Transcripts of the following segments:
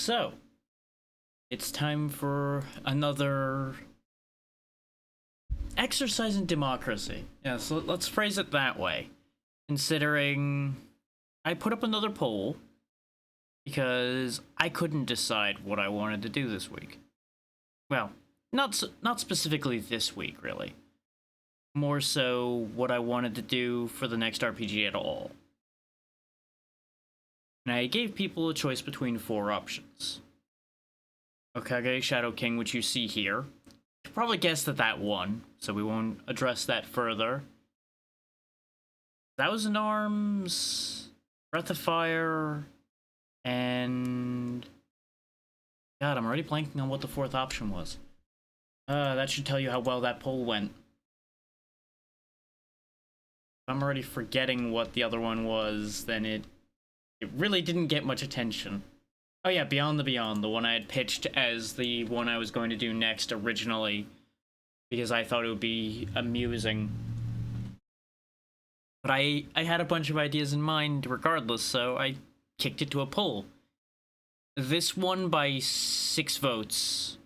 So, it's time for another exercise in democracy. Yeah, so let's phrase it that way. Considering I put up another poll because I couldn't decide what I wanted to do this week. Well, not specifically this week, really. More so what I wanted to do for the next RPG at all. And I gave people a choice between 4 options. Okage, Shadow King, which you see here. You probably guessed that won, so we won't address that further. Thousand Arms, Breath of Fire, and... God, I'm already blanking on what the 4th option was. That should tell you how well that poll went. If I'm already forgetting what the other one was, then it really didn't get much attention. Oh yeah, Beyond the Beyond, the one I had pitched as the one I was going to do next originally, because I thought it would be amusing. But I had a bunch of ideas in mind regardless, so I kicked it to a poll. This won by 6 votes,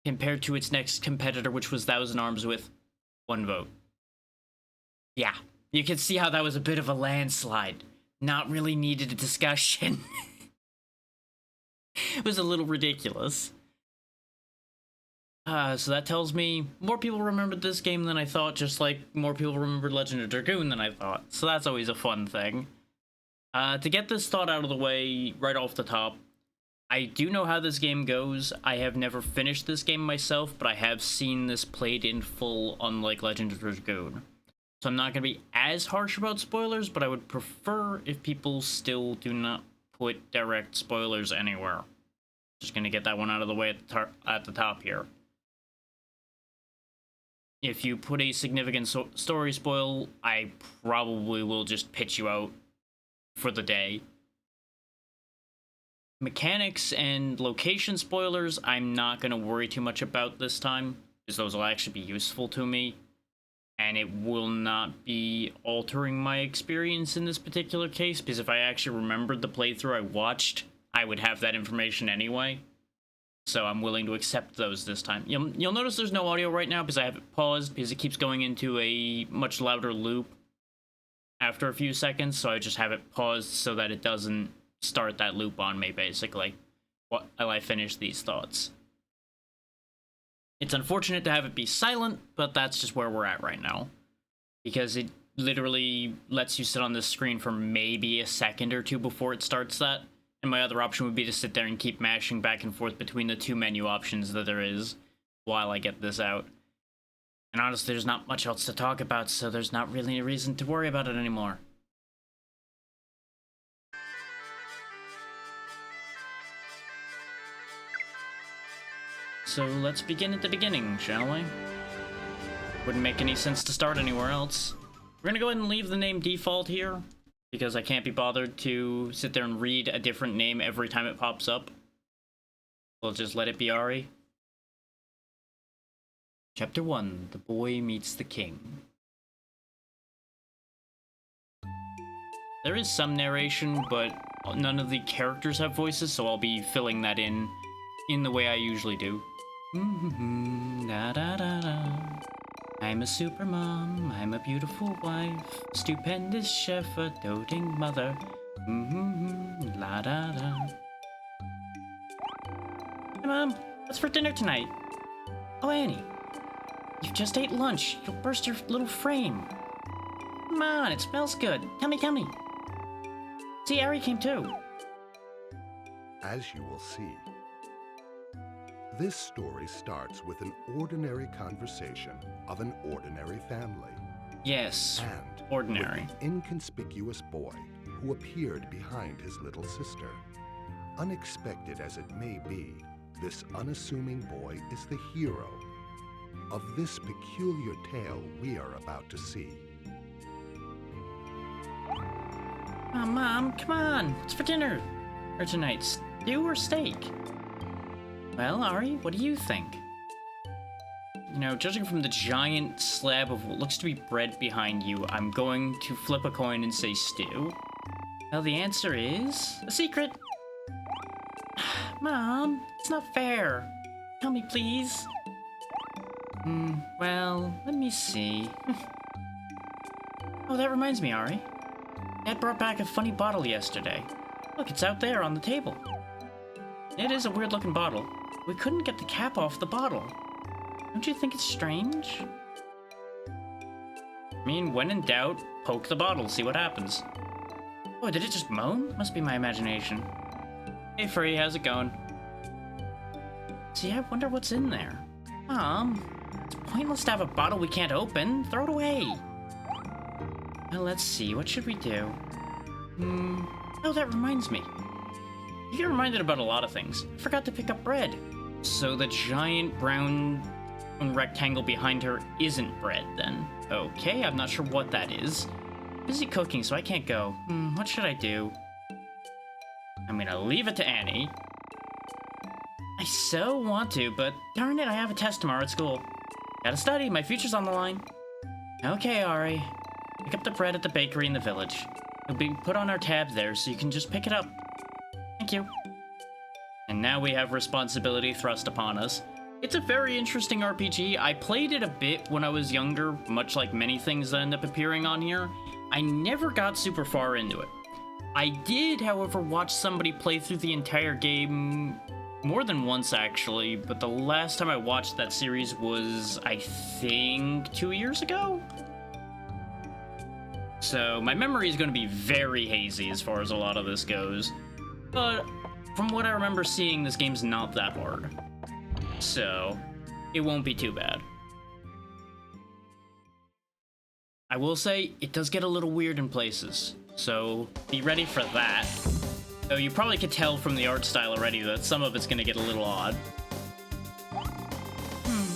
compared to its next competitor, which was Thousand Arms, with 1 vote. Yeah, you can see how that was a bit of a landslide. Not really needed a discussion. It was a little ridiculous. So that tells me more people remembered this game than I thought, just like more people remembered Legend of Dragoon than I thought. So that's always a fun thing. To get this thought out of the way right off the top, I do know how this game goes. I have never finished this game myself, but I have seen this played in full, unlike Legend of Dragoon. So I'm not going to be as harsh about spoilers, but I would prefer if people still do not put direct spoilers anywhere. Just going to get that one out of the way at the top here. If you put a significant story spoil, I probably will just pitch you out for the day. Mechanics and location spoilers, I'm not going to worry too much about this time, because those will actually be useful to me. And it will not be altering my experience in this particular case, because if I actually remembered the playthrough I watched, I would have that information anyway. So I'm willing to accept those this time. You'll notice there's no audio right now because I have it paused, because it keeps going into a much louder loop after a few seconds, so I just have it paused so that it doesn't start that loop on me, basically, while I finish these thoughts. It's unfortunate to have it be silent, but that's just where we're at right now. Because it literally lets you sit on this screen for maybe a second or two before it starts that. And my other option would be to sit there and keep mashing back and forth between the 2 menu options that there is while I get this out. And honestly, there's not much else to talk about, so there's not really a reason to worry about it anymore. So let's begin at the beginning, shall we? Wouldn't make any sense to start anywhere else. We're gonna go ahead and leave the name default here, because I can't be bothered to sit there and read a different name every time it pops up. We'll just let it be Ari. Chapter 1, The Boy Meets the King. There is some narration, but none of the characters have voices, so I'll be filling that in the way I usually do. Da da da da. I'm a super mom, I'm a beautiful wife, stupendous chef, a doting mother. La da da. Hey Mom, what's for dinner tonight? Oh Annie, you've just ate lunch. You'll burst your little frame. Come on, it smells good. Come me. See, Ari came too. As you will see, this story starts with an ordinary conversation of an ordinary family. Yes, and ordinary. With an inconspicuous boy who appeared behind his little sister. Unexpected as it may be, this unassuming boy is the hero of this peculiar tale we are about to see. Oh, Mom, come on. What's for dinner? Or tonight, stew or steak? Well, Ari, what do you think? You know, judging from the giant slab of what looks to be bread behind you, I'm going to flip a coin and say stew. Well, the answer is a secret. Mom, it's not fair. Tell me, please. Well, let me see. Oh, that reminds me, Ari. Dad brought back a funny bottle yesterday. Look, it's out there on the table. It is a weird-looking bottle. We couldn't get the cap off the bottle. Don't you think it's strange? I mean, when in doubt, poke the bottle, see what happens. Oh, did it just moan? Must be my imagination. Hey, Free, how's it going? See, I wonder what's in there. It's pointless to have a bottle we can't open. Throw it away. Well, let's see. What should we do? Oh, that reminds me. You get reminded about a lot of things. I forgot to pick up bread. So the giant brown rectangle behind her isn't bread, then. Okay, I'm not sure what that is. Busy cooking, so I can't go. What should I do? I'm gonna leave it to Annie. I so want to, but darn it, I have a test tomorrow at school. Gotta study, my future's on the line. Okay, Ari. Pick up the bread at the bakery in the village. It'll be put on our tab there, so you can just pick it up. Thank you. And now we have responsibility thrust upon us. It's a very interesting RPG. I played it a bit when I was younger, much like many things that end up appearing on here. I never got super far into it. I did, however, watch somebody play through the entire game more than once, actually, but the last time I watched that series was, I think, 2 years ago? So my memory is going to be very hazy as far as a lot of this goes. But from what I remember seeing, this game's not that hard. So it won't be too bad. I will say, it does get a little weird in places, so be ready for that. Though you probably could tell from the art style already that some of it's gonna get a little odd.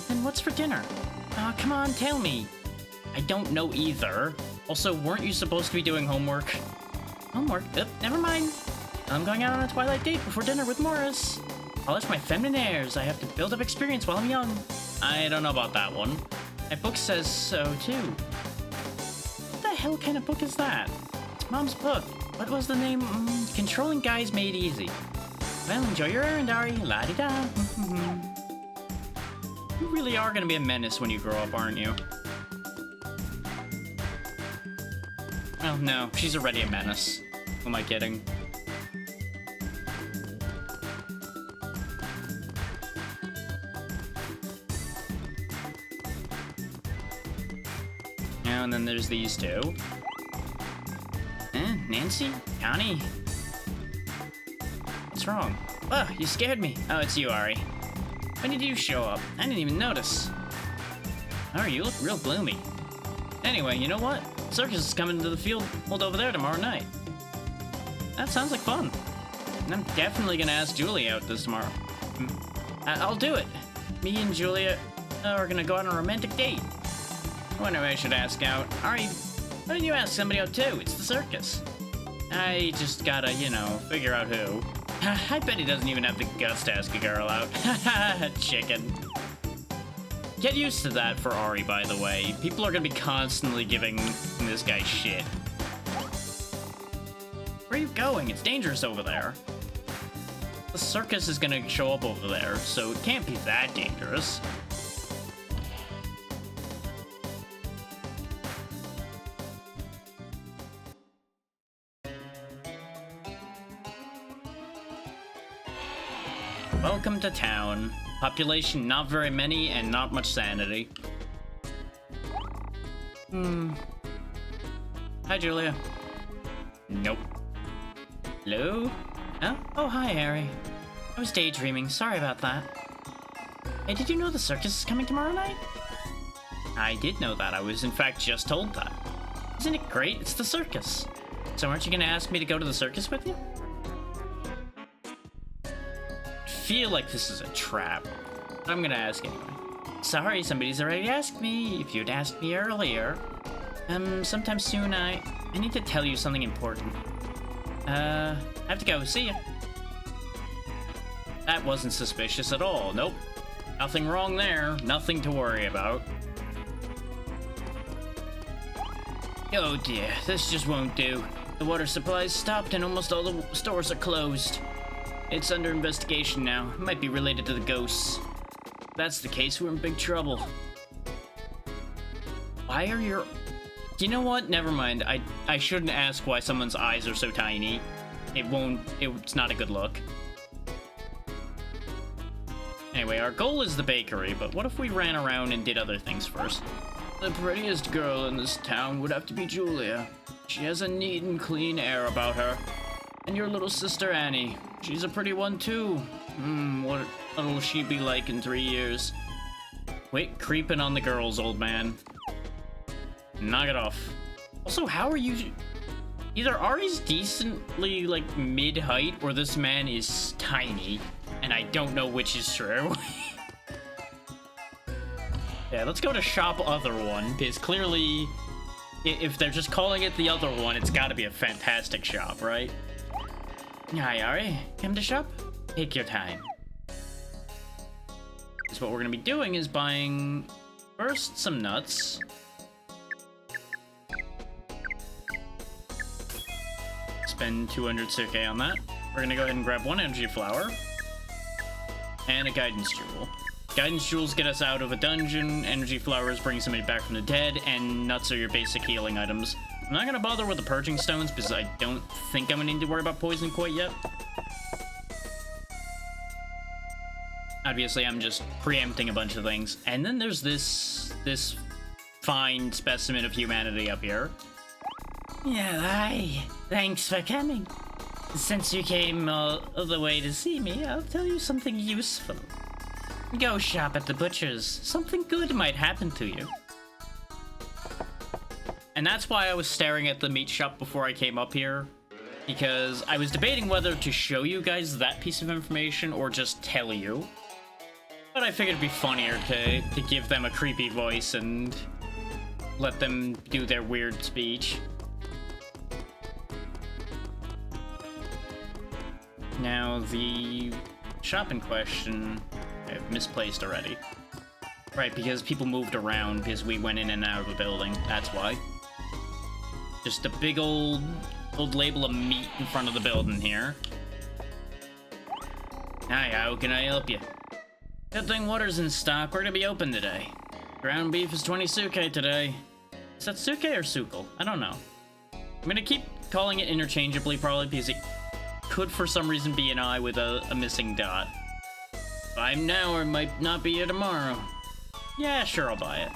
Then what's for dinner? Oh, come on, tell me. I don't know either. Also, weren't you supposed to be doing homework? Homework? Never mind. I'm going out on a twilight date before dinner with Morris. Polish my feminine airs. I have to build up experience while I'm young. I don't know about that one. My book says so, too. What the hell kind of book is that? It's Mom's book. What was the name? Controlling Guys Made Easy. Well, enjoy your errand, Ari. La-di-da. You really are going to be a menace when you grow up, aren't you? Oh, no. She's already a menace. Who am I kidding? And then there's these two. Nancy? Connie? What's wrong? Oh, you scared me. Oh, it's you, Ari. When did you show up? I didn't even notice. Oh, you look real gloomy. Anyway, you know what? Circus is coming to the field over there tomorrow night. That sounds like fun. And I'm definitely gonna ask Julia out this tomorrow. I'll do it. Me and Julia are gonna go on a romantic date. I wonder if I should ask out. Ari, why don't you ask somebody out too? It's the circus. I just gotta, figure out who. I bet he doesn't even have the guts to ask a girl out. Chicken. Get used to that for Ari, by the way. People are gonna be constantly giving this guy shit. Where are you going? It's dangerous over there. The circus is gonna show up over there, so it can't be that dangerous. Welcome to town. Population not very many and not much sanity. Hi, Julia. Nope. Hello? Huh? Oh, hi, Harry. I was daydreaming. Sorry about that. Hey, did you know the circus is coming tomorrow night? I did know that. I was, in fact, just told that. Isn't it great? It's the circus. So aren't you going to ask me to go to the circus with you? I feel like this is a trap. I'm going to ask anyway. Sorry, somebody's already asked me. If you'd asked me earlier. Sometime soon I need to tell you something important. I have to go. See ya. That wasn't suspicious at all. Nope. Nothing wrong there. Nothing to worry about. Oh dear, this just won't do. The water supply's stopped and almost all the stores are closed. It's under investigation now. It might be related to the ghosts. If that's the case, we're in big trouble. Why are your... You know what? Never mind. I shouldn't ask why someone's eyes are so tiny. It's not a good look. Anyway, our goal is the bakery, but what if we ran around and did other things first? The prettiest girl in this town would have to be Julia. She has a neat and clean air about her. And your little sister Annie. She's a pretty one too. What'll she be like in 3 years? Quit creeping on the girls, old man. Knock it off. Also, how are you... Either Ari's decently, like, mid-height, or this man is tiny. And I don't know which is true. Yeah, let's go to shop other one, because clearly, if they're just calling it the other one, it's gotta be a fantastic shop, right? Hi, Ari. Come to shop? Take your time. So what we're gonna be doing is buying, first, some nuts. Spend 200 suke on that. We're gonna go ahead and grab one energy flower. And a guidance jewel. Guidance jewels get us out of a dungeon, energy flowers bring somebody back from the dead, and nuts are your basic healing items. I'm not gonna bother with the purging stones because I don't think I'm gonna need to worry about poison quite yet. Obviously, I'm just preempting a bunch of things. And then there's this fine specimen of humanity up here. Yeah, hi. Thanks for coming. Since you came all the way to see me, I'll tell you something useful. Go shop at the butcher's. Something good might happen to you. And that's why I was staring at the meat shop before I came up here. Because I was debating whether to show you guys that piece of information or just tell you. But I figured it'd be funnier to give them a creepy voice and let them do their weird speech. Now, the shop in question, I've misplaced already. Right, because people moved around because we went in and out of the building. That's why. Just a big old label of meat in front of the building here. Hi, how can I help you? Good thing water's in stock. We're gonna be open today. Ground beef is 20 suke today. Is that suke or sukal? I don't know. I'm gonna keep calling it interchangeably, probably because it could for some reason be an eye with a missing dot. Buy him now or might not be here tomorrow. Yeah, sure, I'll buy it.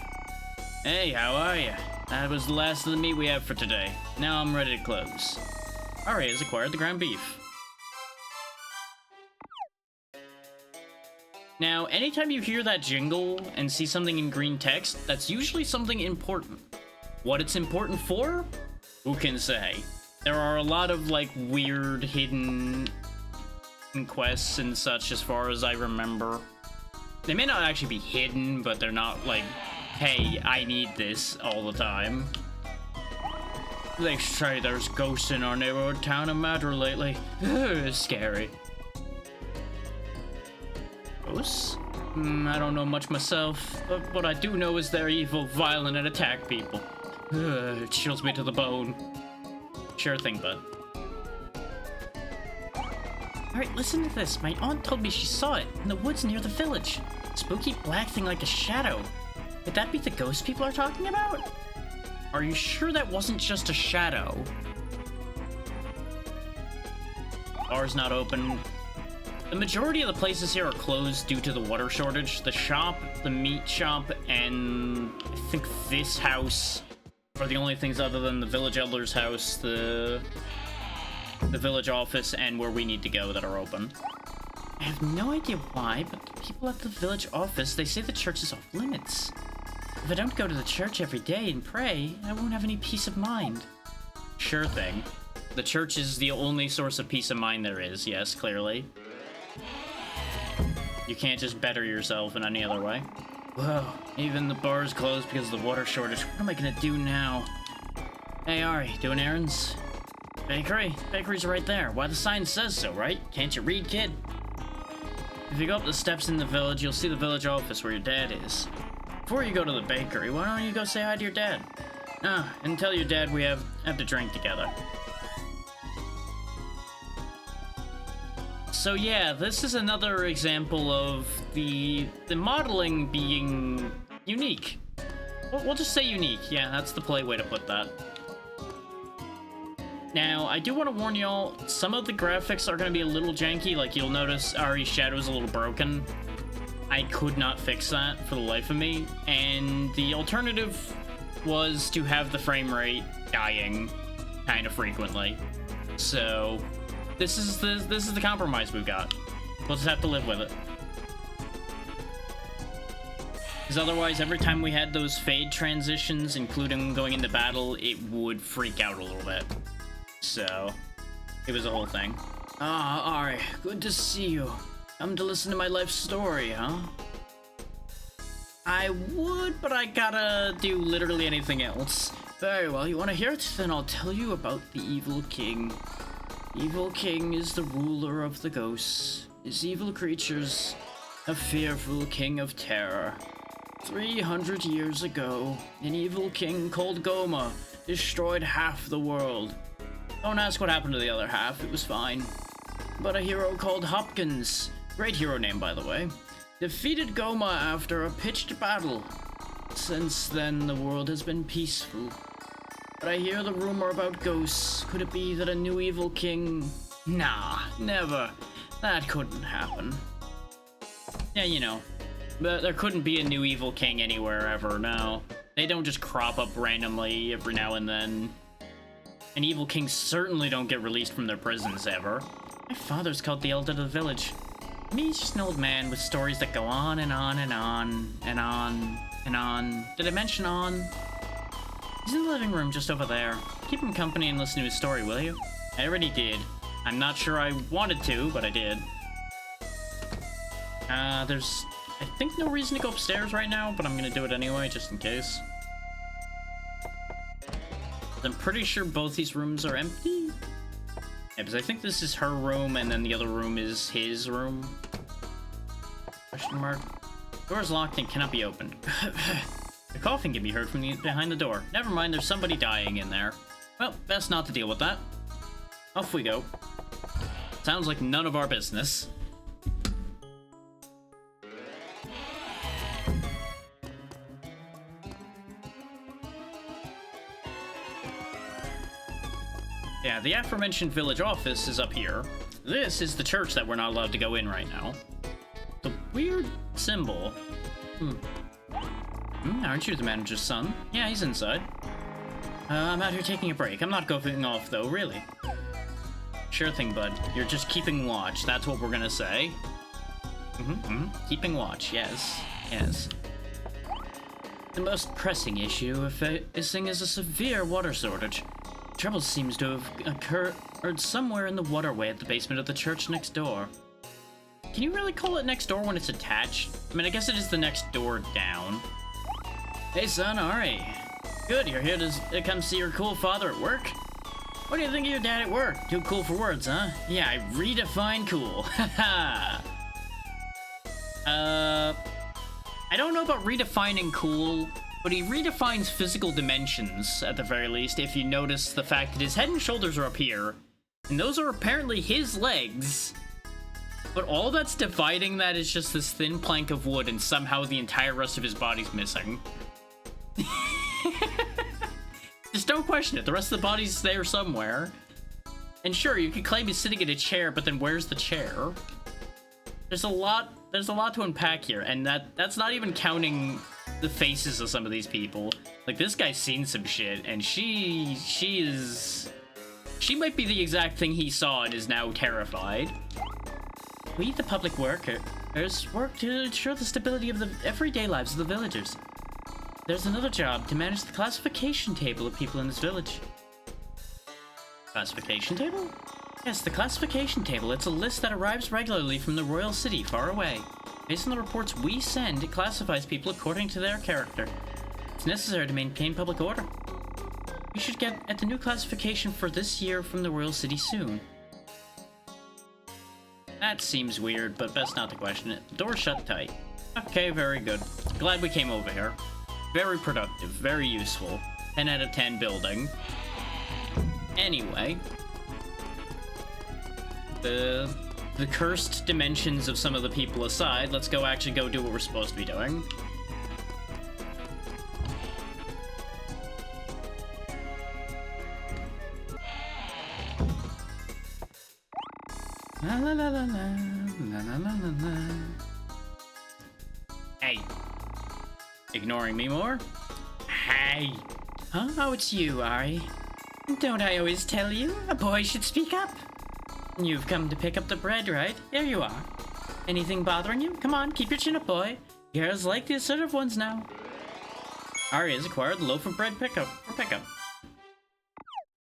Hey, how are ya? That was the last of the meat we have for today. Now I'm ready to close. Ari has acquired the ground beef. Now, anytime you hear that jingle and see something in green text, that's usually something important. What it's important for? Who can say? There are a lot of, like, weird hidden quests and such as far as I remember. They may not actually be hidden, but they're not like, hey, I need this all the time. They say there's ghosts in our neighborhood town of Madra lately. It's scary. Ghosts? I don't know much myself, but what I do know is they're evil, violent, and attack people. It chills me to the bone. Sure thing, bud. Alright, listen to this. My aunt told me she saw it in the woods near the village. Spooky black thing like a shadow. Could that be the ghost people are talking about? Are you sure that wasn't just a shadow? Bar's not open. The majority of the places here are closed due to the water shortage. The shop, the meat shop, and I think this house are the only things other than the village elder's house, the village office, and where we need to go that are open. I have no idea why, but the people at the village office, they say the church is off limits. If I don't go to the church every day and pray, I won't have any peace of mind. Sure thing. The church is the only source of peace of mind there is, yes, clearly. You can't just better yourself in any other way. Whoa, even the bar's closed because of the water shortage. What am I gonna do now? Hey, Ari, doing errands? Bakery? Bakery's right there. Why, the sign says so, right? Can't you read, kid? If you go up the steps in the village, you'll see the village office where your dad is. Before you go to the bakery, why don't you go say hi to your dad? And tell your dad we have to drink together. So yeah, this is another example of the modeling being unique. We'll just say unique. Yeah, that's the polite way to put that. Now, I do want to warn y'all, some of the graphics are going to be a little janky. Like, you'll notice Ari's shadow is a little broken. I could not fix that for the life of me. And the alternative was to have the frame rate dying kind of frequently. So, this is the compromise we've got. We'll just have to live with it. Because otherwise, every time we had those fade transitions, including going into battle, it would freak out a little bit. So, it was a whole thing. Ah, Ari, good to see you. Come to listen to my life story, huh? I would, but I gotta do literally anything else. Very well, you wanna hear it? Then I'll tell you about the Evil King. Evil King is the ruler of the ghosts. His evil creatures, a fearful king of terror. 300 years ago, an evil king called Goma destroyed half the world. Don't ask what happened to the other half, it was fine. But a hero called Hopkins, great hero name by the way, defeated Goma after a pitched battle. Since then, the world has been peaceful. But I hear the rumor about ghosts. Could it be that a new evil king... Nah, never. That couldn't happen. Yeah, you know. But there couldn't be a new evil king anywhere ever, no. They don't just crop up randomly every now and then. And evil kings certainly don't get released from their prisons ever. My father's called the elder of the village. Me, he's just an old man with stories that go on and on and on and on and on. Did I mention on? He's in the living room just over there. Keep him company and listen to his story, will you? I already did. I'm not sure I wanted to, but I did. There's, I think, no reason to go upstairs right now, but I'm gonna do it anyway, just in case. I'm pretty sure both these rooms are empty. Yeah, because I think this is her room, and then the other room is his room. Question mark. Door is locked and cannot be opened. The coughing can be heard from behind the door. Never mind, there's somebody dying in there. Well, best not to deal with that. Off we go. Sounds like none of our business. Yeah, the aforementioned village office is up here. This is the church that we're not allowed to go in right now. The weird symbol. Aren't you the manager's son? Yeah, he's inside. I'm out here taking a break. I'm not going off, though, really. Sure thing, bud. You're just keeping watch. That's what we're gonna say. Keeping watch, yes. Yes. The most pressing issue of facing is a severe water shortage. Trouble seems to have occurred somewhere in the waterway at the basement of the church next door. Can you really call it next door when it's attached? I mean, I guess it is the next door down. Hey son, Ari. Good, you're here to come see your cool father at work? What do you think of your dad at work? Too cool for words, huh? Yeah, I redefine cool. Haha. I don't know about redefining cool, but he redefines physical dimensions, at the very least, if you notice the fact that his head and shoulders are up here, and those are apparently his legs, but all that's dividing that is just this thin plank of wood, and somehow the entire rest of his body's missing. Just don't question it, the rest of the body's there somewhere. And sure, you could claim he's sitting in a chair, but then where's the chair? There's a lot to unpack here, and that's not even counting the faces of some of these people. Like, this guy's seen some shit, and she might be the exact thing he saw and is now terrified. We, the public workers, work to ensure the stability of the everyday lives of the villagers. There's another job, to manage the classification table of people in this village. Classification table? Yes, the classification table. It's a list that arrives regularly from the royal city far away. Based on the reports we send, it classifies people according to their character. It's necessary to maintain public order. We should get at the new classification for this year from the royal city soon. That seems weird, but best not to question it. The door's shut tight. Okay, very good. Glad we came over here. Very productive, very useful. 10 out of 10 building. Anyway. the cursed dimensions of some of the people aside, let's go actually go do what we're supposed to be doing. La la la la la la la la la. Hey. Ignoring me more? Hey. Huh? Oh, it's you, Ari. Don't I always tell you? A boy should speak up. You've come to pick up the bread, right? There you are. Anything bothering you? Come on, keep your chin up, boy. Girls like the assertive ones now. Ari has acquired the loaf of bread pickup.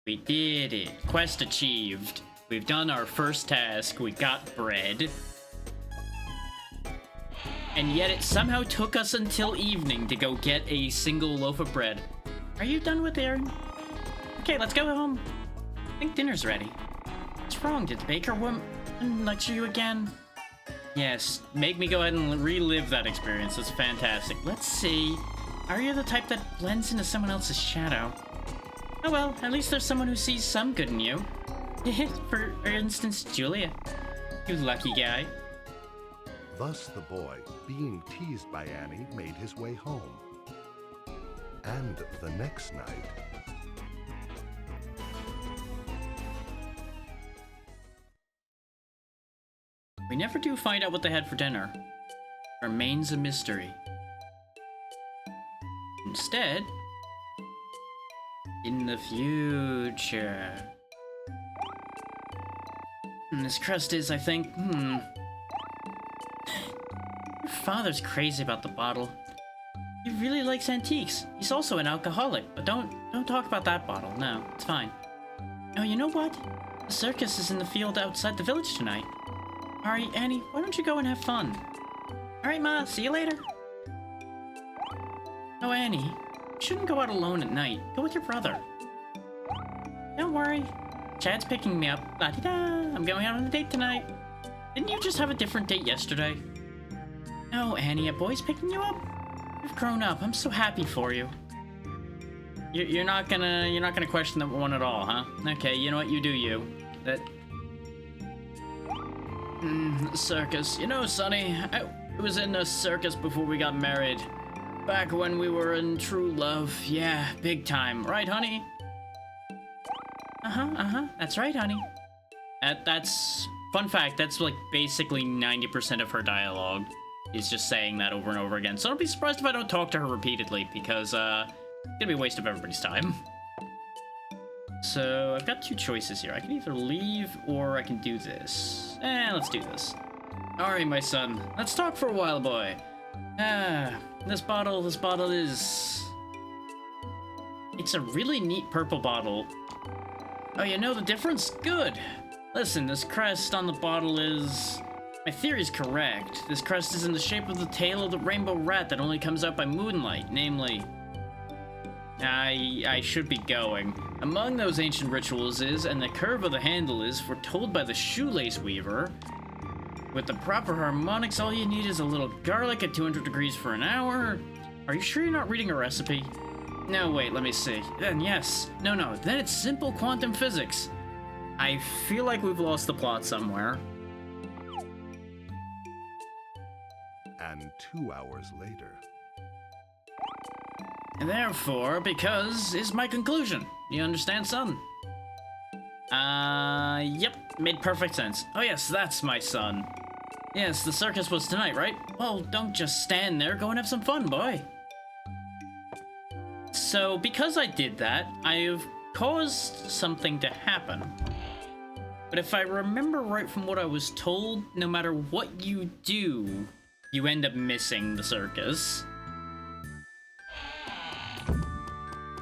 We did it. Quest achieved. We've done our first task. We got bread. And yet it somehow took us until evening to go get a single loaf of bread. Are you done with Aaron? Okay, let's go home. I think dinner's ready. What's wrong? Did the baker woman lecture you again? Yes, make me go ahead and relive that experience. It's fantastic. Let's see. Are you the type that blends into someone else's shadow? Oh well, at least there's someone who sees some good in you. For instance, Julia. You lucky guy. Thus the boy, being teased by Annie, made his way home. And the next night... We never do find out what they had for dinner. Remains a mystery. Instead, in the future... This crust is, I think, Your father's crazy about the bottle. He really likes antiques. He's also an alcoholic, but don't talk about that bottle. No, it's fine. Oh, you know what? The circus is in the field outside the village tonight. Alright, Annie, why don't you go and have fun? Alright, Ma, see you later. Oh, Annie, you shouldn't go out alone at night. Go with your brother. Don't worry. Chad's picking me up. La-di-da! I'm going out on a date tonight. Didn't you just have a different date yesterday? No, Annie, a boy's picking you up? You've grown up. I'm so happy for you. You're not gonna question that one at all, huh? Okay, you know what? You do you. That... circus. You know, Sonny, I was in a circus before we got married. Back when we were in true love. Yeah, big time. Right, honey? That's right, honey. That's... Fun fact, that's like basically 90% of her dialogue. Is just saying that over and over again. So don't be surprised if I don't talk to her repeatedly, because, it's gonna be a waste of everybody's time. So, I've got two choices here. I can either leave, or I can do this. Let's do this. Alright, my son. Let's talk for a while, boy. This bottle is... It's a really neat purple bottle. Oh, you know the difference? Good. Listen, this crest on the bottle is... My theory's correct. This crest is in the shape of the tail of the rainbow rat that only comes out by moonlight, namely... I should be going. Among those ancient rituals is, and the curve of the handle is, foretold by the shoelace weaver. With the proper harmonics, all you need is a little garlic at 200 degrees for an hour. Are you sure you're not reading a recipe? No, wait, let me see. Then yes. No, then it's simple quantum physics. I feel like we've lost the plot somewhere. And 2 hours later... And therefore, because, is my conclusion. You understand, son? Yep, made perfect sense. Oh yes, that's my son. Yes, the circus was tonight, right? Well, don't just stand there, go and have some fun, boy. So, because I did that, I've caused something to happen. But if I remember right from what I was told, no matter what you do, you end up missing the circus.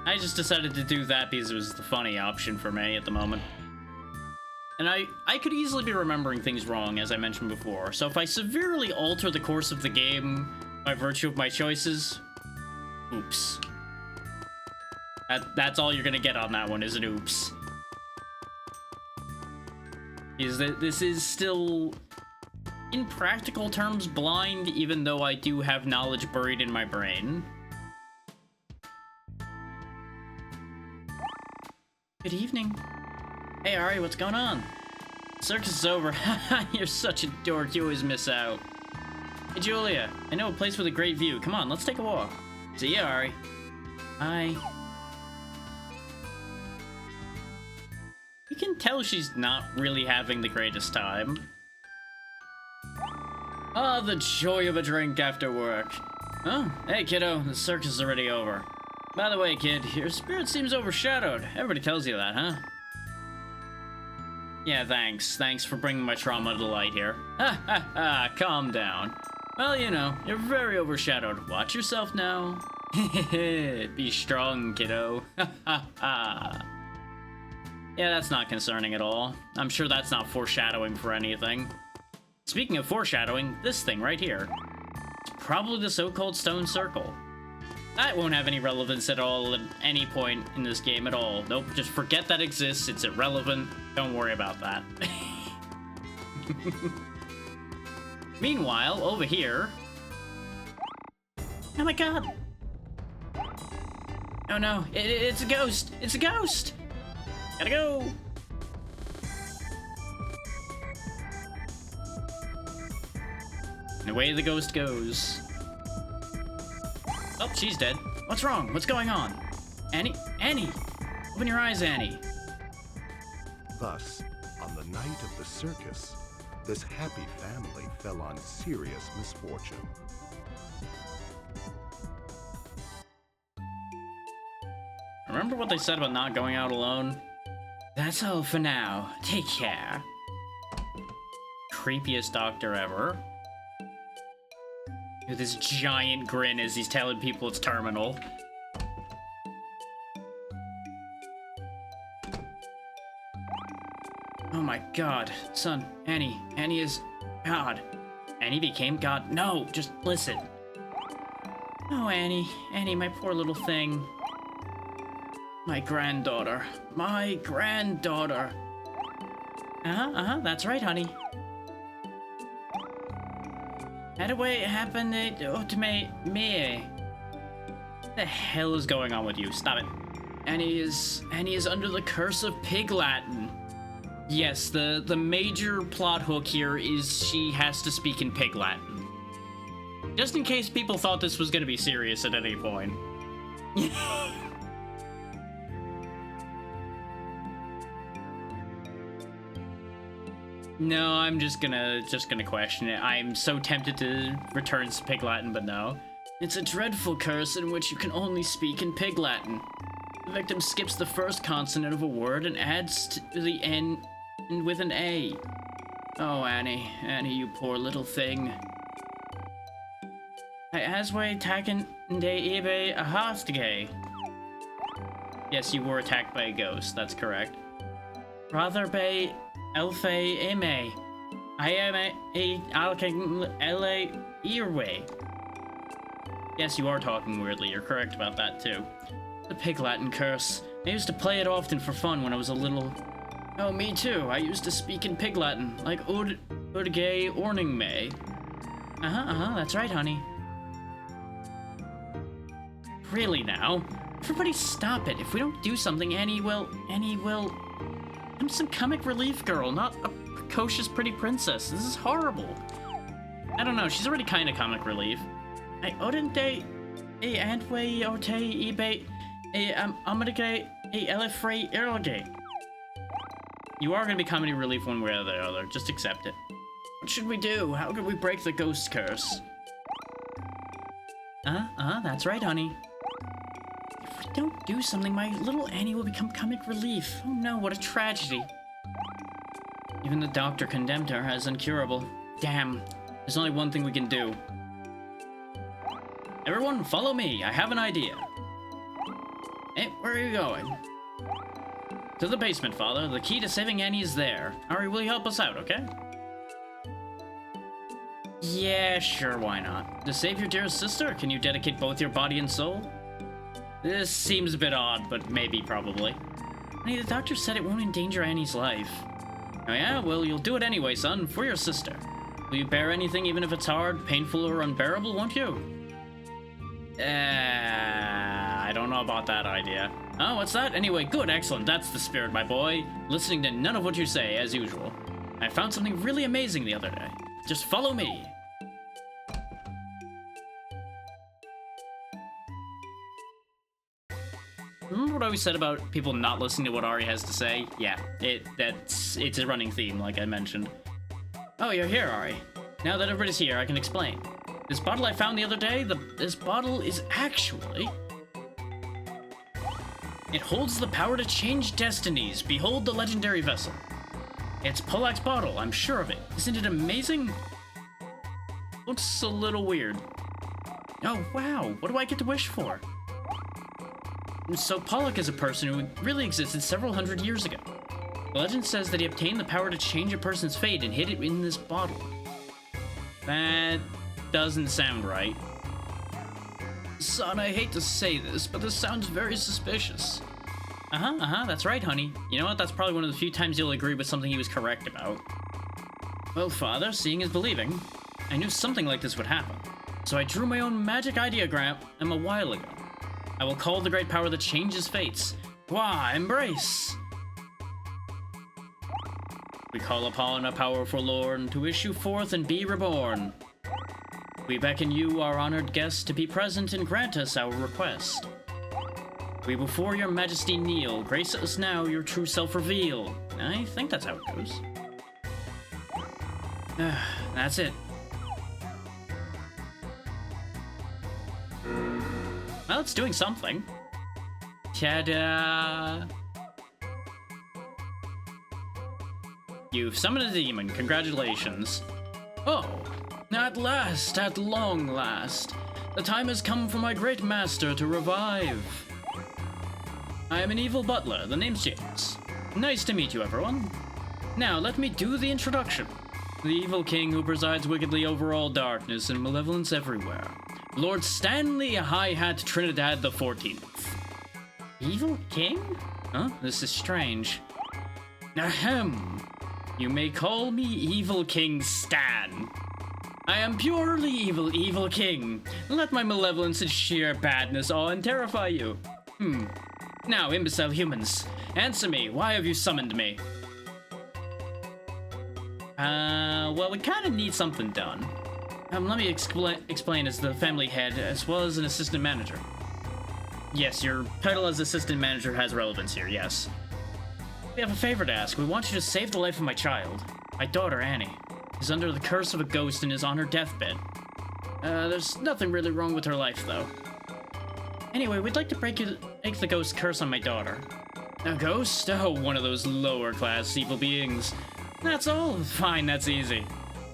I just decided to do that because it was the funny option for me at the moment. And I could easily be remembering things wrong, as I mentioned before, so if I severely alter the course of the game by virtue of my choices, oops. That's all you're gonna get on that one, is an oops. Is that this is still, in practical terms, blind, even though I do have knowledge buried in my brain. Good evening. Hey, Ari, what's going on? Circus is over. You're such a dork, you always miss out. Hey Julia, I know a place with a great view. Come on, let's take a walk. See ya, Ari. Bye. You can tell she's not really having the greatest time. Ah, the joy of a drink after work. Oh, hey kiddo, the circus is already over. By the way, kid, your spirit seems overshadowed. Everybody tells you that, huh? Yeah, thanks. Thanks for bringing my trauma to light here. Ha ha ha, calm down. Well, you know, you're very overshadowed. Watch yourself now. Be strong, kiddo. Ha ha ha. Yeah, that's not concerning at all. I'm sure that's not foreshadowing for anything. Speaking of foreshadowing, this thing right here. It's probably the so-called stone circle. That won't have any relevance at all at any point in this game at all. Nope, just forget that exists. It's irrelevant. Don't worry about that. Meanwhile, over here... Oh my god! Oh no, it's a ghost! It's a ghost! Gotta go! And away the ghost goes. Oh, she's dead. What's wrong? What's going on? Annie? Annie! Open your eyes, Annie. Thus, on the night of the circus, this happy family fell on serious misfortune. Remember what they said about not going out alone? That's all for now. Take care. Creepiest doctor ever. With this giant grin as he's telling people it's terminal. Oh my god. Son, Annie. Annie is God. Annie became God. No, just listen. Oh, Annie. Annie, my poor little thing. My granddaughter. My granddaughter. That's right, honey. How do it happen to me? What the hell is going on with you? Stop it. Annie is under the curse of Pig Latin. Yes, the major plot hook here is she has to speak in Pig Latin. Just in case people thought this was gonna be serious at any point. No, I'm just gonna question it. I'm so tempted to return to Pig Latin, but no. It's a dreadful curse in which you can only speak in Pig Latin. The victim skips the first consonant of a word and adds to the N with an A. Oh, Annie, you poor little thing. Asway taken de ebe a hostage. Yes, you were attacked by a ghost, that's correct. Rather be Elfe Eme. I am a alking ele earway. Yes, you are talking weirdly, you're correct about that too. The Pig Latin curse. I used to play it often for fun when I was a little... Oh, me too. I used to speak in Pig Latin, like Urgay Orning May. That's right, honey. Really now? Everybody stop it. If we don't do something, Annie will... I'm some comic relief girl, not a precocious pretty princess. This is horrible. I don't know, she's already kind of comic relief. I odente a antway ote ebay a amadike a elefrey erlgay. You are gonna be comedy relief one way or the other, just accept it. What should we do? How could we break the ghost curse? That's right, honey. If we don't do something, my little Annie will become comic relief. Oh no, what a tragedy. Even the doctor condemned her as incurable. Damn, there's only one thing we can do. Everyone, follow me. I have an idea. Hey, where are you going? To the basement, Father. The key to saving Annie is there. Ari, will you help us out, okay? Yeah, sure, why not? To save your dearest sister, can you dedicate both your body and soul? This seems a bit odd, but maybe, probably. Honey, the doctor said it won't endanger Annie's life. Oh yeah? Well, you'll do it anyway, son, for your sister. Will you bear anything even if it's hard, painful, or unbearable, won't you? I don't know about that idea. Oh, what's that? Anyway, good, excellent. That's the spirit, my boy. Listening to none of what you say, as usual. I found something really amazing the other day. Just follow me. Remember what I always said about people not listening to what Ari has to say? Yeah, it's a running theme, like I mentioned. Oh, you're here, Ari. Now that everybody's here, I can explain. This bottle I found the other day, this bottle is actually... It holds the power to change destinies. Behold the legendary vessel. It's Polak's bottle, I'm sure of it. Isn't it amazing? Looks a little weird. Oh, wow, what do I get to wish for? So Polak is a person who really existed several hundred years ago. The legend says that he obtained the power to change a person's fate and hid it in this bottle. That doesn't sound right. Son, I hate to say this, but this sounds very suspicious. That's right, honey. You know what, that's probably one of the few times you'll agree with something he was correct about. Well, Father, seeing is believing. I knew something like this would happen. So I drew my own magic ideogram a while ago. I will call the great power that changes fates. Wah, embrace! We call upon a powerful lord to issue forth and be reborn. We beckon you, our honored guest, to be present and grant us our request. We before your majesty kneel, grace us now, your true self reveal. I think that's how it goes. That's it. Well, it's doing something. Ta-da! You've summoned a demon, congratulations. Oh, at last, at long last, the time has come for my great master to revive. I am an evil butler, the name's James. Nice to meet you, everyone. Now, let me do the introduction. The evil king who presides wickedly over all darkness and malevolence everywhere. Lord Stanley High Hat Trinidad the 14th. Evil king? Huh? This is strange. Ahem. You may call me Evil King Stan. I am purely evil, evil king. Let my malevolence and sheer badness awe and terrify you. Now, imbecile humans, answer me. Why have you summoned me? Well, we kind of need something done. Let me explain as the family head, as well as an assistant manager. Yes, your title as assistant manager has relevance here, yes. We have a favor to ask. We want you to save the life of my child. My daughter, Annie, is under the curse of a ghost and is on her deathbed. There's nothing really wrong with her life, though. Anyway, we'd like to break the ghost curse on my daughter. A ghost? Oh, one of those lower-class evil beings. That's all? Fine, that's easy.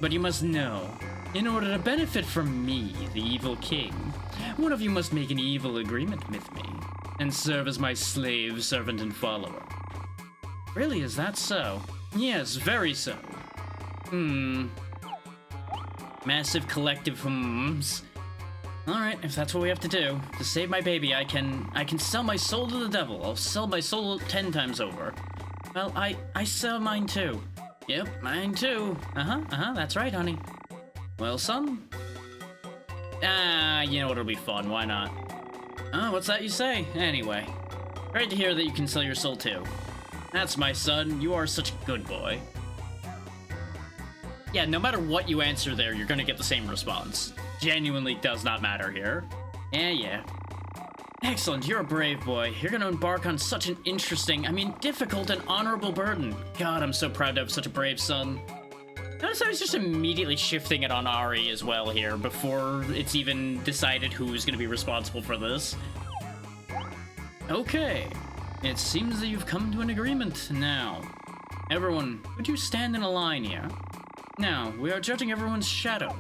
But you must know, in order to benefit from me, the evil king, one of you must make an evil agreement with me, and serve as my slave, servant, and follower. Really, is that so? Yes, very so. Massive collective hmms. Alright, if that's what we have to do, to save my baby, I can sell my soul to the devil. I'll sell my soul 10 times over. Well, I sell mine too. Yep, mine too. That's right, honey. Well, son? You know what'll be fun, why not? Oh, what's that you say? Anyway, great to hear that you can sell your soul too. That's my son, you are such a good boy. Yeah, no matter what you answer there, you're gonna get the same response. Genuinely does not matter here. Yeah. Excellent, you're a brave boy. You're gonna embark on such an interesting, difficult and honorable burden. God, I'm so proud to have such a brave son. Notice I was just immediately shifting it on Ari as well here, before it's even decided who's gonna be responsible for this. Okay, it seems that you've come to an agreement now. Everyone, would you stand in a line here? Now, we are judging everyone's shadow.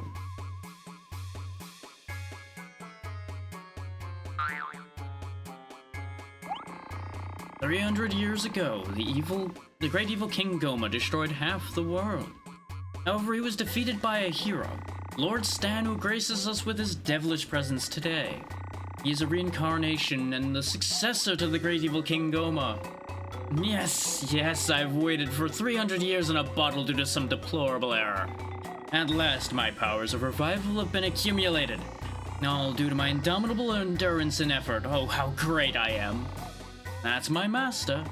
"300 years ago, the great evil King Goma destroyed half the world. However, he was defeated by a hero, Lord Stan, who graces us with his devilish presence today. He is a reincarnation and the successor to the great evil King Goma. Yes, I've waited for 300 years in a bottle due to some deplorable error. At last, my powers of revival have been accumulated, all due to my indomitable endurance and effort. Oh, how great I am. That's my master.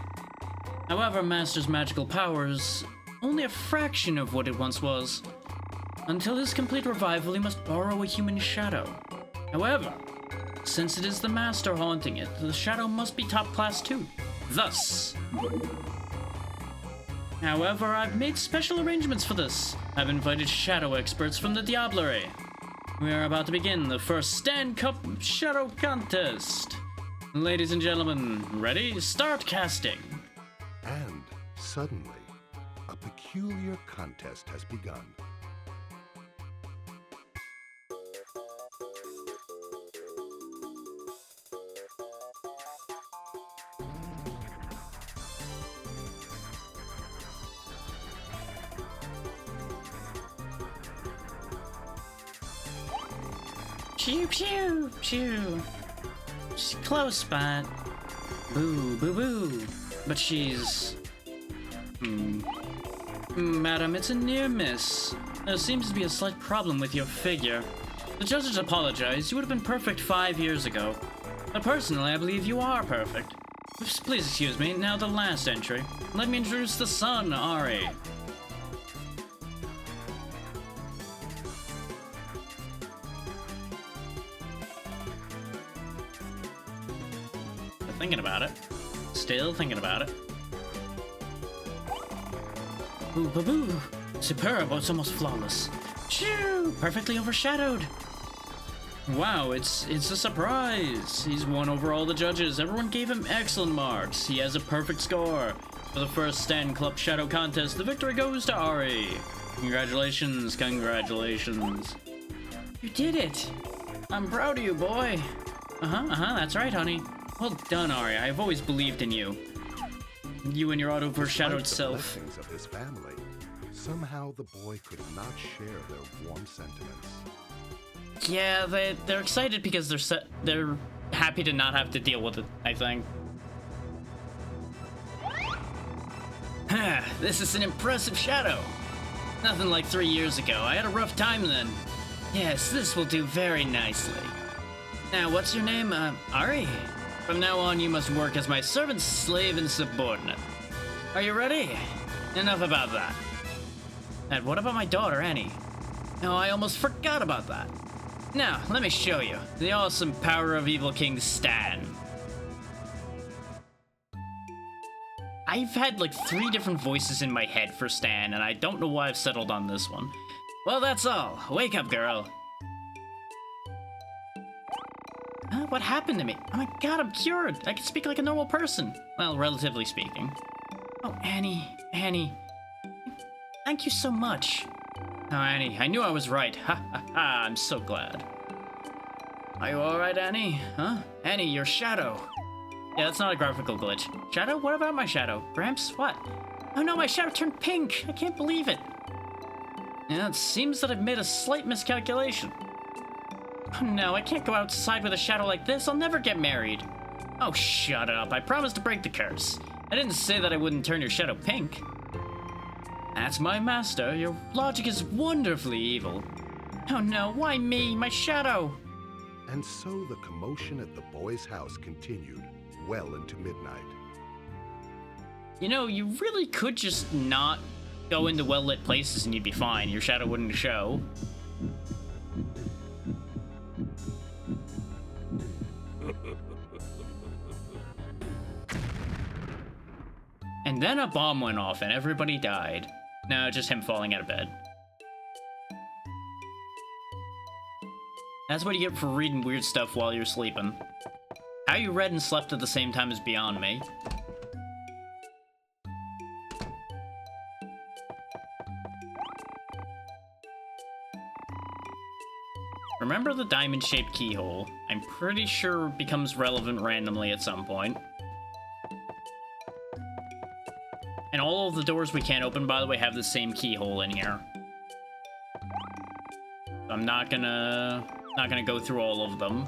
However, master's magical powers only a fraction of what it once was. Until his complete revival, he must borrow a human shadow. However, since it is the master haunting it, the shadow must be top class too. Thus. However, I've made special arrangements for this. I've invited shadow experts from the Diablerie. We are about to begin the first Stand Cup Shadow Contest. Ladies and gentlemen, ready? Start casting. And suddenly, a peculiar contest has begun. Pew pew pew. She's close, but boo boo boo. But she's Madam, it's a near miss. There seems to be a slight problem with your figure. The judges apologize. You would have been perfect 5 years ago. But personally, I believe you are perfect. Please excuse me. Now the last entry. Let me introduce the son, Ari. Thinking about it. Still thinking about it. Boo boo boo. Superb, it's almost flawless. Shoo! Perfectly overshadowed. Wow, it's a surprise. He's won over all the judges. Everyone gave him excellent marks. He has a perfect score. For the first Stand Club Shadow Contest, the victory goes to Ari. Congratulations, congratulations. You did it. I'm proud of you, boy. That's right, honey. Well done, Ari. I've always believed in you. You and your overshadowed self. Despite the blessings of his family, somehow the boy could not share their warm sentiments. Yeah, they're excited because they're happy to not have to deal with it, I think. This is an impressive shadow. Nothing like 3 years ago. I had a rough time then. Yes, this will do very nicely. Now, what's your name? Ari? From now on, you must work as my servant, slave, and subordinate. Are you ready? Enough about that. And what about my daughter, Annie? Oh, I almost forgot about that. Now, let me show you. The awesome power of Evil King Stan. I've had like 3 different voices in my head for Stan, and I don't know why I've settled on this one. Well, that's all. Wake up, girl. What happened to me? Oh my god, I'm cured! I can speak like a normal person. Well, relatively speaking. Oh, Annie. Thank you so much. Oh, Annie, I knew I was right. Ha ha ha, I'm so glad. Are you alright, Annie? Huh? Annie, your shadow. Yeah, that's not a graphical glitch. Shadow? What about my shadow? Gramps, what? Oh no, my shadow turned pink! I can't believe it. Yeah, it seems that I've made a slight miscalculation. Oh no, I can't go outside with a shadow like this. I'll never get married. Oh, shut up. I promised to break the curse. I didn't say that I wouldn't turn your shadow pink. That's my master. Your logic is wonderfully evil. Oh no, why me? My shadow! And so the commotion at the boy's house continued well into midnight. You know, you really could just not go into well-lit places and you'd be fine. Your shadow wouldn't show. And then a bomb went off and everybody died. No, just him falling out of bed. That's what you get for reading weird stuff while you're sleeping. How you read and slept at the same time is beyond me. Remember the diamond-shaped keyhole? I'm pretty sure it becomes relevant randomly at some point. And all of the doors we can't open, by the way, have the same keyhole in here. I'm not gonna go through all of them.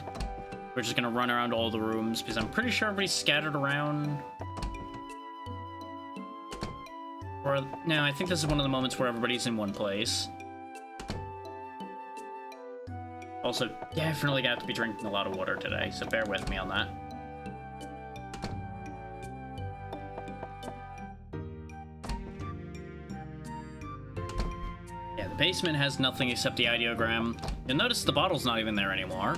We're just gonna run around all the rooms, because I'm pretty sure everybody's scattered around. Or, no, I think this is one of the moments where everybody's in one place. Also, definitely got to be drinking a lot of water today, so bear with me on that. basement has nothing except the ideogram. You'll notice the bottle's not even there anymore.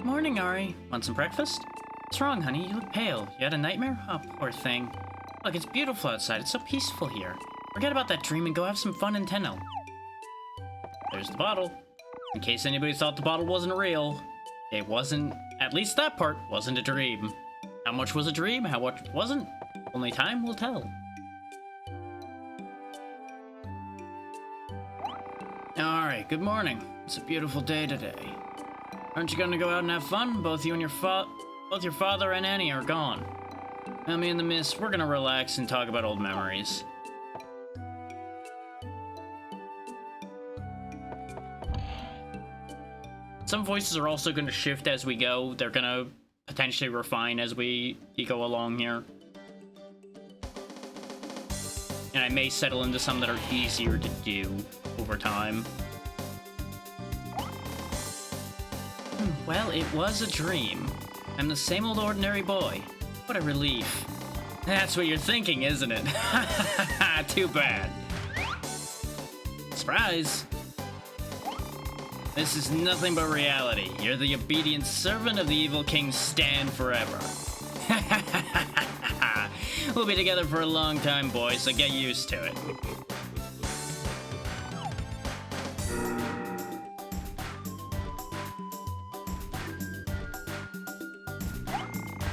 Morning, Ari. Want some breakfast? What's wrong, honey? You look pale. You had a nightmare? Oh, poor thing. Look, it's beautiful outside. It's so peaceful here. Forget about that dream and go have some fun in Tenno. There's the bottle. In case anybody thought the bottle wasn't real, it wasn't. At least that part wasn't a dream. How much was a dream? How much wasn't? Only time will tell. Alright, good morning. It's a beautiful day today. Aren't you gonna go out and have fun? Both you and your father and Annie are gone. Now me and the miss, we're gonna relax and talk about old memories. Some voices are also gonna shift as we go. They're gonna potentially refine as we go along here. And I may settle into some that are easier to do over time. Well, it was a dream. I'm the same old ordinary boy. What a relief. That's what you're thinking, isn't it? Too bad. Surprise! This is nothing but reality. You're the obedient servant of the evil king Stan forever. We'll be together for a long time, boys, so get used to it.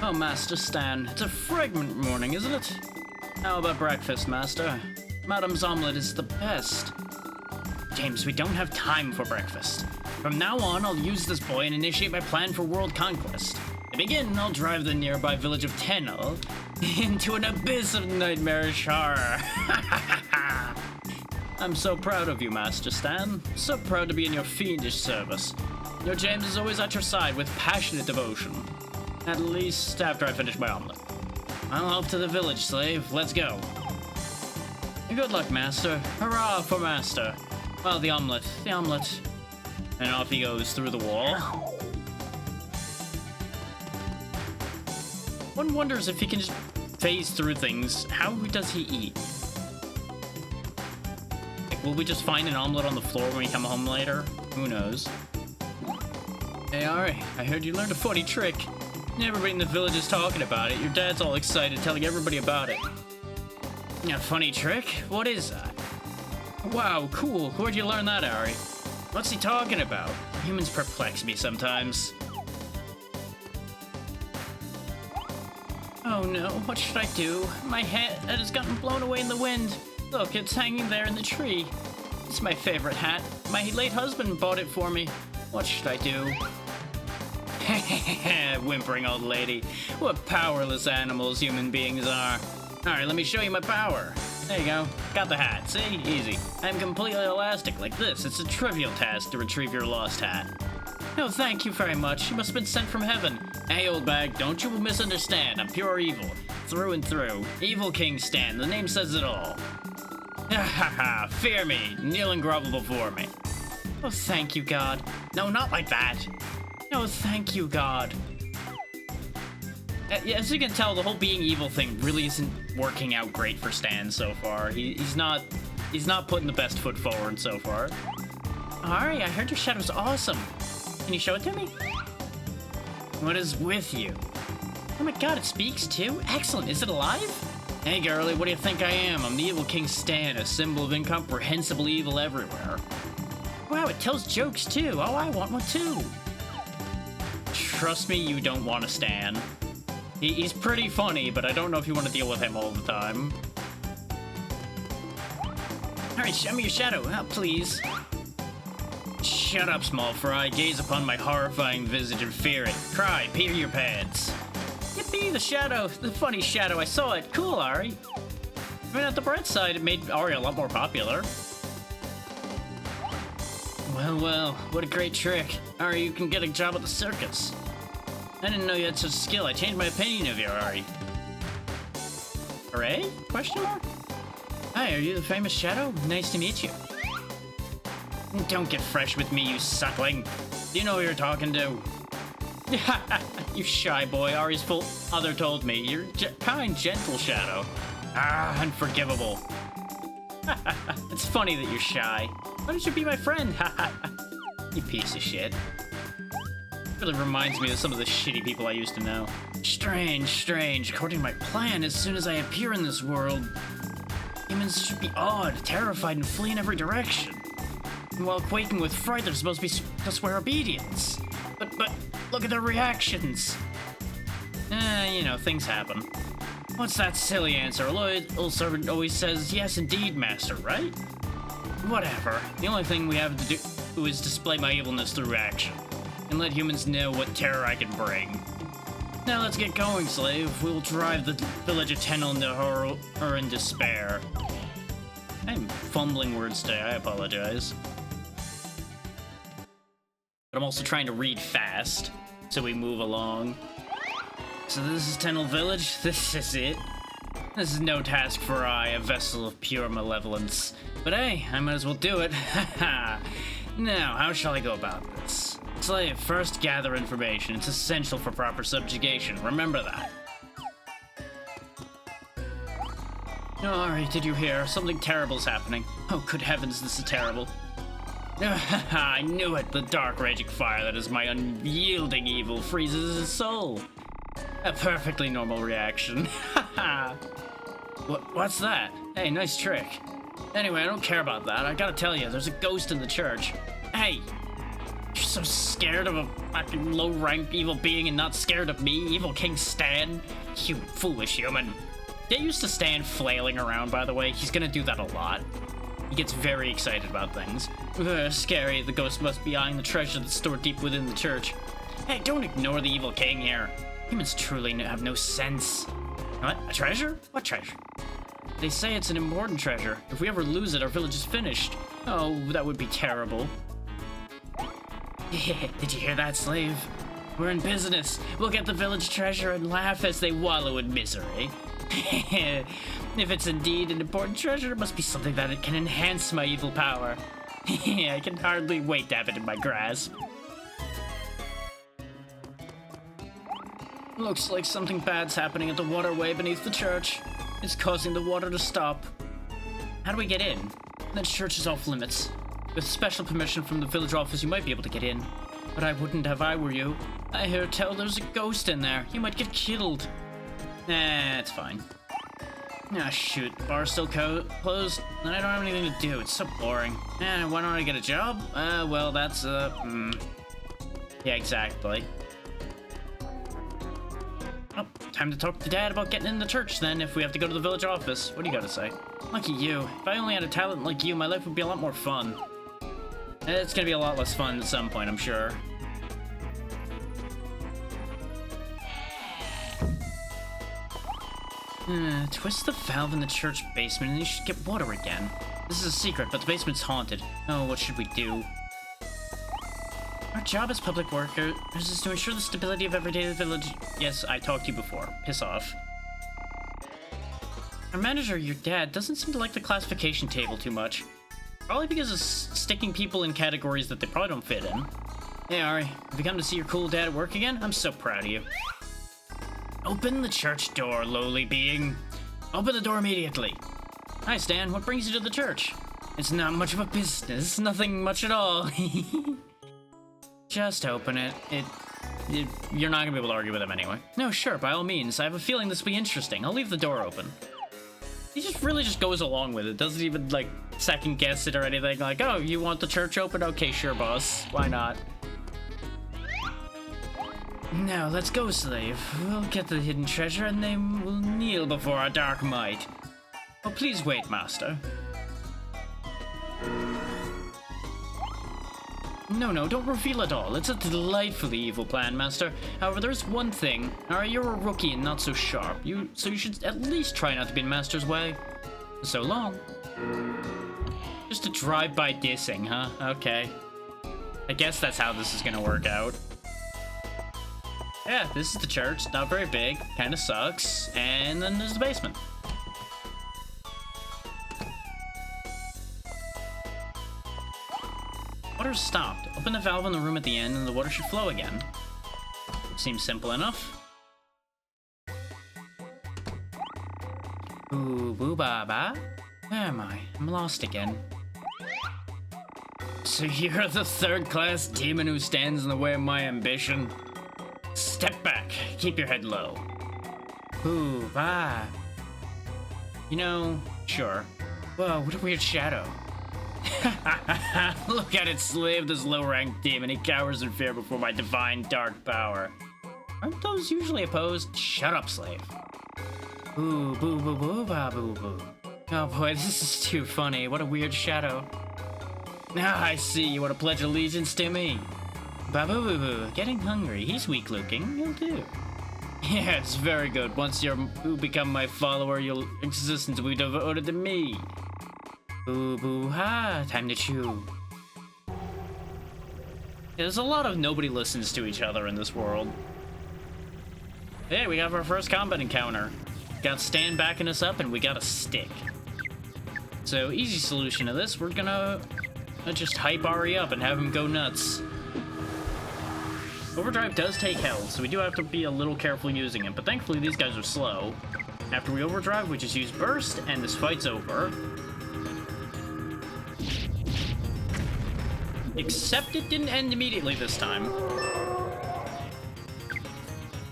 Oh, Master Stan, it's a fragrant morning, isn't it? How about breakfast, Master? Madame's omelette is the best. James, we don't have time for breakfast. From now on, I'll use this boy and initiate my plan for world conquest. To begin, I'll drive the nearby village of Tenno into an abyss of nightmarish horror. I'm so proud of you, Master Stan. So proud to be in your fiendish service. Your James is always at your side with passionate devotion. At least after I finish my omelet. I'll help to the village, slave. Let's go. Good luck, Master. Hurrah for Master. Well, the omelet. And off he goes through the wall. One wonders if he can just phase through things. How does he eat? Like, will we just find an omelet on the floor when we come home later? Who knows? Hey, Ari, I heard you learned a funny trick. Everybody in the village is talking about it. Your dad's all excited, telling everybody about it. A funny trick? What is that? Wow, cool. Where'd you learn that, Ari? What's he talking about? Humans perplex me sometimes. Oh no, what should I do? My hat has gotten blown away in the wind. Look, it's hanging there in the tree. It's my favorite hat. My late husband bought it for me. What should I do? Whimpering old lady. What powerless animals human beings are. Alright, let me show you my power. There you go. Got the hat. See? Easy. I'm completely elastic like this. It's a trivial task to retrieve your lost hat. No, thank you very much. You must have been sent from heaven. Hey, old bag, don't you misunderstand. I'm pure evil. Through and through. Evil King Stan. The name says it all. Ha ha ha. Fear me. Kneel and grovel before me. Oh, thank you, God. No, not like that. No, thank you, God. As you can tell, the whole being evil thing really isn't working out great for Stan so far. He's not putting the best foot forward so far. Ari, I heard your shadow's awesome. Can you show it to me? What is with you? Oh my god, it speaks too? Excellent. Is it alive? Hey, girlie, what do you think I am? I'm the evil King Stan, a symbol of incomprehensible evil everywhere. Wow, it tells jokes too. Oh, I want one too. Trust me, you don't want to Stan. He's pretty funny, but I don't know if you want to deal with him all the time. Alright, show me your shadow. Oh, please. Shut up, small fry. Gaze upon my horrifying visage and fear it. Cry, pee your pants. Yippee, the shadow. The funny shadow. I saw it. Cool, Ari. I mean, at the bright side, it made Ari a lot more popular. Well, well, what a great trick. Ari, you can get a job at the circus. I didn't know you had such skill. I changed my opinion of you, Ari. Hooray? Question mark? Hi, are you the famous Shadow? Nice to meet you. Don't get fresh with me, you suckling. Do you know who you're talking to? You shy boy, Ari's full other told me. You're kind, gentle Shadow. Ah, unforgivable. It's funny that you're shy. Why don't you be my friend? You piece of shit. Really reminds me of some of the shitty people I used to know. Strange, strange. According to my plan, as soon as I appear in this world, humans should be awed, terrified, and flee in every direction. And while quaking with fright, they're supposed to swear obedience. But look at their reactions. You know, things happen. What's that silly answer? Old servant always says, yes, indeed, master, right? Whatever. The only thing we have to do is display my evilness through action, and let humans know what terror I can bring. Now let's get going, slave. We'll drive the village of Tenno into horror and despair. I'm fumbling words today, I apologize. But I'm also trying to read fast, so we move along. So this is Tenno Village? This is it? This is no task for I, a vessel of pure malevolence. But hey, I might as well do it. Haha. Now, how shall I go about this? Slave, first gather information. It's essential for proper subjugation. Remember that. Oh, Ari, did you hear? Something terrible's happening. Oh, good heavens, this is terrible. I knew it! The dark raging fire that is my unyielding evil freezes his soul. A perfectly normal reaction. What's that? Hey, nice trick. Anyway, I don't care about that. I gotta tell you, there's a ghost in the church. Hey! You're so scared of a fucking low-ranked evil being and not scared of me, Evil King Stan? You foolish human. Get used to Stan flailing around, by the way. He's gonna do that a lot. He gets very excited about things. Scary, the ghost must be eyeing the treasure that's stored deep within the church. Hey, don't ignore the Evil King here. Humans truly have no sense. What? A treasure? What treasure? They say it's an important treasure. If we ever lose it, our village is finished. Oh, that would be terrible. Did you hear that, slave? We're in business. We'll get the village treasure and laugh as they wallow in misery. If it's indeed an important treasure, it must be something that it can enhance my evil power. I can hardly wait to have it in my grasp. Looks like something bad's happening at the waterway beneath the church. It's causing the water to stop. How do we get in? That church is off limits. With special permission from the village office, you might be able to get in. But I wouldn't if I were you. I hear tell there's a ghost in there. You might get killed. Nah, it's fine. Ah, shoot. Bar's still closed, and I don't have anything to do. It's so boring. Why don't I get a job? Well, that's, Yeah, exactly. Oh, time to talk to Dad about getting in the church, then, if we have to go to the village office. What do you gotta say? Lucky you. If I only had a talent like you, my life would be a lot more fun. It's gonna be a lot less fun at some point, I'm sure. Twist the valve in the church basement and you should get water again. This is a secret, but the basement's haunted. Oh, what should we do? Our job as public workers is to ensure the stability of everyday village. Yes, I talked to you before. Piss off. Our manager, your dad, doesn't seem to like the classification table too much. Probably because of sticking people in categories that they probably don't fit in. Hey, Ari, have you come to see your cool dad at work again? I'm so proud of you. Open the church door, lowly being. Open the door immediately. Hi, Stan. What brings you to the church? It's not much of a business. Nothing much at all. Just open it. You're not gonna be able to argue with him anyway. No, sure, by all means. I have a feeling this will be interesting. I'll leave the door open. He just really just goes along with it. Doesn't even, like, second guess it or anything. Like, oh, you want the church open? Okay, sure, boss. Why not? Now, let's go, slave. We'll get the hidden treasure and then we'll kneel before our dark might. Oh, please wait, master. No, don't reveal it all. It's a delightfully evil plan, master. However, there's one thing. Alright, you're a rookie and not so sharp. So you should at least try not to be in master's way. So long. Just a drive-by dissing, huh? Okay. I guess that's how this is gonna work out. Yeah, this is the church. Not very big. Kinda sucks. And then there's the basement. Water's stopped. Open the valve in the room at the end and the water should flow again. Seems simple enough. Boo boo ba ba. Where am I? I'm lost again. So you're the third-class demon who stands in the way of my ambition? Step back. Keep your head low. Boo ba. You know, sure. Whoa, what a weird shadow. Look at it, slave, this low-ranked demon. He cowers in fear before my divine dark power. Aren't those usually opposed? Shut up, slave. Boo, boo, boo, boo, ba, boo, boo. Oh boy, this is too funny. What a weird shadow. Ah, I see. You want to pledge allegiance to me. Ba boo boo boo. Getting hungry. He's weak-looking. He'll do. Yes, very good. Once you become my follower, your existence will be devoted to me. Boo boo ha, time to chew. There's a lot of nobody listens to each other in this world. Hey, we got our first combat encounter. Got Stan backing us up and we got a stick. So, easy solution to this, we're gonna just hype Ari up and have him go nuts. Overdrive does take health, so we do have to be a little careful using it, but thankfully these guys are slow. After we overdrive, we just use burst, and this fight's over. Except it didn't end immediately this time.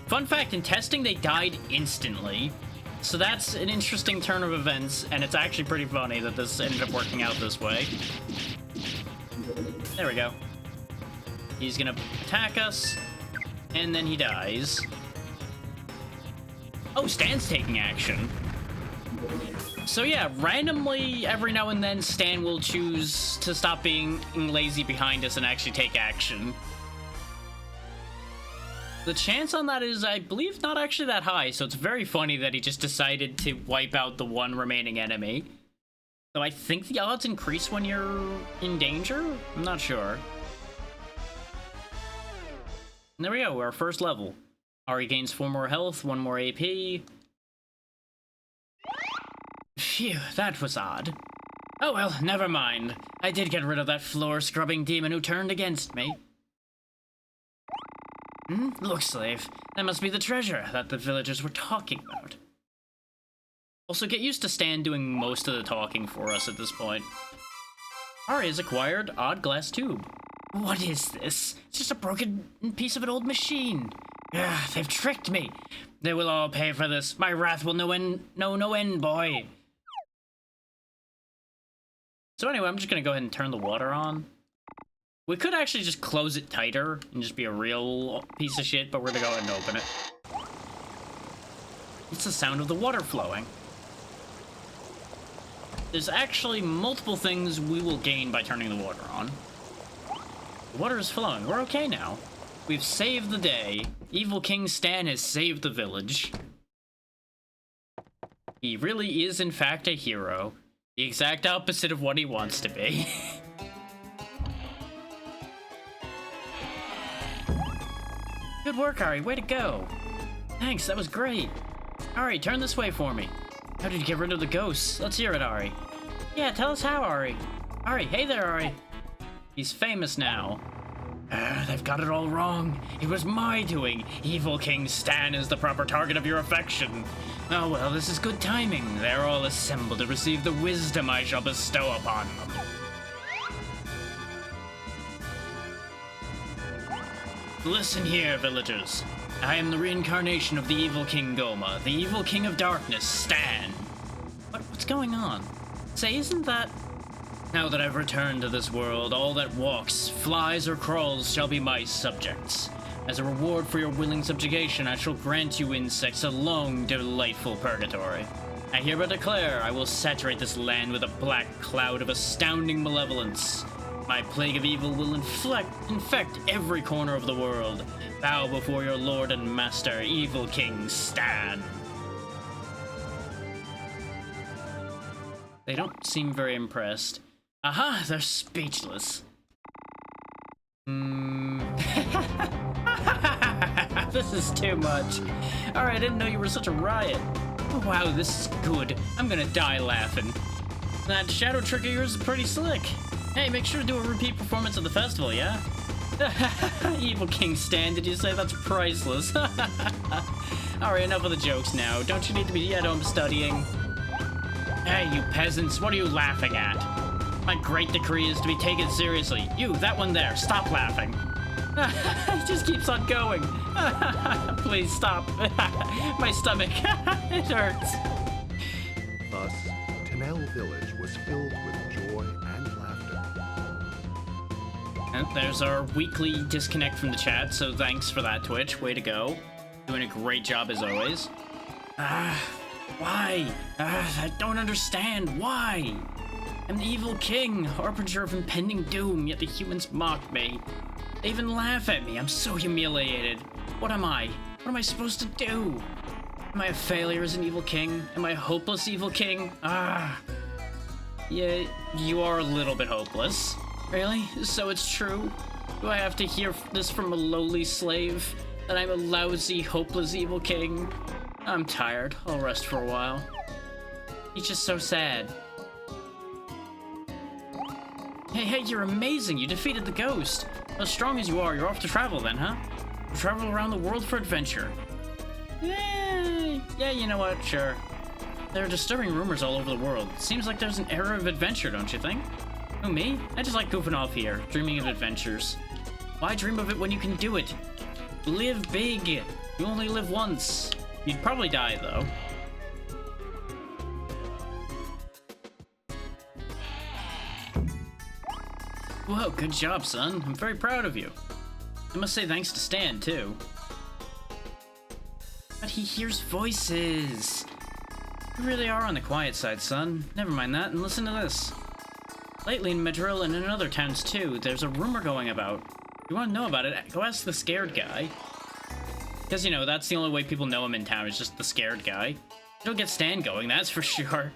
Fun fact, in testing, they died instantly. So that's an interesting turn of events, and it's actually pretty funny that this ended up working out this way. There we go. He's gonna attack us, and then he dies. Oh, Stan's taking action. So yeah, randomly, every now and then, Stan will choose to stop being lazy behind us and actually take action. The chance on that is, I believe, not actually that high, so it's very funny that he just decided to wipe out the one remaining enemy. So I think the odds increase when you're in danger? I'm not sure. And there we go, our first level. Ari gains 4 more health, 1 more AP. Phew, that was odd. Oh well, never mind. I did get rid of that floor-scrubbing demon who turned against me. Look, slave. That must be the treasure that the villagers were talking about. Also, get used to Stan doing most of the talking for us at this point. Ari has acquired Odd Glass Tube. What is this? It's just a broken piece of an old machine. Ugh, they've tricked me. They will all pay for this. My wrath will know no end, boy. So anyway, I'm just gonna go ahead and turn the water on. We could actually just close it tighter and just be a real piece of shit, but we're gonna go ahead and open it. It's the sound of the water flowing. There's actually multiple things we will gain by turning the water on. The water is flowing. We're okay now. We've saved the day. Evil King Stan has saved the village. He really is, in fact, a hero. The exact opposite of what he wants to be. Good work, Ari. Way to go. Thanks, that was great. Ari, turn this way for me. How did you get rid of the ghosts? Let's hear it, Ari. Yeah, tell us how, Ari. Ari, hey there, Ari. He's famous now. They've got it all wrong. It was my doing. Evil King Stan is the proper target of your affection. Oh well, this is good timing. They're all assembled to receive the wisdom I shall bestow upon them. Listen here, villagers. I am the reincarnation of the evil King Goma, the evil King of Darkness, Stan. What's going on? Say, isn't that... Now that I've returned to this world, all that walks, flies, or crawls shall be my subjects. As a reward for your willing subjugation, I shall grant you insects a long, delightful purgatory. I hereby declare I will saturate this land with a black cloud of astounding malevolence. My plague of evil will infect every corner of the world. Bow before your lord and master, evil King Stan. They don't seem very impressed. Aha, they're speechless. This is too much. Alright, I didn't know you were such a riot. Oh, wow, this is good. I'm gonna die laughing. That shadow trick of yours is pretty slick. Hey, make sure to do a repeat performance of the festival, yeah? Evil King Stan, did you say? That's priceless. Alright, enough of the jokes now. Don't you need to be at home studying? Hey, you peasants, what are you laughing at? My great decree is to be taken seriously. You, that one there, stop laughing. He just keeps on going. Please stop. My stomach, it hurts. Thus, Tanel Village was filled with joy and laughter. And there's our weekly disconnect from the chat, so thanks for that, Twitch. Way to go. Doing a great job as always. Why? I don't understand. Why? I'm the evil king, harbinger of impending doom, yet the humans mock me. They even laugh at me. I'm so humiliated. What am I? What am I supposed to do? Am I a failure as an evil king? Am I a hopeless evil king? Yeah, you are a little bit hopeless. Really? So it's true? Do I have to hear this from a lowly slave? That I'm a lousy, hopeless evil king? I'm tired. I'll rest for a while. He's just so sad. Hey, you're amazing. You defeated the ghost. As strong as you are, you're off to travel then, huh? Travel around the world for adventure. Yeah, you know what? Sure. There are disturbing rumors all over the world. Seems like there's an era of adventure, don't you think? Who, me? I just like goofing off here, dreaming of adventures. Why dream of it when you can do it? Live big. You only live once. You'd probably die, though. Whoa, good job, son. I'm very proud of you. I must say thanks to Stan, too. But he hears voices. You really are on the quiet side, son. Never mind that, and listen to this. Lately in Madril and in other towns, too, there's a rumor going about. If you want to know about it, go ask the scared guy. Because, you know, that's the only way people know him in town, is just the scared guy. It'll get Stan going, that's for sure.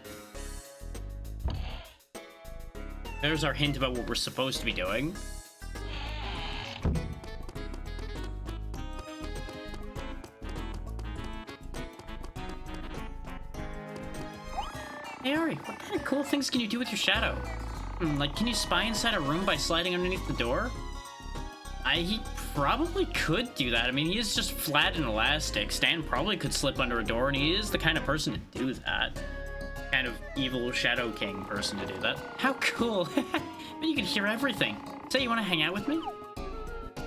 There's our hint about what we're supposed to be doing. Hey Ari, what kind of cool things can you do with your shadow? Like, can you spy inside a room by sliding underneath the door? He probably could do that. I mean, he is just flat and elastic. Stan probably could slip under a door, and he is the kind of person to do that. Kind of evil Shadow King person to do that. How cool! But you can hear everything. Say you want to hang out with me?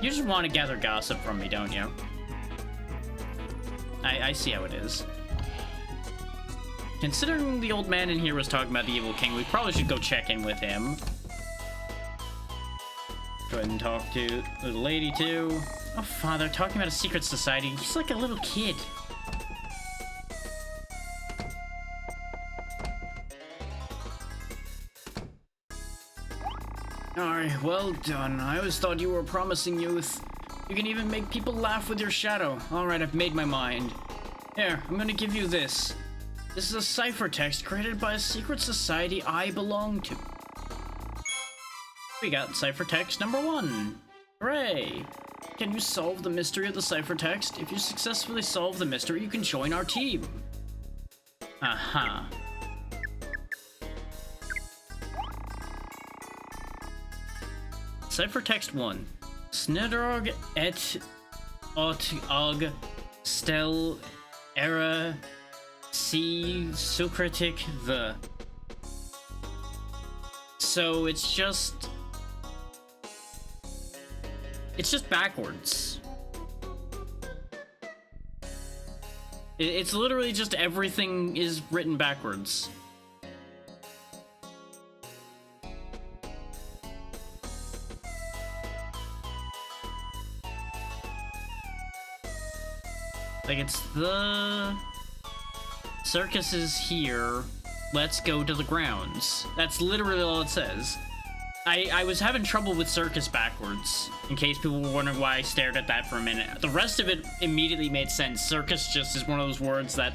You just want to gather gossip from me, don't you? I see how it is. Considering the old man in here was talking about the evil king, we probably should go check in with him. Go ahead and talk to the lady too. Oh, father, talking about a secret society. He's like a little kid. Alright, well done. I always thought you were a promising youth. You can even make people laugh with your shadow. Alright, I've made my mind. Here, I'm gonna give you this. This is a ciphertext created by a secret society I belong to. We got ciphertext number 1. Hooray! Can you solve the mystery of the ciphertext? If you successfully solve the mystery, you can join our team. Aha. Ciphertext 1. Snedrog et ot og stel era si Socratic the. So it's just backwards. It's literally just everything is written backwards. Like, it's the circus is here, let's go to the grounds. That's literally all it says. I was having trouble with circus backwards, in case people were wondering why I stared at that for a minute. The rest of it immediately made sense. Circus just is one of those words that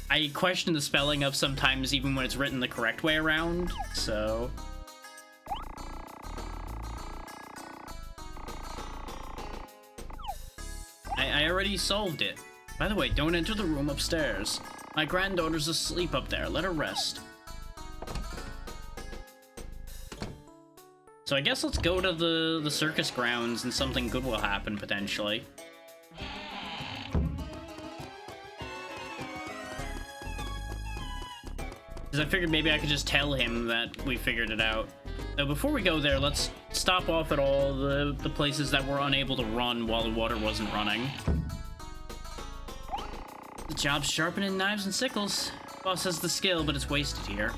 I question the spelling of sometimes, even when it's written the correct way around, so... I already solved it. By the way, don't enter the room upstairs. My granddaughter's asleep up there. Let her rest. So I guess let's go to the circus grounds and something good will happen, potentially. Because I figured maybe I could just tell him that we figured it out. So before we go there, let's stop off at all the places that were unable to run while the water wasn't running. The job's sharpening knives and sickles. Boss has the skill, but it's wasted here.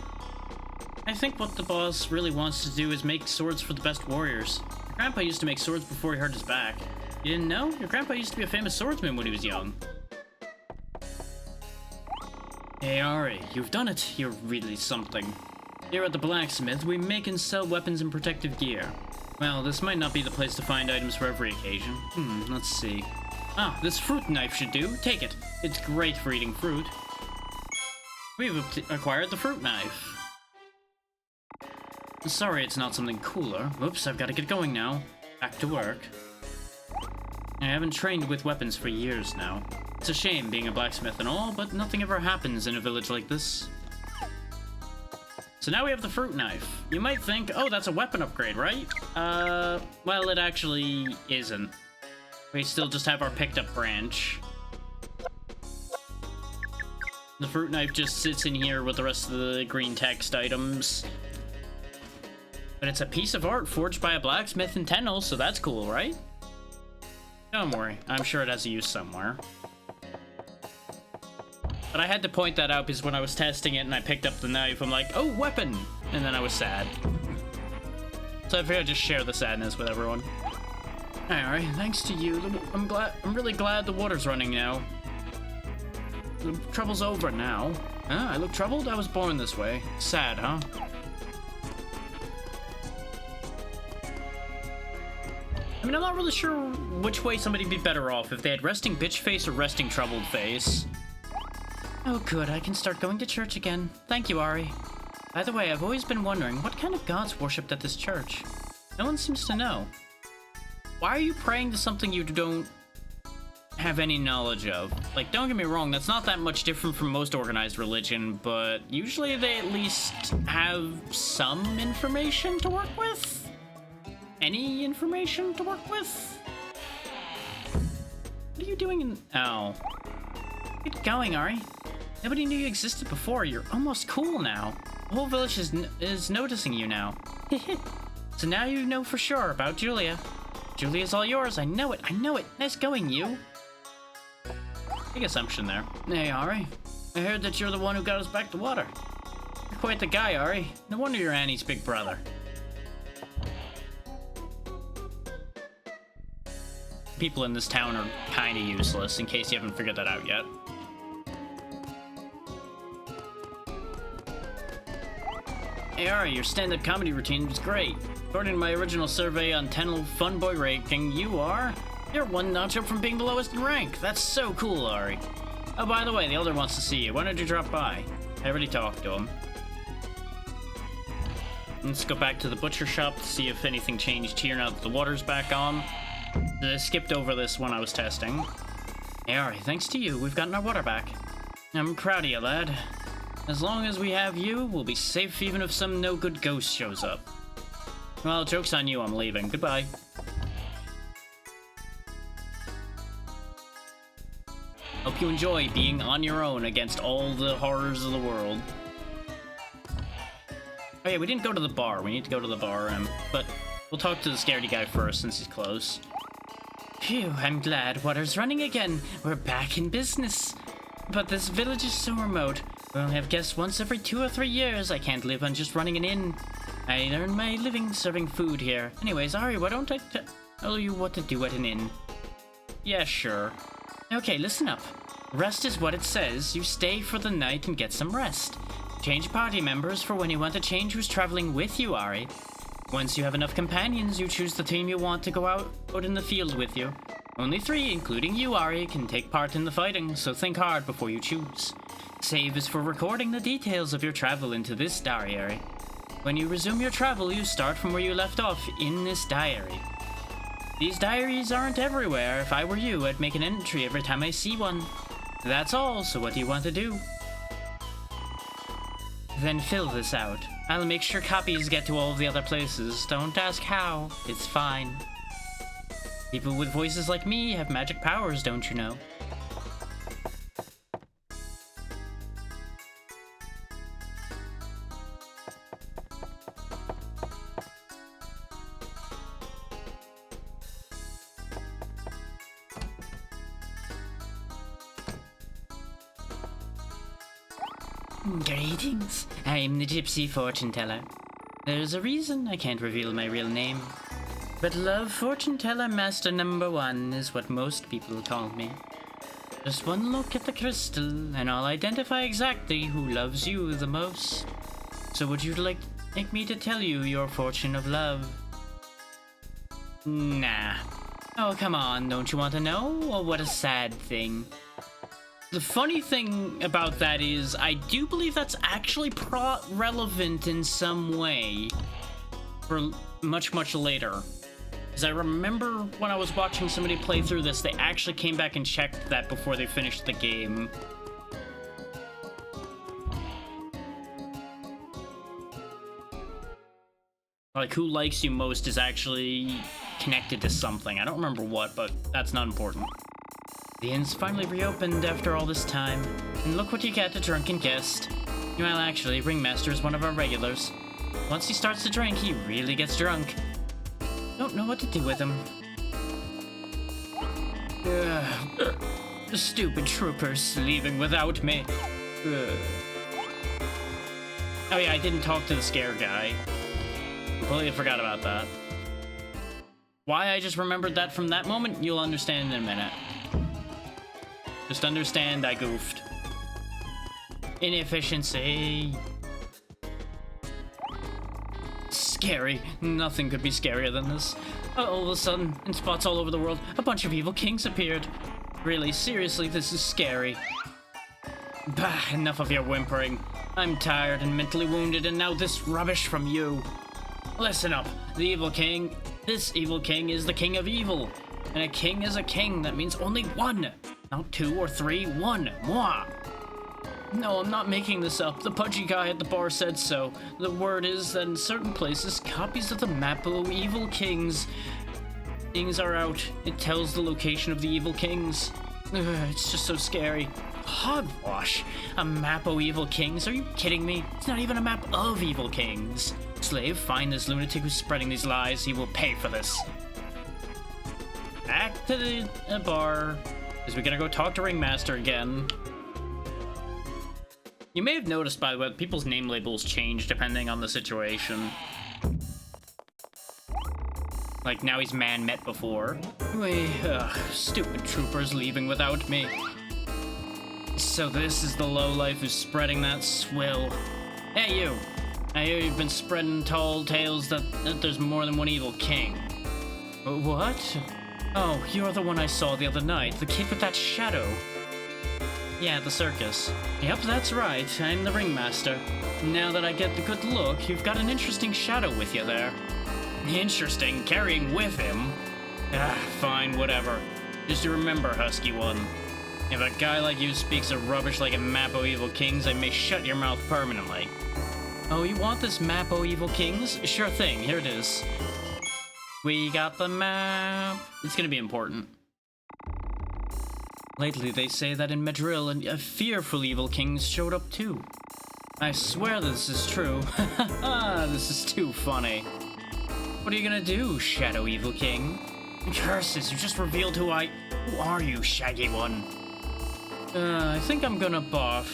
I think what the boss really wants to do is make swords for the best warriors. Your grandpa used to make swords before he hurt his back. You didn't know? Your grandpa used to be a famous swordsman when he was young. Hey Ari, you've done it. You're really something. Here at the blacksmith, we make and sell weapons and protective gear. Well, this might not be the place to find items for every occasion. Let's see. Ah, this fruit knife should do. Take it. It's great for eating fruit. We've acquired the fruit knife. Sorry it's not something cooler. Whoops, I've got to get going now. Back to work. I haven't trained with weapons for years now. It's a shame being a blacksmith and all, but nothing ever happens in a village like this. So now we have the fruit knife. You might think, oh, that's a weapon upgrade, right? Well, it actually isn't. We still just have our picked up branch. The fruit knife just sits in here with the rest of the green text items. But it's a piece of art forged by a blacksmith in Tenel, so that's cool, right? Don't worry, I'm sure it has a use somewhere. But I had to point that out because when I was testing it and I picked up the knife, I'm like, oh, weapon! And then I was sad. So I figured I'd just share the sadness with everyone. Alright, thanks to you, I'm really glad the water's running now. The trouble's over now. Huh, I look troubled? I was born this way. Sad, huh? I mean, I'm not really sure which way somebody'd be better off, if they had resting bitch face or resting troubled face. Oh good, I can start going to church again. Thank you, Ari. By the way, I've always been wondering, what kind of gods worshipped at this church? No one seems to know. Why are you praying to something you don't have any knowledge of? Like, don't get me wrong, that's not that much different from most organized religion, but usually they at least have some information to work with? Any information to work with? What are you doing in... Oh. Get going, Ari. Nobody knew you existed before. You're almost cool now. The whole village is noticing you now. So now you know for sure about Julia. Julia's all yours. I know it. I know it. Nice going, you. Big assumption there. Hey, Ari. I heard that you're the one who got us back to water. You're quite the guy, Ari. No wonder you're Annie's big brother. People in this town are kinda useless, in case you haven't figured that out yet. Hey Ari, your stand-up comedy routine was great. According to my original survey on Tenel Fun Boy ranking, you're one notch up from being the lowest in rank. That's so cool, Ari. Oh, by the way, the elder wants to see you. Why don't you drop by? I already talked to him. Let's go back to the butcher shop to see if anything changed here now that the water's back on. I skipped over this when I was testing. Hey Ari, thanks to you, we've gotten our water back. I'm proud of you, lad. As long as we have you, we'll be safe even if some no-good ghost shows up. Well, joke's on you, I'm leaving. Goodbye. Hope you enjoy being on your own against all the horrors of the world. Oh yeah, we didn't go to the bar. We need to go to the bar, but we'll talk to the scaredy guy first since he's close. Phew, I'm glad water's running again. We're back in business. But this village is so remote. We only have guests once every 2 or 3 years. I can't live on just running an inn. I earn my living serving food here. Anyways, Ari, why don't I tell you what to do at an inn? Yeah, sure. Okay, listen up. Rest is what it says. You stay for the night and get some rest. Change party members for when you want to change who's traveling with you, Ari. Once you have enough companions, you choose the team you want to go out in the field with you. Only 3, including you, Ari, can take part in the fighting, so think hard before you choose. Save is for recording the details of your travel into this diary. When you resume your travel, you start from where you left off in this diary. These diaries aren't everywhere. If I were you, I'd make an entry every time I see one. That's all, so what do you want to do? Then fill this out. I'll make sure copies get to all of the other places. Don't ask how. It's fine. People with voices like me have magic powers, don't you know? Greetings. I'm the Gypsy Fortune Teller. There's a reason I can't reveal my real name. But Love Fortune Teller Master Number 1 is what most people call me. Just one look at the crystal, and I'll identify exactly who loves you the most. So would you like me to tell you your fortune of love? Nah. Oh, come on, don't you want to know? Oh, what a sad thing. The funny thing about that is, I do believe that's actually relevant in some way for much, much later. Because I remember when I was watching somebody play through this, they actually came back and checked that before they finished the game. Like, who likes you most is actually connected to something. I don't remember what, but that's not important. The inn's finally reopened after all this time, and look what you get, a drunken guest. Well, actually, Ringmaster is one of our regulars. Once he starts to drink, he really gets drunk. Don't know what to do with him. The stupid troopers leaving without me. Oh yeah, I didn't talk to the scare guy. Completely forgot about that. Why I just remembered that from that moment, you'll understand in a minute. Just understand I goofed. Inefficiency. Scary. Nothing could be scarier than this. All of a sudden, in spots all over the world, a bunch of evil kings appeared. Really, seriously, this is scary. Bah, enough of your whimpering. I'm tired and mentally wounded, and now this rubbish from you. Listen up. The evil king. This evil king is the king of evil. And a king is a king. That means only one. Not 2 or 3, 1. Moi. No, I'm not making this up. The pudgy guy at the bar said so. The word is that in certain places, copies of the map of evil kings are out. It tells the location of the evil kings. It's just so scary. Hogwash. A map of evil kings? Are you kidding me? It's not even a map of evil kings. Slave, find this lunatic who's spreading these lies. He will pay for this. Back to the bar. Is we gonna go talk to Ringmaster again? You may have noticed, by the way, people's name labels change depending on the situation. Like, now he's man met before. Stupid troopers leaving without me. So this is the lowlife who's spreading that swill. Hey, you! I hear you've been spreading tall tales that there's more than one evil king. What? Oh, you're the one I saw the other night, the kid with that shadow. Yeah, the circus. Yep, that's right, I'm the Ringmaster. Now that I get the good look, you've got an interesting shadow with you there. Interesting, carrying with him? Fine, whatever. Just remember, Husky One. If a guy like you speaks of rubbish like a map o' evil kings, I may shut your mouth permanently. Oh, you want this map o' evil kings? Sure thing, here it is. We got the map. It's gonna be important. Lately, they say that in Madril, a fearful evil king showed up too. I swear this is true. This is too funny. What are you gonna do, Shadow Evil King? Curses, you just revealed who are you, Shaggy One? I think I'm gonna barf.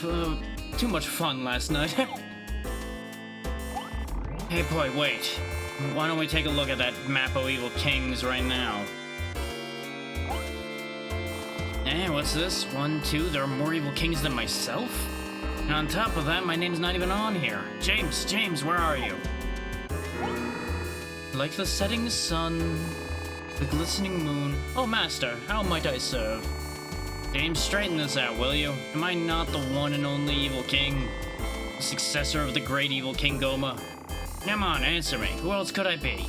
Too much fun last night. Hey boy, wait. Why don't we take a look at that map of evil kings right now? Hey, what's this? 1, 2, there are more evil kings than myself? And on top of that, my name's not even on here. James, where are you? Like the setting sun, the glistening moon. Oh, Master, how might I serve? James, straighten this out, will you? Am I not the one and only evil king? The successor of the great evil King Goma? Come on, answer me. Who else could I be?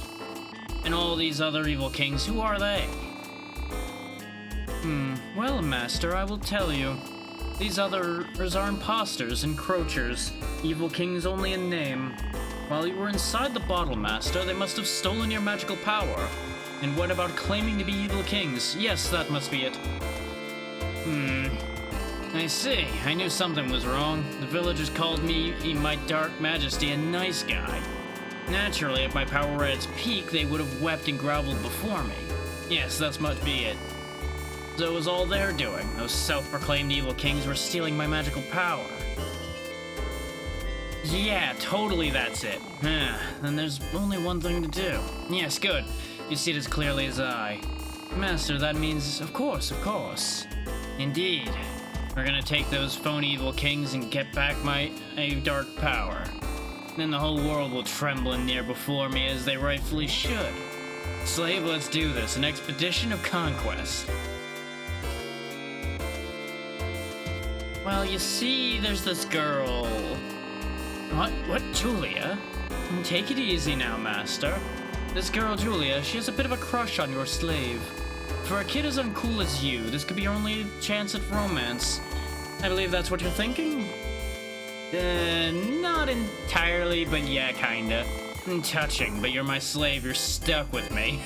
And all these other evil kings, who are they? Well, Master, I will tell you. These others are imposters, encroachers, evil kings only in name. While you were inside the bottle, Master, they must have stolen your magical power. And what about claiming to be evil kings? Yes, that must be it. I see. I knew something was wrong. The villagers called me, in my dark majesty, a nice guy. Naturally, if my power were at its peak, they would have wept and groveled before me. Yes, that must be it. So it was all their doing. Those self-proclaimed evil kings were stealing my magical power. Yeah, totally that's it. Then there's only one thing to do. Yes, good. You see it as clearly as I. Master, that means, of course. Indeed. We're gonna take those phony evil kings and get back my dark power. Then the whole world will tremble and kneel before me as they rightfully should. Slave, let's do this. An expedition of conquest. Well, you see, there's this girl. What, Julia? Take it easy now, Master. This girl, Julia, she has a bit of a crush on your slave. For a kid as uncool as you, this could be your only chance at romance. I believe that's what you're thinking? Not entirely, but yeah, kinda. Touching, but you're my slave, you're stuck with me.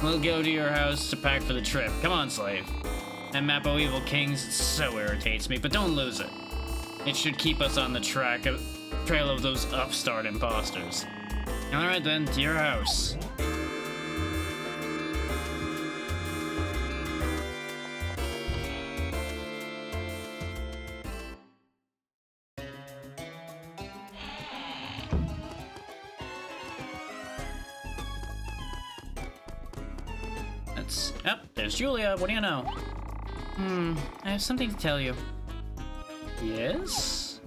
We'll go to your house to pack for the trip. Come on, slave. That map of evil kings so irritates me, but don't lose it. It should keep us on the trail of those upstart imposters. Alright then, to your house. Yep, there's Julia. What do you know? I have something to tell you. Yes?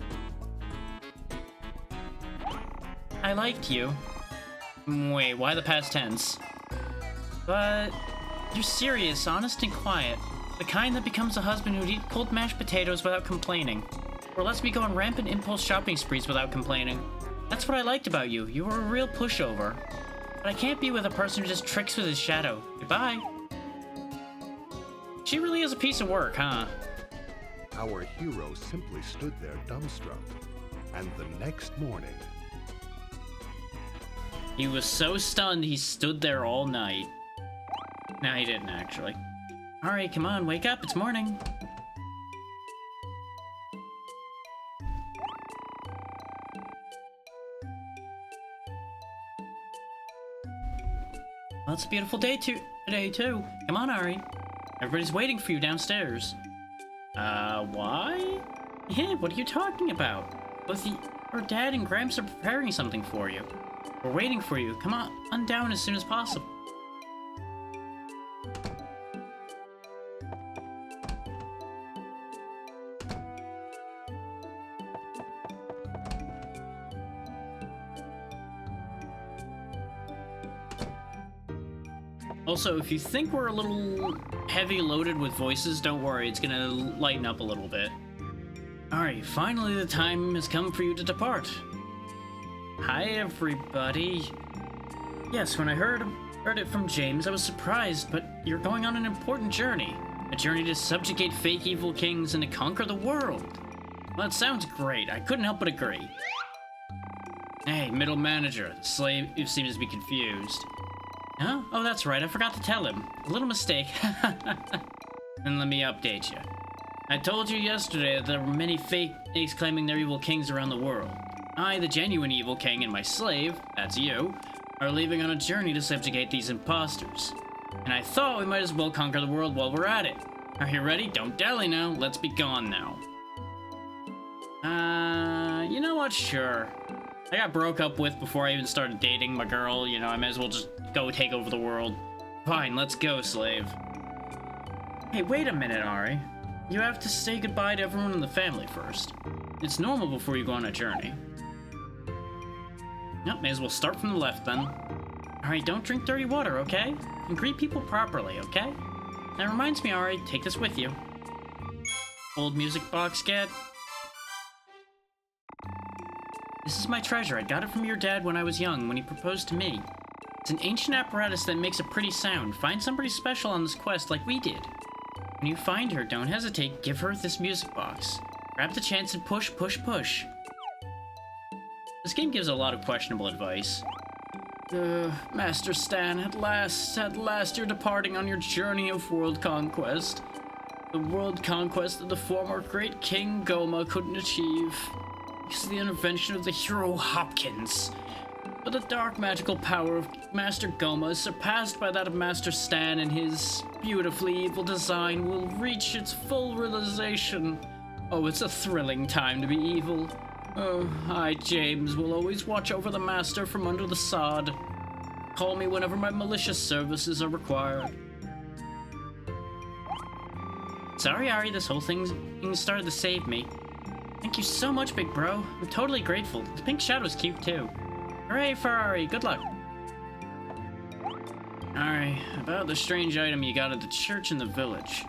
I liked you. Wait, why the past tense? But you're serious, honest, and quiet. The kind that becomes a husband who'd eat cold mashed potatoes without complaining. Or lets me go on rampant impulse shopping sprees without complaining. That's what I liked about you. You were a real pushover. But I can't be with a person who just tricks with his shadow. Goodbye. She really is a piece of work, huh? Our hero simply stood there dumbstruck. And the next morning... He was so stunned he stood there all night. No, he didn't, actually. Alright, come on, wake up, it's morning. Well, it's a beautiful day today, too. Come on, Ari. Everybody's waiting for you downstairs. Why? Yeah, what are you talking about? Both your dad and Gramps are preparing something for you. We're waiting for you. Come on down as soon as possible. Also, if you think we're a little heavy loaded with voices, don't worry, it's gonna lighten up a little bit. Alright, finally the time has come for you to depart. Hi, everybody. Yes, when I heard it from James, I was surprised, but you're going on an important journey. A journey to subjugate fake evil kings and to conquer the world. Well, that sounds great. I couldn't help but agree. Hey, middle manager, the slave seems to be confused. Huh? Oh, that's right, I forgot to tell him. A little mistake. And let me update you. I told you yesterday that there were many fakes claiming they're evil kings around the world. I, the genuine evil king, and my slave, that's you, are leaving on a journey to subjugate these imposters. And I thought we might as well conquer the world while we're at it. Are you ready? Don't dally now. Let's be gone now. You know what? Sure. I got broke up with before I even started dating my girl. You know, I might as well just go take over the world. Fine, let's go, slave. Hey, wait a minute, Ari. You have to say goodbye to everyone in the family first. It's normal before you go on a journey. Yep, may as well start from the left then. Alright, don't drink dirty water, okay? And greet people properly, okay? That reminds me, Ari, take this with you. Old music box, get. This is my treasure. I got it from your dad when I was young, when he proposed to me. It's an ancient apparatus that makes a pretty sound. Find somebody special on this quest like we did. When you find her, don't hesitate. Give her this music box. Grab the chance and push, push, push. The This game gives a lot of questionable advice. Master Stan, at last, you're departing on your journey of world conquest. The world conquest that the former great King Goma couldn't achieve because of the intervention of the hero Hopkins. But the dark magical power of Master Goma is surpassed by that of Master Stan, and his beautifully evil design will reach its full realization. Oh, it's a thrilling time to be evil. I, James, will always watch over the Master from under the sod. Call me whenever my malicious services are required. Sorry, Ari, this whole thing started to save me. Thank you so much, big bro. I'm totally grateful. The pink shadow's cute, too. Hooray, Ferrari! Good luck! Alright, about the strange item you got at the church in the village.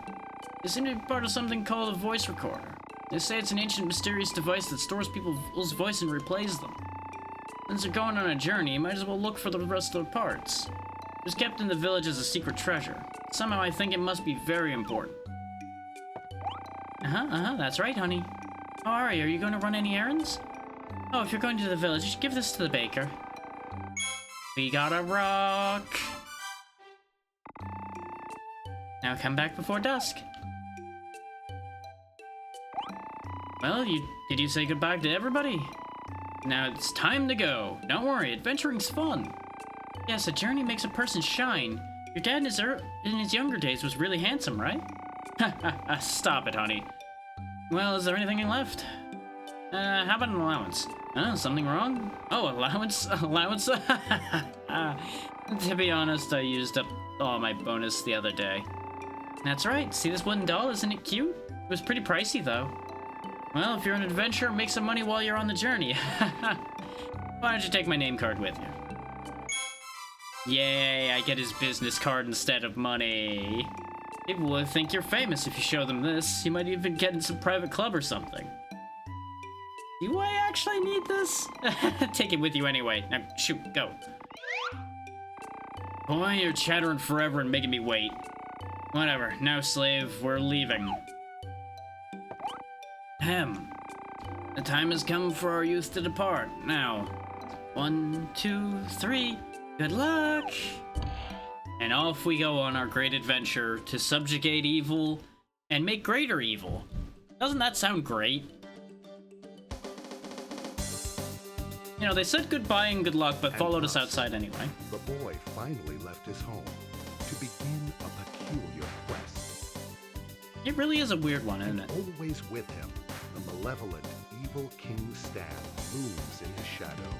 It seemed to be part of something called a voice recorder. They say it's an ancient, mysterious device that stores people's voice and replays them. Since you're going on a journey, you might as well look for the rest of the parts. It was kept in the village as a secret treasure. Somehow I think it must be very important. That's right, honey. Oh, Ari, are you going to run any errands? Oh, if you're going to the village, you should give this to the baker. We got a rock! Now come back before dusk. Well, did you say goodbye to everybody? Now it's time to go. Don't worry, adventuring's fun. Yes, a journey makes a person shine. Your dad in his younger days was really handsome, right? Stop it, honey. Well, is there anything left? How about an allowance? Something wrong? Oh, allowance? Allowance? To be honest, I used up all my bonus the other day. That's right. See this wooden doll? Isn't it cute? It was pretty pricey, though. Well, if you're an adventurer, make some money while you're on the journey. Why don't you take my name card with you? Yay, I get his business card instead of money. People will think you're famous if you show them this. You might even get in some private club or something. Do I actually need this? Take it with you anyway. Now, shoot, go. Boy, you're chattering forever and making me wait. Whatever. Now, slave, we're leaving. Ahem. The time has come for our youth to depart. Now, 1, 2, 3. Good luck! And off we go on our great adventure to subjugate evil and make greater evil. Doesn't that sound great? You know, they said goodbye and good luck, but followed us outside anyway. The boy finally left his home to begin a peculiar quest. It really is a weird one, isn't it? Always with him, the malevolent, evil King Stan looms in his shadow.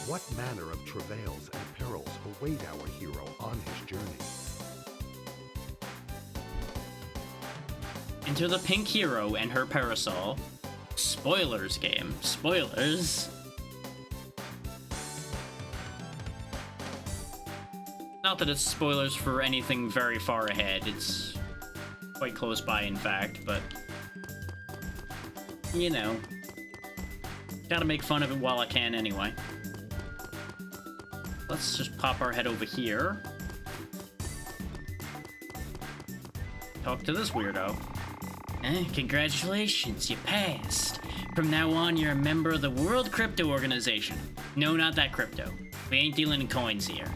What manner of travails and perils await our hero on his journey? Enter the pink hero and her parasol. Spoilers game. Spoilers. Not that it's spoilers for anything very far ahead. It's quite close by, in fact, but you know, gotta make fun of it while I can anyway. Let's just pop our head over here. Talk to this weirdo. Congratulations, you passed. From now on, you're a member of the World Crypto Organization. No, not that crypto. We ain't dealing in coins here.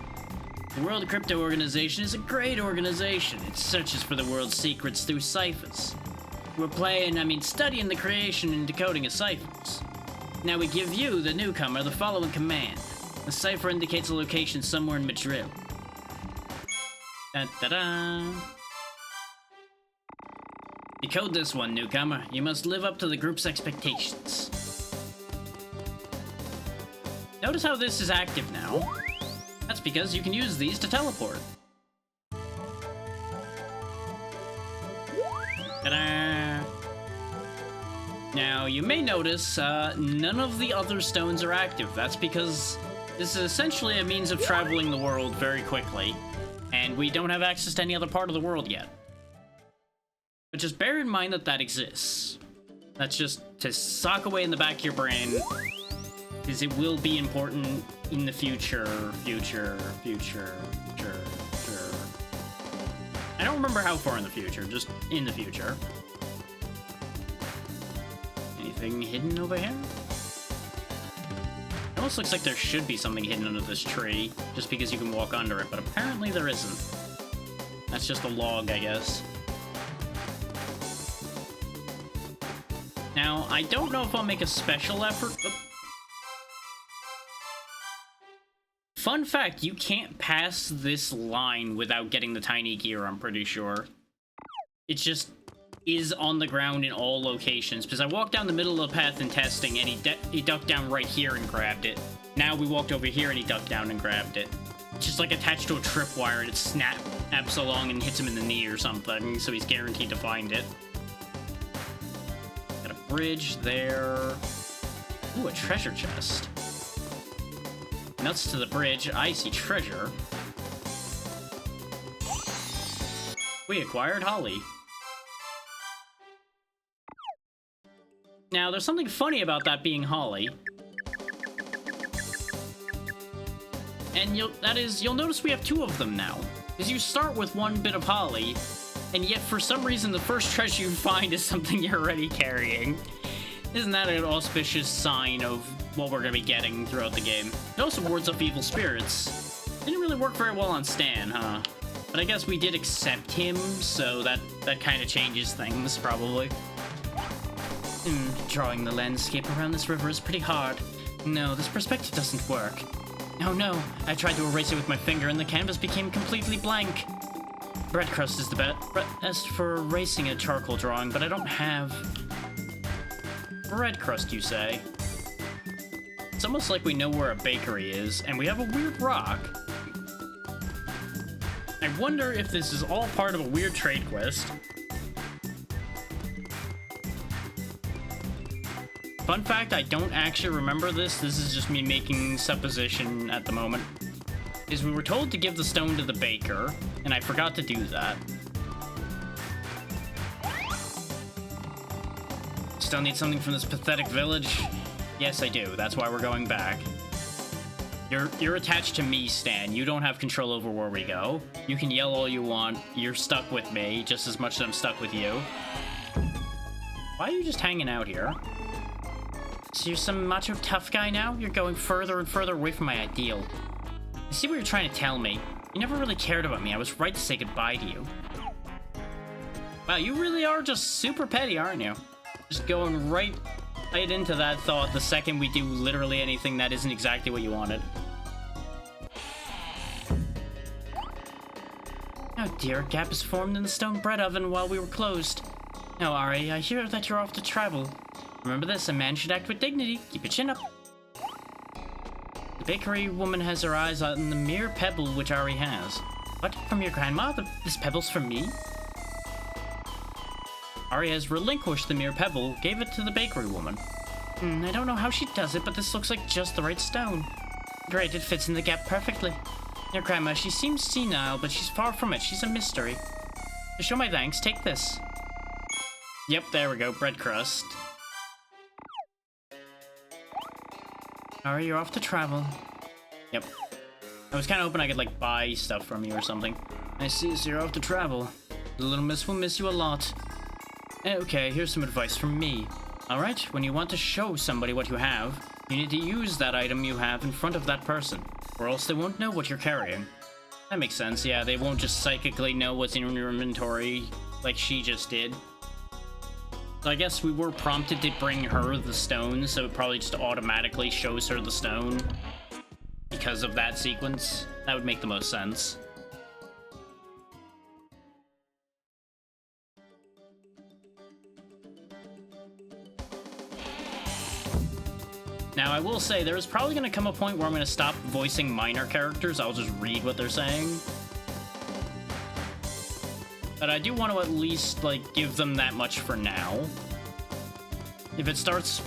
The World Crypto Organization is a great organization. It searches for the world's secrets through ciphers. We're studying the creation and decoding of ciphers. Now we give you, the newcomer, the following command. The cipher indicates a location somewhere in Madrid. Da-da-da! Decode this one, newcomer. You must live up to the group's expectations. Notice how this is active now. That's because you can use these to teleport. Ta-da! Now, you may notice none of the other stones are active. That's because this is essentially a means of traveling the world very quickly, and we don't have access to any other part of the world yet. But just bear in mind that that exists. That's just to sock away in the back of your brain, because it will be important in the future. I don't remember how far in the future, just in the future. Anything hidden over here? It almost looks like there should be something hidden under this tree, just because you can walk under it, but apparently there isn't. That's just a log, I guess. Now, I don't know if I'll make a special effort, but... Fun fact, you can't pass this line without getting the tiny gear, I'm pretty sure. It just is on the ground in all locations, because I walked down the middle of the path in testing, and he ducked down right here and grabbed it. Now we walked over here and he ducked down and grabbed it. It's just like attached to a tripwire, and it snaps along and hits him in the knee or something, so he's guaranteed to find it. Got a bridge there. Ooh, a treasure chest. Nuts to the bridge. I see treasure. We acquired Holly. Now, there's something funny about that being Holly. And you'll notice we have two of them now. Because you start with one bit of Holly, and yet for some reason the first treasure you find is something you're already carrying. Isn't that an auspicious sign of what we're going to be getting throughout the game? It also wards off evil spirits. Didn't really work very well on Stan, huh? But I guess we did accept him, so that kind of changes things, probably. Drawing the landscape around this river is pretty hard. No, this perspective doesn't work. Oh no, I tried to erase it with my finger and the canvas became completely blank. Bread crust is the best for erasing a charcoal drawing, but I don't have... Bread crust, you say? It's almost like we know where a bakery is, and we have a weird rock. I wonder if this is all part of a weird trade quest. Fun fact, I don't actually remember this. This is just me making supposition at the moment. Is we were told to give the stone to the baker, and I forgot to do that. Still need something from this pathetic village? Yes, I do. That's why we're going back. You're attached to me, Stan. You don't have control over where we go. You can yell all you want. You're stuck with me just as much as I'm stuck with you. Why are you just hanging out here? So you're some macho tough guy now? You're going further and further away from my ideal. I see what you're trying to tell me. You never really cared about me. I was right to say goodbye to you. Wow, you really are just super petty, aren't you? Just going right into that thought the second we do literally anything that isn't exactly what you wanted. Oh dear, a gap is formed in the stone bread oven while we were closed. Now, Ari, I hear that you're off to travel. Remember this, a man should act with dignity. Keep your chin up. The bakery woman has her eyes on the mere pebble which Ari has. What? From your grandma? This pebble's from me? Ari has relinquished the mere pebble, gave it to the bakery woman. I don't know how she does it, but this looks like just the right stone. Great, it fits in the gap perfectly. Your grandma, she seems senile, but she's far from it. She's a mystery. To show my thanks, take this. Yep, there we go, bread crust. Ari, you're off to travel. Yep. I was kind of hoping I could, like, buy stuff from you or something. I see, so you're off to travel. The little miss will miss you a lot. Okay, here's some advice from me. Alright, when you want to show somebody what you have, you need to use that item you have in front of that person, or else they won't know what you're carrying. That makes sense, yeah, they won't just psychically know what's in your inventory, like she just did. So I guess we were prompted to bring her the stone, so it probably just automatically shows her the stone because of that sequence. That would make the most sense. Now, I will say, there is probably going to come a point where I'm going to stop voicing minor characters. I'll just read what they're saying. But I do want to at least, like, give them that much for now. If it starts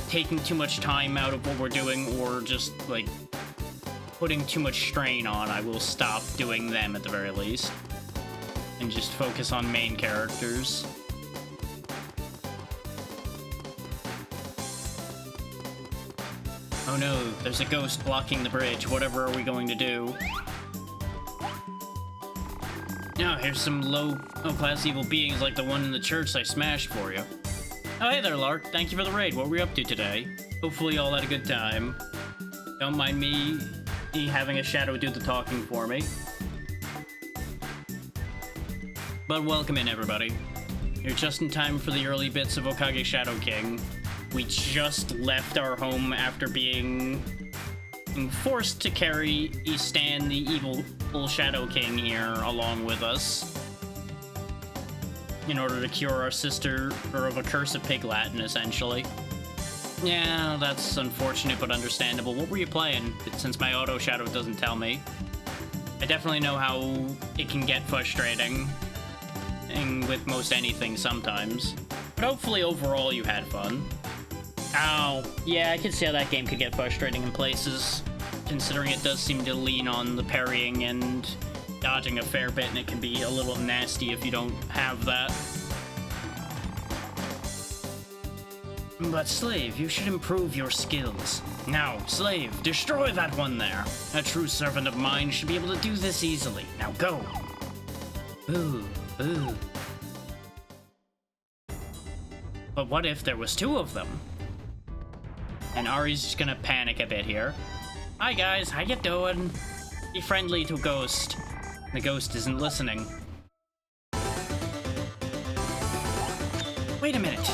taking too much time out of what we're doing, or just, like, putting too much strain on, I will stop doing them at the very least. And just focus on main characters. Oh no, there's a ghost blocking the bridge. Whatever are we going to do? Now, here's some low-class evil beings like the one in the church I smashed for you. Oh, hey there, Lark. Thank you for the raid. What were we up to today? Hopefully you all had a good time. Don't mind me having a shadow do the talking for me. But welcome in, everybody. You're just in time for the early bits of Okage Shadow King. We just left our home after being forced to carry Stan, the evil Shadow King, here along with us in order to cure our sister of a curse of Pig Latin, essentially. Yeah, that's unfortunate but understandable. What were you playing, since my auto shadow doesn't tell me? I definitely know how it can get frustrating with most anything sometimes. But hopefully overall you had fun. Oh, yeah, I can see how that game could get frustrating in places, considering it does seem to lean on the parrying and dodging a fair bit, and it can be a little nasty if you don't have that. But Slave, you should improve your skills. Now, Slave, destroy that one there. A true servant of mine should be able to do this easily. Now go. Ooh, ooh. But what if there was two of them? And Ari's just gonna panic a bit here. Hi guys, how you doing? Be friendly to Ghost. The Ghost isn't listening. Wait a minute.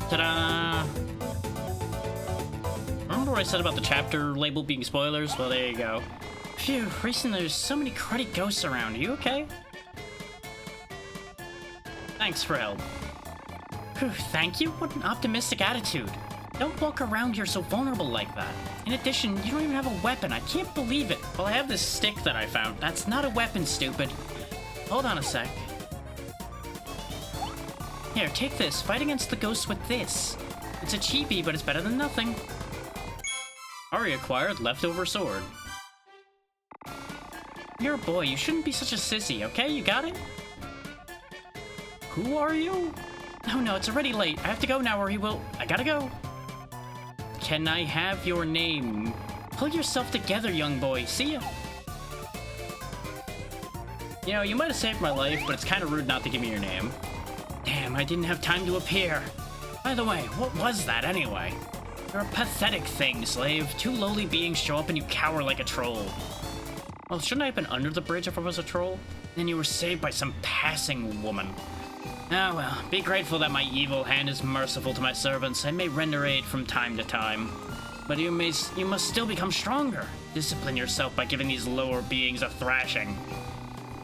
Ta-da! Remember what I said about the chapter label being spoilers? Well, there you go. Phew, recently there's so many cruddy ghosts around. Are you okay? Thanks for help. Whew, thank you? What an optimistic attitude. Don't walk around here so vulnerable like that. In addition, you don't even have a weapon. I can't believe it. Well, I have this stick that I found. That's not a weapon, stupid. Hold on a sec. Here, take this. Fight against the ghosts with this. It's a cheapie, but it's better than nothing. Ari acquired leftover sword. You're a boy. You shouldn't be such a sissy, okay? You got it? Who are you? Oh no, it's already late. I have to go now or he will... I gotta go. Can I have your name? Pull yourself together, young boy. See ya. You know, you might have saved my life, but it's kind of rude not to give me your name. Damn, I didn't have time to appear. By the way, what was that anyway? You're a pathetic thing, Slave. Two lowly beings show up and you cower like a troll. Well, shouldn't I have been under the bridge if I was a troll? Then you were saved by some passing woman. Ah well, be grateful that my evil hand is merciful to my servants and may render aid from time to time. But you must still become stronger. Discipline yourself by giving these lower beings a thrashing.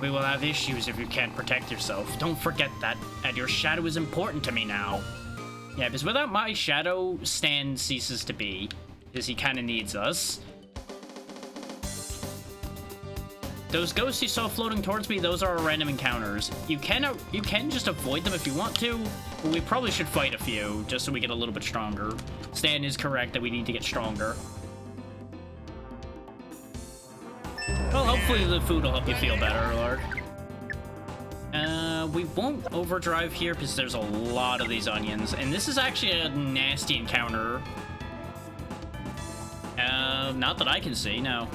We will have issues if you can't protect yourself. Don't forget that, and your shadow is important to me now. Yeah, because without my shadow, Stan ceases to be, because he kind of needs us. Those ghosts you saw floating towards me, those are random encounters. You can just avoid them if you want to, but we probably should fight a few, just so we get a little bit stronger. Stan is correct that we need to get stronger. Well, hopefully the food will help you feel better, Lark. We won't overdrive here because there's a lot of these onions, and this is actually a nasty encounter. Not that I can see, no.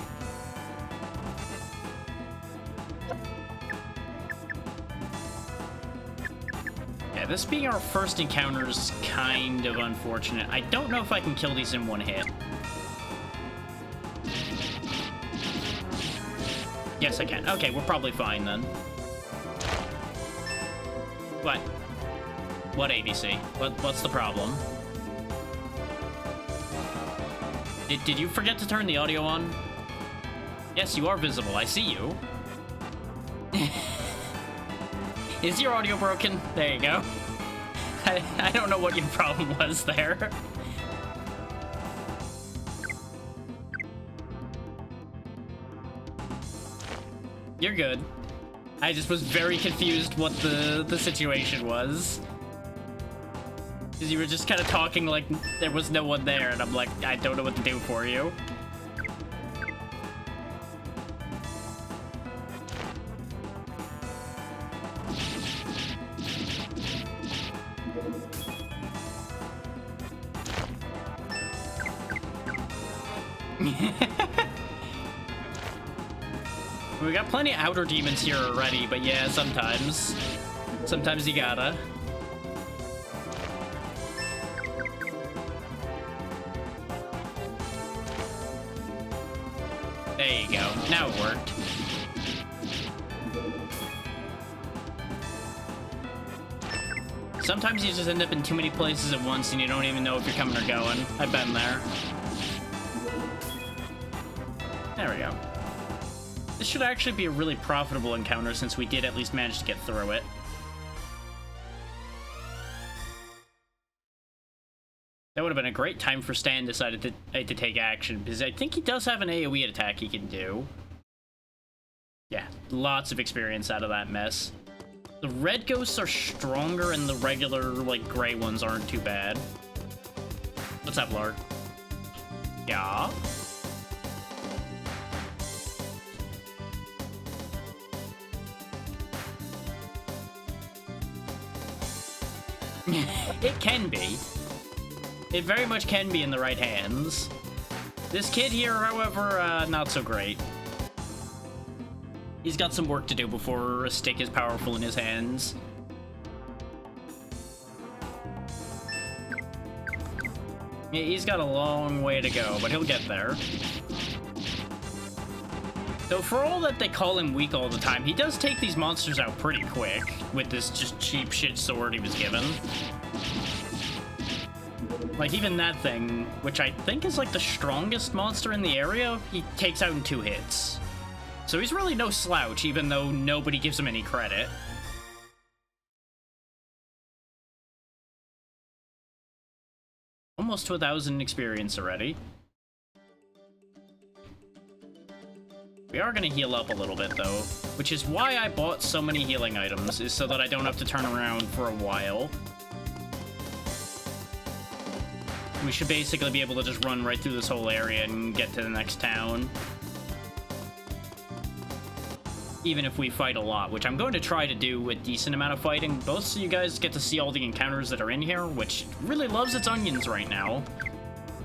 Yeah, this being our first encounter is kind of unfortunate. I don't know if I can kill these in one hit. Yes, I can. Okay, we're probably fine then. What? What, ABC? What's the problem? Did you forget to turn the audio on? Yes, you are visible. I see you. Is your audio broken? There you go. I don't know what your problem was there. You're good. I just was very confused what the situation was. Because you were just kind of talking like there was no one there, and I'm like, I don't know what to do for you. We got plenty of outer demons here already, but yeah, sometimes you gotta. There you go. Now it worked. Sometimes you just end up in too many places at once and you don't even know if you're coming or going. I've been there. There we go. This should actually be a really profitable encounter since we did at least manage to get through it. That would have been a great time for Stan decided to take action, because I think he does have an AoE attack he can do. Yeah, lots of experience out of that mess. The red ghosts are stronger and the regular, like, gray ones aren't too bad. What's up, Lark? Yeah? It can be. It very much can be in the right hands. This kid here, however, not so great. He's got some work to do before a stick is powerful in his hands. Yeah, he's got a long way to go, but he'll get there. So for all that they call him weak all the time, he does take these monsters out pretty quick with this just cheap shit sword he was given. Like, even that thing, which I think is like the strongest monster in the area, he takes out in 2 hits. So he's really no slouch, even though nobody gives him any credit. Almost to 1,000 experience already. We are going to heal up a little bit, though, which is why I bought so many healing items, is so that I don't have to turn around for a while. We should basically be able to just run right through this whole area and get to the next town. Even if we fight a lot, which I'm going to try to do a decent amount of fighting, both so you guys get to see all the encounters that are in here, which really loves its onions right now.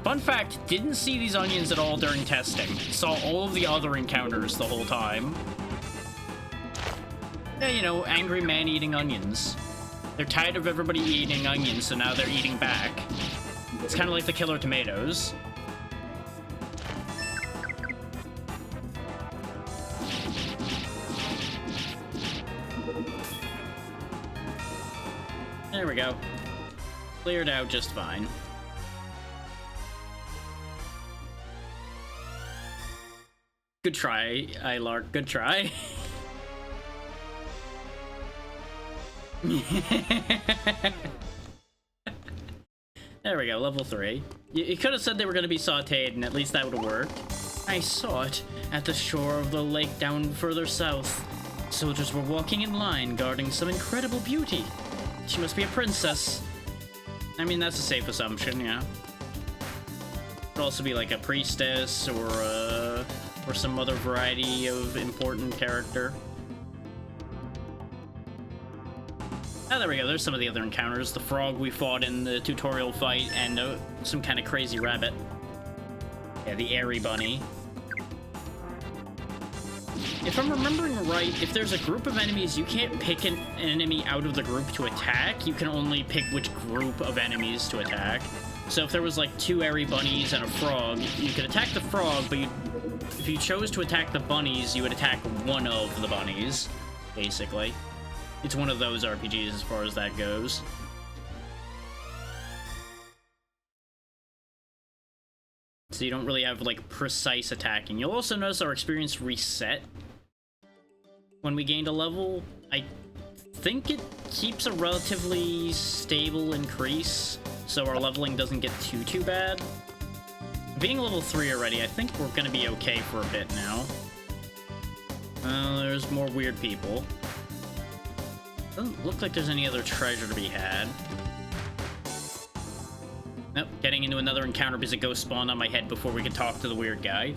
Fun fact, didn't see these onions at all during testing. Saw all of the other encounters the whole time. Yeah, you know, angry man eating onions. They're tired of everybody eating onions, so now they're eating back. It's kind of like the killer tomatoes. There we go. Cleared out just fine. Good try, Ilark. Good try. There we go, level 3. You could have said they were going to be sauteed, and at least that would have worked. I saw it at the shore of the lake down further south. Soldiers were walking in line, guarding some incredible beauty. She must be a princess. I mean, that's a safe assumption, yeah. Could also be like a priestess or some other variety of important character. Oh, there we go. There's some of the other encounters. The frog we fought in the tutorial fight, and some kind of crazy rabbit. Yeah, the airy bunny. If I'm remembering right, if there's a group of enemies, you can't pick an enemy out of the group to attack. You can only pick which group of enemies to attack. So if there was like 2 airy bunnies and a frog, you could attack the frog, but if you chose to attack the bunnies, you would attack one of the bunnies, basically. It's one of those RPGs as far as that goes. So you don't really have, like, precise attacking. You'll also notice our experience reset when we gained a level. I think it keeps a relatively stable increase, so our leveling doesn't get too bad. Being level 3 already, I think we're gonna be okay for a bit now. There's more weird people. Doesn't look like there's any other treasure to be had. Nope, getting into another encounter because a ghost spawned on my head before we could talk to the weird guy.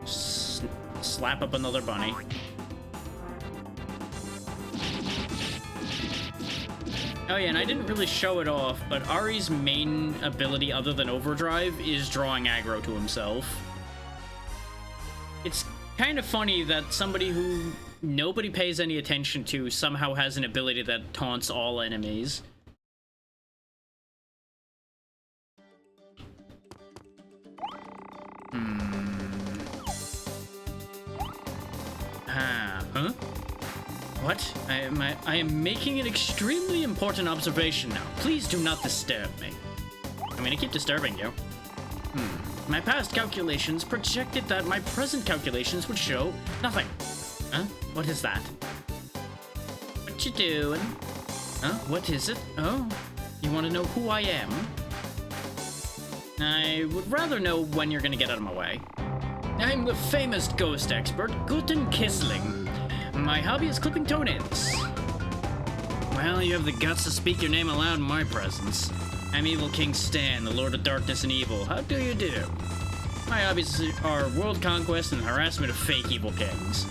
Slap up another bunny. Oh yeah, and I didn't really show it off, but Ari's main ability other than Overdrive is drawing aggro to himself. It's kind of funny that somebody who nobody pays any attention to somehow has an ability that taunts all enemies. Huh? What? I am making an extremely important observation now. Please do not disturb me. I'm gonna keep disturbing you. My past calculations projected that my present calculations would show nothing. Huh? What is that? What you doing? Huh? What is it? Oh, you want to know who I am? I would rather know when you're gonna get out of my way. I'm the famous ghost expert, Guten Kissling. My hobby is clipping toenails. Well, you have the guts to speak your name aloud in my presence. I'm Evil King Stan, the Lord of Darkness and Evil. How do you do? My hobbies are world conquest and harassment of fake evil kings.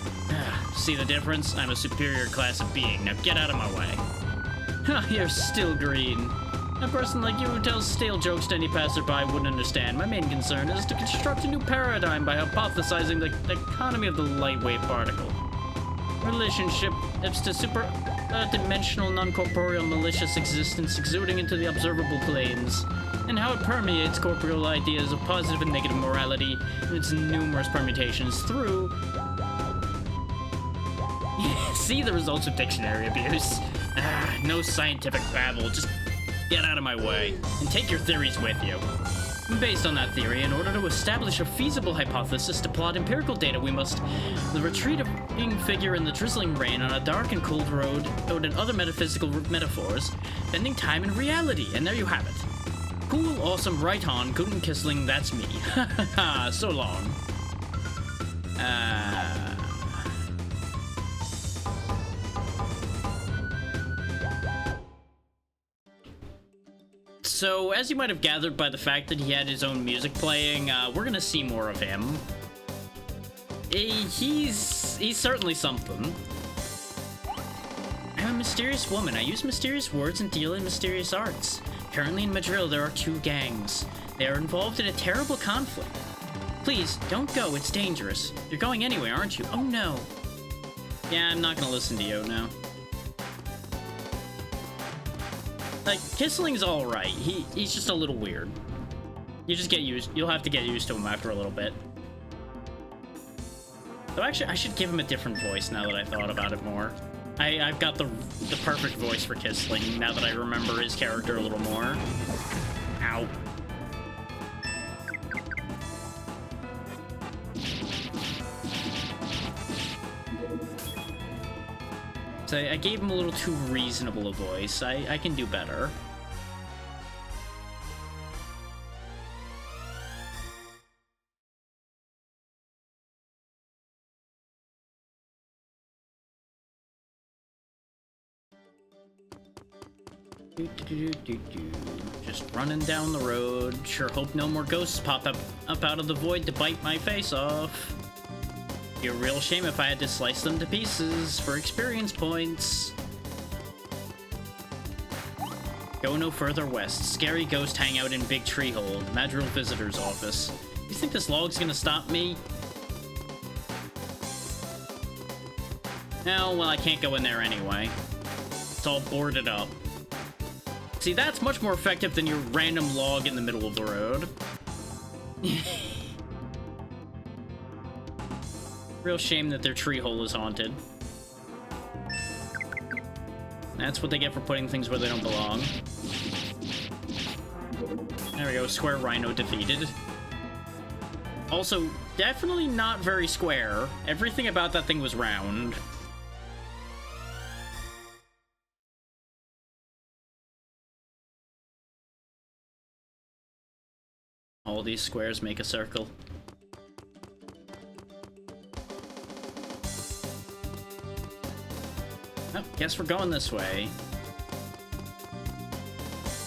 See the difference? I'm a superior class of being. Now get out of my way. You're still green. A person like you who tells stale jokes to any passerby wouldn't understand. My main concern is to construct a new paradigm by hypothesizing the economy of the lightweight particle. Relationship to super-dimensional, non-corporeal, malicious existence exuding into the observable planes, and how it permeates corporeal ideas of positive and negative morality in its numerous permutations through... See the results of dictionary abuse. No scientific babble, just get out of my way, and take your theories with you. Based on that theory, in order to establish a feasible hypothesis to plot empirical data, we must the retreating figure in the drizzling rain on a dark and cold road, and other metaphysical metaphors, bending time and reality, and there you have it. Cool, awesome, right on, Guten Kissling, that's me. Ha so long. So, as you might have gathered by the fact that he had his own music playing, we're gonna see more of him. He's certainly something. I'm a mysterious woman. I use mysterious words and deal in mysterious arts. Currently in Madrid, there are 2 gangs. They are involved in a terrible conflict. Please, don't go. It's dangerous. You're going anyway, aren't you? Oh, no. Yeah, I'm not gonna listen to you now. Like, Kissling's alright. He's just a little weird. You'll have to get used to him after a little bit. So actually, I should give him a different voice now that I thought about it more. I've got the perfect voice for Kissling now that I remember his character a little more. Ow. So I gave him a little too reasonable a voice. I can do better. Just running down the road. Sure hope no more ghosts pop up out of the void to bite my face off. Be a real shame if I had to slice them to pieces for experience points. Go no further west. Scary ghost hangout in big tree hole. Madrigal visitor's office. You think this log's gonna stop me? No, well, I can't go in there anyway. It's all boarded up. See, that's much more effective than your random log in the middle of the road. Real shame that their tree hole is haunted. That's what they get for putting things where they don't belong. There we go, square rhino defeated. Also, definitely not very square. Everything about that thing was round. All these squares make a circle. Oh, guess we're going this way.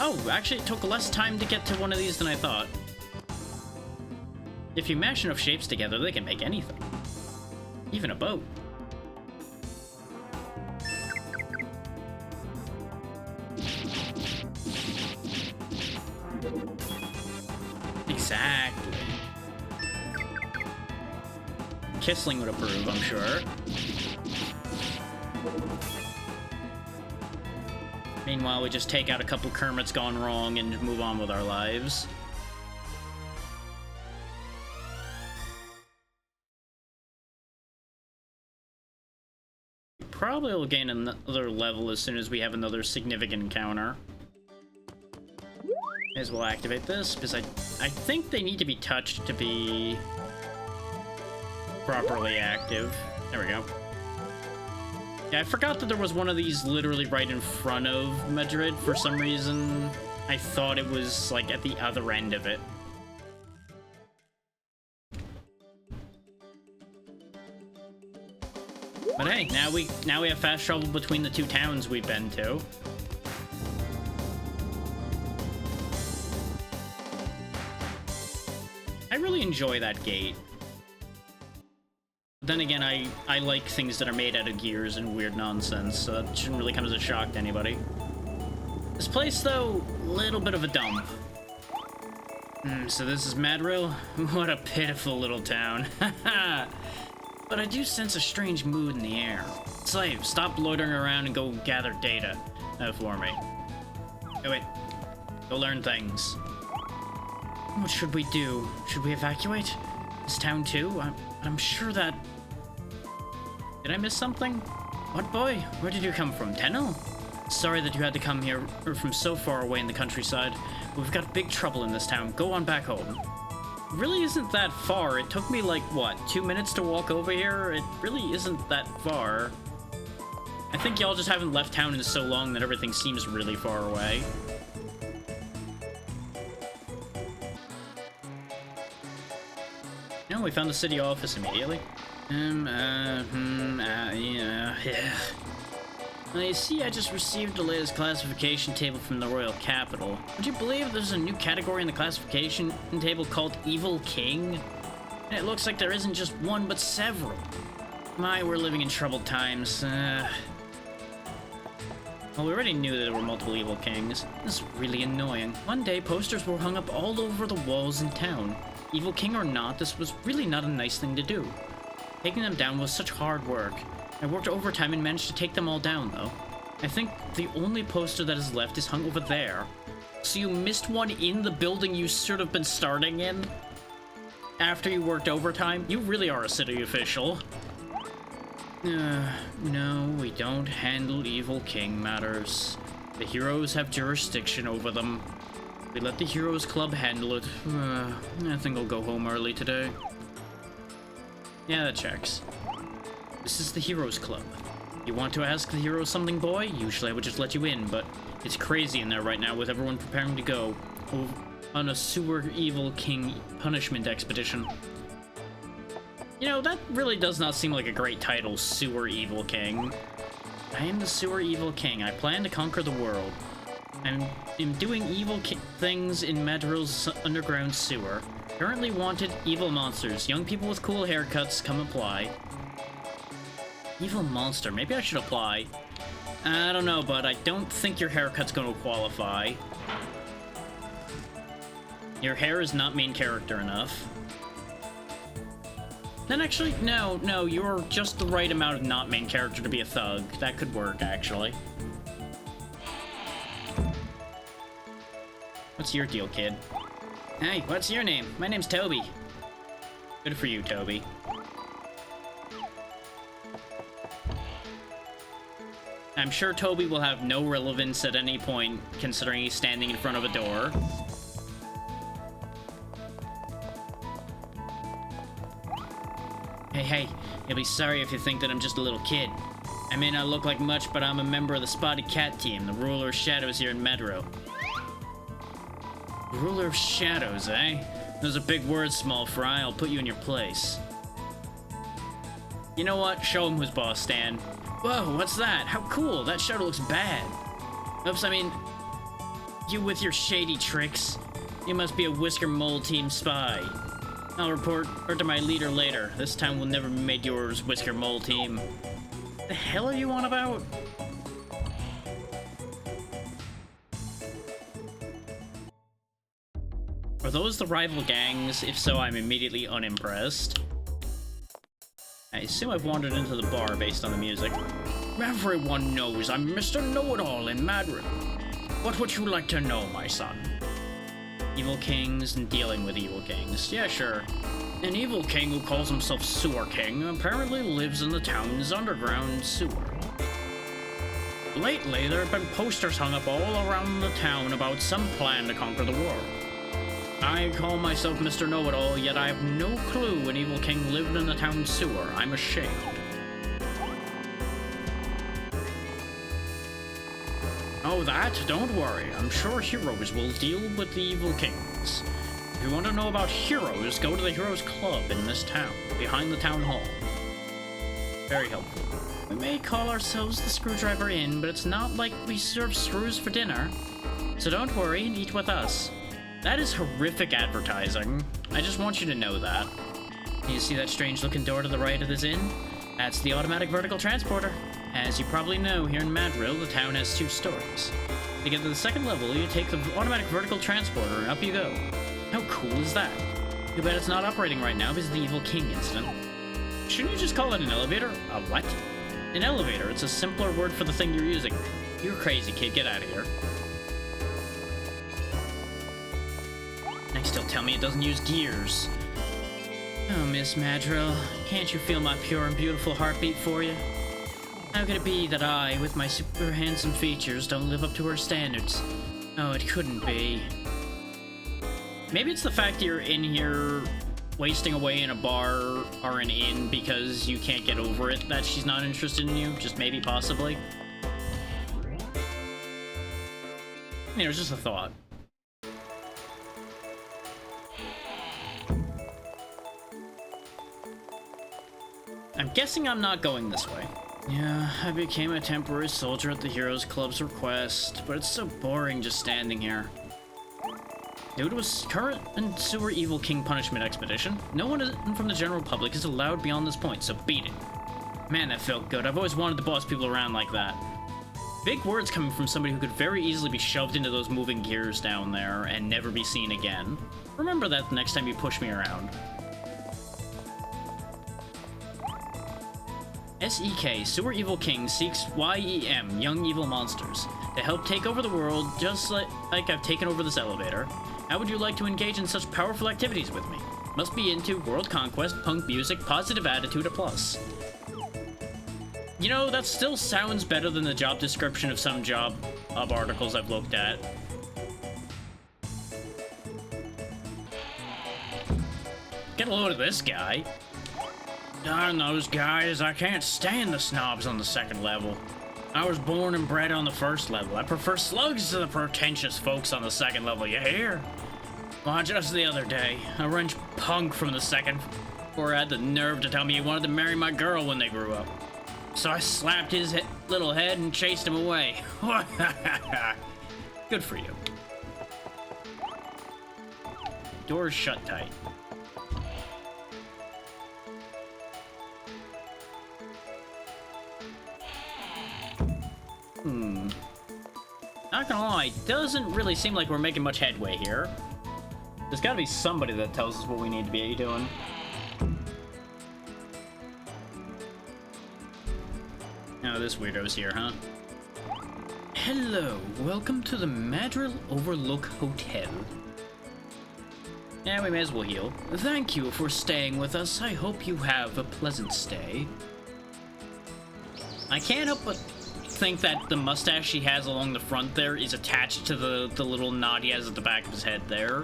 Oh, actually it took less time to get to one of these than I thought. If you mash enough shapes together, they can make anything. Even a boat. Exactly. Kissling would approve, I'm sure. Meanwhile, we just take out a couple Kermits gone wrong and move on with our lives. probably will gain another level as soon as we have another significant encounter. May as well activate this, because I think they need to be touched to be properly active. There we go. Yeah, I forgot that there was one of these literally right in front of Madrid. For some reason, I thought it was, like, at the other end of it. But hey, now we have fast travel between the two towns we've been to. I really enjoy that gate. Then again, I like things that are made out of gears and weird nonsense, so that shouldn't really come as a shock to anybody. This place, though, a little bit of a dump. So this is Madrill? What a pitiful little town. But I do sense a strange mood in the air. Slave, stop loitering around and go gather data for me. Oh wait, go learn things. What should we do? Should we evacuate this town too? I'm sure that... Did I miss something? What boy? Where did you come from, Tenno? Sorry that you had to come here or from so far away in the countryside. We've got big trouble in this town. Go on back home. It really isn't that far. It took me like, what, 2 minutes to walk over here? It really isn't that far. I think y'all just haven't left town in so long that everything seems really far away. No, we found the city office immediately. Yeah. Now, you see, I just received the latest classification table from the Royal Capital. Would you believe there's a new category in the classification table called Evil King? And it looks like there isn't just one, but several. My, we're living in troubled times. Well, we already knew that there were multiple Evil Kings. This is really annoying. One day, posters were hung up all over the walls in town. Evil King or not, this was really not a nice thing to do. Taking them down was such hard work. I worked overtime and managed to take them all down, though. I think the only poster that is left is hung over there. So you missed one in the building you should have been starting in? After you worked overtime? You really are a city official. No, we don't handle Evil King matters. The heroes have jurisdiction over them. We let the Heroes Club handle it. I think I'll go home early today. Yeah, that checks. This is the Heroes Club. You want to ask the heroes something, boy? Usually I would just let you in, but it's crazy in there right now with everyone preparing to go on a Sewer Evil King punishment expedition. You know, that really does not seem like a great title, Sewer Evil King. I am the Sewer Evil King. I plan to conquer the world. I'm doing evil things in Madrill's underground sewer. Currently wanted evil monsters. Young people with cool haircuts, come apply. Evil monster. Maybe I should apply. I don't know, but I don't think your haircut's going to qualify. Your hair is not main character enough. Then actually, no, you're just the right amount of not main character to be a thug. That could work, actually. What's your deal, kid? Hey, what's your name? My name's Toby. Good for you, Toby. I'm sure Toby will have no relevance at any point, considering he's standing in front of a door. Hey, you'll be sorry if you think that I'm just a little kid. I may not look like much, but I'm a member of the Spotted Cat team, the ruler of shadows here in Medro. Ruler of shadows, eh? Those are big words, small fry. I'll put you in your place. You know what? Show him who's boss, Stan. Whoa, what's that? How cool! That shadow looks bad. Oops, I mean... You with your shady tricks. You must be a Whisker Mole team spy. I'll report to my leader later. This time will never be made yours, Whisker Mole team. The hell are you on about? Are those the rival gangs? If so, I'm immediately unimpressed. I assume I've wandered into the bar based on the music. Everyone knows I'm Mr. Know-It-All in Madrid. What would you like to know, my son? Evil kings and dealing with evil kings. Yeah, sure. An evil king who calls himself Sewer King apparently lives in the town's underground sewer. Lately, there have been posters hung up all around the town about some plan to conquer the world. I call myself Mr. Know-It-All, yet I have no clue an evil king lived in the town's sewer. I'm ashamed. Oh, that? Don't worry. I'm sure heroes will deal with the evil kings. If you want to know about heroes, go to the Heroes Club in this town, behind the town hall. Very helpful. We may call ourselves the Screwdriver Inn, but it's not like we serve screws for dinner. So don't worry and eat with us. That is horrific advertising. I just want you to know that. You see that strange-looking door to the right of this inn? That's the automatic vertical transporter. As you probably know, here in Madrill, the town has 2 stories. To get to the 2nd level, you take the automatic vertical transporter and up you go. How cool is that? Too bad it's not operating right now because of the Evil King incident. Shouldn't you just call it an elevator? A what? An elevator. It's a simpler word for the thing you're using. You're crazy, kid. Get out of here. Next, he'll tell me it doesn't use gears. Oh, Miss Madrill, can't you feel my pure and beautiful heartbeat for you? How could it be that I, with my super handsome features, don't live up to her standards? Oh, it couldn't be. Maybe it's the fact you're in here wasting away in a bar or an inn because you can't get over it that she's not interested in you. Just maybe, possibly. It was just a thought. I'm guessing I'm not going this way. Yeah, I became a temporary soldier at the Heroes Club's request, but it's so boring just standing here. Due to a current and sewer evil king punishment expedition, no one from the general public is allowed beyond this point, so beat it. Man, that felt good. I've always wanted to boss people around like that. Big words coming from somebody who could very easily be shoved into those moving gears down there and never be seen again. Remember that the next time you push me around. SEK, Sewer Evil King, seeks YEM, Young Evil Monsters, to help take over the world just like I've taken over this elevator. How would you like to engage in such powerful activities with me? Must be into world conquest, punk music, positive attitude, a plus. You know, that still sounds better than the job description of some job articles I've looked at. Get a load of this guy. Darn those guys, I can't stand the snobs on the 2nd level. I was born and bred on the 1st level. I prefer slugs to the pretentious folks on the 2nd level, you hear? Well, just the other day, a wrench punk from the 2nd floor had the nerve to tell me he wanted to marry my girl when they grew up. So I slapped his little head and chased him away. Good for you. Doors shut tight. Not gonna lie, doesn't really seem like we're making much headway here. There's gotta be somebody that tells us what we need to be doing. Oh, this weirdo's here, huh? Hello, welcome to the Madrill Overlook Hotel. Yeah, we may as well heal. Thank you for staying with us. I hope you have a pleasant stay. I can't help but think that the mustache he has along the front there is attached to the little knot he has at the back of his head there.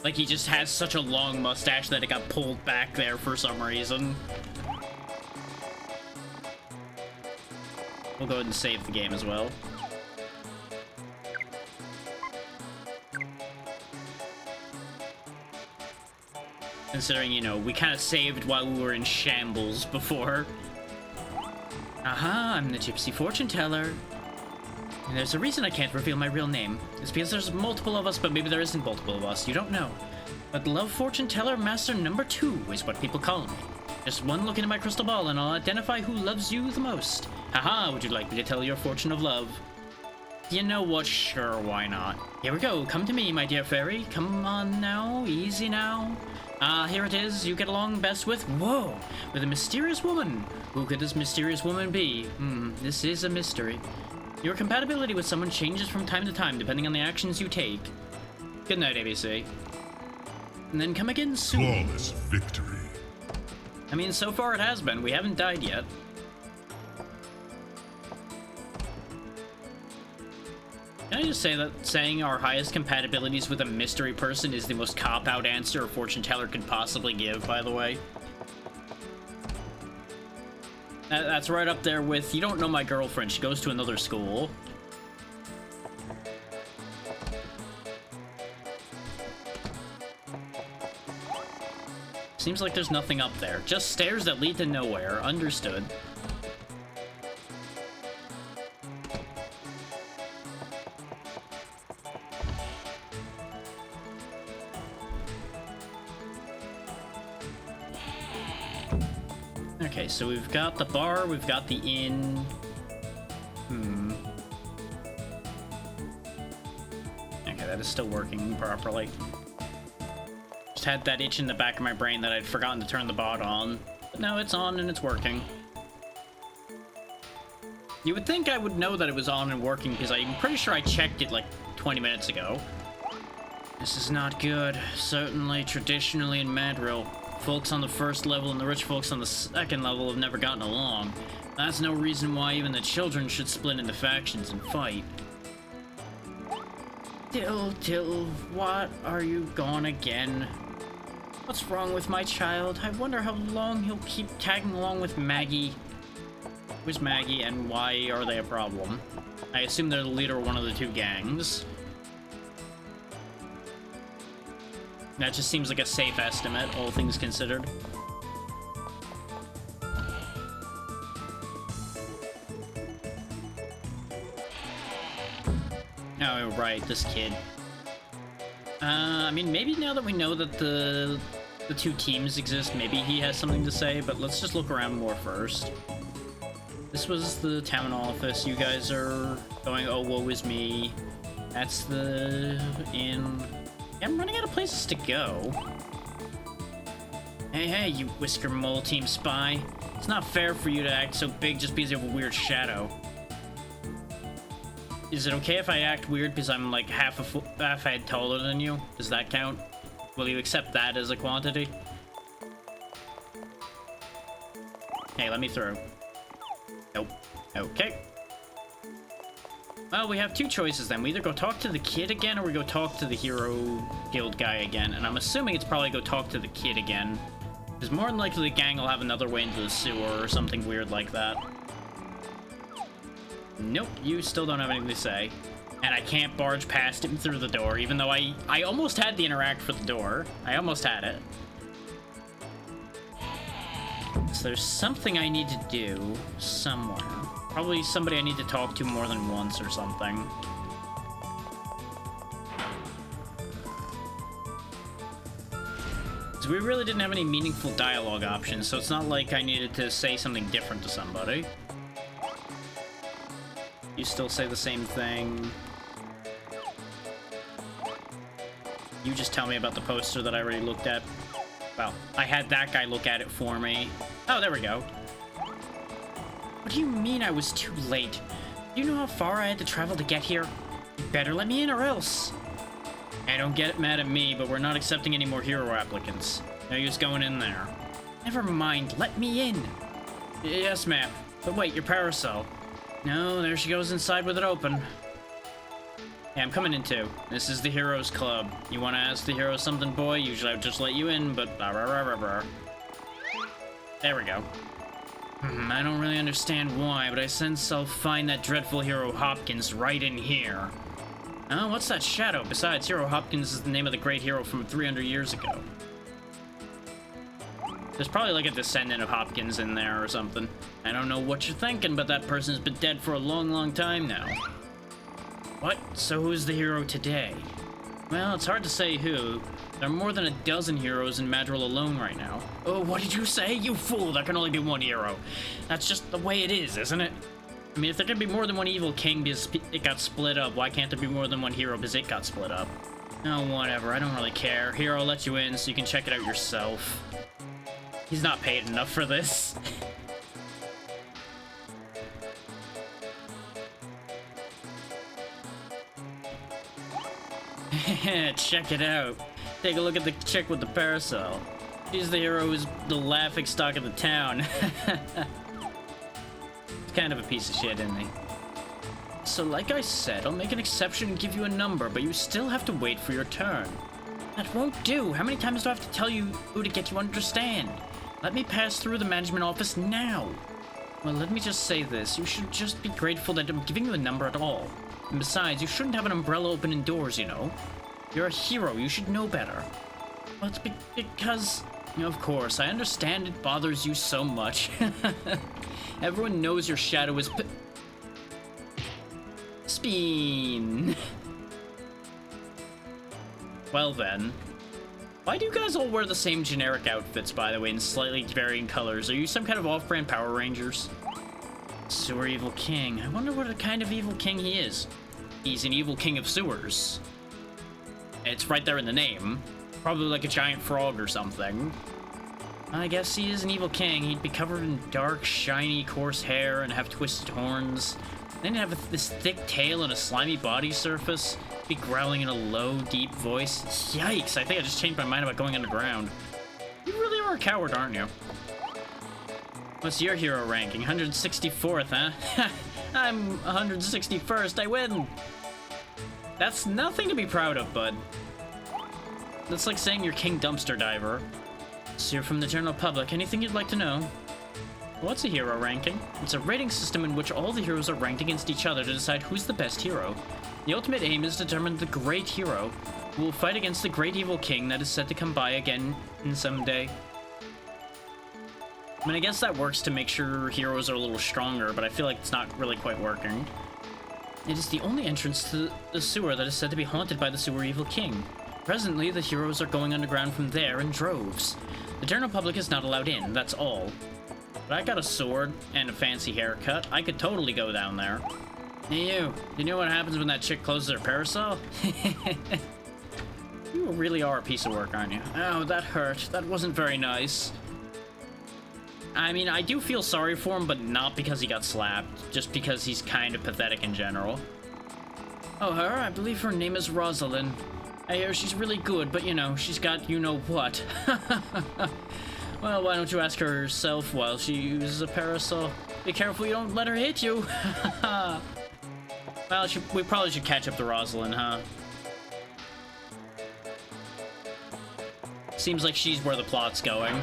Like he just has such a long mustache that it got pulled back there for some reason. We'll go ahead and save the game as well. Considering, you know, we kind of saved while we were in shambles before. Aha, I'm the Gypsy Fortune Teller. And there's a reason I can't reveal my real name. It's because there's multiple of us, but maybe there isn't multiple of us. You don't know. But Love Fortune Teller Master number 2 is what people call me. Just one look into my crystal ball and I'll identify who loves you the most. Haha, would you like me to tell your fortune of love? You know what? Sure, why not? Here we go. Come to me, my dear fairy. Come on now. Easy now. Here it is. You get along best with... Whoa! With a mysterious woman. Who could this mysterious woman be? This is a mystery. Your compatibility with someone changes from time to time, depending on the actions you take. Good night, ABC. And then come again soon. Flawless victory. I mean, so far it has been. We haven't died yet. Can I just say that saying our highest compatibilities with a mystery person is the most cop-out answer a fortune teller could possibly give, by the way? That's right up there with, you don't know my girlfriend, she goes to another school. Seems like there's nothing up there. Just stairs that lead to nowhere. Understood. Okay, so we've got the bar, we've got the inn. Okay, that is still working properly. Just had that itch in the back of my brain that I'd forgotten to turn the bot on. But now it's on and it's working. You would think I would know that it was on and working because I'm pretty sure I checked it like 20 minutes ago. This is not good. Certainly, traditionally in Madrill, folks on the first level and the rich folks on the second level have never gotten along. That's no reason why even the children should split into factions and fight. Till, what are you gone again? What's wrong with my child? I wonder how long he'll keep tagging along with Maggie. Who's Maggie and why are they a problem? I assume they're the leader of one of the two gangs. That just seems like a safe estimate, all things considered. Oh, right, this kid. I mean, maybe now that we know that the two teams exist, maybe he has something to say, but let's just look around more first. This was the town office. You guys are going, oh, woe is me. That's the inn. I'm running out of places to go. Hey, you Whisker Mole Team spy. It's not fair for you to act so big just because you have a weird shadow. Is it okay if I act weird because I'm like half a head taller than you? Does that count? Will you accept that as a quantity? Hey, let me through. Nope. Okay. Well, we have two choices then. We either go talk to the kid again or we go talk to the hero guild guy again. And I'm assuming it's probably go talk to the kid again. Because more than likely the gang will have another way into the sewer or something weird like that. Nope, you still don't have anything to say. And I can't barge past him through the door, even though I almost had the interact for the door. I almost had it. So there's something I need to do somewhere. Probably somebody I need to talk to more than once or something. So we really didn't have any meaningful dialogue options, so it's not like I needed to say something different to somebody. You still say the same thing. You just tell me about the poster that I already looked at. Well, I had that guy look at it for me. Oh, there we go. What do you mean I was too late? Do you know how far I had to travel to get here? You better let me in or else. Hey, don't get mad at me, but we're not accepting any more hero applicants. No use going in there. Never mind, let me in. Yes, ma'am. But wait, your parasol. No, there she goes inside with it open. Hey, I'm coming in too. This is the Heroes Club. You want to ask the heroes something, boy? Usually I would just let you in, but blah, blah, blah, blah, blah. There we go. I don't really understand why, but I sense I'll find that dreadful hero Hopkins right in here. Oh, what's that shadow? Besides, Hero Hopkins is the name of the great hero from 300 years ago. There's probably like a descendant of Hopkins in there or something. I don't know what you're thinking, but that person's been dead for a long, long time now. What? So who's the hero today? Well, it's hard to say who. There are more than a dozen heroes in Madrill alone right now. Oh, what did you say? You fool! There can only be one hero. That's just the way it is, isn't it? I mean, if there can be more than one evil king because it got split up, why can't there be more than one hero because it got split up? Oh, whatever. I don't really care. Here, I'll let you in so you can check it out yourself. He's not paid enough for this. Check it out. Take a look at the chick with the parasol. She's the hero who's the laughing stock of the town. It's kind of a piece of shit, isn't he? So like I said, I'll make an exception and give you a number, but you still have to wait for your turn. That won't do. How many times do I have to tell you to get you understand? Let me pass through the management office now. Well, let me just say this. You should just be grateful that I'm giving you a number at all. And besides, you shouldn't have an umbrella open indoors, you know. You're a hero. You should know better. Well, it's because... Of course, I understand it bothers you so much. Everyone knows your shadow is... Speen. Well then. Why do you guys all wear the same generic outfits, by the way, in slightly varying colors? Are you some kind of off-brand Power Rangers? Sewer Evil King. I wonder what kind of evil king he is. He's an evil king of sewers. It's right there in the name. Probably like a giant frog or something. I guess he is an evil king. He'd be covered in dark, shiny, coarse hair and have twisted horns. Then he'd have this thick tail and a slimy body surface. Be growling in a low, deep voice. Yikes, I think I just changed my mind about going underground. You really are a coward, aren't you? What's your hero ranking? 164th, huh? I'm 161st, I win! That's nothing to be proud of, bud. That's like saying you're King Dumpster Diver. So you're from the general public. Anything you'd like to know? What's a hero ranking? It's a rating system in which all the heroes are ranked against each other to decide who's the best hero. The ultimate aim is to determine the great hero who will fight against the great evil king that is said to come by again in someday. I mean, I guess that works to make sure heroes are a little stronger, but I feel like it's not really quite working. It is the only entrance to the sewer that is said to be haunted by the sewer evil king. Presently, the heroes are going underground from there in droves. The general public is not allowed in, that's all. But I got a sword and a fancy haircut. I could totally go down there. Hey you know what happens when that chick closes her parasol? You really are a piece of work, aren't you? Oh, that hurt. That wasn't very nice. I mean, I do feel sorry for him, but not because he got slapped. Just because he's kind of pathetic in general. Oh, her? I believe her name is Rosalind. I hear she's really good, but you know, she's got you-know-what. Well, why don't you ask her herself while she uses a parasol? Be careful you don't let her hit you. Well, we probably should catch up to Rosalind, huh? Seems like she's where the plot's going.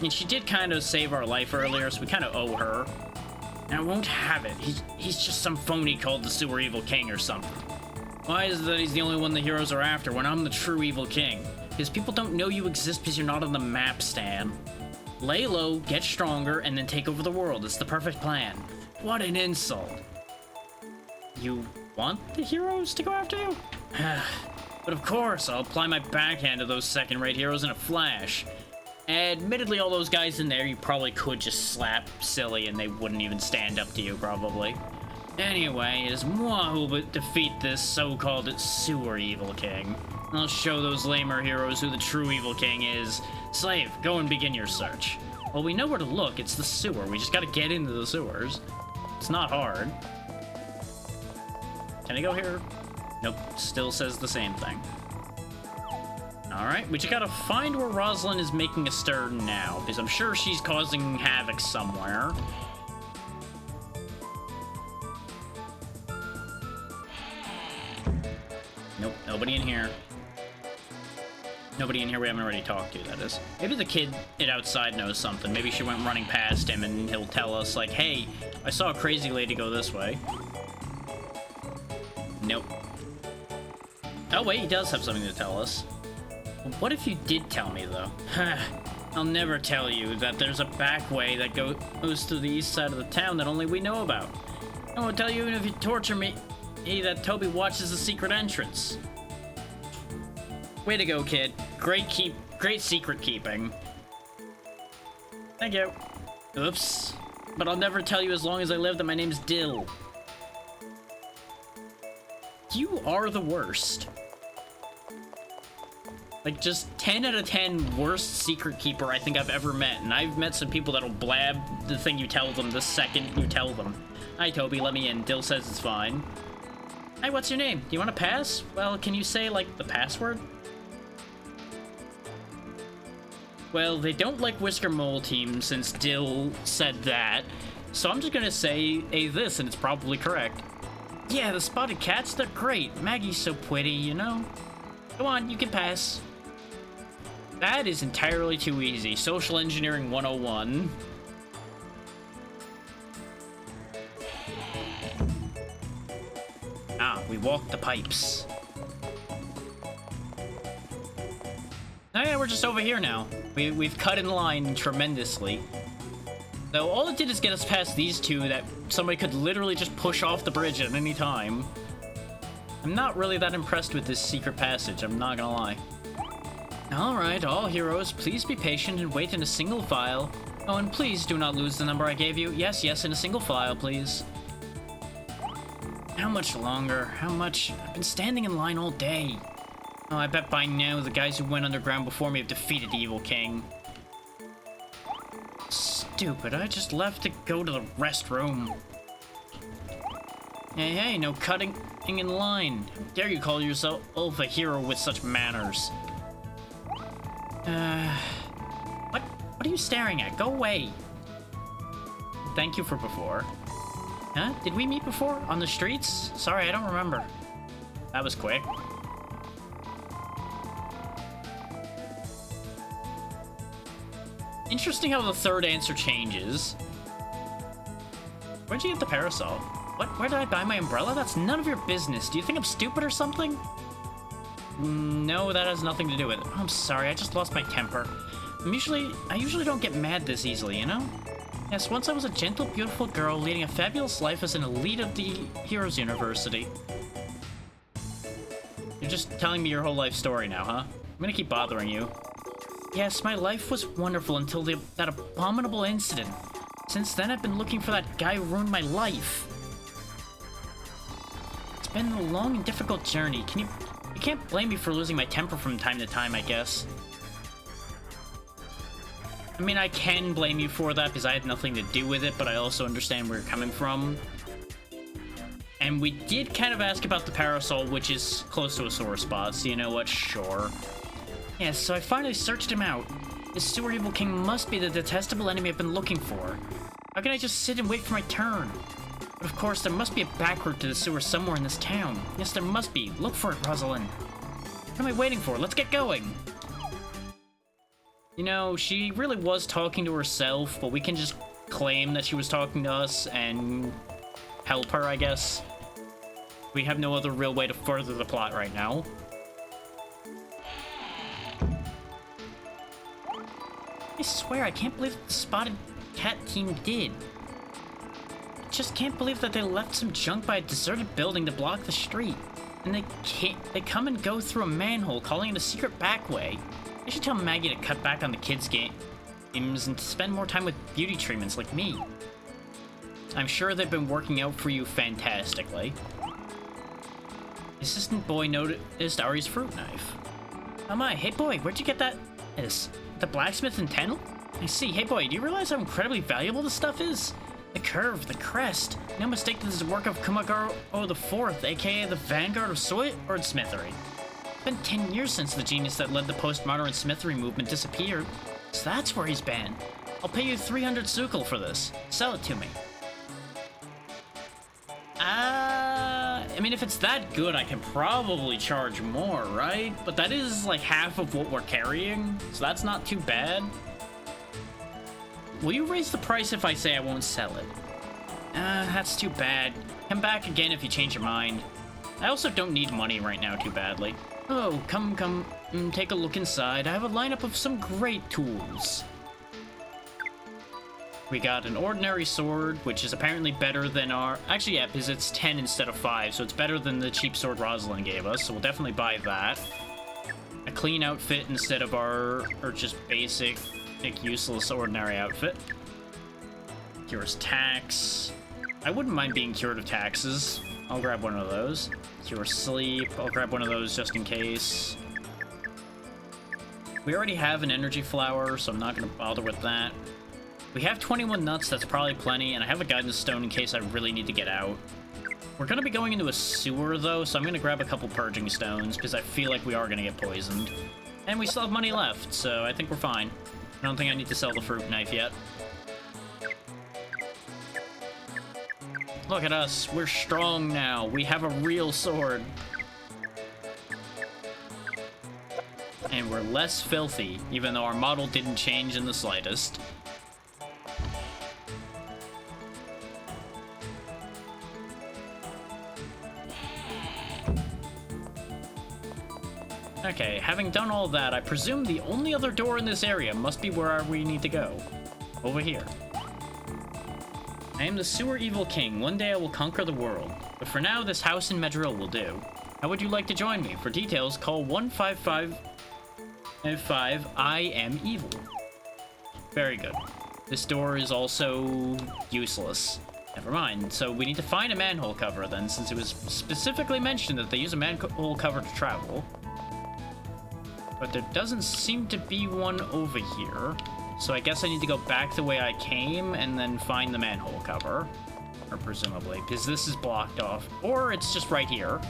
And she did kind of save our life earlier, so we kind of owe her. And I won't have it. He's just some phony called the Sewer Evil King or something. Why is it that he's the only one the heroes are after when I'm the true evil king? Because people don't know you exist because you're not on the map, Stan. Lay low, get stronger, and then take over the world. It's the perfect plan. What an insult. You want the heroes to go after you? But of course, I'll apply my backhand to those second-rate heroes in a flash. Admittedly, all those guys in there, you probably could just slap silly and they wouldn't even stand up to you, probably. Anyway, it is moi who will defeat this so-called sewer evil king. I'll show those lamer heroes who the true evil king is. Slave, go and begin your search. Well, we know where to look. It's the sewer. We just gotta get into the sewers. It's not hard. Can I go here? Nope, still says the same thing. Alright, we just gotta find where Rosalind is making a stir now, because I'm sure she's causing havoc somewhere. Nope, nobody in here. Nobody in here we haven't already talked to, that is. Maybe the kid outside knows something. Maybe she went running past him and he'll tell us, like, hey, I saw a crazy lady go this way. Nope. Oh, wait, he does have something to tell us. What if you did tell me, though? I'll never tell you that there's a back way that goes to the east side of the town that only we know about. I won't tell you even if you torture me that Toby watches the secret entrance. Way to go, kid. Great secret keeping. Thank you. Oops. But I'll never tell you as long as I live that my name's Dill. You are the worst. Like, just 10 out of 10 worst secret keeper I think I've ever met. And I've met some people that'll blab the thing you tell them the second you tell them. Hi, Toby, let me in. Dill says it's fine. Hi, what's your name? Do you want to pass? Well, can you say, like, the password? Well, they don't like Whisker Mole Team since Dill said that, so I'm just gonna say this, and it's probably correct. Yeah, the spotted cats, they're great. Maggie's so pretty, you know? Go on, you can pass. That is entirely too easy. Social Engineering 101. Ah, we walk the pipes. Oh yeah, we're just over here now. We've cut in line tremendously. So all it did is get us past these two that somebody could literally just push off the bridge at any time. I'm not really that impressed with this secret passage, I'm not gonna lie. Alright, all heroes, please be patient and wait in a single file. Oh, and please do not lose the number I gave you. Yes, in a single file, please. How much longer? How much? I've been standing in line all day. Oh, I bet by now the guys who went underground before me have defeated the Evil King. Stupid, I just left to go to the restroom. Hey, no cutting in line. How dare you call yourself a hero with such manners? What are you staring at? Go away. Thank you for before. Huh? Did we meet before? On the streets? Sorry, I don't remember. That was quick. Interesting how the third answer changes. Where'd you get the parasol? What? Where did I buy my umbrella? That's none of your business. Do you think I'm stupid or something? No, that has nothing to do with it. I'm sorry, I just lost my temper. I usually don't get mad this easily, you know? Yes, once I was a gentle, beautiful girl leading a fabulous life as an elite of the Heroes University. You're just telling me your whole life story now, huh? I'm gonna keep bothering you. Yes, my life was wonderful until that abominable incident. Since then, I've been looking for that guy who ruined my life. It's been a long and difficult journey. You can't blame me for losing my temper from time to time, I guess. I mean, I can blame you for that because I had nothing to do with it, but I also understand where you're coming from. And we did kind of ask about the parasol, which is close to a sore spot, so you know what? Sure. Yes, so I finally searched him out. This sewer evil king must be the detestable enemy I've been looking for. How can I just sit and wait for my turn? But of course, there must be a back route to the sewer somewhere in this town. Yes, there must be. Look for it, Rosalind. What am I waiting for? Let's get going. You know, she really was talking to herself, but we can just claim that she was talking to us and help her, I guess. We have no other real way to further the plot right now. I swear, I can't believe what the Spotted Cat team did. I just can't believe that they left some junk by a deserted building to block the street. And they come and go through a manhole, calling it a secret back way. They should tell Maggie to cut back on the kids' games and to spend more time with beauty treatments like me. I'm sure they've been working out for you fantastically. Assistant boy noticed Ari's fruit knife. Oh my, hey boy, where'd you get that? The blacksmith in Tennel? I see. Hey boy, do you realize how incredibly valuable this stuff is? The curve, the crest. No mistake that this is the work of Kumagaro IV, aka the Vanguard of Swordsmithery. It's been 10 years since the genius that led the postmodern smithery movement disappeared. So that's where he's been. I'll pay you 300 Sukal for this. Sell it to me. I mean, if it's that good, I can probably charge more, right? But that is like half of what we're carrying, so that's not too bad. Will you raise the price if I say I won't sell it? That's too bad. Come back again if you change your mind. I also don't need money right now too badly. Oh, come, take a look inside. I have a lineup of some great tools. We got an ordinary sword, which is apparently better than our... Actually, yeah, because it's 10 instead of 5, so it's better than the cheap sword Rosalind gave us, so we'll definitely buy that. A clean outfit instead of our just basic, useless, ordinary outfit. Cures tax. I wouldn't mind being cured of taxes. I'll grab one of those. Cure sleep. I'll grab one of those just in case. We already have an energy flower, so I'm not going to bother with that. We have 21 nuts, that's probably plenty, and I have a guidance stone in case I really need to get out. We're gonna be going into a sewer, though, so I'm gonna grab a couple purging stones, because I feel like we are gonna get poisoned. And we still have money left, so I think we're fine. I don't think I need to sell the fruit knife yet. Look at us. We're strong now. We have a real sword. And we're less filthy, even though our model didn't change in the slightest. Okay, having done all that, I presume the only other door in this area must be where we need to go. Over here. I am the Sewer Evil King. One day I will conquer the world. But for now, this house in Medrill will do. How would you like to join me? For details, call 155 I am evil. Very good. This door is also useless. Never mind. So we need to find a manhole cover then, since it was specifically mentioned that they use a manhole cover to travel. But there doesn't seem to be one over here. So I guess I need to go back the way I came and then find the manhole cover. Or presumably, because this is blocked off. Or it's just right here.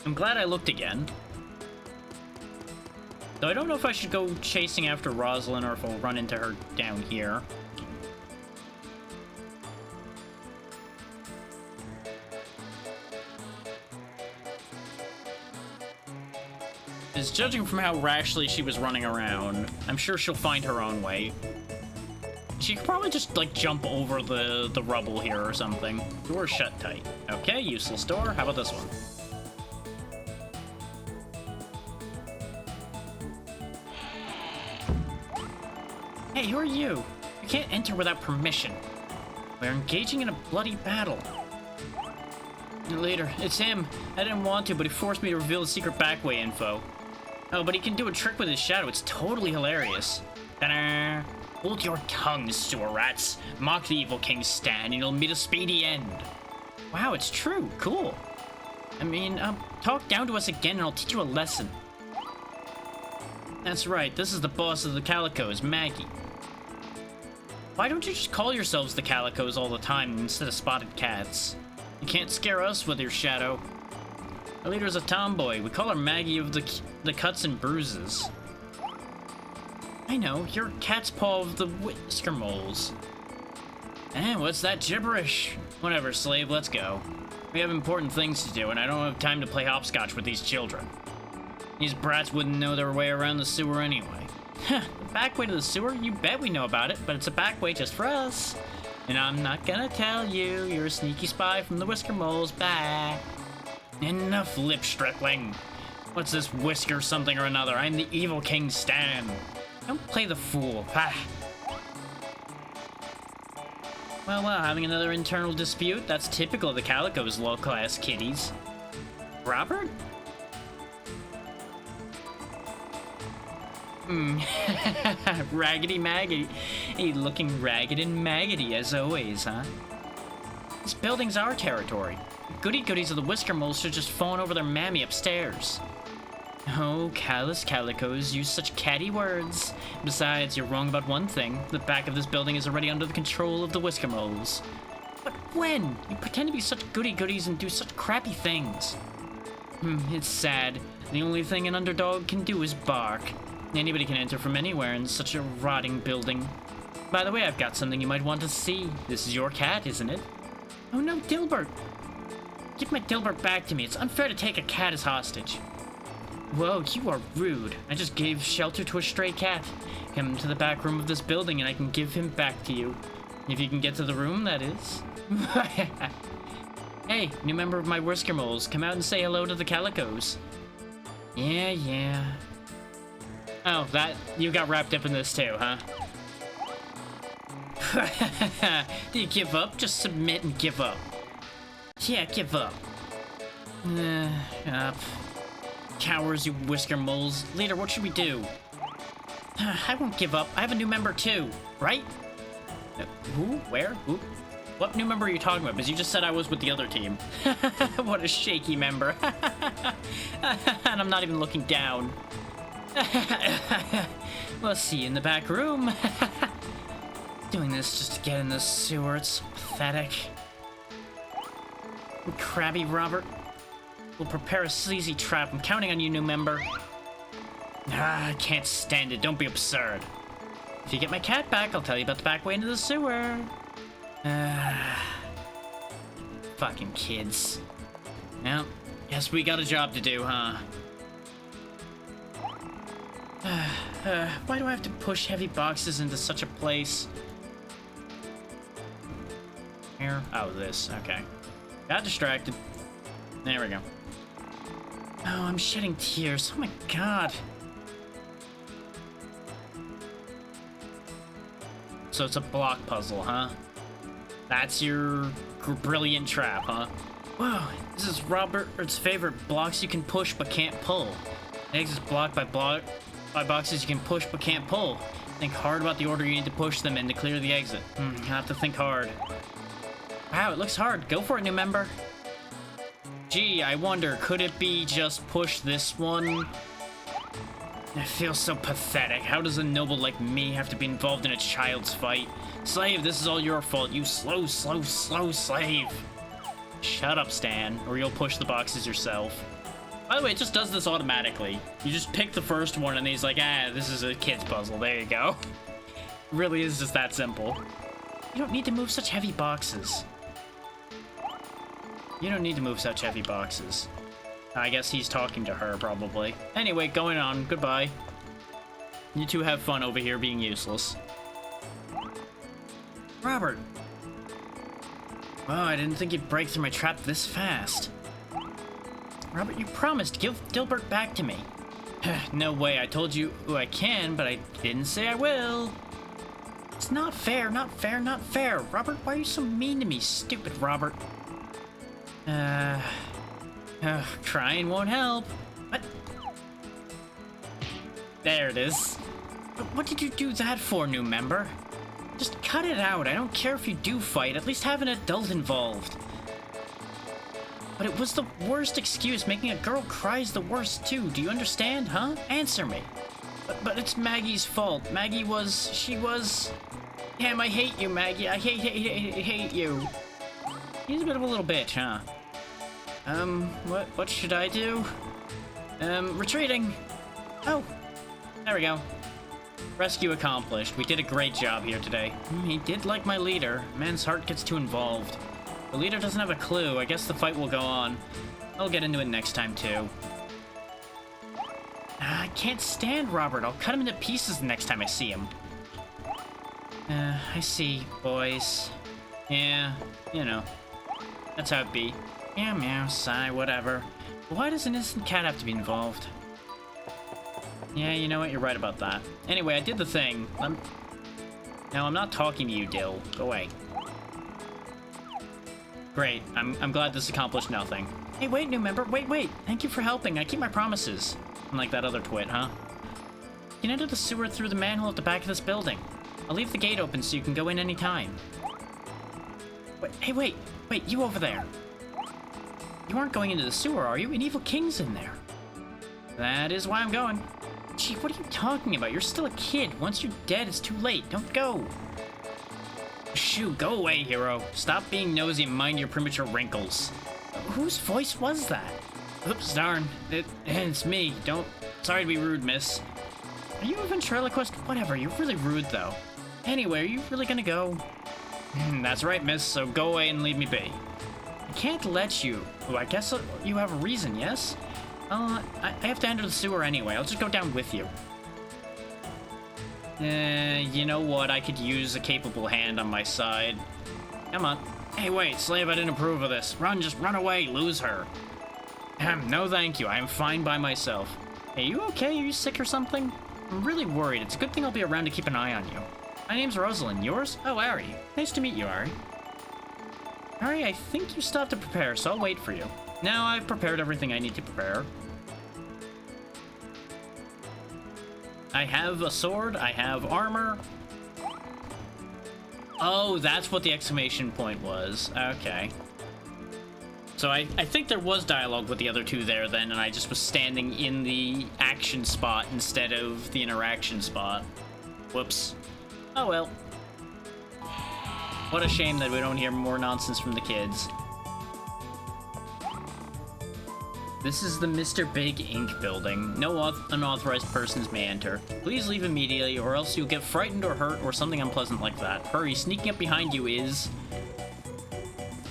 I'm glad I looked again. Though I don't know if I should go chasing after Rosalind or if I'll run into her down here. Because judging from how rashly she was running around, I'm sure she'll find her own way. She could probably just, like, jump over the rubble here or something. Door's shut tight. Okay, useless door. How about this one? Hey, who are you? You can't enter without permission. We're engaging in a bloody battle. Leader, it's him. I didn't want to, but he forced me to reveal the secret backway info. Oh, but he can do a trick with his shadow. It's totally hilarious. Ta-da! Hold your tongues, sewer rats. Mock the Evil King's stand, and you'll meet a speedy end. Wow, it's true. Cool. I mean, talk down to us again, and I'll teach you a lesson. That's right. This is the boss of the Calicos, Maggie. Why don't you just call yourselves the Calicos all the time instead of Spotted Cats? You can't scare us with your shadow. Our leader's a tomboy. We call her Maggie of the cuts and bruises. I know, you're Cat's Paw of the Whisker Moles. What's that gibberish? Whatever, slave, let's go. We have important things to do, and I don't have time to play hopscotch with these children. These brats wouldn't know their way around the sewer anyway. The back way to the sewer? You bet we know about it, but it's a back way just for us. And I'm not gonna tell you, you're a sneaky spy from the Whisker Moles. Bye. Enough lip stripling. What's this whisker something or another? I'm the Evil King Stan. Don't play the fool. Ha. Well, having another internal dispute? That's typical of the Calicos low-class kiddies. Robert? Raggedy Maggie. Hey, looking ragged and maggoty as always, huh? This building's our territory. Goody-goodies of the Whisker Moles should just fawn over their mammy upstairs. Oh, callous calicos use such catty words. Besides, you're wrong about one thing. The back of this building is already under the control of the Whisker Moles. But when? You pretend to be such goody-goodies and do such crappy things. It's sad. The only thing an underdog can do is bark. Anybody can enter from anywhere in such a rotting building. By the way, I've got something you might want to see. This is your cat, isn't it? Oh no, Dilbert! Give my Dilbert back to me. It's unfair to take a cat as hostage. Whoa, you are rude. I just gave shelter to a stray cat. Come to the back room of this building and I can give him back to you. If you can get to the room, that is. Hey, new member of my Whisker Moles. Come out and say hello to the Calicos. Yeah. Oh, you got wrapped up in this too, huh? Do you give up? Just submit and give up. Yeah, give up. Up. Cowards, you Whisker Moles. Leader, what should we do? I won't give up. I have a new member too, right? Who? Where? Who? What new member are you talking about? Because you just said I was with the other team. What a shaky member. And I'm not even looking down. We'll see you in the back room. Doing this just to get in the sewer, it's pathetic. Crabby Robert. We'll prepare a sleazy trap. I'm counting on you, new member. I can't stand it. Don't be absurd. If you get my cat back, I'll tell you about the back way into the sewer. Fucking kids. Well, guess we got a job to do, huh? Why do I have to push heavy boxes into such a place? Here? Oh, this. Okay. Got distracted. There we go. Oh, I'm shedding tears. Oh my god. So it's a block puzzle, huh? That's your brilliant trap, huh? Whoa, this is Robert's favorite blocks you can push but can't pull. Eggs is blocked by boxes you can push but can't pull. Think hard about the order you need to push them in to clear the exit. You have to think hard. Wow, it looks hard. Go for it, new member. Gee, I wonder, could it be just push this one? I feel so pathetic. How does a noble like me have to be involved in a child's fight? Slave, this is all your fault, you slow slave. Shut up, Stan, or you'll push the boxes yourself. By the way, it just does this automatically. You just pick the first one and he's like, this is a kid's puzzle. There you go. It really is just that simple. You don't need to move such heavy boxes. You don't need to move such heavy boxes. I guess he's talking to her, probably. Anyway, going on. Goodbye. You two have fun over here being useless. Robert! Oh, I didn't think you'd break through my trap this fast. Robert, you promised to give Dilbert back to me. No way, I told you I can, but I didn't say I will. It's not fair, not fair, not fair. Robert, why are you so mean to me, stupid Robert? Crying won't help. What? There it is. What did you do that for, new member? Just cut it out. I don't care if you do fight. At least have an adult involved. But it was the worst excuse. Making a girl cry is the worst, too. Do you understand, huh? Answer me. But it's Maggie's fault. She was... Damn, I hate you, Maggie. I hate you. He's a bit of a little bitch, huh? What should I do? Retreating. Oh, there we go. Rescue accomplished. We did a great job here today. He did like my leader. Man's heart gets too involved. The leader doesn't have a clue. I guess the fight will go on. I'll get into it next time, too. I can't stand Robert. I'll cut him into pieces the next time I see him. I see, boys. Yeah, you know. That's how it be. Meow, meow, sigh, whatever. But why does an innocent cat have to be involved? Yeah, you know what? You're right about that. Anyway, I did the thing. Now, I'm not talking to you, Dill. Go away. Great. I'm glad this accomplished nothing. Hey, wait, new member. Wait. Thank you for helping. I keep my promises. Unlike that other twit, huh? You can enter the sewer through the manhole at the back of this building. I'll leave the gate open so you can go in anytime. Wait, you over there. You aren't going into the sewer, are you? An evil king's in there. That is why I'm going. Chief, what are you talking about? You're still a kid. Once you're dead, it's too late. Don't go. Shoo, go away, hero. Stop being nosy and mind your premature wrinkles. Whose voice was that? Oops, darn. It's me. Sorry to be rude, miss. Are you a ventriloquist? Whatever, you're really rude, though. Anyway, are you really gonna go? That's right, miss, so go away and leave me be. I can't let you. Oh, I guess you have a reason, yes? I have to enter the sewer anyway. I'll just go down with you. You know what? I could use a capable hand on my side. Come on. Hey, wait, slave, I didn't approve of this. Just run away, lose her. No, thank you. I am fine by myself. Hey, you okay? Are you sick or something? I'm really worried. It's a good thing I'll be around to keep an eye on you. My name's Rosalind. Yours? Oh, Ari. Nice to meet you, Ari. Ari, I think you still have to prepare, so I'll wait for you. Now I've prepared everything I need to prepare. I have a sword. I have armor. Oh, that's what the exclamation point was. Okay. So I think there was dialogue with the other two there then, and I just was standing in the action spot instead of the interaction spot. Whoops. Oh well. What a shame that we don't hear more nonsense from the kids. This is the Mr. Big Inc. building. No unauthorized persons may enter. Please leave immediately or else you'll get frightened or hurt or something unpleasant like that. Hurry, sneaking up behind you is...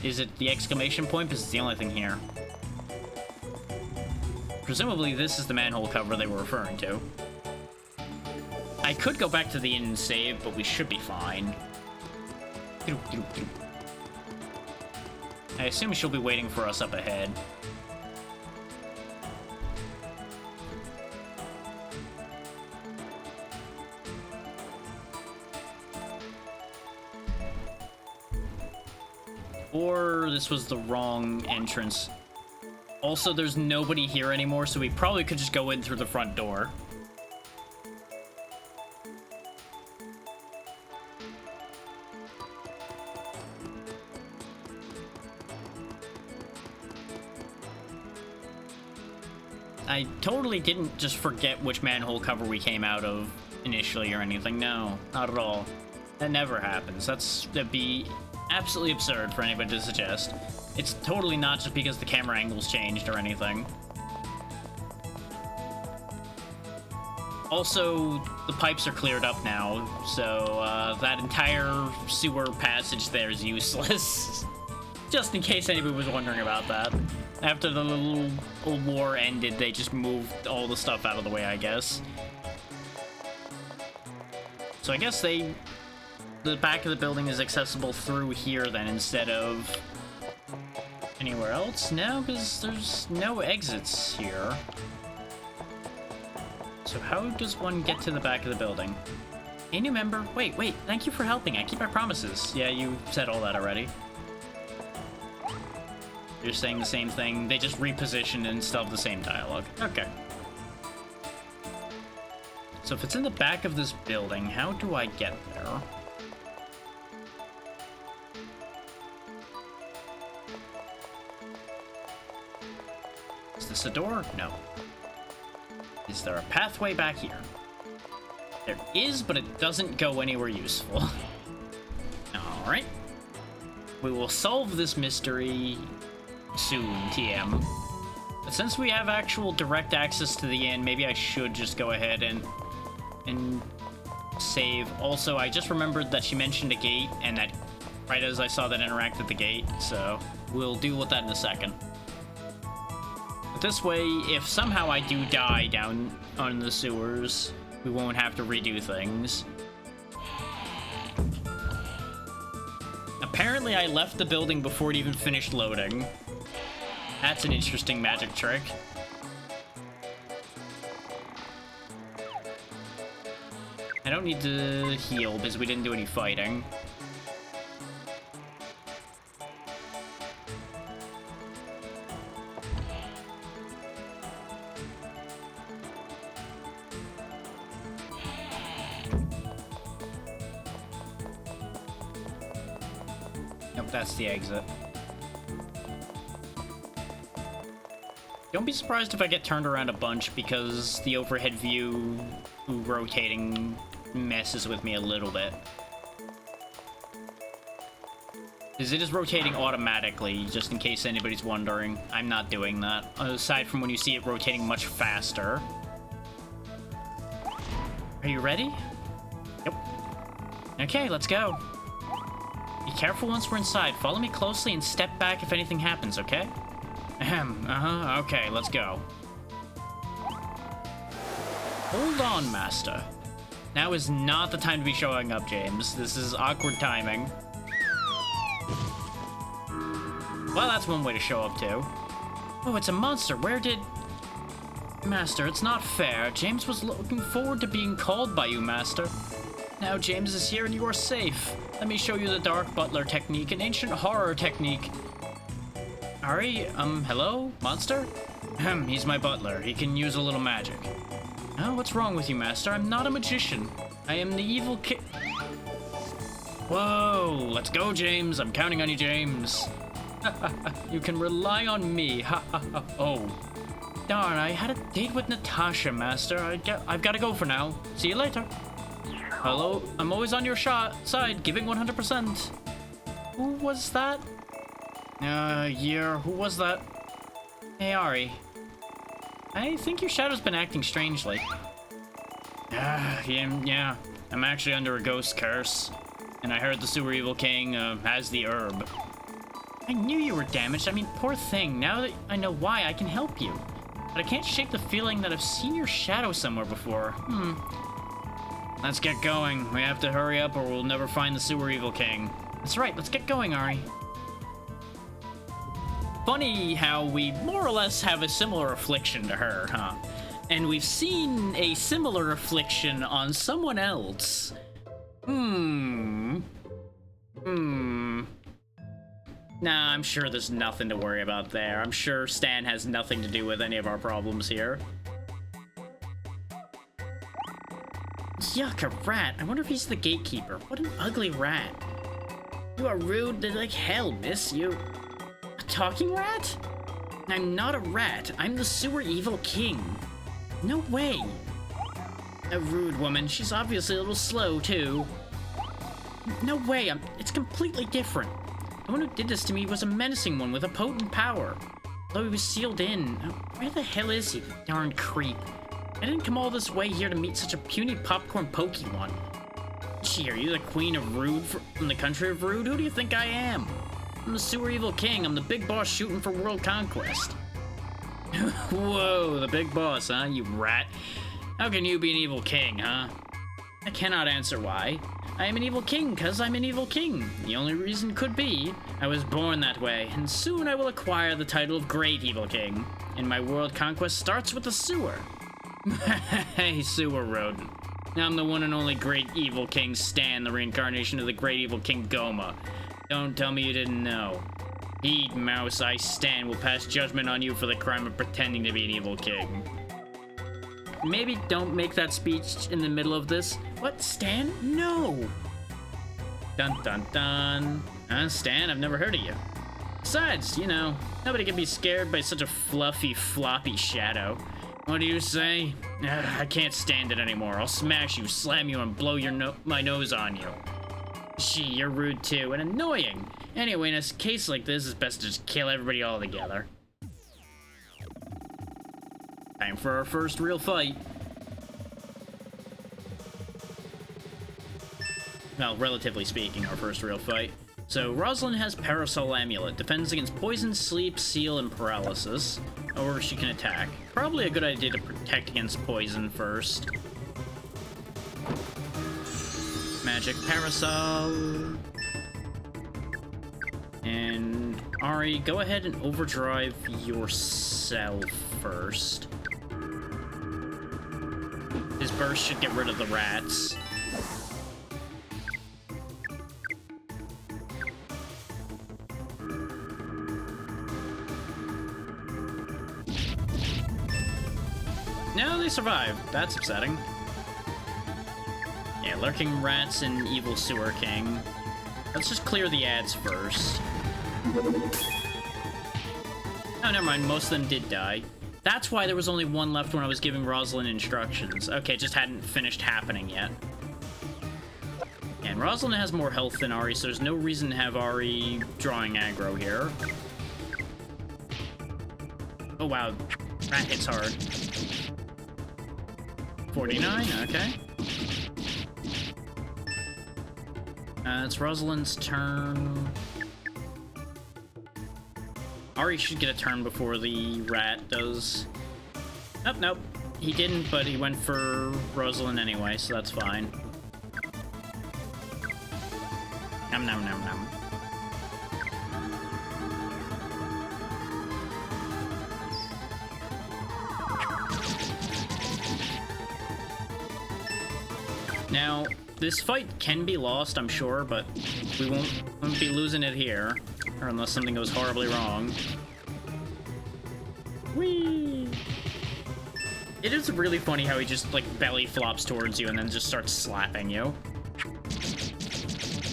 Is it the exclamation point? Because it's the only thing here. Presumably this is the manhole cover they were referring to. I could go back to the inn and save, but we should be fine. I assume she'll be waiting for us up ahead. Or this was the wrong entrance. Also, there's nobody here anymore, so we probably could just go in through the front door. I totally didn't just forget which manhole cover we came out of initially or anything. No, not at all. That never happens. That'd be absolutely absurd for anybody to suggest. It's totally not just because the camera angles changed or anything. Also, the pipes are cleared up now, so that entire sewer passage there is useless. Just in case anybody was wondering about that. After the little war ended, they just moved all the stuff out of the way, I guess. So I guess the back of the building is accessible through here then instead of anywhere else? No, because there's no exits here. So how does one get to the back of the building? A new member? Wait, thank you for helping. I keep my promises. Yeah, you said all that already. You're saying the same thing. They just repositioned and still have the same dialogue. Okay. So if it's in the back of this building, how do I get there? Is this a door? No. Is there a pathway back here? There is, but it doesn't go anywhere useful. Alright. We will solve this mystery soon, TM. But since we have actual direct access to the inn, maybe I should just go ahead and save. Also, I just remembered that she mentioned a gate, and that right as I saw that interact with the gate, so we'll deal with that in a second. But this way, if somehow I do die down on the sewers, we won't have to redo things. Apparently, I left the building before it even finished loading. That's an interesting magic trick. I don't need to heal because we didn't do any fighting. Nope, that's the exit. Don't be surprised if I get turned around a bunch because the overhead view rotating messes with me a little bit. Because it is rotating automatically, just in case anybody's wondering. I'm not doing that, aside from when you see it rotating much faster. Are you ready? Yep. Okay, let's go. Be careful once we're inside. Follow me closely and step back if anything happens, okay? Ahem, okay, let's go. Hold on, Master. Now is not the time to be showing up, James. This is awkward timing. Well, that's one way to show up, too. Oh, it's a monster. Where did... Master, it's not fair. James was looking forward to being called by you, Master. Now James is here and you are safe. Let me show you the Dark Butler technique, an ancient horror technique. Ari, hello? Monster? He's my butler. He can use a little magic. Oh, what's wrong with you, Master? I'm not a magician. I am the evil kid. Whoa, let's go, James. I'm counting on you, James. You can rely on me. Oh. Darn, I had a date with Natasha, Master. I've got to go for now. See you later. Hello, I'm always on your side, giving 100%. Who was that? Yeah, who was that? Hey, Ari. I think your shadow's been acting strangely. Yeah. I'm actually under a ghost curse. And I heard the Sewer Evil King has the herb. I knew you were damaged. I mean, poor thing. Now that I know why, I can help you. But I can't shake the feeling that I've seen your shadow somewhere before. Let's get going. We have to hurry up or we'll never find the Sewer Evil King. That's right, let's get going, Ari. Funny how we more or less have a similar affliction to her, huh? And we've seen a similar affliction on someone else. Nah, I'm sure there's nothing to worry about there. I'm sure Stan has nothing to do with any of our problems here. Yuck, a rat. I wonder if he's the gatekeeper. What an ugly rat. You are rude like hell, miss. You... A talking rat? I'm not a rat. I'm the Sewer Evil King. No way. A rude woman. She's obviously a little slow, too. No way. It's completely different. The one who did this to me was a menacing one with a potent power. Though he was sealed in. Where the hell is he, darn creep? I didn't come all this way here to meet such a puny popcorn pokey one. Gee, are you the queen of Rude from the country of Rude? Who do you think I am? I'm the Sewer Evil King. I'm the big boss shooting for world conquest. Whoa, the big boss, huh, you rat? How can you be an evil king, huh? I cannot answer why. I am an evil king because I'm an evil king. The only reason could be I was born that way, and soon I will acquire the title of Great Evil King. And my world conquest starts with the sewer. Hey, sewer rodent. I'm the one and only Great Evil King Stan, the reincarnation of the Great Evil King Goma. Don't tell me you didn't know. Heed, mouse, I Stan will pass judgment on you for the crime of pretending to be an evil king. Maybe don't make that speech in the middle of this. What, Stan? No! Dun dun dun. Stan, I've never heard of you. Besides, you know, nobody can be scared by such a fluffy, floppy shadow. What do you say? I can't stand it anymore. I'll smash you, slam you, and blow my nose on you. Gee, you're rude too, and annoying. Anyway, in a case like this, it's best to just kill everybody all together. Time for our first real fight. Well, relatively speaking, our first real fight. So, Rosalind has Parasol Amulet. Defends against poison, sleep, seal, and paralysis. Or she can attack. Probably a good idea to protect against poison first. Magic Parasol. And Ari, go ahead and overdrive yourself first. His burst should get rid of the rats. No, they survived. That's upsetting. Yeah, lurking rats and evil sewer king. Let's just clear the ads first. Oh, never mind. Most of them did die. That's why there was only one left when I was giving Rosalind instructions. Okay, it just hadn't finished happening yet. And Rosalind has more health than Ari, so there's no reason to have Ari drawing aggro here. Oh, wow. That hits hard. 49, okay. It's Rosalind's turn. Ari should get a turn before the rat does. Nope, nope. He didn't, but he went for Rosalind anyway, so that's fine. Nom nom nom nom. Now, this fight can be lost, I'm sure, but we won't be losing it here. Or unless something goes horribly wrong. Whee! It is really funny how he just, like, belly flops towards you and then just starts slapping you.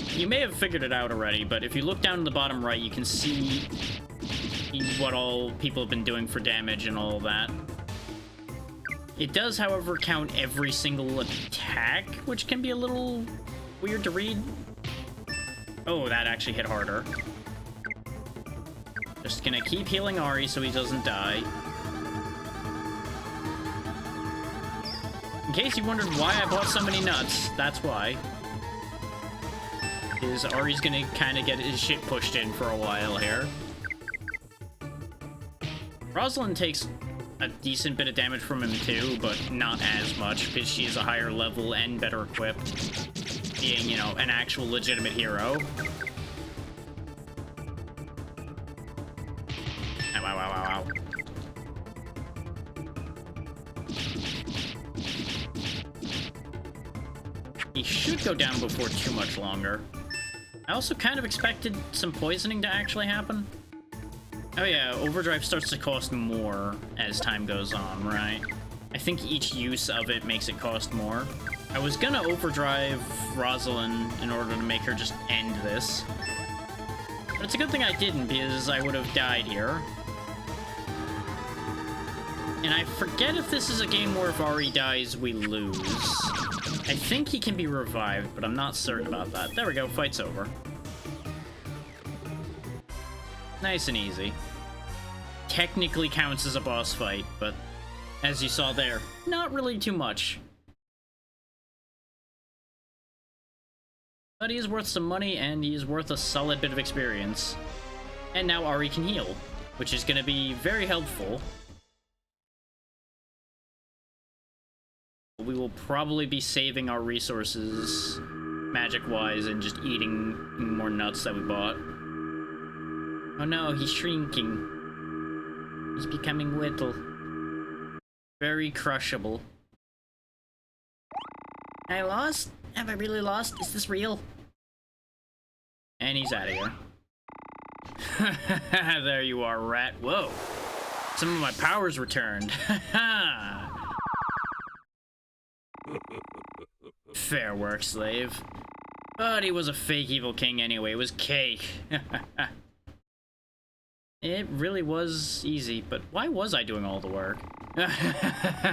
You may have figured it out already, but if you look down in the bottom right, you can see what all people have been doing for damage and all that. It does, however, count every single attack, which can be a little weird to read. Oh, that actually hit harder. Just gonna keep healing Ari so he doesn't die. In case you wondered why I bought so many nuts, that's why. Is Ari's gonna kind of get his shit pushed in for a while here. Rosalind takes a decent bit of damage from him too, but not as much because she's a higher level and better equipped, being, you know, an actual legitimate hero. Ow, ow, ow, ow, ow. He should go down before too much longer. I also kind of expected some poisoning to actually happen. Oh yeah, overdrive starts to cost more as time goes on, right? I think each use of it makes it cost more. I was gonna overdrive Rosalind in order to make her just end this. But it's a good thing I didn't, because I would have died here. And I forget if this is a game where if Ari dies, we lose. I think he can be revived, but I'm not certain about that. There we go, fight's over. Nice and easy. Technically counts as a boss fight, but as you saw there, not really too much. But he is worth some money, and he is worth a solid bit of experience. And now Ari can heal, which is going to be very helpful. We will probably be saving our resources, magic-wise, and just eating more nuts that we bought. Oh no, he's shrinking. He's becoming little. Very crushable. I lost? Have I really lost? Is this real? And he's out of here. There you are, rat. Whoa. Some of my powers returned. Fair work, slave. But he was a fake evil king anyway. It was cake. It really was easy, but why was I doing all the work?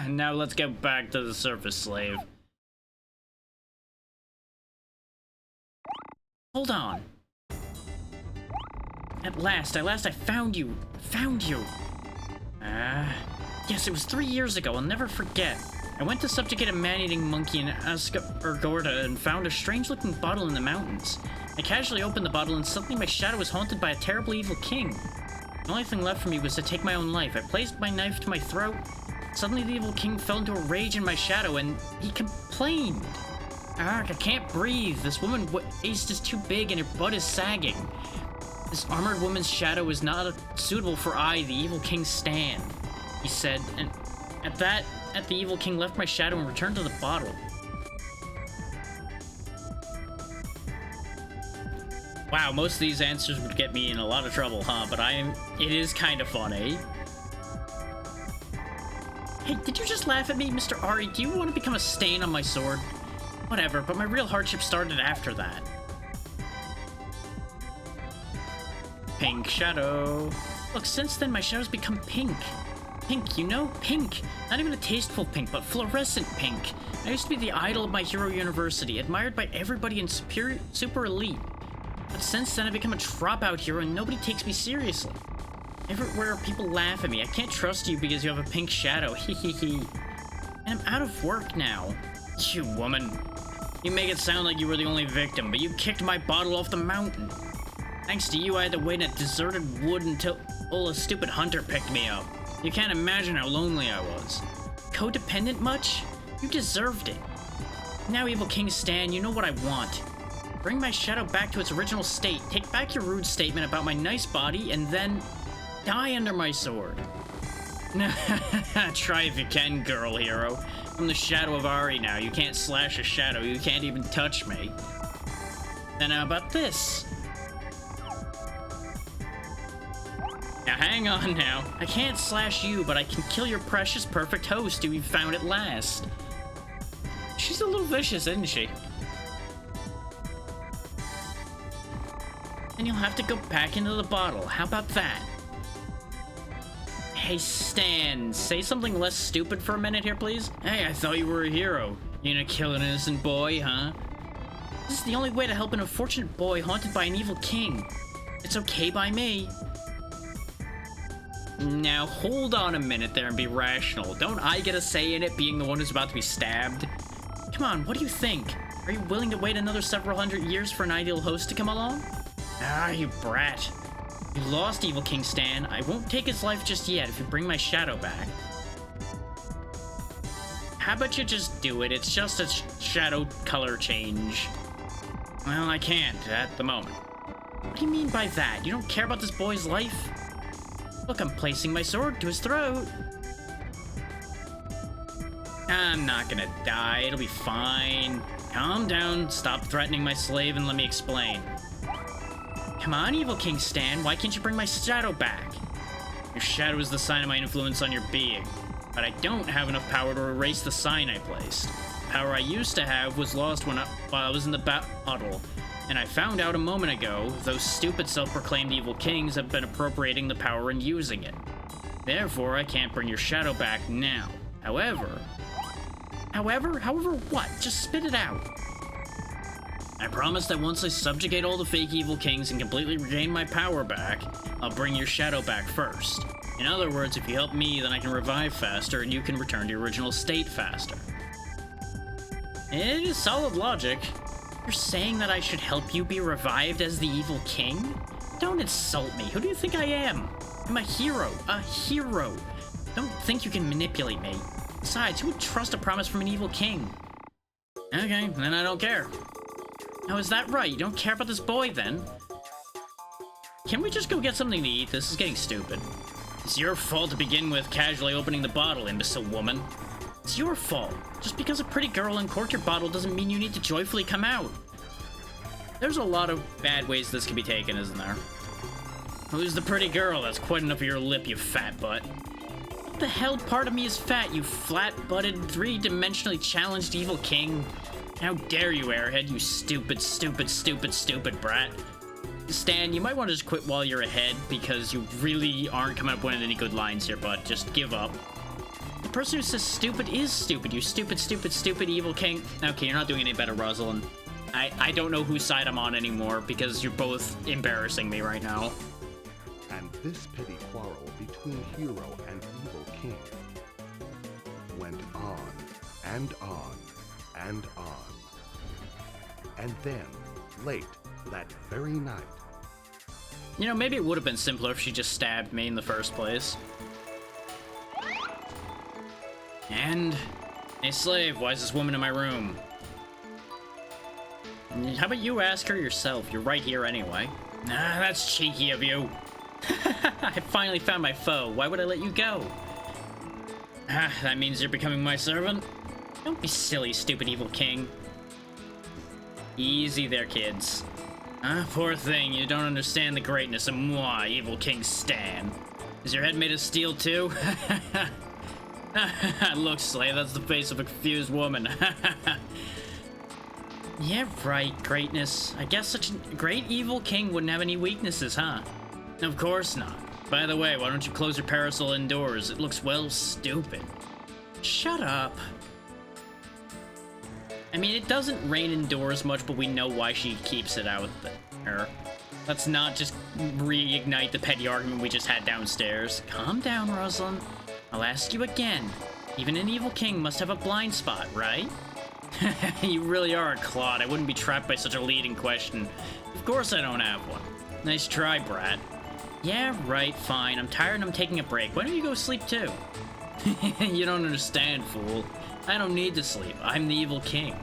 Now let's get back to the surface, slave. Hold on. At last I found you. Found you. Yes, it was 3 years ago. I'll never forget. I went to subjugate a man-eating monkey in Asgorda and found a strange-looking bottle in the mountains. I casually opened the bottle and suddenly my shadow was haunted by a terrible evil king. The only thing left for me was to take my own life. I placed my knife to my throat. Suddenly the evil king fell into a rage in my shadow and he complained. Ark, I can't breathe. This woman's waist is too big and her butt is sagging. This armored woman's shadow is not suitable for I, the evil king's stand, he said, and the evil king left my shadow and returned to the bottle. Wow, most of these answers would get me in a lot of trouble, huh? But it is kind of funny. Hey, did you just laugh at me, Mr. Ari? Do you want to become a stain on my sword? Whatever, but my real hardship started after that. Pink shadow. Look, since then my shadow's become pink. Pink, you know? Pink. Not even a tasteful pink, but fluorescent pink. I used to be the idol of my hero university, admired by everybody in super elite. But since then I've become a dropout hero and nobody takes me seriously. Everywhere people laugh at me. I can't trust you because you have a pink shadow. Hehehe. And I'm out of work now. You woman. You make it sound like you were the only victim, but you kicked my bottle off the mountain. Thanks to you, I had to wait in a deserted wood until a stupid hunter picked me up. You can't imagine how lonely I was. Codependent much? You deserved it. Now, Evil King Stan, you know what I want. Bring my shadow back to its original state, take back your rude statement about my nice body, and then die under my sword. Try if you can, girl hero. I'm the shadow of Ari now. You can't slash a shadow. You can't even touch me. Then how about this? Now hang on now. I can't slash you, but I can kill your precious perfect host who you found at last. She's a little vicious, isn't she? And you'll have to go back into the bottle. How about that? Hey, Stan, say something less stupid for a minute here, please? Hey, I thought you were a hero. You gonna kill an innocent boy, huh? This is the only way to help an unfortunate boy haunted by an evil king. It's okay by me. Now, hold on a minute there and be rational. Don't I get a say in it, being the one who's about to be stabbed? Come on, what do you think? Are you willing to wait another several hundred years for an ideal host to come along? Ah, you brat. You lost, Evil King Stan. I won't take his life just yet if you bring my shadow back. How about you just do it? It's just a shadow color change. Well, I can't at the moment. What do you mean by that? You don't care about this boy's life? Look, I'm placing my sword to his throat. I'm not gonna die. It'll be fine. Calm down, stop threatening my slave, and let me explain. Come on, Evil King Stan, why can't you bring my shadow back? Your shadow is the sign of my influence on your being, but I don't have enough power to erase the sign I placed. The power I used to have was lost while I was in the battle, and I found out a moment ago those stupid self-proclaimed evil kings have been appropriating the power and using it. Therefore, I can't bring your shadow back now. However what? Just spit it out. I promise that once I subjugate all the fake evil kings and completely regain my power back, I'll bring your shadow back first. In other words, if you help me, then I can revive faster and you can return to your original state faster. It is solid logic. You're saying that I should help you be revived as the evil king? Don't insult me. Who do you think I am? I'm a hero. A hero. Don't think you can manipulate me. Besides, who would trust a promise from an evil king? Okay, then I don't care. Now, is that right? You don't care about this boy, then? Can we just go get something to eat? This is getting stupid. It's your fault to begin with, casually opening the bottle, imbecile woman. It's your fault. Just because a pretty girl uncorked your bottle doesn't mean you need to joyfully come out. There's a lot of bad ways this can be taken, isn't there? Who's the pretty girl? That's quite enough of your lip, you fat butt. What the hell part of me is fat, you flat-butted, three-dimensionally challenged evil king? How dare you, airhead, you stupid, stupid, stupid, stupid brat. Stan, you might want to just quit while you're ahead, because you really aren't coming up with any good lines here, bud. Just give up. The person who says stupid is stupid, you stupid, stupid, stupid evil king. Okay, you're not doing any better, Rosalind. I don't know whose side I'm on anymore, because you're both embarrassing me right now. And this petty quarrel between hero and evil king went on and on and on. And then, late that very night... You know, maybe it would have been simpler if she just stabbed me in the first place. And... Hey, slave, why is this woman in my room? How about you ask her yourself? You're right here anyway. Ah, that's cheeky of you. I finally found my foe. Why would I let you go? Ah, that means you're becoming my servant? Don't be silly, stupid evil king. Easy there, kids. Ah, poor thing, you don't understand the greatness of moi, evil King Stan. Is your head made of steel too? Look, slave, that's the face of a confused woman. Yeah, right, greatness. I guess such a great evil king wouldn't have any weaknesses, huh? Of course not. By the way, why don't you close your parasol indoors? It looks, well, stupid. Shut up. I mean, it doesn't rain indoors much, but we know why she keeps it out there. Let's not just reignite the petty argument we just had downstairs. Calm down, Rosalind. I'll ask you again. Even an evil king must have a blind spot, right? You really are a clod. I wouldn't be trapped by such a leading question. Of course I don't have one. Nice try, brat. Yeah, right, fine. I'm tired and I'm taking a break. Why don't you go sleep too? You don't understand, fool. I don't need to sleep. I'm the evil king.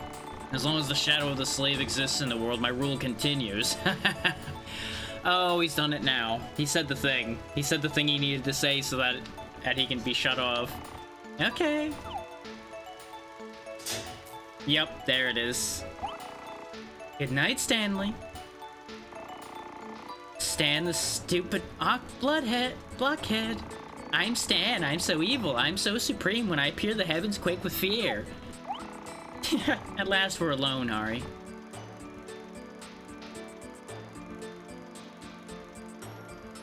As long as the shadow of the slave exists in the world, my rule continues. Oh, he's done it now. He said the thing. He said the thing he needed to say so that he can be shut off. Okay. Yep, there it is. Good night, Stanley. Stan the stupid blockhead. I'm Stan, I'm so evil, I'm so supreme, when I appear the heavens quake with fear. At last we're alone, Ari.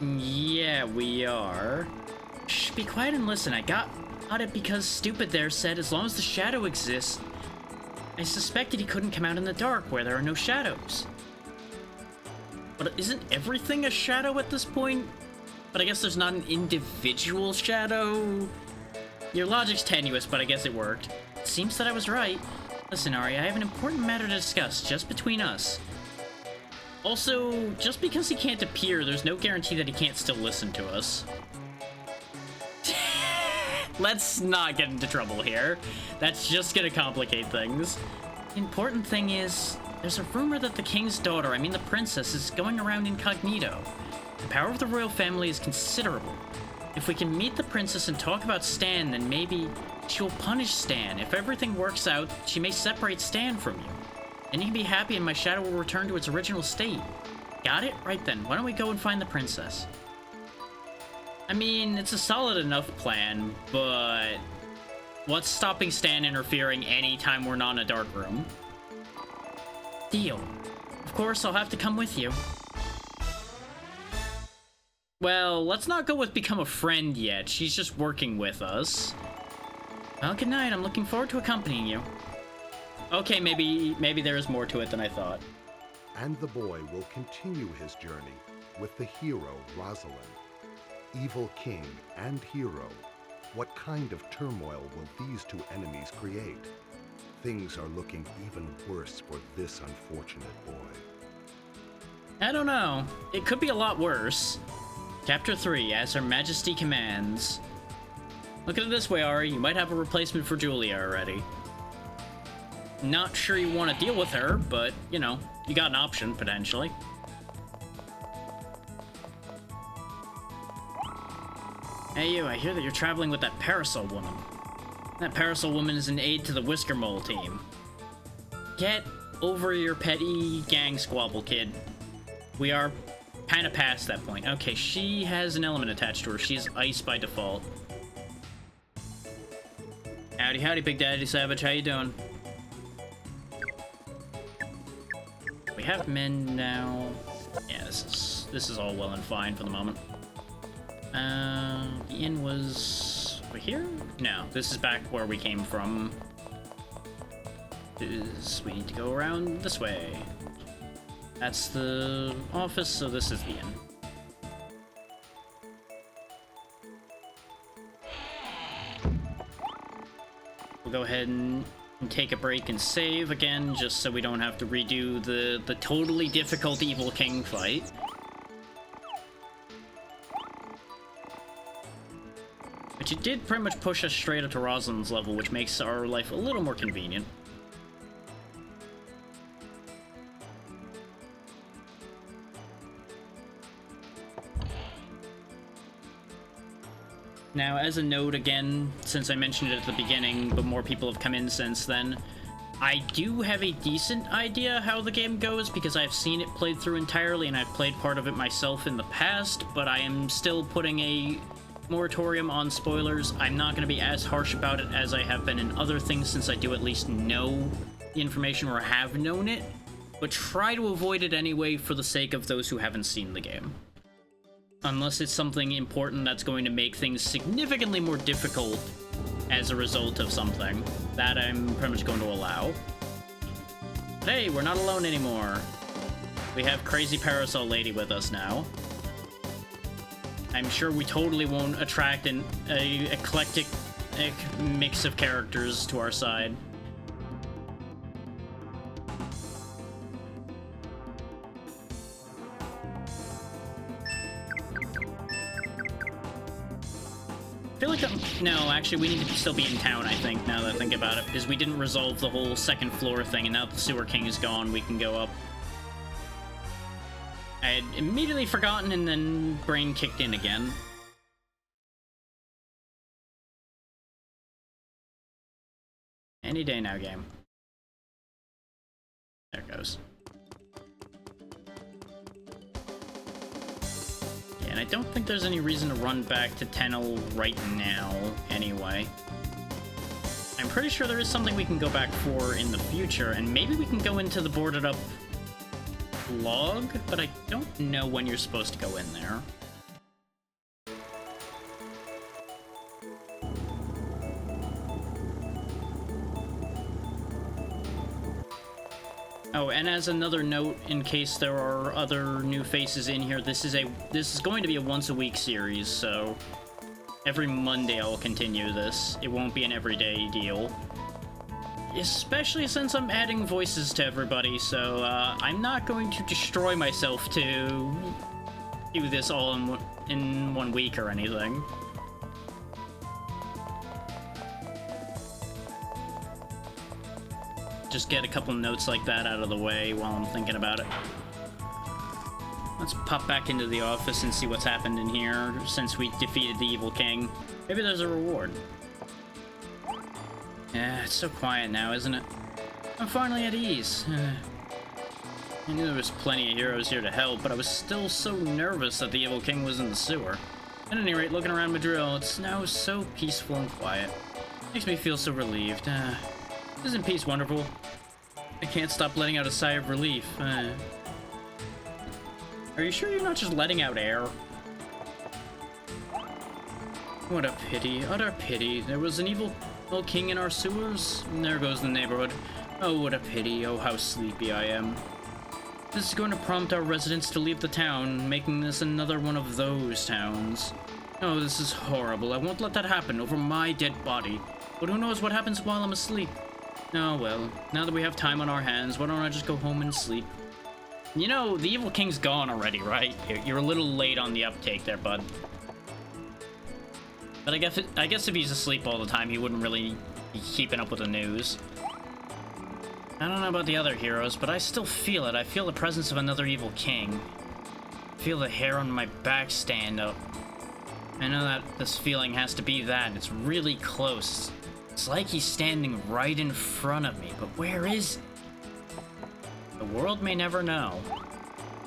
Yeah, we are. Shh, be quiet and listen, I got it because stupid there said as long as the shadow exists. I suspected he couldn't come out in the dark where there are no shadows. But isn't everything a shadow at this point? But I guess there's not an individual shadow. Your logic's tenuous, but I guess it worked. It seems that I was right. Listen, Ari, I have an important matter to discuss, just between us. Also, just because he can't appear, there's no guarantee that he can't still listen to us. Let's not get into trouble here. That's just gonna complicate things. The important thing is, there's a rumor that the king's daughter, I mean the princess, is going around incognito. The power of the royal family is considerable. If we can meet the princess and talk about Stan, then maybe she will punish Stan. If everything works out, she may separate Stan from you. Then you can be happy and my shadow will return to its original state. Got it? Right then, why don't we go and find the princess? I mean, it's a solid enough plan, but what's stopping Stan interfering anytime we're not in a dark room? Deal. Of course, I'll have to come with you. Well, let's not go with become a friend yet. She's just working with us. Well, good night. I'm looking forward to accompanying you. Okay, maybe there is more to it than I thought. And the boy will continue his journey with the hero, Rosalind. Evil king and hero, what kind of turmoil will these two enemies create? Things are looking even worse for this unfortunate boy. I don't know. It could be a lot worse. Chapter 3, As Her Majesty Commands. Look at it this way, Ari. You might have a replacement for Julia already. Not sure you want to deal with her, but, you know, you got an option, potentially. Hey you, I hear that you're traveling with that parasol woman. That parasol woman is an aide to the Whisker Mole team. Get over your petty gang squabble, kid. We are kind of past that point. Okay, she has an element attached to her. She's ice by default. Howdy, howdy, Big Daddy Savage. How you doing? We have men now. Yeah, this is all well and fine for the moment. The inn was over here? No, this is back where we came from. We need to go around this way. That's the office, so this is the inn. We'll go ahead and take a break and save again, just so we don't have to redo the totally difficult Evil King fight. But you did pretty much push us straight up to Rosalind's level, which makes our life a little more convenient. Now, as a note again, since I mentioned it at the beginning, but more people have come in since then, I do have a decent idea how the game goes because I've seen it played through entirely and I've played part of it myself in the past, but I am still putting a moratorium on spoilers. I'm not going to be as harsh about it as I have been in other things since I do at least know the information or have known it, but try to avoid it anyway for the sake of those who haven't seen the game. Unless it's something important that's going to make things significantly more difficult as a result of something, that I'm pretty much going to allow. But hey, we're not alone anymore. We have Crazy Parasol Lady with us now. I'm sure we totally won't attract an eclectic mix of characters to our side. I feel like no, actually, we need to still be in town, I think, now that I think about it, because we didn't resolve the whole second floor thing, and now that the Sewer King is gone, we can go up. I had immediately forgotten, and then brain kicked in again. Any day now, game. There it goes. Yeah, and I don't think there's any reason to run back to Tenel right now, anyway. I'm pretty sure there is something we can go back for in the future, and maybe we can go into the boarded up log, but I don't know when you're supposed to go in there. Oh, and as another note, in case there are other new faces in here, this is going to be a once-a-week series, so every Monday I'll continue this. It won't be an everyday deal. Especially since I'm adding voices to everybody, so I'm not going to destroy myself to do this all in 1 week or anything. Just get a couple notes like that out of the way while I'm thinking about it. Let's pop back into the office and see what's happened in here since we defeated the evil king. Maybe there's a reward. Yeah, it's so quiet now, isn't it? I'm finally at ease. I knew there was plenty of heroes here to help, but I was still so nervous that the evil king was in the sewer. At any rate, looking around Madrid, it's now so peaceful and quiet. Makes me feel so relieved. Isn't peace wonderful? I can't stop letting out a sigh of relief. Are you sure you're not just letting out air? What a pity, utter pity. There was an evil king in our sewers, and there goes the neighborhood. Oh, what a pity. Oh, how sleepy I am. This is going to prompt our residents to leave the town, making this another one of those towns. Oh, this is horrible. I won't let that happen over my dead body. But who knows what happens while I'm asleep? Oh, well, now that we have time on our hands, why don't I just go home and sleep? You know, the evil king's gone already, right? You're a little late on the uptake there, bud. But I guess if he's asleep all the time, he wouldn't really be keeping up with the news. I don't know about the other heroes, but I still feel it. I feel the presence of another evil king. I feel the hair on my back stand up. I know that this feeling has to be that. It's really close. It's like he's standing right in front of me, but where is he? The world may never know.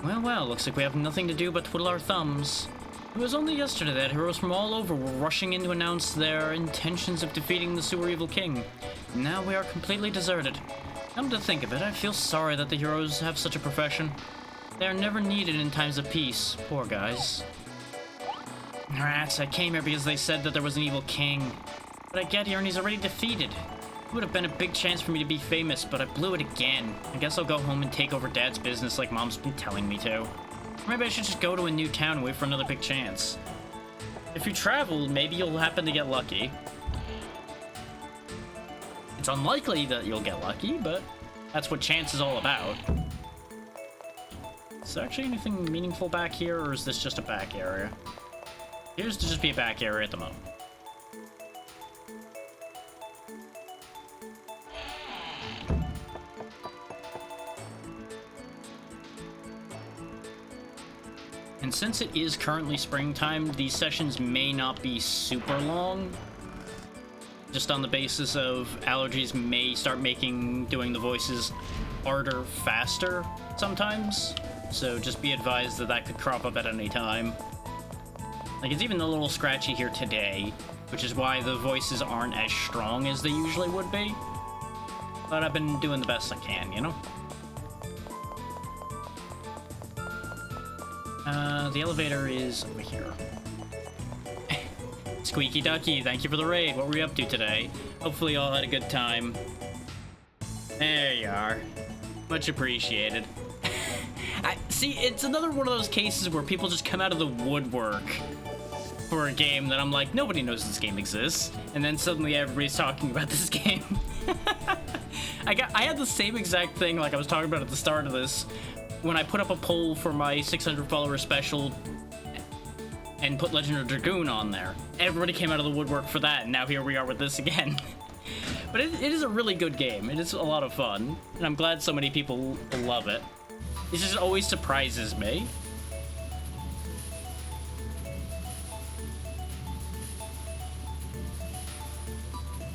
Well, looks like we have nothing to do but twiddle our thumbs. It was only yesterday that heroes from all over were rushing in to announce their intentions of defeating the sewer evil king. Now we are completely deserted. Come to think of it, I feel sorry that the heroes have such a profession. They are never needed in times of peace. Poor guys. Rats, I came here because they said that there was an evil king. But I get here and he's already defeated. It would have been a big chance for me to be famous, but I blew it again. I guess I'll go home and take over Dad's business like Mom's been telling me to. Or maybe I should just go to a new town and wait for another big chance. If you travel, maybe you'll happen to get lucky. It's unlikely that you'll get lucky, but that's what chance is all about. Is there actually anything meaningful back here, or is this just a back area? Appears to just be a back area at the moment. And since it is currently springtime, these sessions may not be super long. Just on the basis of allergies may start making doing the voices harder faster sometimes. So just be advised that that could crop up at any time. Like, it's even a little scratchy here today, which is why the voices aren't as strong as they usually would be. But I've been doing the best I can, you know? The elevator is over here. Squeaky Ducky, thank you for the raid. What were you up to today? Hopefully you all had a good time. There you are. Much appreciated. See, it's another one of those cases where people just come out of the woodwork for a game that I'm like, nobody knows this game exists. And then suddenly everybody's talking about this game. I had the same exact thing like I was talking about at the start of this when I put up a poll for my 600 follower special and put Legend of Dragoon on there. Everybody came out of the woodwork for that, and now here we are with this again. But it is a really good game. It is a lot of fun, and I'm glad so many people love it. It just always surprises me.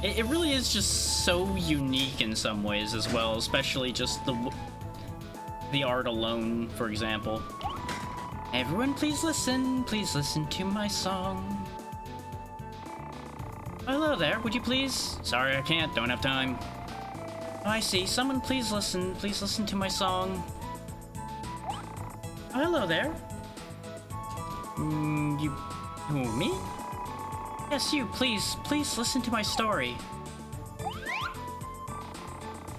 It really is just so unique in some ways as well, especially just the art alone, for example. Everyone, please listen to my song. Oh, hello there, would you please? Sorry, I can't, don't have time. Oh, I see, someone please listen to my song. Oh, hello there. Who, me? Yes, you, please listen to my story.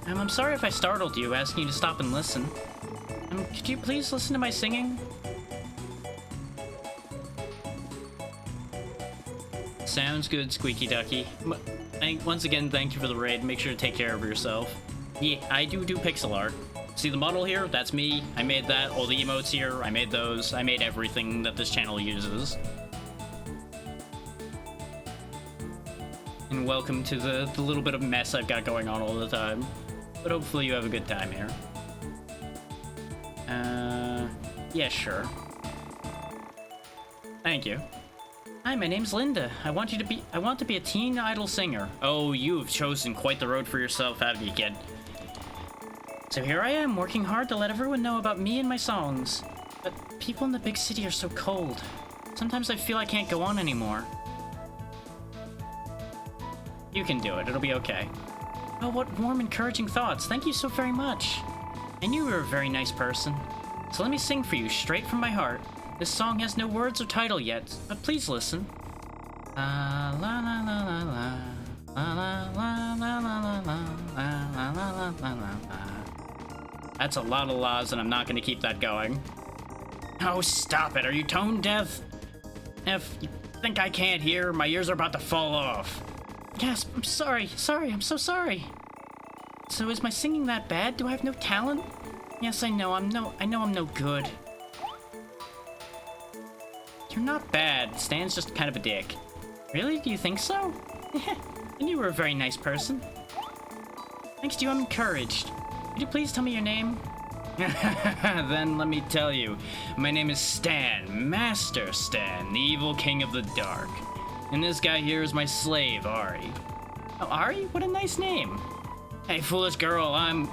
I'm sorry if I startled you, asking you to stop and listen. Could you please listen to my singing? Sounds good, Squeaky Ducky. Once again, thank you for the raid. Make sure to take care of yourself. Yeah, I do pixel art. See the model here? That's me. I made that. All the emotes here, I made those. I made everything that this channel uses. And welcome to the little bit of mess I've got going on all the time. But hopefully you have a good time here. Yeah, sure. Thank you. Hi, my name's Linda. I want to be a teen idol singer. Oh, you have chosen quite the road for yourself, have you, kid? So here I am, working hard to let everyone know about me and my songs. But people in the big city are so cold. Sometimes I feel I can't go on anymore. You can do it. It'll be okay. Oh, what warm, encouraging thoughts. Thank you so very much. I knew you were a very nice person. So let me sing for you, straight from my heart. This song has no words or title yet, but please listen. La la la la la la. La la la la la la la. La la la la la la. That's a lot of laws, and I'm not going to keep that going. Oh, stop it. Are you tone deaf? If you think I can't hear, my ears are about to fall off. Yes, I'm sorry. I'm so sorry. So is my singing that bad? Do I have no talent? Yes, I know I'm no good. You're not bad. Stan's just kind of a dick. Really? Do you think so? I knew you were a very nice person. Thanks to you, I'm encouraged. Could you please tell me your name? Then let me tell you. My name is Stan, Master Stan, the evil king of the dark. And this guy here is my slave, Ari. Oh, Ari? What a nice name. Hey, foolish girl, I'm...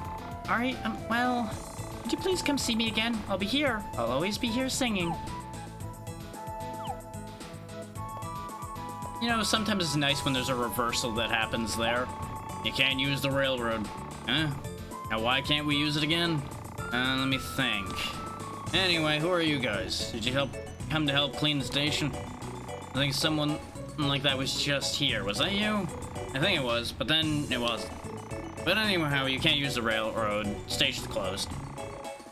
Ari, well... Would you please come see me again? I'll be here. I'll always be here singing. You know, sometimes it's nice when there's a reversal that happens there. You can't use the railroad. Huh? Now why can't we use it again? Let me think. Anyway, who are you guys? Did you come to help clean the station? I think someone like that was just here. Was that you? I think it was, but then it wasn't. But anyhow, you can't use the railroad. Station's closed.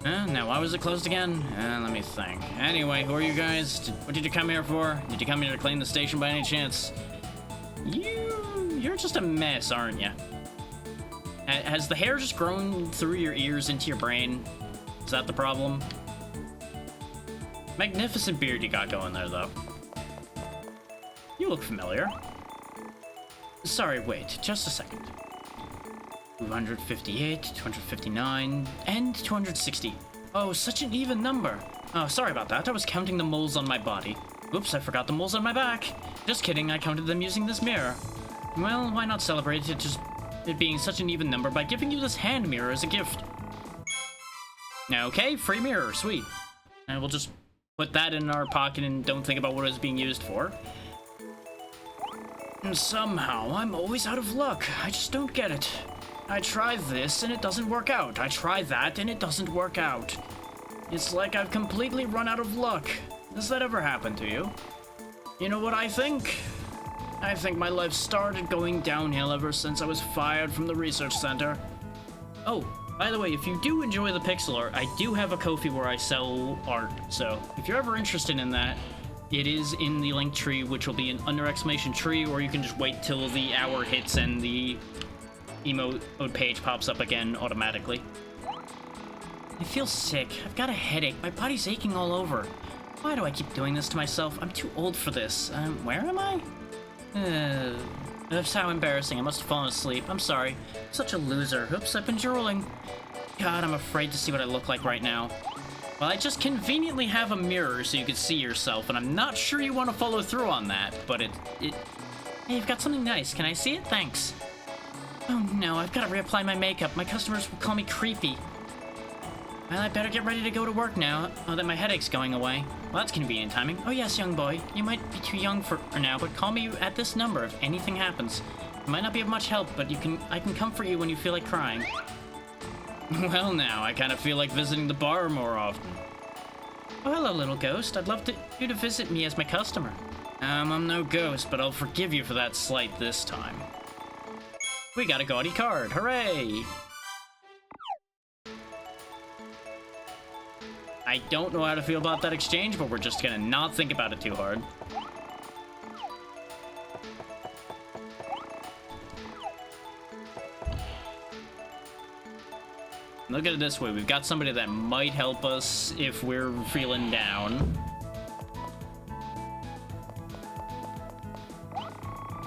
Now why was it closed again? Let me think. Anyway, who are you guys? What did you come here for? Did you come here to clean the station by any chance? You're just a mess, aren't you? Has the hair just grown through your ears into your brain? Is that the problem? Magnificent beard you got going there, though. You look familiar. Sorry, wait, just a second. 258, 259, and 260. Oh, such an even number. Oh, sorry about that. I was counting the moles on my body. Oops, I forgot the moles on my back. Just kidding, I counted them using this mirror. Well, why not celebrate it being such an even number by giving you this hand mirror as a gift? Okay, free mirror, sweet. And we'll just put that in our pocket and don't think about what it's being used for. And somehow, I'm always out of luck. I just don't get it. I try this and it doesn't work out. I try that and it doesn't work out. It's like I've completely run out of luck. Has that ever happened to you? You know what I think? I think my life started going downhill ever since I was fired from the research center. Oh, by the way, if you do enjoy the pixel art, I do have a Ko-fi where I sell art. So if you're ever interested in that, it is in the link tree, which will be an under exclamation tree, or you can just wait till the hour hits and the emote page pops up again automatically. I feel sick. I've got a headache. My body's aching all over. Why do I keep doing this to myself? I'm too old for this. Where am I? That's how embarrassing. I must have fallen asleep. I'm sorry. Such a loser. Oops, I've been drooling. God, I'm afraid to see what I look like right now. Well, I just conveniently have a mirror so you can see yourself, and I'm not sure you want to follow through on that, but Hey, you've got something nice. Can I see it? Thanks. Oh no, I've got to reapply my makeup. My customers will call me creepy. Well, I better get ready to go to work now, that my headache's going away. Well, that's convenient timing. Oh yes, young boy. You might be too young for now, but call me at this number if anything happens. You might not be of much help, but I can comfort you when you feel like crying. Well now, I kind of feel like visiting the bar more often. Oh, hello, little ghost. I'd love you to visit me as my customer. I'm no ghost, but I'll forgive you for that slight this time. We got a gaudy card. Hooray! I don't know how to feel about that exchange, but we're just gonna not think about it too hard. Look at it this way, we've got somebody that might help us if we're feeling down.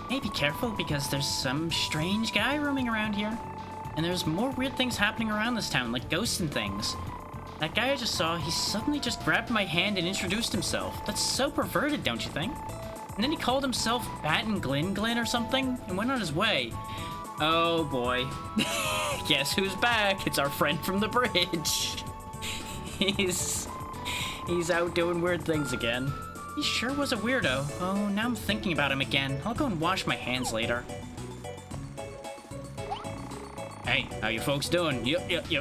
Hey, be careful, because there's some strange guy roaming around here. And there's more weird things happening around this town, like ghosts and things. That guy I just saw, he suddenly just grabbed my hand and introduced himself. That's so perverted, don't you think? And then he called himself Bat and Glyn or something, and went on his way. Oh boy. Guess who's back? It's our friend from the bridge. He's out doing weird things again. He sure was a weirdo. Oh, now I'm thinking about him again. I'll go and wash my hands later. Hey, how you folks doing? Yep.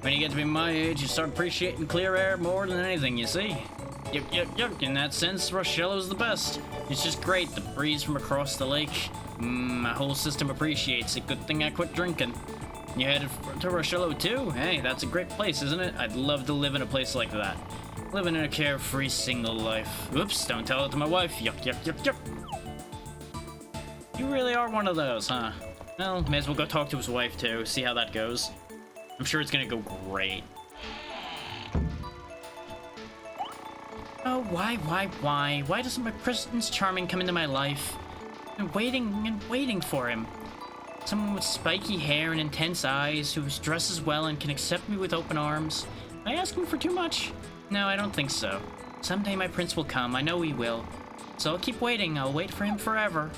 When you get to be my age, you start appreciating clear air more than anything, you see? Yep. In that sense, Rochello's the best. It's just great, the breeze from across the lake. My whole system appreciates it. Good thing I quit drinking. You headed to Rochello too? Hey, that's a great place, isn't it? I'd love to live in a place like that. Living in a carefree single life. Oops, don't tell it to my wife. Yup. You really are one of those, huh? Well, may as well go talk to his wife too, see how that goes. I'm sure it's gonna go great. Oh, why? Why doesn't my Prince Charming come into my life? I'm waiting for him. Someone with spiky hair and intense eyes, who dresses well and can accept me with open arms. Am I asking for too much? No, I don't think so. Someday my prince will come, I know he will. So I'll keep waiting, I'll wait for him forever.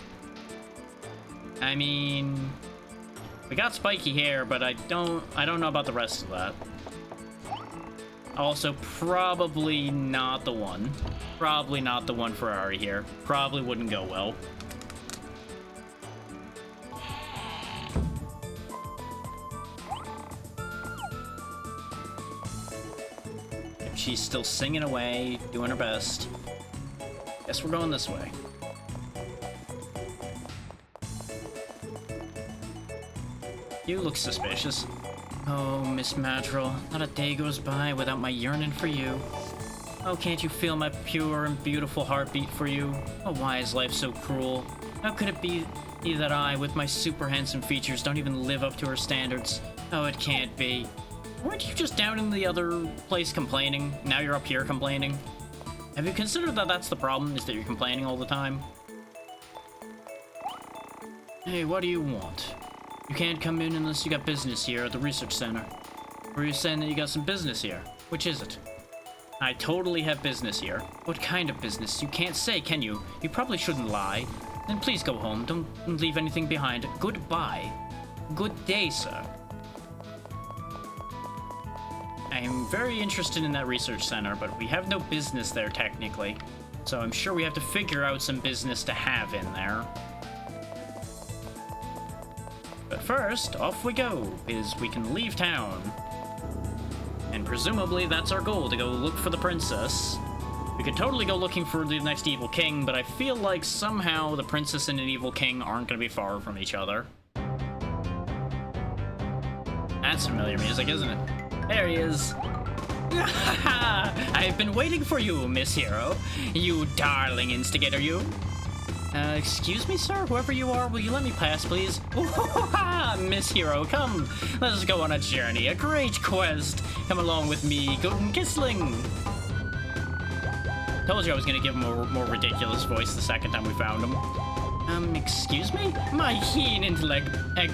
I mean... we got spiky hair, but I don't know about the rest of that. Also, probably not the one. Probably not the one for Ari here. Probably wouldn't go well. She's still singing away, doing her best. Guess we're going this way. You look suspicious. Oh, Miss Madrill, not a day goes by without my yearning for you. Oh, can't you feel my pure and beautiful heartbeat for you? Oh, why is life so cruel? How could it be that I, with my super handsome features, don't even live up to her standards? Oh, it can't be. Weren't you just down in the other place complaining? Now you're up here complaining? Have you considered that that's the problem, is that you're complaining all the time? Hey, what do you want? You can't come in unless you got business here at the research center. Or are you saying that you got some business here? Which is it? I totally have business here. What kind of business? You can't say, can you? You probably shouldn't lie. Then please go home. Don't leave anything behind. Goodbye. Good day, sir. I'm very interested in that research center, but we have no business there technically. So I'm sure we have to figure out some business to have in there. But first, off we go, because we can leave town. And presumably that's our goal, to go look for the princess. We could totally go looking for the next evil king, but I feel like somehow the princess and an evil king aren't going to be far from each other. That's familiar music, isn't it? There he is. I've been waiting for you, Miss Hero. You darling instigator, you. Excuse me, sir? Whoever you are, will you let me pass, please? Miss Hero, come. Let us go on a journey, a great quest. Come along with me, Golden Kissling. Told you I was gonna give him a more ridiculous voice the second time we found him. Excuse me? My keen intellect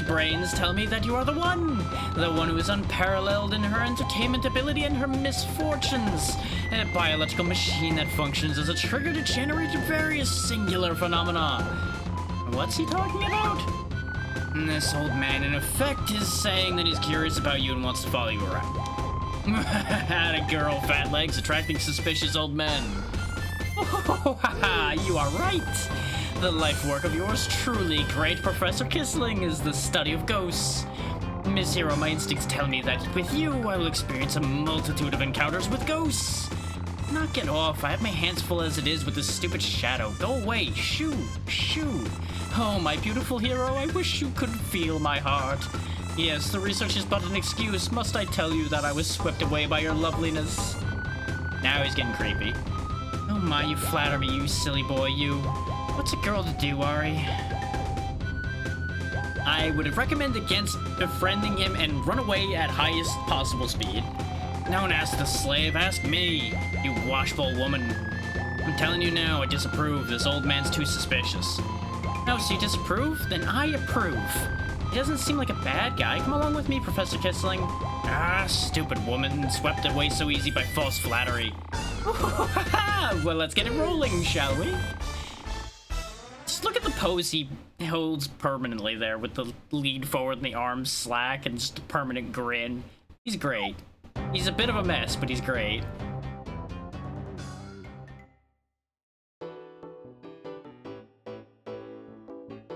brains tell me that you are the one who is unparalleled in her entertainment ability and her misfortunes. A biological machine that functions as a trigger to generate various singular phenomena. What's he talking about? This old man, in effect, is saying that he's curious about you and wants to follow you around. Atta girl, fat legs, attracting suspicious old men. You are right. The life work of yours truly great, Professor Kissling, is the study of ghosts. Miss Hero, my instincts tell me that with you, I will experience a multitude of encounters with ghosts. Knock it off. I have my hands full as it is with this stupid shadow. Go away. Shoo. Shoo. Oh, my beautiful hero, I wish you could feel my heart. Yes, the research is but an excuse. Must I tell you that I was swept away by your loveliness? Now he's getting creepy. Oh my, you flatter me, you silly boy, you. What's a girl to do, Ari? I would recommend against befriending him and run away at highest possible speed. Don't ask the slave, ask me, you washbowl woman. I'm telling you now, I disapprove. This old man's too suspicious. No, so you disapprove? Then I approve. He doesn't seem like a bad guy. Come along with me, Professor Kissling. Ah, stupid woman, swept away so easy by false flattery. Well, let's get it rolling, shall we? Just look at the pose he holds permanently there with the lead forward and the arms slack and just a permanent grin. He's great. He's a bit of a mess, but he's great.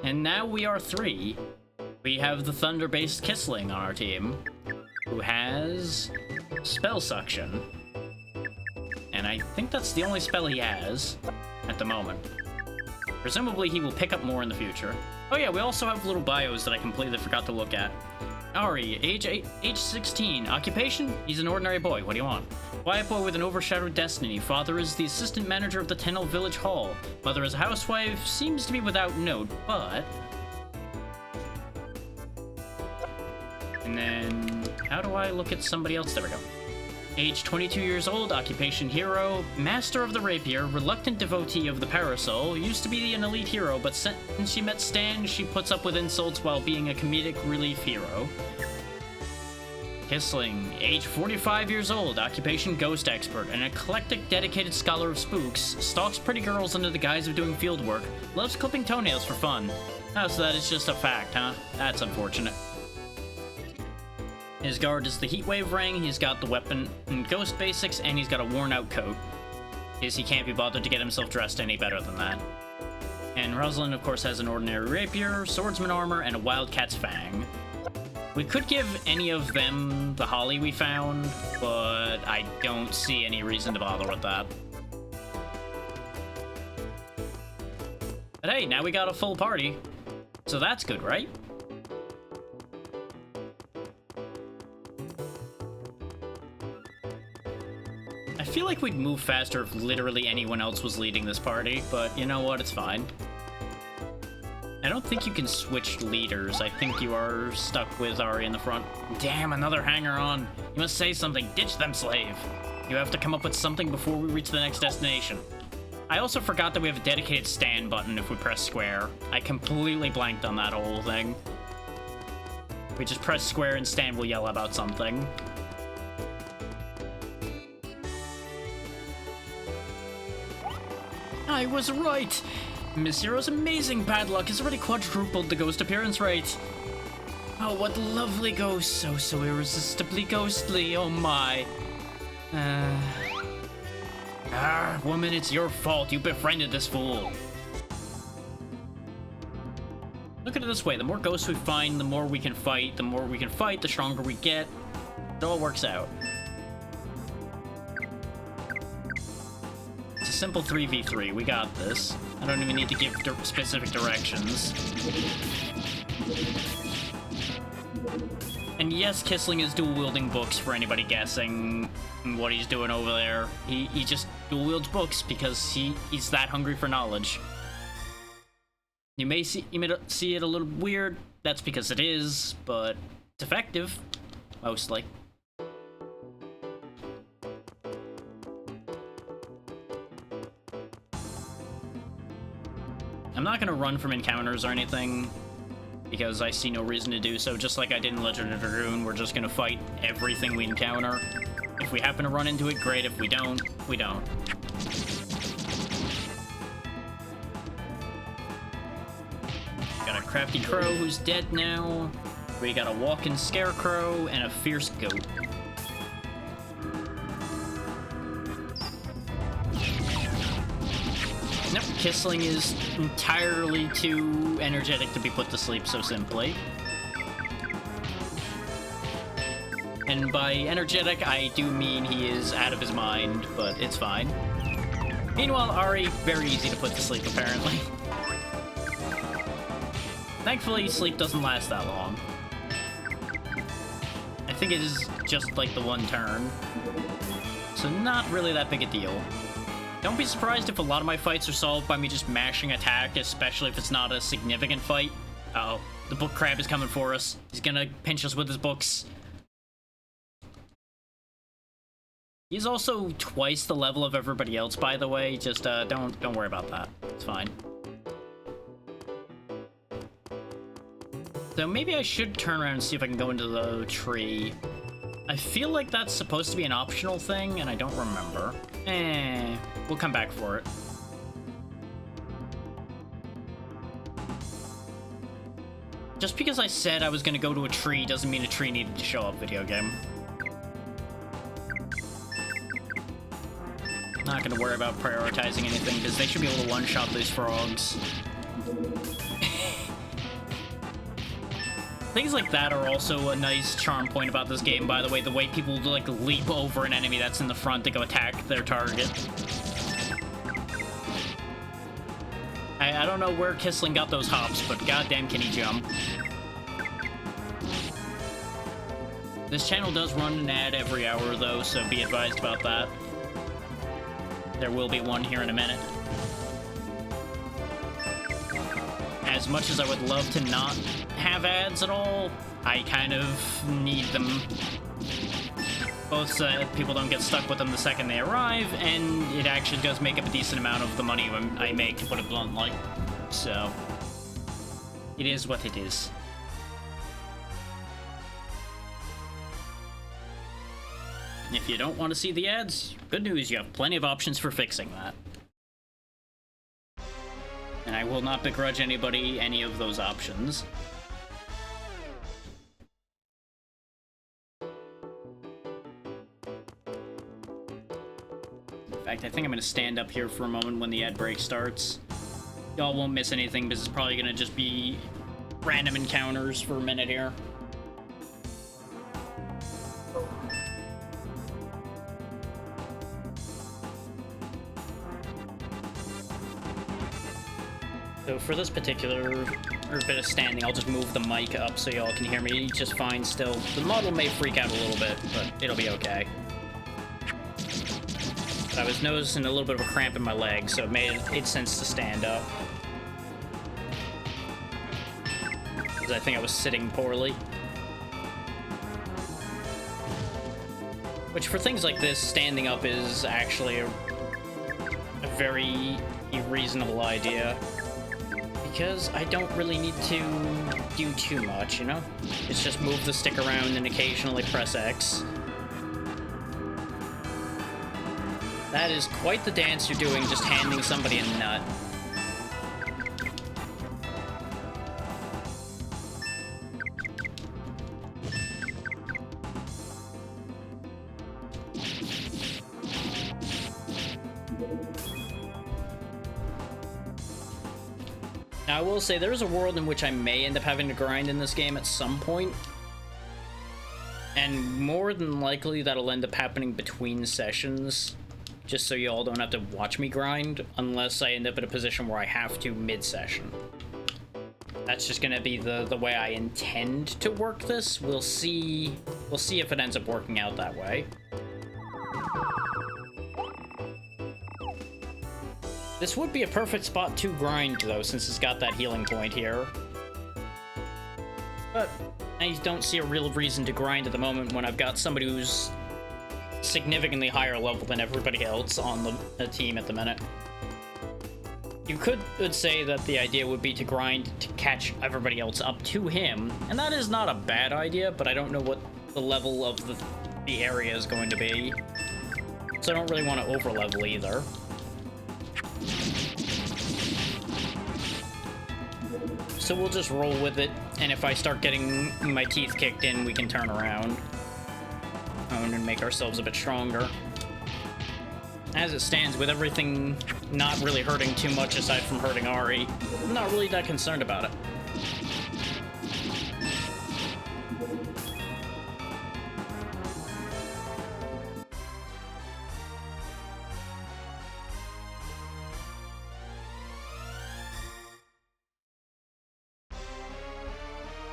And now we are 3. We have the Thunder-based Kissling on our team, who has Spell Suction. And I think that's the only spell he has at the moment. Presumably he will pick up more in the future. Oh yeah, we also have little bios that I completely forgot to look at. Ari, age 16. Occupation? He's an ordinary boy. What do you want? Quiet boy with an overshadowed destiny. Father is the assistant manager of the Tenel Village Hall. Mother is a housewife. Seems to be without note, but... And then... How do I look at somebody else? There we go. Age 22 years old. Occupation hero. Master of the rapier. Reluctant devotee of the parasol. Used to be an elite hero, but since she met Stan, she puts up with insults while being a comedic relief hero. Kissling, age 45 years old, occupation ghost expert, an eclectic dedicated scholar of spooks, stalks pretty girls under the guise of doing field work, loves clipping toenails for fun. Oh, so that is just a fact, huh? That's unfortunate. His guard is the heatwave ring, he's got the weapon and ghost basics, and he's got a worn out coat. Because he can't be bothered to get himself dressed any better than that. And Rosalind, of course, has an ordinary rapier, swordsman armor, and a wildcat's fang. We could give any of them the holly we found, but I don't see any reason to bother with that. But hey, now we got a full party, so that's good, right? I feel like we'd move faster if literally anyone else was leading this party, but you know what, it's fine. I don't think you can switch leaders. I think you are stuck with Ari in the front. Damn, another hanger-on. You must say something. Ditch them, slave. You have to come up with something before we reach the next destination. I also forgot that we have a dedicated stand button if we press square. I completely blanked on that whole thing. We just press square and Stan will yell about something. I was right! Miss Hero's amazing bad luck has already quadrupled the ghost appearance rate. Oh, what lovely ghosts. So irresistibly ghostly, oh my. Woman, it's your fault. You befriended this fool. Look at it this way. The more ghosts we find, the more we can fight. The more we can fight, the stronger we get. It all works out. It's a simple 3v3. We got this. I don't even need to give specific directions. And yes, Kissling is dual-wielding books for anybody guessing what he's doing over there. He just dual-wields books because he's that hungry for knowledge. You may see it a little weird. That's because it is, but it's effective, mostly. I'm not going to run from encounters or anything, because I see no reason to do so. Just like I did in Legend of Dragoon, we're just going to fight everything we encounter. If we happen to run into it, great. If we don't, we don't. Got a crafty crow who's dead now. We got a walking scarecrow and a fierce goat. Nope, Kissling is entirely too energetic to be put to sleep so simply. And by energetic, I do mean he is out of his mind, but it's fine. Meanwhile, Ari, very easy to put to sleep, apparently. Thankfully, sleep doesn't last that long. think it is just like the one turn. So not really that big a deal. Don't be surprised if a lot of my fights are solved by me just mashing attack, especially if it's not a significant fight. Uh-oh, the book crab is coming for us. He's gonna pinch us with his books. He's also twice the level of everybody else, by the way. Just don't worry about that. It's fine. So maybe I should turn around and see if I can go into the tree. I feel like that's supposed to be an optional thing, and I don't remember. We'll come back for it. Just because I said I was gonna go to a tree doesn't mean a tree needed to show up, video game. Not gonna worry about prioritizing anything, because they should be able to one-shot these frogs. Things like that are also a nice charm point about this game, by the way. The way people, like, leap over an enemy that's in the front to go attack their target. I don't know where Kissling got those hops, but goddamn can he jump. This channel does run an ad every hour, though, so be advised about that. There will be one here in a minute. As much as I would love to not have ads at all, I kind of need them. Both so that people don't get stuck with them the second they arrive, and it actually does make up a decent amount of the money I make, to put it bluntly. So, it is what it is. If you don't want to see the ads, good news, you have plenty of options for fixing that. And I will not begrudge anybody any of those options. In fact, I think I'm going to stand up here for a moment when the ad break starts. Y'all won't miss anything, because it's probably going to just be random encounters for a minute here. So for this particular bit of standing, I'll just move the mic up so y'all can hear me just fine still. The model may freak out a little bit, but it'll be okay. But I was noticing a little bit of a cramp in my leg, so it made sense to stand up. Because I think I was sitting poorly. Which, for things like this, standing up is actually a very reasonable idea. Because I don't really need to do too much, you know? It's just move the stick around and occasionally press X. That is quite the dance you're doing, just handing somebody a nut. Now, I will say, there is a world in which I may end up having to grind in this game at some point. And more than likely, that'll end up happening between sessions. Just so y'all don't have to watch me grind, unless I end up in a position where I have to mid-session. That's just gonna be the way I intend to work this. We'll see if it ends up working out that way. This would be a perfect spot to grind, though, since it's got that healing point here. But I don't see a real reason to grind at the moment when I've got somebody who's significantly higher level than everybody else on the team at the minute. You could say that the idea would be to grind to catch everybody else up to him, and that is not a bad idea, but I don't know what the level of the area is going to be. So I don't really want to over-level either. So we'll just roll with it, and if I start getting my teeth kicked in, we can turn around and make ourselves a bit stronger. As it stands, with everything not really hurting too much aside from hurting Ari, I'm not really that concerned about it.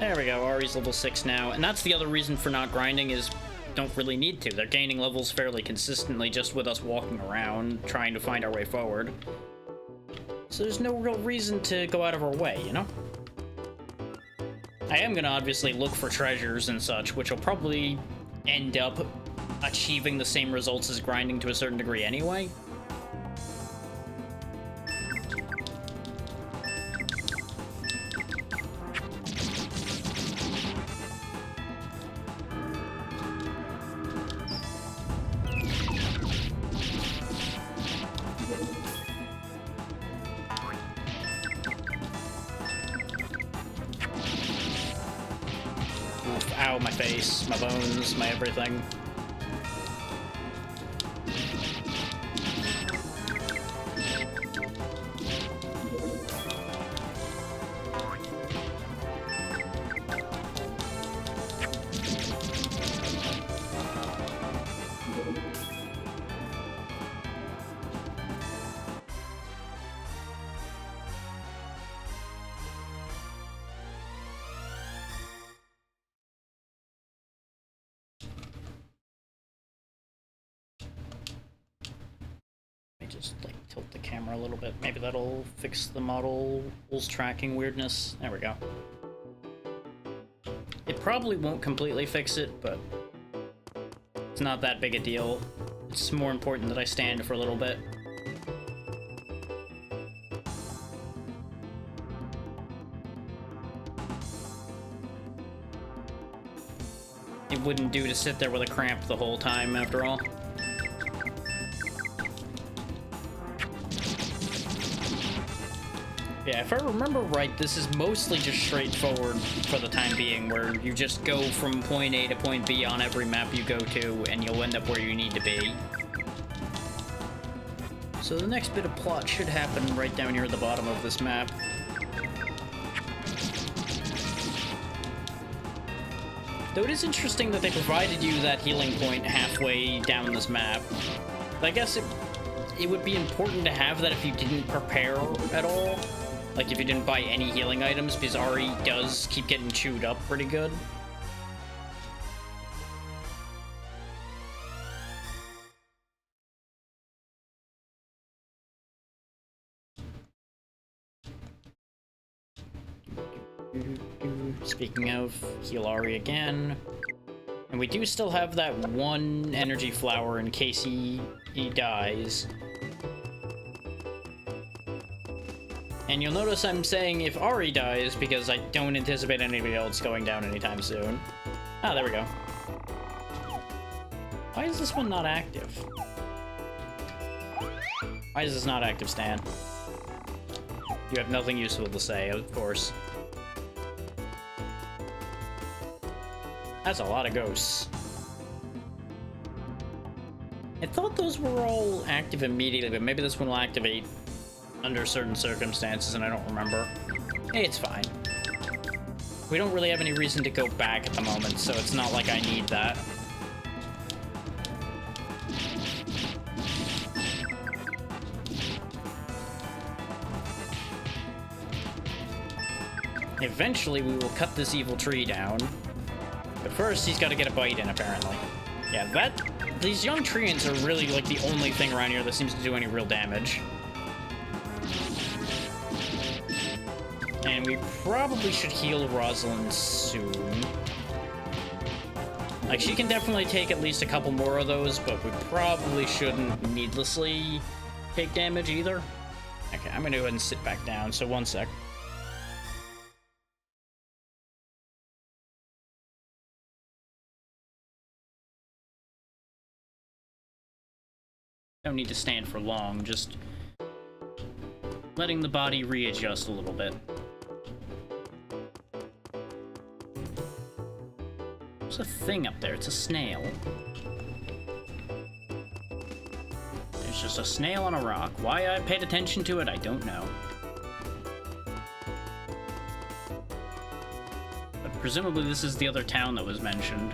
There we go, Ari's level 6 now, and that's the other reason for not grinding is don't really need to. They're gaining levels fairly consistently just with us walking around, trying to find our way forward. So there's no real reason to go out of our way, you know? I am gonna obviously look for treasures and such, which will probably end up achieving the same results as grinding to a certain degree anyway. Ow, my face, my bones, my everything. Just like tilt the camera a little bit. Maybe that'll fix the model's tracking weirdness. There we go. It probably won't completely fix it, but it's not that big a deal. It's more important that I stand for a little bit. It wouldn't do to sit there with a cramp the whole time, after all. Yeah, if I remember right, this is mostly just straightforward for the time being, where you just go from point A to point B on every map you go to, and you'll end up where you need to be. So the next bit of plot should happen right down here at the bottom of this map. Though it is interesting that they provided you that healing point halfway down this map. I guess it would be important to have that if you didn't prepare at all. Like, if you didn't buy any healing items, because Ari does keep getting chewed up pretty good. Speaking of, heal Ari again. And we do still have that one energy flower in case he dies. And you'll notice I'm saying if Ari dies, because I don't anticipate anybody else going down anytime soon. Ah, there we go. Why is this one not active? Why is this not active, Stan? You have nothing useful to say, of course. That's a lot of ghosts. I thought those were all active immediately, but maybe this one will activate under certain circumstances, and I don't remember. Hey, it's fine. We don't really have any reason to go back at the moment, so it's not like I need that. Eventually, we will cut this evil tree down. But first, he's got to get a bite in, apparently. Yeah, these young treants are really, like, the only thing around here that seems to do any real damage. And we probably should heal Rosalind soon. Like, she can definitely take at least a couple more of those, but we probably shouldn't needlessly take damage either. Okay, I'm gonna go ahead and sit back down, so one sec. Don't need to stand for long, just letting the body readjust a little bit. There's a thing up there, it's a snail. There's just a snail on a rock. Why I paid attention to it, I don't know. But presumably this is the other town that was mentioned.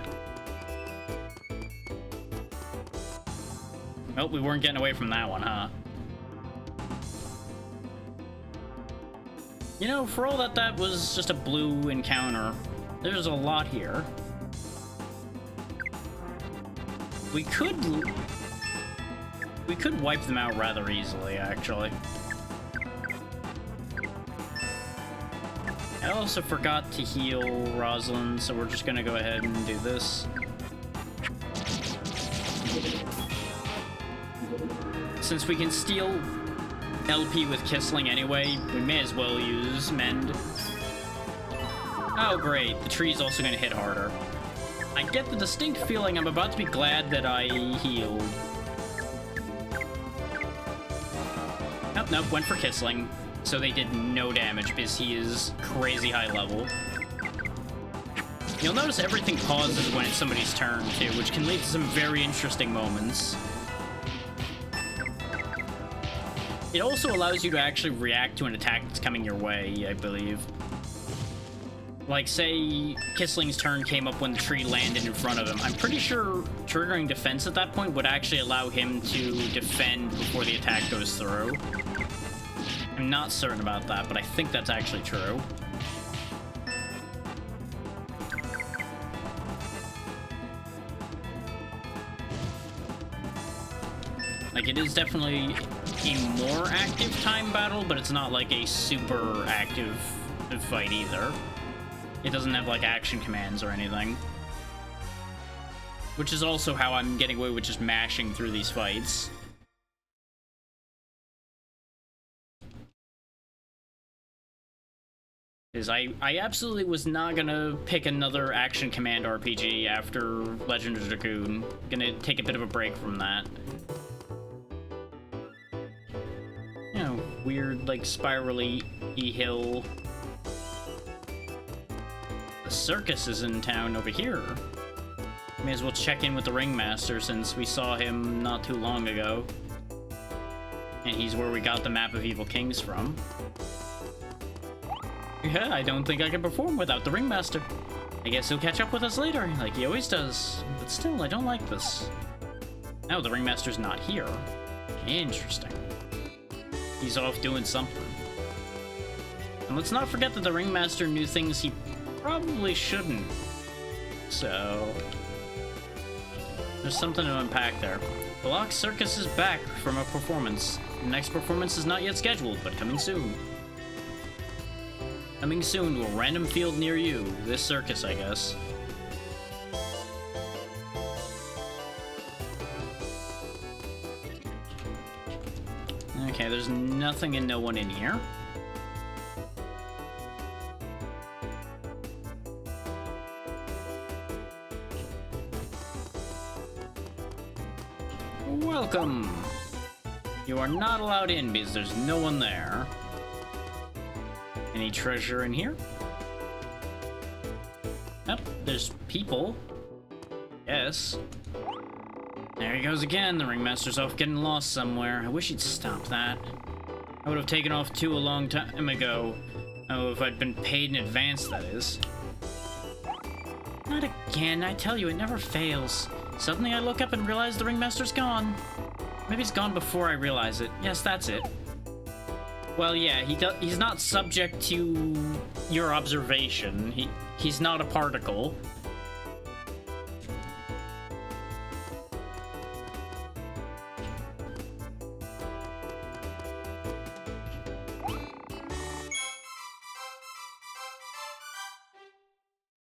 Oh, we weren't getting away from that one, huh? You know, for all that was just a blue encounter, There's a lot here. We could wipe them out rather easily, actually. I also forgot to heal Rosalind, so we're just gonna go ahead and do this. Since we can steal LP with Kissling anyway, we may as well use Mend. Oh great, the tree's also gonna hit harder. I get the distinct feeling I'm about to be glad that I healed. Nope, nope, went for Kissling. So they did no damage because he is crazy high level. You'll notice everything pauses when it's somebody's turn too, which can lead to some very interesting moments. It also allows you to actually react to an attack that's coming your way, I believe. Like, say, Kissling's turn came up when the tree landed in front of him. I'm pretty sure triggering defense at that point would actually allow him to defend before the attack goes through. I'm not certain about that, but I think that's actually true. Like, it is definitely a more active time battle, but it's not like a super active fight either. It doesn't have, like, action commands or anything. Which is also how I'm getting away with just mashing through these fights. Because I absolutely was not gonna pick another action command RPG after Legend of Dragoon. Gonna take a bit of a break from that. You know, weird, like, spirally hill. The circus is in town over here. May as well check in with the ringmaster since we saw him not too long ago. And he's where we got the map of Evil Kings from. Yeah, I don't think I can perform without the ringmaster. I guess he'll catch up with us later, like he always does. But still, I don't like this. Now the ringmaster's not here. Interesting. He's off doing something. And let's not forget that the ringmaster knew things he probably shouldn't. So there's something to unpack there. Block Circus is back from a performance. The next performance is not yet scheduled, but coming soon. Coming soon to a random field near you. This circus, I guess. Okay, there's nothing and no one in here. Welcome! You are not allowed in because there's no one there. Any treasure in here? Yep, there's people. Yes. There he goes again. The ringmaster's off getting lost somewhere. I wish he'd stop that. I would have taken off too a long time ago. Oh, if I'd been paid in advance, that is. Not again. I tell you, it never fails. Suddenly I look up and realize the ringmaster's gone. Maybe he's gone before I realize it. Yes, that's it. Well, yeah, he's not subject to your observation. He's not a particle.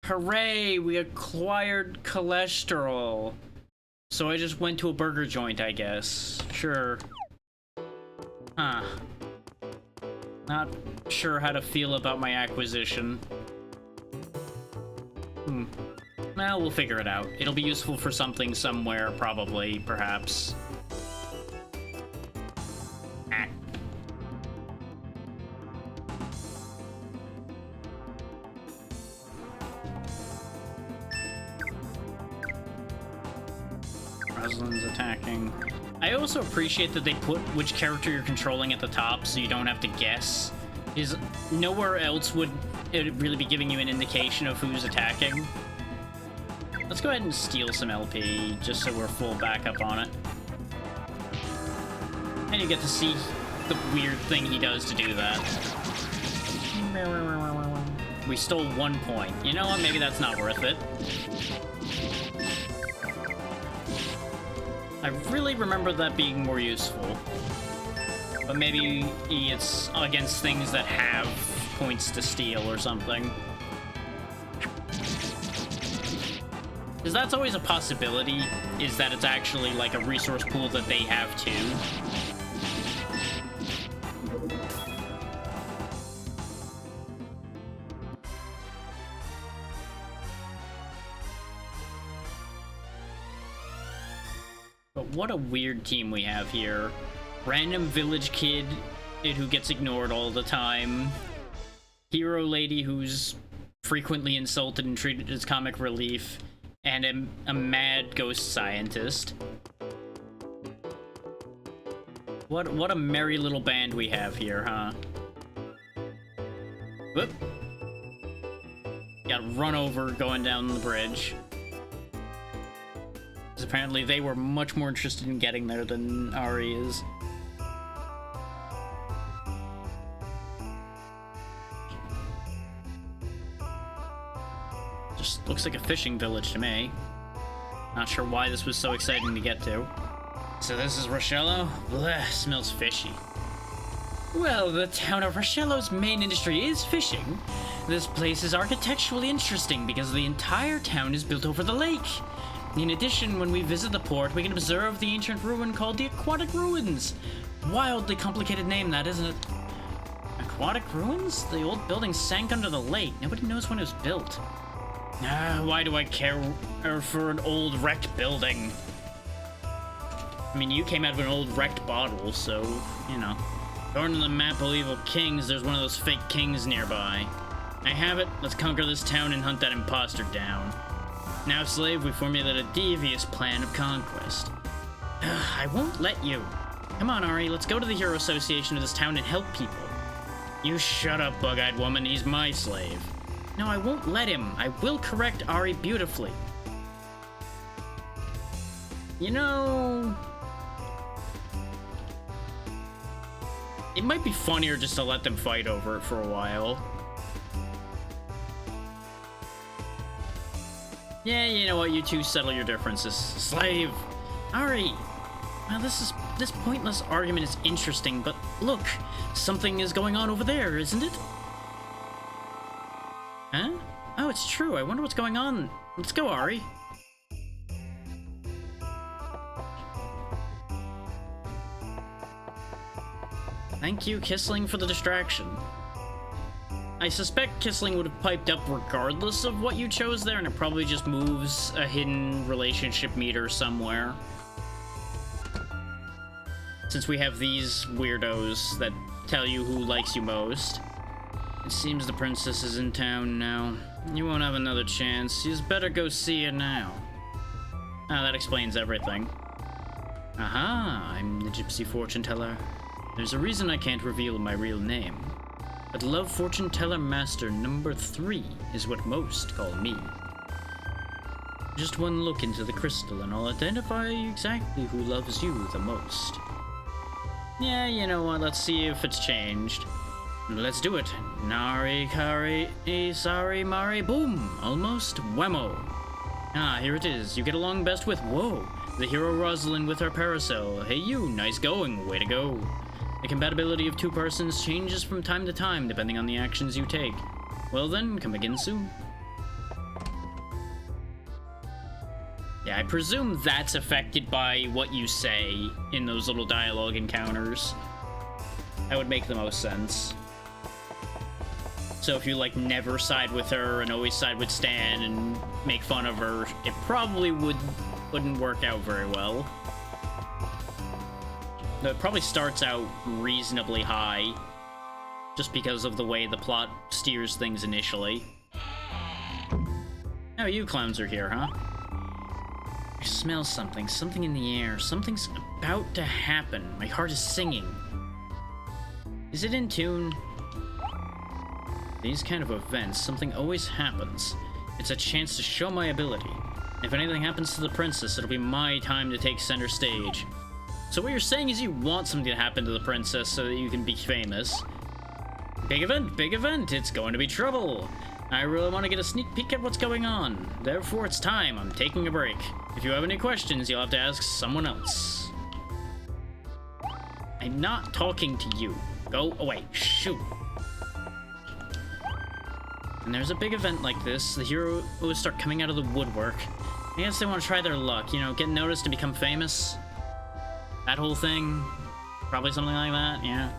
Hooray, we acquired cholesterol. So I just went to a burger joint, I guess. Sure. Huh. Not sure how to feel about my acquisition. Well, we'll figure it out. It'll be useful for something somewhere, probably, perhaps. Ah. Rosalind's attacking. I also appreciate that they put which character you're controlling at the top so you don't have to guess. Because nowhere else would it really be giving you an indication of who's attacking. Let's go ahead and steal some LP just so we're full backup on it. And you get to see the weird thing he does to do that. We stole 1 point. You know what? Maybe that's not worth it. I really remember that being more useful. But maybe it's against things that have points to steal or something. Because that's always a possibility, is that it's actually like a resource pool that they have too. But what a weird team we have here. Random village kid who gets ignored all the time. Hero lady who's frequently insulted and treated as comic relief. And a mad ghost scientist. What a merry little band we have here, huh? Whoop. Got run over going down the bridge. Because apparently they were much more interested in getting there than Ari is. Just looks like a fishing village to me. Not sure why this was so exciting to get to. So this is Rochello? Blech, smells fishy. Well, the town of Rochello's main industry is fishing. This place is architecturally interesting because the entire town is built over the lake. In addition, when we visit the port, we can observe the ancient ruin called the Aquatic Ruins. Wildly complicated name, that, isn't it? Aquatic Ruins? The old building sank under the lake. Nobody knows when it was built. Why do I care for an old wrecked building? I mean, you came out of an old wrecked bottle, so, you know. According to the map of Evil Kings, there's one of those fake kings nearby. I have it. Let's conquer this town and hunt that imposter down. Now, slave, we formulate a devious plan of conquest. I won't let you. Come on, Ari, let's go to the Hero Association of this town and help people. You shut up, bug-eyed woman. He's my slave. No, I won't let him. I will correct Ari beautifully. You know... it might be funnier just to let them fight over it for a while. Yeah, you know what? You two settle your differences. Slave! Ari! Well, this pointless argument is interesting, but look! Something is going on over there, isn't it? Huh? Oh, it's true. I wonder what's going on. Let's go, Ari. Thank you, Kissling, for the distraction. I suspect Kissling would have piped up regardless of what you chose there, and it probably just moves a hidden relationship meter somewhere. Since we have these weirdos that tell you who likes you most. It seems the princess is in town now. You won't have another chance. You better go see her now. Ah, that explains everything. Aha, I'm the gypsy fortune teller. There's a reason I can't reveal my real name. But Love Fortune Teller Master number 3 is what most call me. Just one look into the crystal and I'll identify exactly who loves you the most. Yeah, you know what, let's see if it's changed. Let's do it. Nari, kari, sari, mari, boom! Almost whammo. Ah, here it is. You get along best with, whoa, the hero Rosalind with her parasol. Hey you, nice going, way to go. The compatibility of two persons changes from time to time, depending on the actions you take. Well then, come again soon. Yeah, I presume that's affected by what you say in those little dialogue encounters. That would make the most sense. So if you, like, never side with her and always side with Stan and make fun of her, it probably wouldn't work out very well. Though it probably starts out reasonably high, just because of the way the plot steers things initially. Oh, you clowns are here, huh? I smell something in the air. Something's about to happen. My heart is singing. Is it in tune? These kind of events, something always happens. It's a chance to show my ability. If anything happens to the princess, it'll be my time to take center stage. So what you're saying is you want something to happen to the princess so that you can be famous. Big event, it's going to be trouble. I really want to get a sneak peek at what's going on. Therefore, it's time. I'm taking a break. If you have any questions, you'll have to ask someone else. I'm not talking to you. Go away. Shoot. And there's a big event like this, the hero will start coming out of the woodwork. I guess they want to try their luck, you know, get noticed to become famous. That whole thing. Probably something like that, yeah.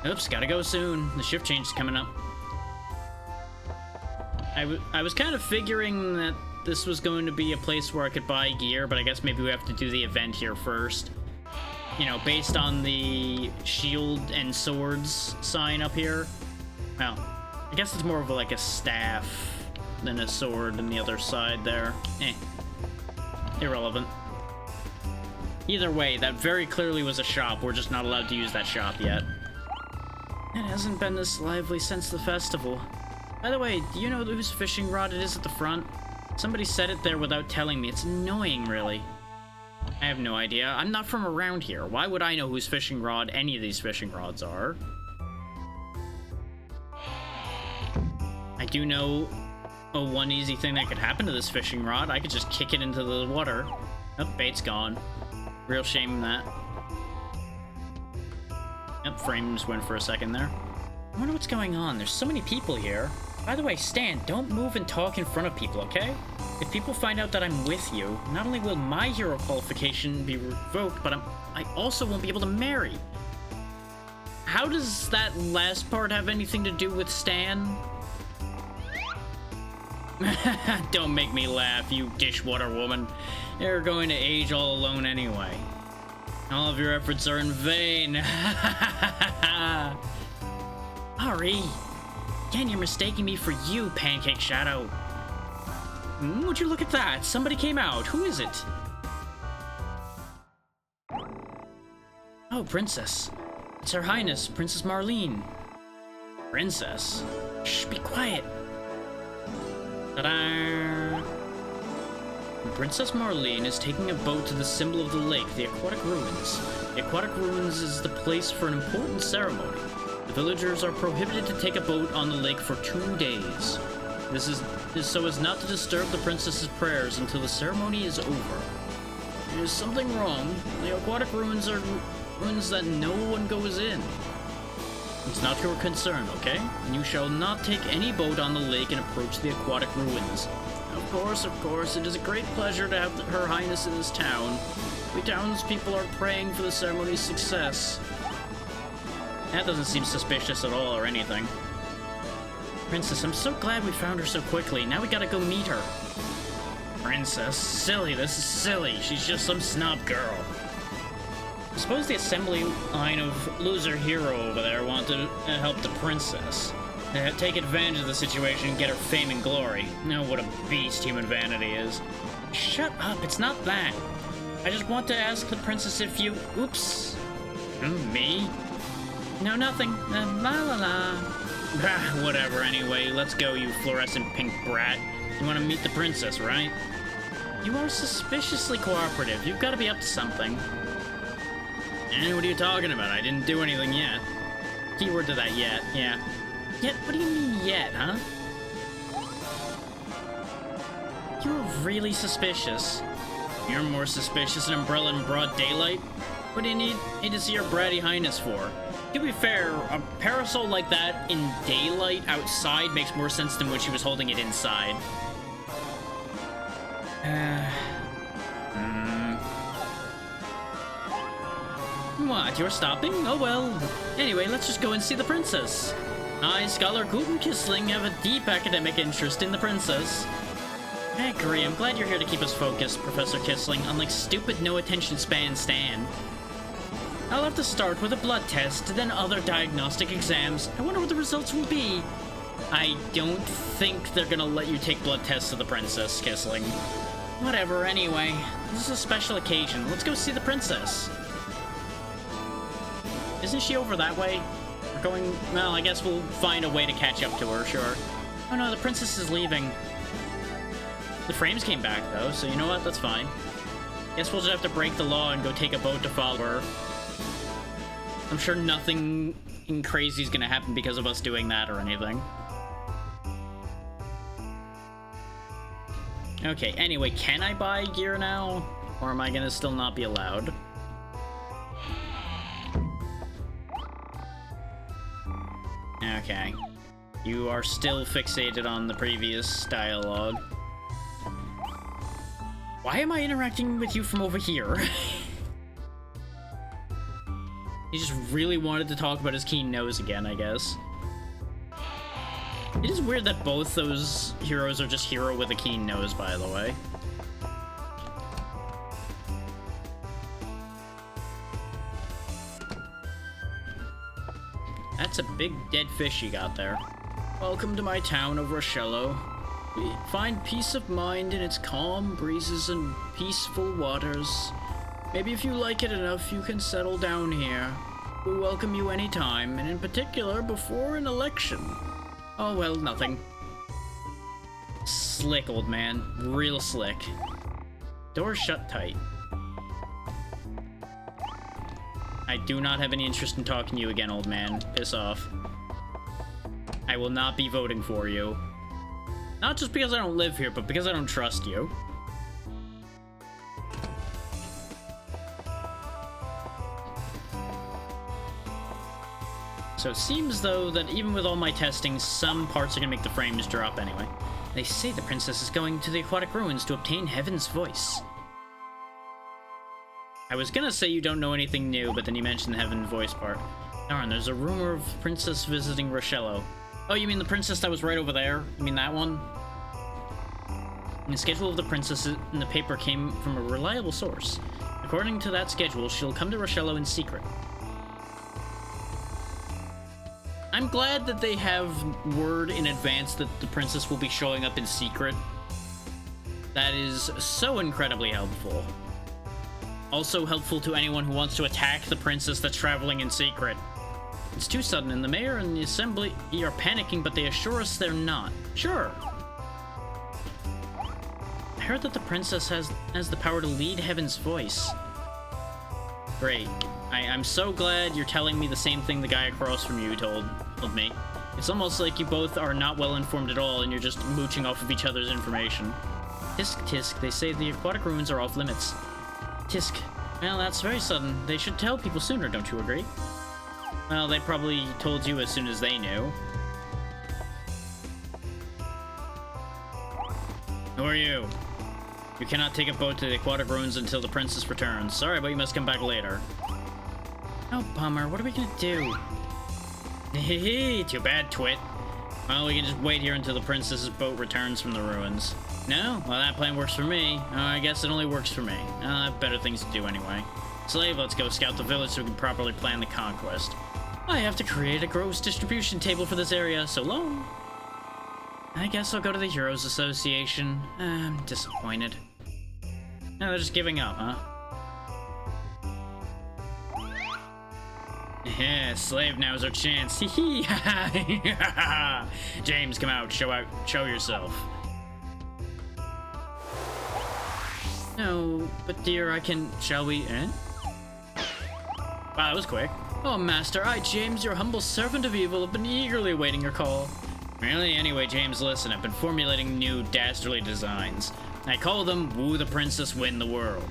Oops, gotta go soon. The shift change is coming up. I was kind of figuring that this was going to be a place where I could buy gear, but I guess maybe we have to do the event here first. You know, based on the shield and swords sign up here. Well, I guess it's more of like a staff than a sword on the other side there. Irrelevant. Either way, that very clearly was a shop. We're just not allowed to use that shop yet. It hasn't been this lively since the festival. By the way, do you know whose fishing rod it is at the front? Somebody said it there without telling me. It's annoying, really. I have no idea. I'm not from around here. Why would I know whose fishing rod any of these fishing rods are? I do know one easy thing that could happen to this fishing rod. I could just kick it into the water. Oh, bait's gone. Real shame that. Yep, frames went for a second there. I wonder what's going on. There's so many people here. By the way, Stan, don't move and talk in front of people, okay? If people find out that I'm with you, not only will my hero qualification be revoked, but I also won't be able to marry. How does that last part have anything to do with Stan? Don't make me laugh, you dishwater woman. You're going to age all alone anyway. All of your efforts are in vain. Ari! Again, you're mistaking me for you, Pancake Shadow. Would you look at that? Somebody came out. Who is it? Oh, Princess. It's Her Highness, Princess Marlene. Princess? Shh, be quiet. Ta-da! Princess Marlene is taking a boat to the symbol of the lake, the Aquatic Ruins. The Aquatic Ruins is the place for an important ceremony. The villagers are prohibited to take a boat on the lake for 2 days. This is so as not to disturb the princess's prayers until the ceremony is over. There's something wrong. The Aquatic Ruins are ruins that no one goes in. It's not your concern, okay? You shall not take any boat on the lake and approach the Aquatic Ruins. Of course, it is a great pleasure to have Her Highness in this town. We townspeople are praying for the ceremony's success. That doesn't seem suspicious at all or anything. Princess, I'm so glad we found her so quickly. Now we gotta go meet her. Princess, silly, this is silly. She's just some snob girl. I suppose the assembly line of loser hero over there wanted to help the princess. Take advantage of the situation and get her fame and glory. Oh, what a beast human vanity is. Shut up, it's not that. I just want to ask the princess if you... Oops. Me? No, nothing. La la la. Whatever, anyway. Let's go, you fluorescent pink brat. You want to meet the princess, right? You are suspiciously cooperative. You've got to be up to something. What are you talking about? I didn't do anything yet. Keyword to that, yet. Yeah. Yet? What do you mean, yet, huh? You're really suspicious. You're more suspicious than Umbrella in broad daylight? What do you need to see your bratty highness for? To be fair, a parasol like that in daylight outside makes more sense than when she was holding it inside. What, you're stopping? Oh well. Anyway, let's just go and see the princess. I, Scholar Guten Kissling, have a deep academic interest in the princess. I agree, I'm glad you're here to keep us focused, Professor Kissling, unlike stupid no-attention span Stan. I'll have to start with a blood test, then other diagnostic exams. I wonder what the results will be. I don't think they're gonna let you take blood tests of the princess, Kissling. Whatever, anyway. This is a special occasion. Let's go see the princess. Isn't she over that way? We're going... Well, I guess we'll find a way to catch up to her, sure. Oh no, the princess is leaving. The frames came back, though, so you know what? That's fine. Guess we'll just have to break the law and go take a boat to follow her. I'm sure nothing crazy is gonna happen because of us doing that or anything. Okay, anyway, can I buy gear now? Or am I gonna still not be allowed? Okay. You are still fixated on the previous dialogue. Why am I interacting with you from over here? He just really wanted to talk about his keen nose again, I guess. It is weird that both those heroes are just hero with a keen nose, by the way. That's a big dead fish you got there. Welcome to my town of Overshadowed. We find peace of mind in its calm breezes and peaceful waters. Maybe if you like it enough, you can settle down here. We welcome you anytime, and in particular, before an election. Oh, well, nothing. Slick, old man. Real slick. Door shut tight. I do not have any interest in talking to you again, old man. Piss off. I will not be voting for you. Not just because I don't live here, but because I don't trust you. So it seems, though, that even with all my testing, some parts are gonna make the frames drop anyway. They say the princess is going to the aquatic ruins to obtain Heaven's voice. I was gonna say you don't know anything new, but then you mentioned the Heaven's voice part. Darn, there's a rumor of princess visiting Overshadowed. Oh, you mean the princess that was right over there? You mean that one? And the schedule of the princess in the paper came from a reliable source. According to that schedule, she'll come to Overshadowed in secret. I'm glad that they have word in advance that the princess will be showing up in secret. That is so incredibly helpful. Also helpful to anyone who wants to attack the princess that's traveling in secret. It's too sudden, and the mayor and the assembly are panicking, but they assure us they're not. Sure. I heard that the princess has the power to lead Heaven's voice. Great. I'm so glad you're telling me the same thing the guy across from you told me. It's almost like you both are not well informed at all, and you're just mooching off of each other's information. Tisk, tisk, they say the aquatic ruins are off limits. Tisk. Well, that's very sudden. They should tell people sooner, don't you agree? Well, they probably told you as soon as they knew. Who are you? You cannot take a boat to the aquatic ruins until the princess returns. Sorry, but you must come back later. Oh, bummer. What are we gonna do? Hehe, too bad, twit. Well, we can just wait here until the princess's boat returns from the ruins. No? Well, that plan works for me. I guess it only works for me. I have better things to do anyway. Slave, let's go scout the village so we can properly plan the conquest. I have to create a gross distribution table for this area. So long. I guess I'll go to the Heroes Association. I'm disappointed. No, they're just giving up, huh? Yeah, slave, now's our chance. Hee hee. James, come out. Show yourself. No, but dear, I can. Shall we? Wow, that was quick. Oh, master, I, James, your humble servant of evil, have been eagerly awaiting your call. Really? Anyway, James, listen, I've been formulating new dastardly designs. I call them Woo the Princess, Win the World.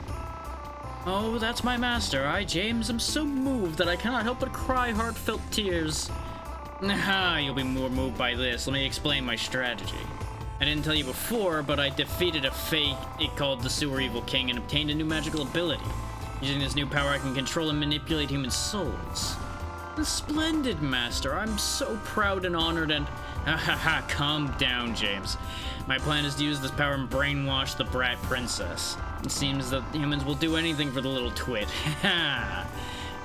Oh, that's my master. I, James, am so moved that I cannot help but cry heartfelt tears. Aha, you'll be more moved by this. Let me explain my strategy. I didn't tell you before, but I defeated a fake called the Sewer Evil King and obtained a new magical ability. Using this new power, I can control and manipulate human souls. Splendid, master. I'm so proud and honored and... Ha, calm down, James. My plan is to use this power and brainwash the brat princess. It seems that humans will do anything for the little twit. Ha!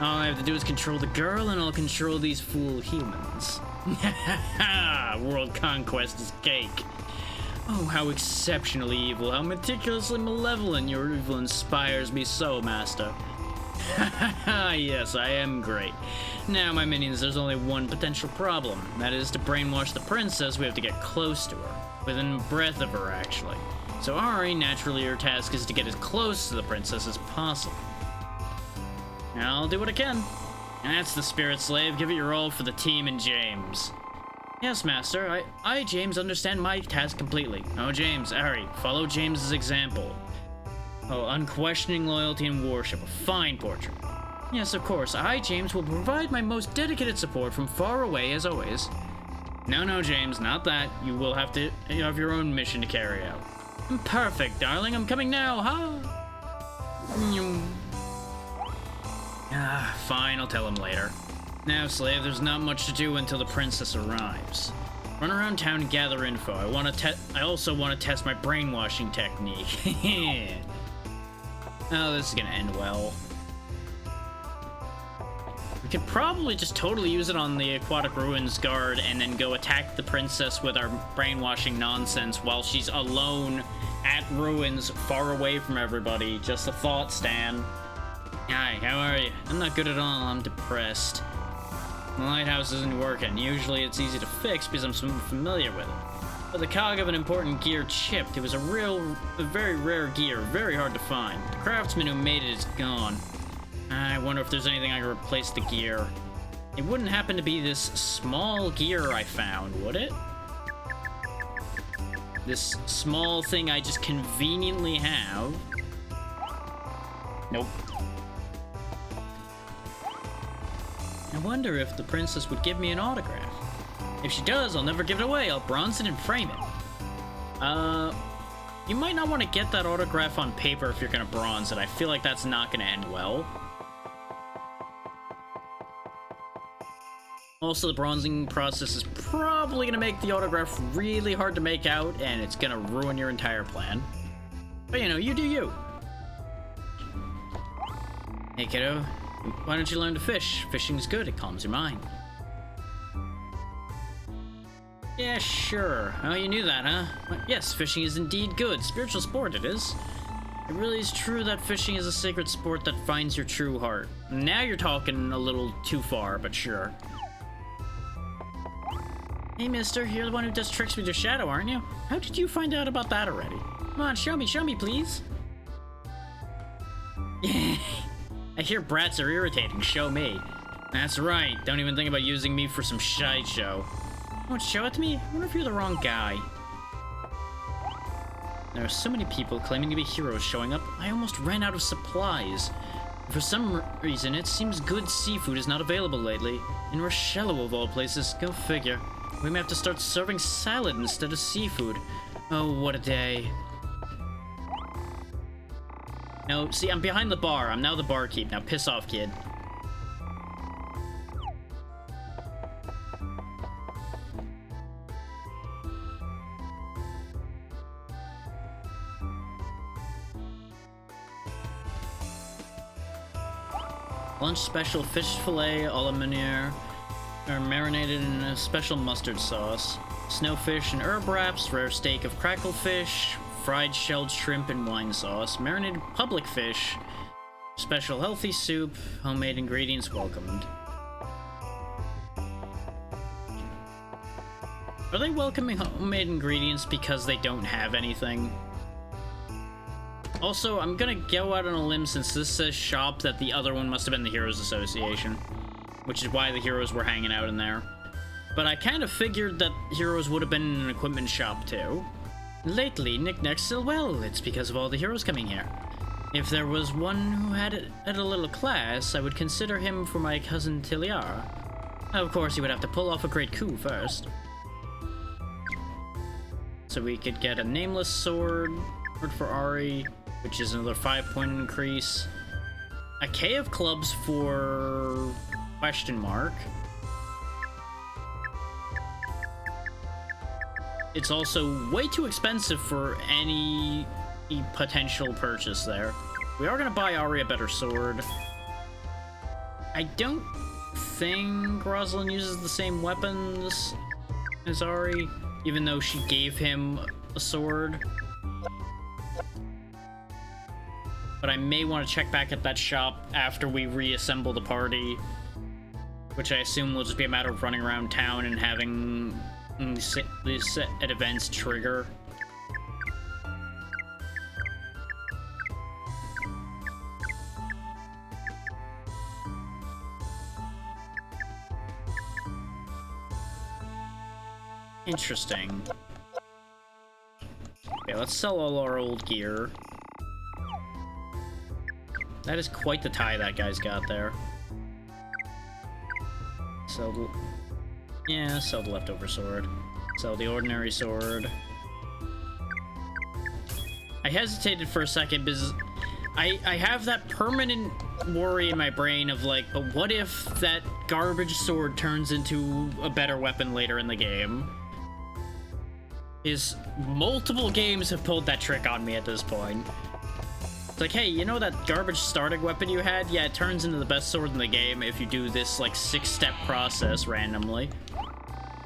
All I have to do is control the girl, and I'll control these fool humans. Ha! World conquest is cake. Oh, how exceptionally evil, how meticulously malevolent your evil inspires me so, master. Yes, I am great. Now, my minions, there's only one potential problem. That is, to brainwash the princess, we have to get close to her. Within breath of her, actually. So Ari, naturally, your task is to get as close to the princess as possible. I'll do what I can. And that's the spirit, slave. Give it your all for the team and James. Yes, Master. I, James, understand my task completely. Oh, James, Ari, follow James's example. Oh, unquestioning loyalty and worship. A fine portrait. Yes, of course. I, James, will provide my most dedicated support from far away, as always. No, no, James, not that. You will have to have your own mission to carry out. Perfect, darling. I'm coming now, huh? Fine, I'll tell him later. Now, slave, there's not much to do until the princess arrives. Run around town and gather info. I also want to test my brainwashing technique. Oh, this is gonna end well. We could probably just totally use it on the Aquatic Ruins guard and then go attack the princess with our brainwashing nonsense while she's alone at Ruins, far away from everybody. Just a thought, Stan. Hi, how are you? I'm not good at all. I'm depressed. The lighthouse isn't working. Usually it's easy to fix because I'm so familiar with it. But the cog of an important gear chipped. It was a very rare gear, very hard to find. The craftsman who made it is gone. I wonder if there's anything I can replace the gear. It wouldn't happen to be this small gear I found, would it? This small thing I just conveniently have. Nope. I wonder if the princess would give me an autograph. If she does, I'll never give it away. I'll bronze it and frame it. You might not want to get that autograph on paper if you're gonna bronze it. I feel like that's not gonna end well. Also, the bronzing process is probably gonna make the autograph really hard to make out, and it's gonna ruin your entire plan. But you know, you do you. Hey kiddo, why don't you learn to fish? Fishing's good, it calms your mind. Yeah, sure. Oh, you knew that, huh? Well, yes, fishing is indeed good. Spiritual sport it is. It really is true that fishing is a sacred sport that finds your true heart. Now you're talking a little too far, but sure. Hey, mister, you're the one who does tricks with your shadow, aren't you? How did you find out about that already? Come on, show me, please. I hear brats are irritating, show me. That's right, don't even think about using me for some sideshow. Won't show it to me? I wonder if you're the wrong guy. There are so many people claiming to be heroes showing up, I almost ran out of supplies. For some reason, it seems good seafood is not available lately. In Rochelle, of all places, go figure. We may have to start serving salad instead of seafood. Oh, what a day. No, see, I'm behind the bar. I'm now the barkeep. Now piss off, kid. Lunch special fish fillet a la Meunier are marinated in a special mustard sauce. Snowfish and herb wraps, rare steak of crackle fish, fried shelled shrimp and wine sauce, marinated public fish, special healthy soup, homemade ingredients welcomed. Are they welcoming homemade ingredients because they don't have anything? Also, I'm gonna go out on a limb since this says shop that the other one must have been the Heroes Association, which is why the heroes were hanging out in there. But I kind of figured that heroes would have been in an equipment shop too. Lately, knickknacks sell well. It's because of all the heroes coming here. If there was one who had it at a little class, I would consider him for my cousin Tiliara. Of course, he would have to pull off a great coup first. So we could get a nameless sword for Ari, which is another 5-point increase. A K of clubs for question mark. It's also way too expensive for any potential purchase there. We are gonna buy Ari a better sword. I don't think Rosalind uses the same weapons as Ari, even though she gave him a sword. But I may want to check back at that shop after we reassemble the party, which I assume will just be a matter of running around town and having these set events trigger. Interesting. Okay, let's sell all our old gear. That is quite the tie that guy's got there. Sell the... Yeah, sell the leftover sword. Sell the ordinary sword. I hesitated for a second because I have that permanent worry in my brain of like, but what if that garbage sword turns into a better weapon later in the game? Is multiple games have pulled that trick on me at this point. It's like, hey, you know that garbage starting weapon you had? Yeah, it turns into the best sword in the game if you do this like 6-step process randomly.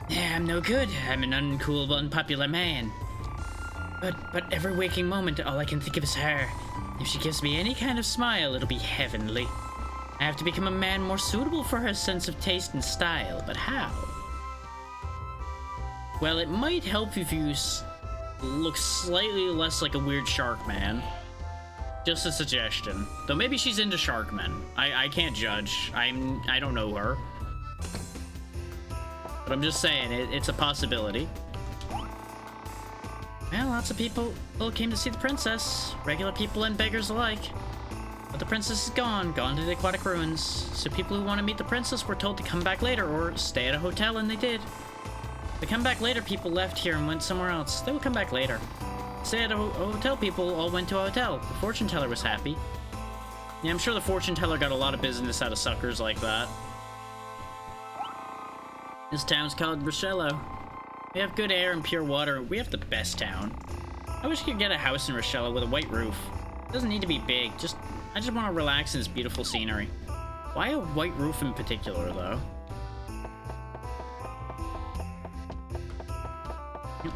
Yeah, I'm no good. I'm an uncool, unpopular man. But every waking moment, all I can think of is her. If she gives me any kind of smile, it'll be heavenly. I have to become a man more suitable for her sense of taste and style, but how? Well, it might help if you look slightly less like a weird shark man. Just a suggestion. Though maybe she's into shark men. I can't judge. I don't know her. But I'm just saying, it's a possibility. Well, lots of people came to see the princess. Regular people and beggars alike. But the princess is gone to the aquatic ruins. So people who want to meet the princess were told to come back later or stay at a hotel, and they did. The come back later people left here and went somewhere else. They will come back later. Stay at a hotel people all went to a hotel. The fortune teller was happy. Yeah, I'm sure the fortune teller got a lot of business out of suckers like that. This town's called Rochelle. We have good air and pure water. We have the best town. I wish I could get a house in Rochelle with a white roof. It doesn't need to be big. I just want to relax in this beautiful scenery. Why a white roof in particular, though?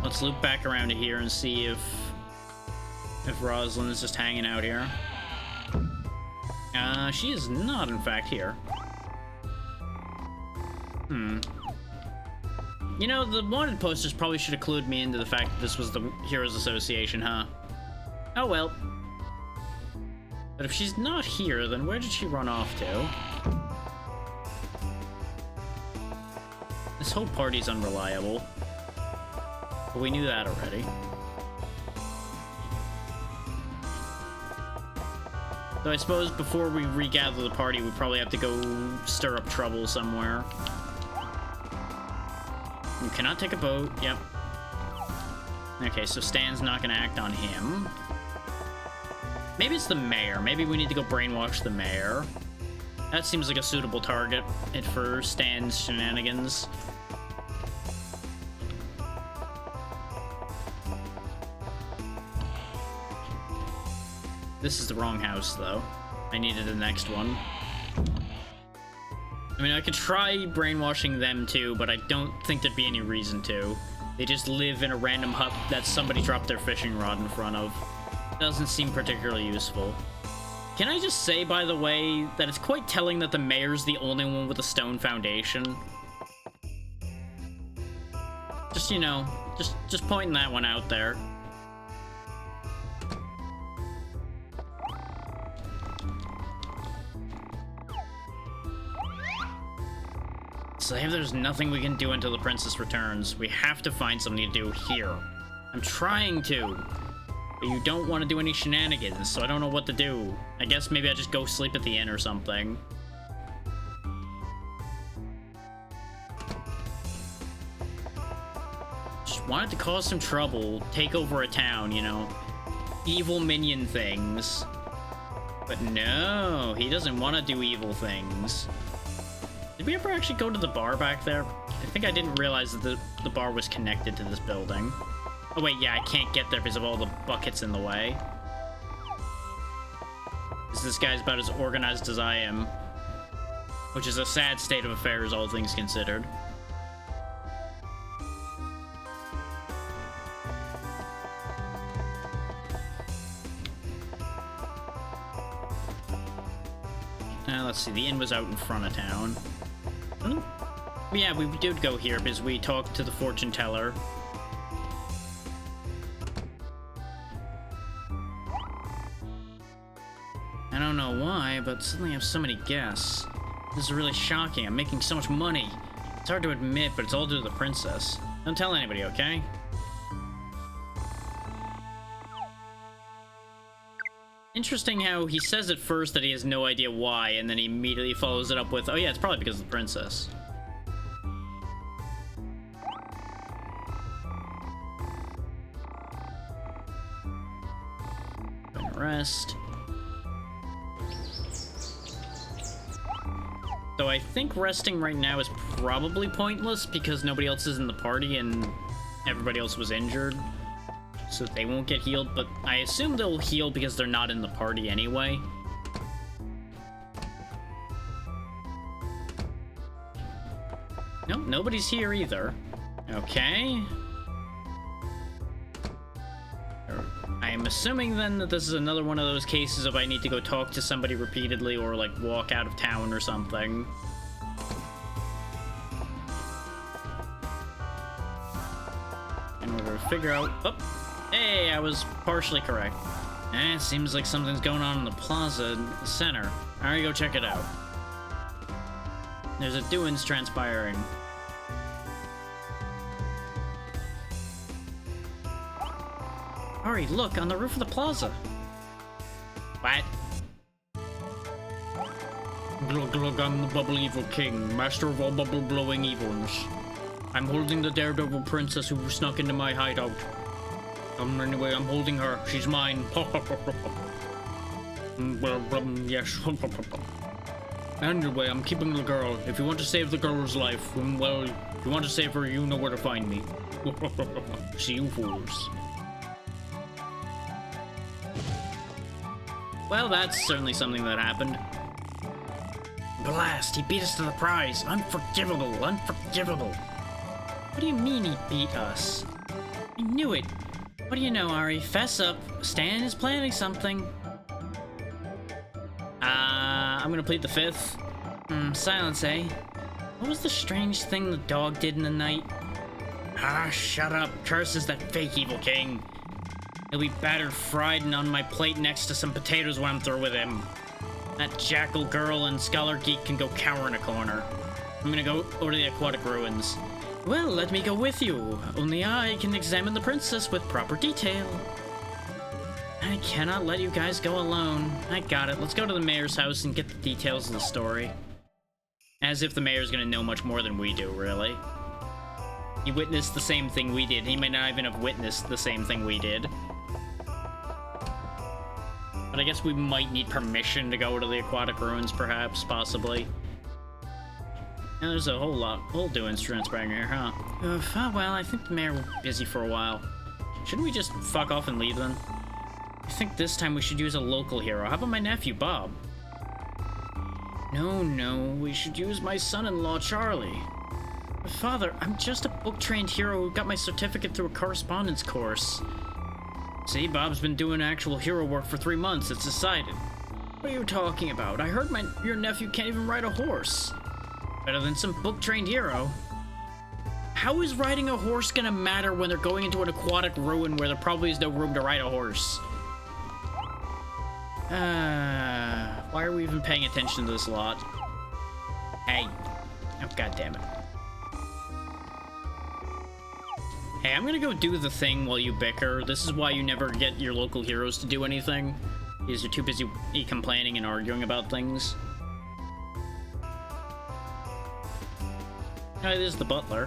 Let's loop back around to here and see if Rosalind is just hanging out here. She is not, in fact, here. You know, the wanted posters probably should have clued me into the fact that this was the Heroes Association, huh? Oh well. But if she's not here, then where did she run off to? This whole party's unreliable. But we knew that already. So I suppose before we regather the party, we probably have to go stir up trouble somewhere. You cannot take a boat. Yep. Okay, so Stan's not gonna act on him. Maybe it's the mayor. Maybe we need to go brainwash the mayor. That seems like a suitable target for Stan's shenanigans. This is the wrong house, though. I needed the next one. I mean, I could try brainwashing them too, but I don't think there'd be any reason to. They just live in a random hut that somebody dropped their fishing rod in front of. Doesn't seem particularly useful. Can I just say, by the way, that it's quite telling that the mayor's the only one with a stone foundation? Just, you know, just pointing that one out there. So if there's nothing we can do until the princess returns, we have to find something to do here. I'm trying to, but you don't want to do any shenanigans, so I don't know what to do. I guess maybe I just go sleep at the inn or something. Just wanted to cause some trouble, take over a town, you know. Evil minion things. But no, he doesn't want to do evil things. Did we ever actually go to the bar back there? I think I didn't realize that the bar was connected to this building. Oh wait, yeah, I can't get there because of all the buckets in the way. This guy's about as organized as I am. Which is a sad state of affairs, all things considered. Let's see, the inn was out in front of town. Yeah, we did go here because we talked to the fortune teller. I don't know why, but suddenly I have so many guests. This is really shocking. I'm making so much money. It's hard to admit, but it's all due to the princess. Don't tell anybody, okay? Interesting how he says at first that he has no idea why, and then he immediately follows it up with, oh yeah, it's probably because of the princess. Rest. So I think resting right now is probably pointless because nobody else is in the party and everybody else was injured. So they won't get healed, but I assume they'll heal because they're not in the party anyway. Nope, nobody's here either. Okay. I'm assuming then that this is another one of those cases of I need to go talk to somebody repeatedly or like walk out of town or something. In order to figure out... Oh, hey, I was partially correct. It seems like something's going on in the plaza in the center. Alright, go check it out. There's a doings transpiring. Ari, look, on the roof of the plaza. What? Glug glug, I'm the bubble evil king, master of all bubble blowing evils. I'm holding the daredevil princess who snuck into my hideout. Anyway, I'm holding her. She's mine. Yes. Anyway, I'm keeping the girl. If you want to save the girl's life, well, if you want to save her, you know where to find me. See you fools. Well, that's certainly something that happened. Blast, he beat us to the prize. Unforgivable, unforgivable. What do you mean he beat us? I knew it. What do you know, Ari? Fess up. Stan is planning something. I'm gonna plead the fifth. Silence, eh? What was the strange thing the dog did in the night? Ah, shut up. Curses that fake evil king. He'll be battered, fried, and on my plate next to some potatoes when I'm through with him. That jackal girl and scholar geek can go cower in a corner. I'm gonna go over to the aquatic ruins. Well, let me go with you. Only I can examine the princess with proper detail. I cannot let you guys go alone. I got it. Let's go to the mayor's house and get the details of the story. As if the mayor's gonna know much more than we do, really. He witnessed the same thing we did. He may not even have witnessed the same thing we did. But I guess we might need permission to go to the aquatic ruins, perhaps, possibly. And there's a whole doings transpiring here, huh? Oh, well, I think the mayor will be busy for a while. Shouldn't we just fuck off and leave then? I think this time we should use a local hero. How about my nephew, Bob? No, we should use my son-in-law, Charlie. But Father, I'm just a book-trained hero who got my certificate through a correspondence course. See, Bob's been doing actual hero work for 3 months. It's decided. What are you talking about? I heard your nephew can't even ride a horse. Better than some book-trained hero. How is riding a horse gonna matter when they're going into an aquatic ruin where there probably is no room to ride a horse? Why are we even paying attention to this lot? Hey. Oh, goddammit. Hey, I'm gonna go do the thing while you bicker. This is why you never get your local heroes to do anything. Because you're too busy complaining and arguing about things. Oh, it is the butler.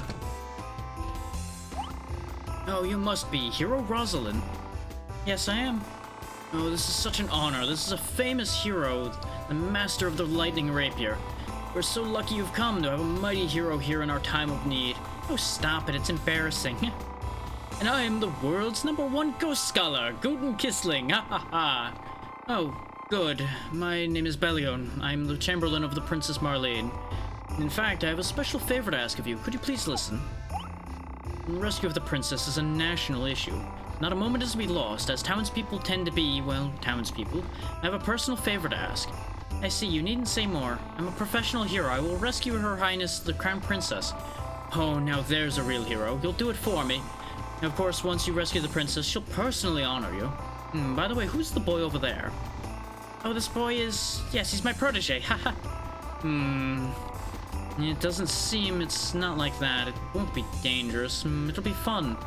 Oh, you must be Hero Rosalind. Yes, I am. Oh, this is such an honor. This is a famous hero, the master of the lightning rapier. We're so lucky you've come to have a mighty hero here in our time of need. Oh, stop it. It's embarrassing. And I am the world's #1 ghost scholar, Guten Kissling. Ha ha ha. Oh, good. My name is Bellion. I'm the Chamberlain of the Princess Marlene. In fact, I have a special favor to ask of you. Could you please listen? The rescue of the princess is a national issue. Not a moment is to be lost, as townspeople tend to be, well, townspeople. I have a personal favor to ask. I see, you needn't say more. I'm a professional hero. I will rescue Her Highness, the Crown Princess. Oh, now there's a real hero. You'll do it for me. And of course, once you rescue the princess, she'll personally honor you. By the way, who's the boy over there? Oh, this boy is... Yes, he's my protege. Haha. It doesn't seem it's not like that. It won't be dangerous. It'll be fun.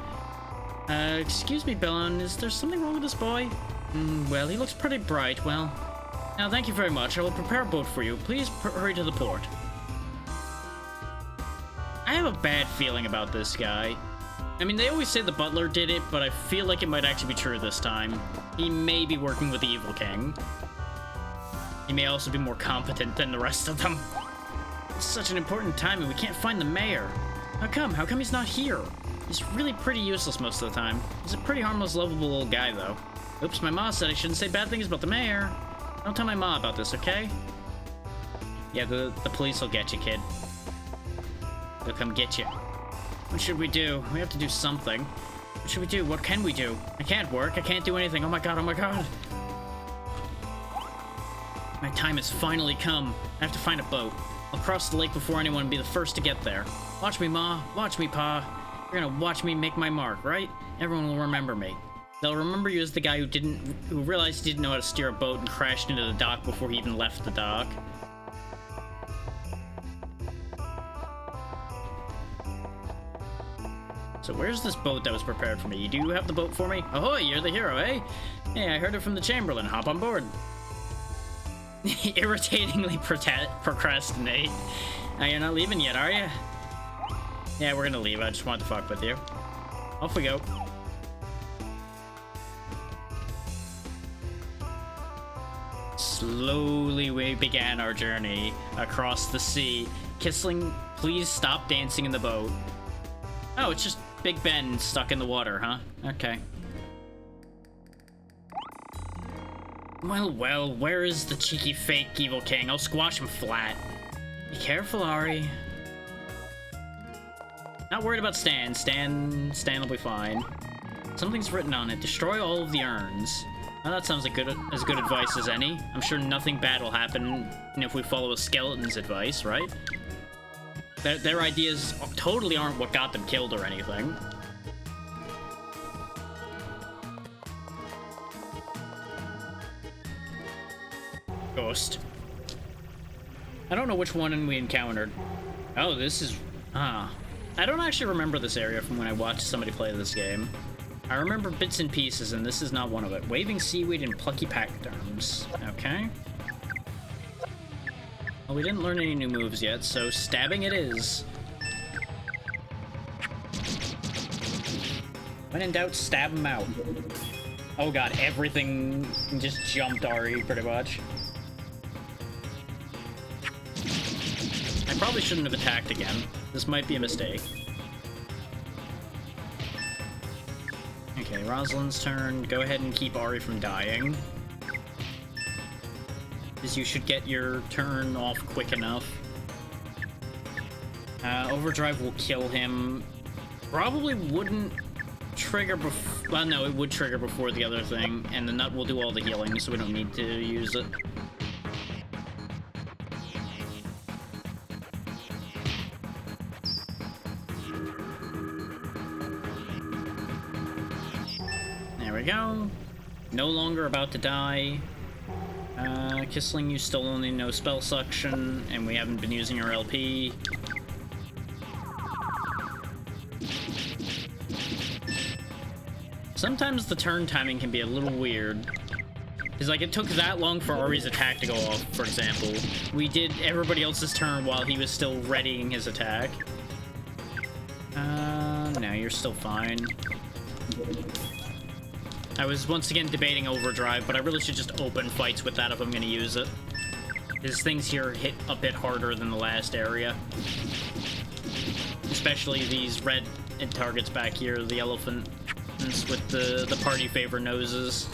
Excuse me, Bellon, is there something wrong with this boy? Well, he looks pretty bright. Well, now thank you very much. I will prepare a boat for you. Please hurry to the port. I have a bad feeling about this guy. I mean, they always say the butler did it, but I feel like it might actually be true this time. He may be working with the evil king. He may also be more competent than the rest of them. It's such an important time and we can't find the mayor. How come? How come he's not here? He's really pretty useless most of the time. He's a pretty harmless, lovable old guy, though. Oops, my ma said I shouldn't say bad things about the mayor. Don't tell my ma about this, okay? Yeah, the police will get you, kid. They'll come get you. What should we do? We have to do something. What should we do? What can we do? I can't work. I can't do anything. Oh my god, oh my god. My time has finally come. I have to find a boat. I'll cross the lake before anyone and be the first to get there. Watch me, Ma. Watch me, Pa. You're gonna watch me make my mark, right? Everyone will remember me. They'll remember you as the guy who realized he didn't know how to steer a boat and crashed into the dock before he even left the dock. So where's this boat that was prepared for me? You do have the boat for me? Ahoy, you're the hero, eh? Hey, I heard it from the Chamberlain. Hop on board. Irritatingly procrastinate. Now you're not leaving yet, are you? Yeah, we're gonna leave. I just wanted to fuck with you. Off we go. Slowly we began our journey across the sea. Kissling, please stop dancing in the boat. Oh, it's just Big Ben stuck in the water, huh? Okay. Well, where is the cheeky fake evil king? I'll squash him flat. Be careful, Ari. Not worried about Stan. Stan will be fine. Something's written on it. Destroy all of the urns. Well, that sounds like as good advice as any. I'm sure nothing bad will happen if we follow a skeleton's advice, right? Their ideas totally aren't what got them killed or anything. Ghost. I don't know which one we encountered. Oh, this is... I don't actually remember this area from when I watched somebody play this game. I remember bits and pieces, and this is not one of it. Waving seaweed and plucky pachyderms. Okay. Well, we didn't learn any new moves yet, so stabbing it is. When in doubt, stab him out. Oh god, everything just jumped Ari, pretty much. I probably shouldn't have attacked again. This might be a mistake. Okay, Rosalind's turn. Go ahead and keep Ari from dying. Because you should get your turn off quick enough. Overdrive will kill him. Probably wouldn't trigger before... Well, no, it would trigger before the other thing. And the nut will do all the healing, so we don't need to use it. There we go. No longer about to die. Kissling, you still only know spell suction, and we haven't been using our LP. Sometimes the turn timing can be a little weird. Because, like, it took that long for Ari's attack to go off, for example. We did everybody else's turn while he was still readying his attack. No, you're still fine. I was once again debating Overdrive, but I really should just open fights with that if I'm going to use it. Because things here hit a bit harder than the last area. Especially these red targets back here, the elephants with the party favor noses.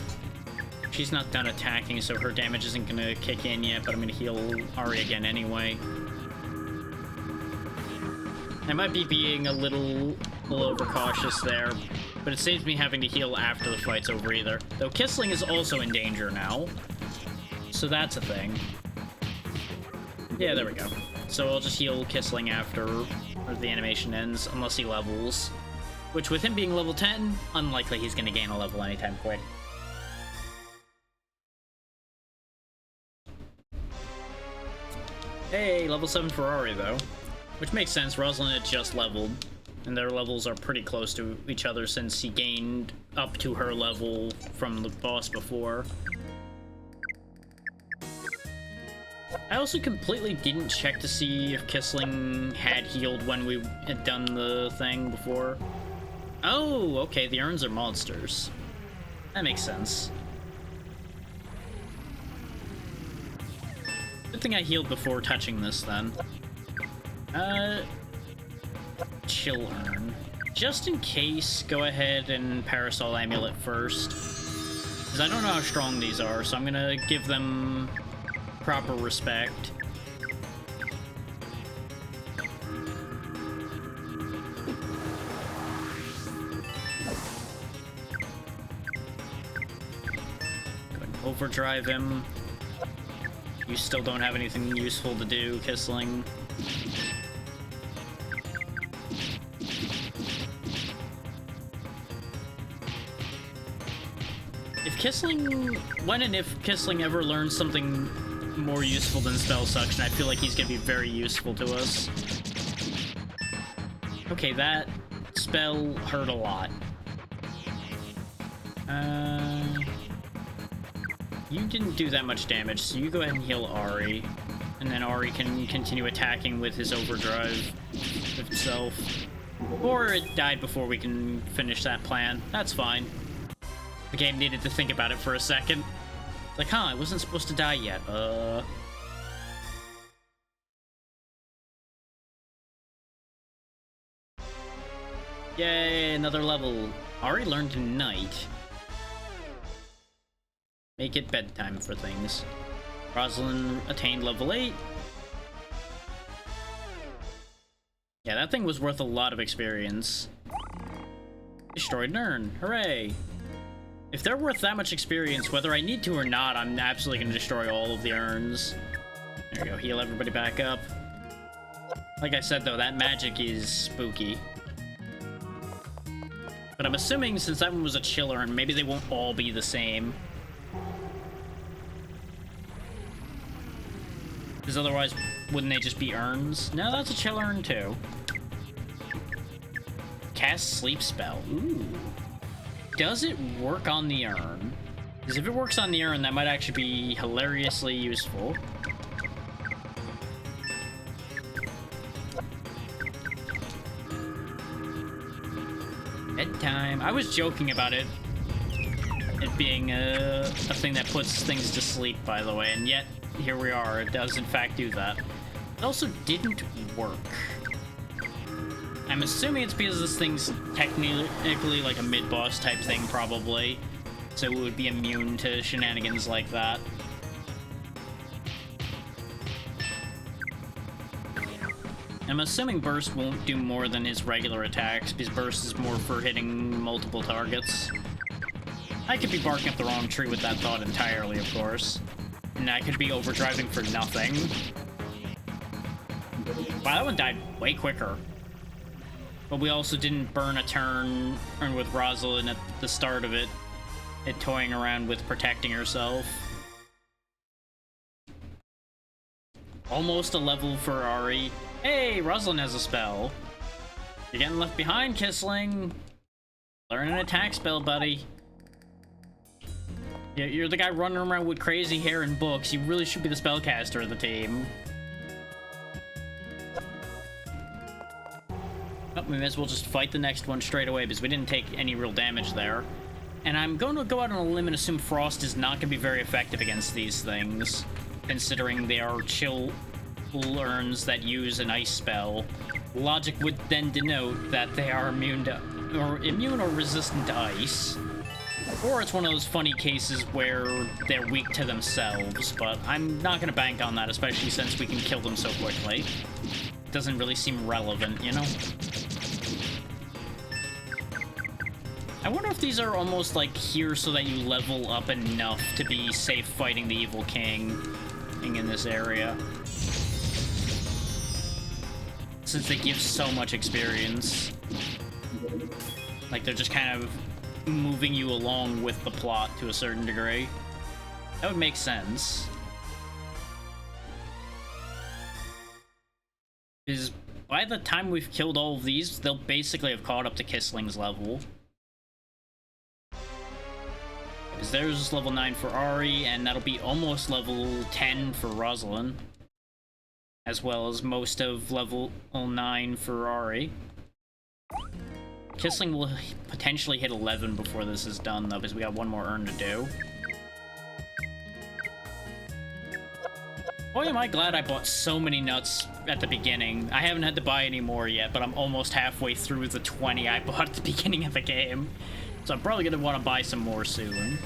She's not done attacking, so her damage isn't going to kick in yet, but I'm going to heal Ari again anyway. I might be being a little overcautious there, but it saves me having to heal after the fight's over either. Though Kissling is also in danger now, so that's a thing. Yeah, there we go. So I'll just heal Kissling after the animation ends, unless he levels. Which, with him being level 10, unlikely he's going to gain a level anytime quick. Hey, level 7 Ferrari, though. Which makes sense, Rosalind had just leveled, and their levels are pretty close to each other since he gained up to her level from the boss before. I also completely didn't check to see if Kissling had healed when we had done the thing before. Oh, okay, the urns are monsters. That makes sense. Good thing I healed before touching this, then. Chill urn. Just in case, go ahead and Parasol Amulet first. Because I don't know how strong these are, so I'm gonna give them proper respect. Go ahead and overdrive him. You still don't have anything useful to do, Kissling. When and if Kissling ever learns something more useful than Spell Suction, I feel like he's gonna be very useful to us. Okay, that spell hurt a lot. You didn't do that much damage, so you go ahead and heal Ari. And then Ari can continue attacking with his overdrive itself. Or it died before we can finish that plan. That's fine. The game needed to think about it for a second. It's like, huh, I wasn't supposed to die yet. Yay, another level. Ari learned tonight. Make it bedtime for things. Rosalind attained level 8. Yeah, that thing was worth a lot of experience. Destroyed an urn. Hooray! If they're worth that much experience, whether I need to or not, I'm absolutely going to destroy all of the urns. There we go, heal everybody back up. Like I said, though, that magic is spooky. But I'm assuming since that one was a chill urn, maybe they won't all be the same. Because otherwise, wouldn't they just be urns? No, that's a chill urn, too. Cast Sleep Spell. Ooh. Does it work on the urn? Because if it works on the urn, that might actually be hilariously useful. Bedtime. I was joking about it being a thing that puts things to sleep, by the way, and yet here we are. It does in fact do that. It also didn't work. I'm assuming it's because this thing's technically like a mid-boss type thing, probably. So it would be immune to shenanigans like that. I'm assuming Burst won't do more than his regular attacks, because Burst is more for hitting multiple targets. I could be barking up the wrong tree with that thought entirely, of course. And I could be overdriving for nothing. Wow, that one died way quicker. But we also didn't burn a turn with Rosalind at the start of it toying around with protecting herself. Almost a level for Ari. Hey, Rosalind has a spell. You're getting left behind, Kissling. Learn an attack spell, buddy. You're the guy running around with crazy hair and books. You really should be the spellcaster of the team. Oh, we may as well just fight the next one straight away because we didn't take any real damage there. And I'm going to go out on a limb and assume Frost is not going to be very effective against these things, considering they are chill urns that use an ice spell. Logic would then denote that they are immune or resistant to ice. Or it's one of those funny cases where they're weak to themselves, but I'm not going to bank on that, especially since we can kill them so quickly. It doesn't really seem relevant, you know? I wonder if these are almost like here so that you level up enough to be safe fighting the Evil King in this area. Since they give so much experience. Like, they're just kind of moving you along with the plot to a certain degree. That would make sense. Is by the time we've killed all of these, they'll basically have caught up to Kisling's level. Because there's level 9 for Ari, and that'll be almost level 10 for Rosalind. As well as most of level 9 for Ari. Kisling will potentially hit 11 before this is done, though, because we got one more urn to do. Boy, am I glad I bought so many nuts at the beginning. I haven't had to buy any more yet, but I'm almost halfway through the 20 I bought at the beginning of the game. So I'm probably going to want to buy some more soon.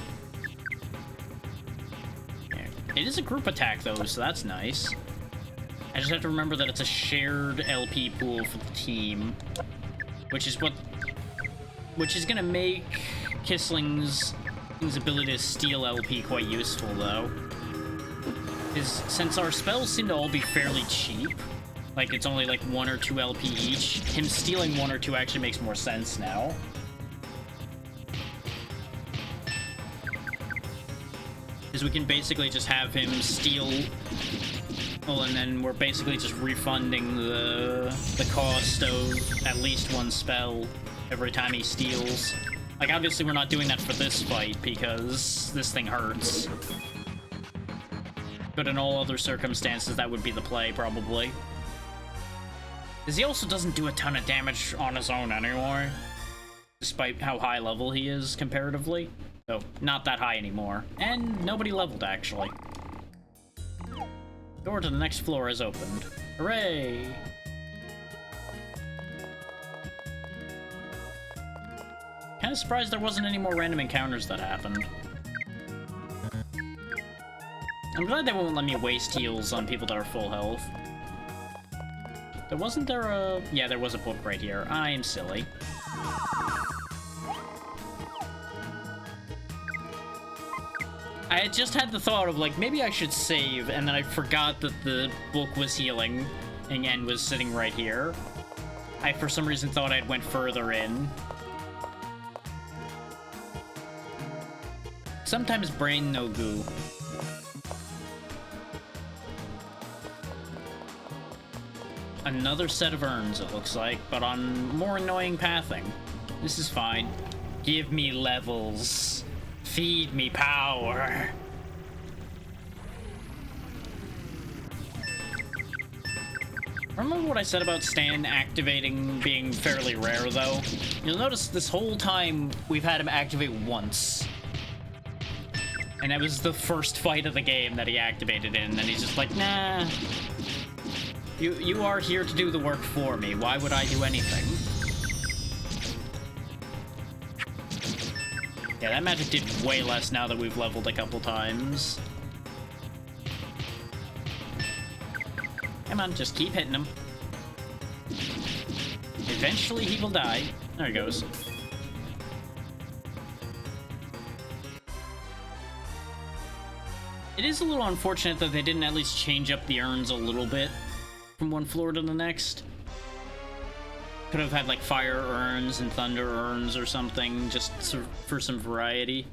It is a group attack, though, so that's nice. I just have to remember that it's a shared LP pool for the team. Which is going to make Kisling's ability to steal LP quite useful, though. Since our spells seem to all be fairly cheap, like it's only like 1 or 2 LP each, him stealing 1 or 2 actually makes more sense now. Because we can basically just have him steal, well, and then we're basically just refunding the cost of at least 1 spell every time he steals. Like, obviously we're not doing that for this fight because this thing hurts. But in all other circumstances, that would be the play, probably. Because he also doesn't do a ton of damage on his own anymore. Despite how high level he is, comparatively. So, not that high anymore. And nobody leveled, actually. Door to the next floor is opened. Hooray! Kinda surprised there wasn't any more random encounters that happened. I'm glad they won't let me waste heals on people that are full health. Wasn't there a... Yeah, there was a book right here. I am silly. I had just had the thought of, like, maybe I should save, and then I forgot that the book was healing and was sitting right here. I, for some reason, thought I'd went further in. Sometimes brain no goo. Another set of urns, it looks like, but on more annoying pathing. This is fine. Give me levels. Feed me power. Remember what I said about Stan activating being fairly rare, though? You'll notice this whole time we've had him activate once. And that was the first fight of the game that he activated in, and then he's just like, nah. You are here to do the work for me. Why would I do anything? Yeah, that magic did way less now that we've leveled a couple times. Come on, just keep hitting him. Eventually he will die. There he goes. It is a little unfortunate that they didn't at least change up the urns a little bit from one floor to the next. Could have had like fire urns and thunder urns or something, just for some variety.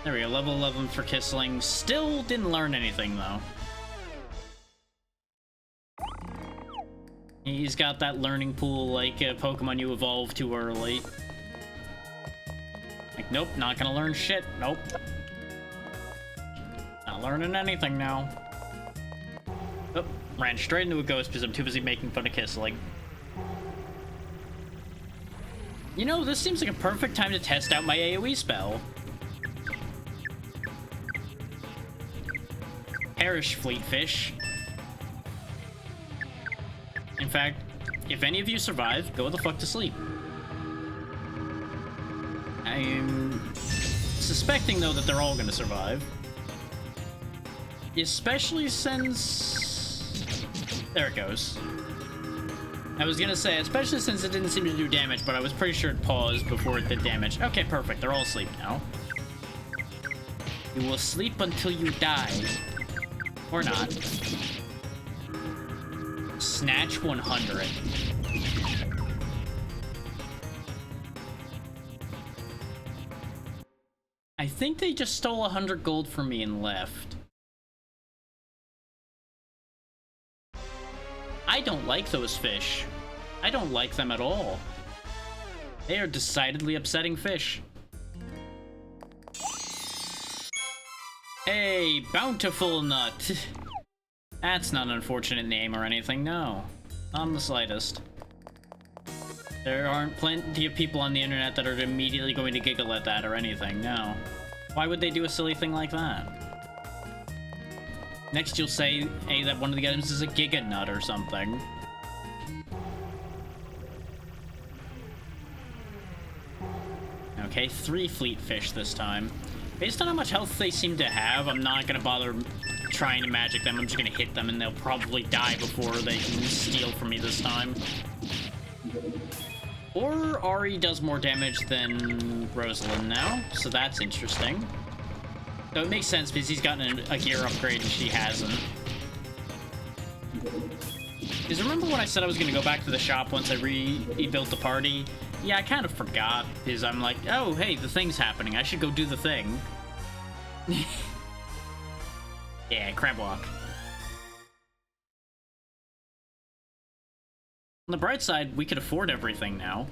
There we go, level 11 for Kisling. Still didn't learn anything though. He's got that learning pool like a Pokemon you evolve too early. Like, nope, not gonna learn shit. Nope. Not learning anything now. Oh, ran straight into a ghost because I'm too busy making fun of Kisling. You know, this seems like a perfect time to test out my AoE spell. Perish, Fleetfish. In fact, if any of you survive, go the fuck to sleep. I'm suspecting, though, that they're all gonna survive. Especially since... There it goes. I was gonna say, especially since it didn't seem to do damage, but I was pretty sure it paused before it did damage. Okay, perfect. They're all asleep now. You will sleep until you die. Or not. Snatch 100. I think they just stole 100 gold from me and left. I don't like those fish. I don't like them at all. They are decidedly upsetting fish. Hey, Bountiful Nut. That's not an unfortunate name or anything, no. Not in the slightest. There aren't plenty of people on the internet that are immediately going to giggle at that or anything, no. Why would they do a silly thing like that? Next you'll say, hey, that one of the items is a Giga Nut or something. Okay, 3 fleet fish this time. Based on how much health they seem to have, I'm not gonna bother trying to magic them. I'm just gonna hit them and they'll probably die before they can steal from me this time. Or Ari does more damage than Rosalind now, so that's interesting. So it makes sense because he's gotten a gear upgrade and she hasn't. Because remember when I said I was gonna go back to the shop once I rebuilt the party? Yeah, I kind of forgot, because I'm like, oh, hey, the thing's happening. I should go do the thing. Yeah, crab walk. On the bright side, we could afford everything now.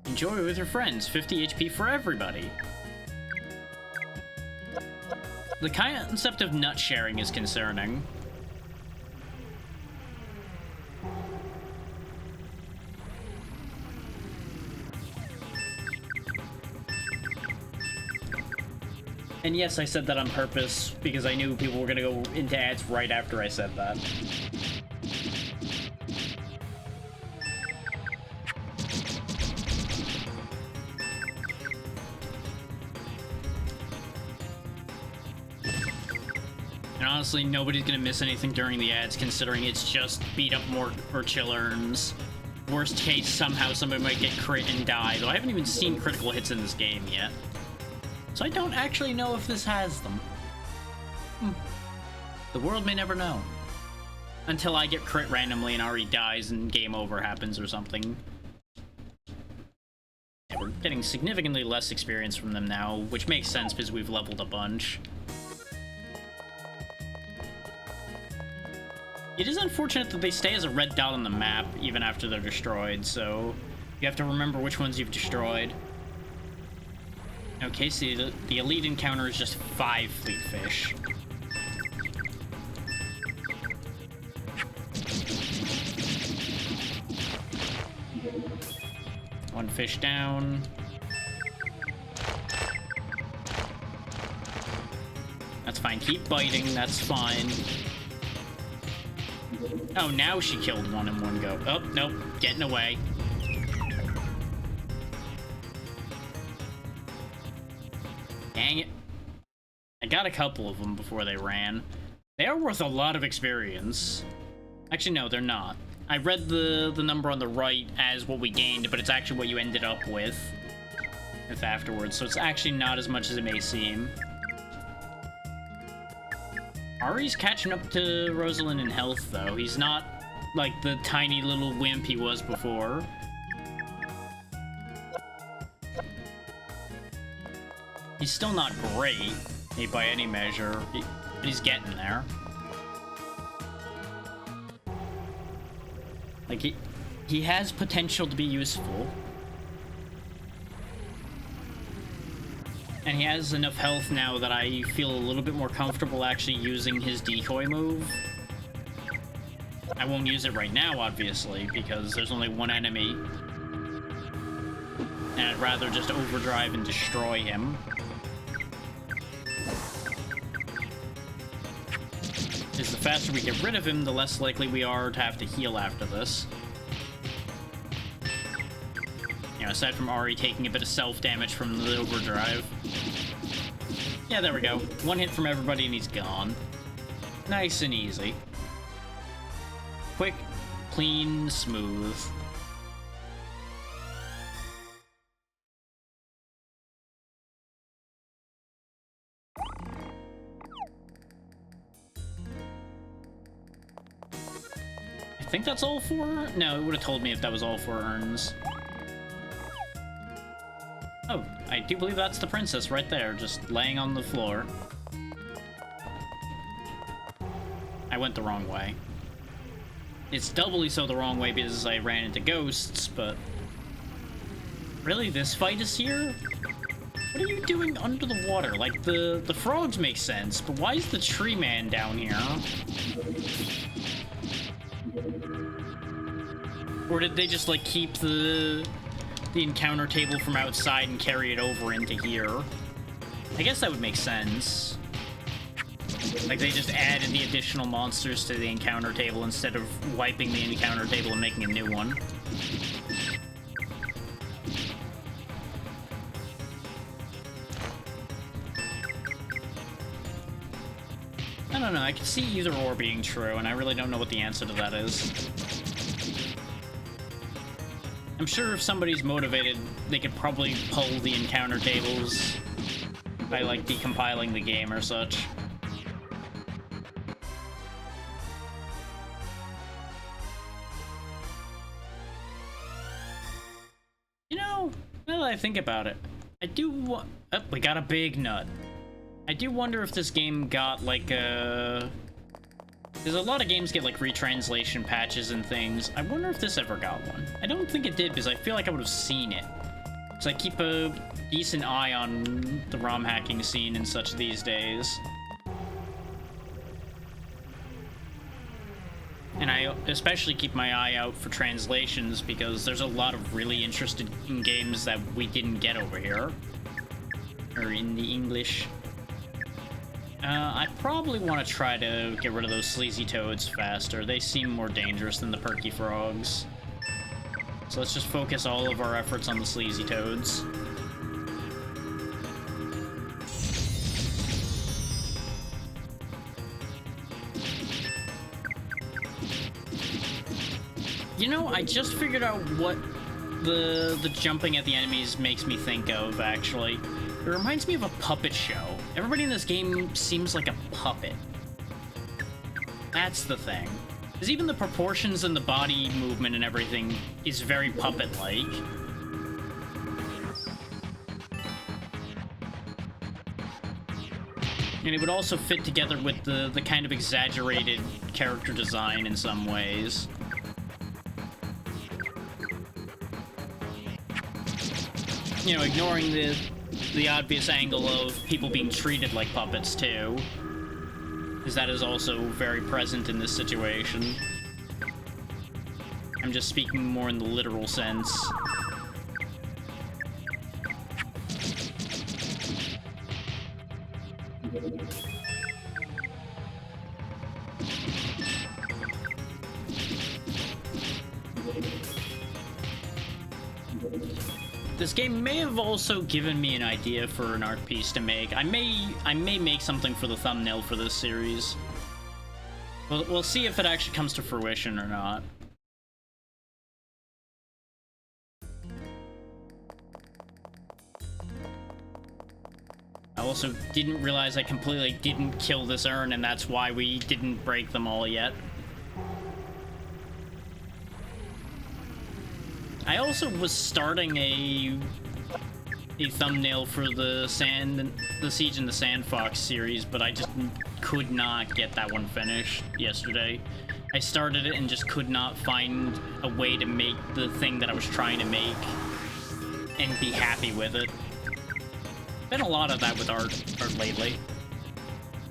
Enjoy with your friends. 50 HP for everybody. The concept of nut sharing is concerning. And yes, I said that on purpose, because I knew people were gonna go into ads right after I said that. And honestly, nobody's gonna miss anything during the ads, considering it's just beat up more or chillerns. Worst case, somehow somebody might get crit and die, though I haven't even seen critical hits in this game yet. So I don't actually know if this has them. The world may never know. Until I get crit randomly and Ari dies and game over happens or something. Yeah, we're getting significantly less experience from them now, which makes sense because we've leveled a bunch. It is unfortunate that they stay as a red dot on the map even after they're destroyed, so you have to remember which ones you've destroyed. Okay, see, the elite encounter is just 5 fleet fish. One fish down. That's fine, keep biting, that's fine. Oh, now she killed one in one go. Oh, nope, getting away. Dang it. I got a couple of them before they ran. They are worth a lot of experience. Actually, no, they're not. I read the number on the right as what we gained, but it's actually what you ended up with afterwards, so it's actually not as much as it may seem. Ari's catching up to Rosalind in health, though. He's not like the tiny little wimp he was before. He's still not great, by any measure, but he's getting there. Like, he has potential to be useful. And he has enough health now that I feel a little bit more comfortable actually using his decoy move. I won't use it right now, obviously, because there's only one enemy. And I'd rather just overdrive and destroy him. Because the faster we get rid of him, the less likely we are to have to heal after this. You know, aside from Ari taking a bit of self-damage from the overdrive. Yeah, there we go. One hit from everybody and he's gone. Nice and easy. Quick, clean, smooth. I think that's all 4? No, it would have told me if that was all 4 urns. Oh, I do believe that's the princess right there, just laying on the floor. I I went the wrong way. It's doubly so the wrong way because I ran into ghosts, but... Really, this fight is here? What are you doing under the water? Like, the frogs make sense, but why is the tree man down here? Or did they just, like, keep the encounter table from outside and carry it over into here? I guess that would make sense. Like, they just added the additional monsters to the encounter table instead of wiping the encounter table and making a new one. I don't know, I can see either or being true, and I really don't know what the answer to that is. I'm sure if somebody's motivated, they could probably pull the encounter tables by, like, decompiling the game or such. You know, now that I think about it, I do oh, we got a big nut. I do wonder if this game got, like, a... Because a lot of games get, like, retranslation patches and things. I wonder if this ever got one. I don't think it did, because I feel like I would have seen it. So I keep a decent eye on the ROM hacking scene and such these days. And I especially keep my eye out for translations, because there's a lot of really interesting games that we didn't get over here. Or in the English. I probably want to try to get rid of those sleazy toads faster. They seem more dangerous than the perky frogs. So let's just focus all of our efforts on the sleazy toads. You know, I just figured out what the jumping at the enemies makes me think of, actually. It reminds me of a puppet show. Everybody in this game seems like a puppet. That's the thing. Because even the proportions and the body movement and everything is very puppet-like. And it would also fit together with the kind of exaggerated character design in some ways. You know, ignoring the obvious angle of people being treated like puppets, too. Because that is also very present in this situation. I'm just speaking more in the literal sense. This game may have also given me an idea for an art piece to make. I may make something for the thumbnail for this series. We'll see if it actually comes to fruition or not. I also didn't realize I completely didn't kill this urn, and that's why we didn't break them all yet. I also was starting a thumbnail for the Siege and the Sand Fox series, but I just could not get that one finished yesterday. I started it and just could not find a way to make the thing that I was trying to make and be happy with it. Been a lot of that with art lately.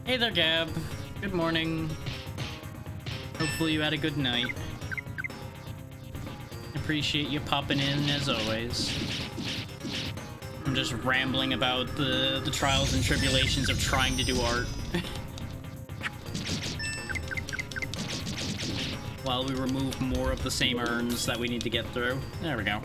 Hey there, Gab. Good morning. Hopefully you had a good night. Appreciate you popping in, as always. I'm just rambling about the trials and tribulations of trying to do art. While we remove more of the same urns that we need to get through. There we go.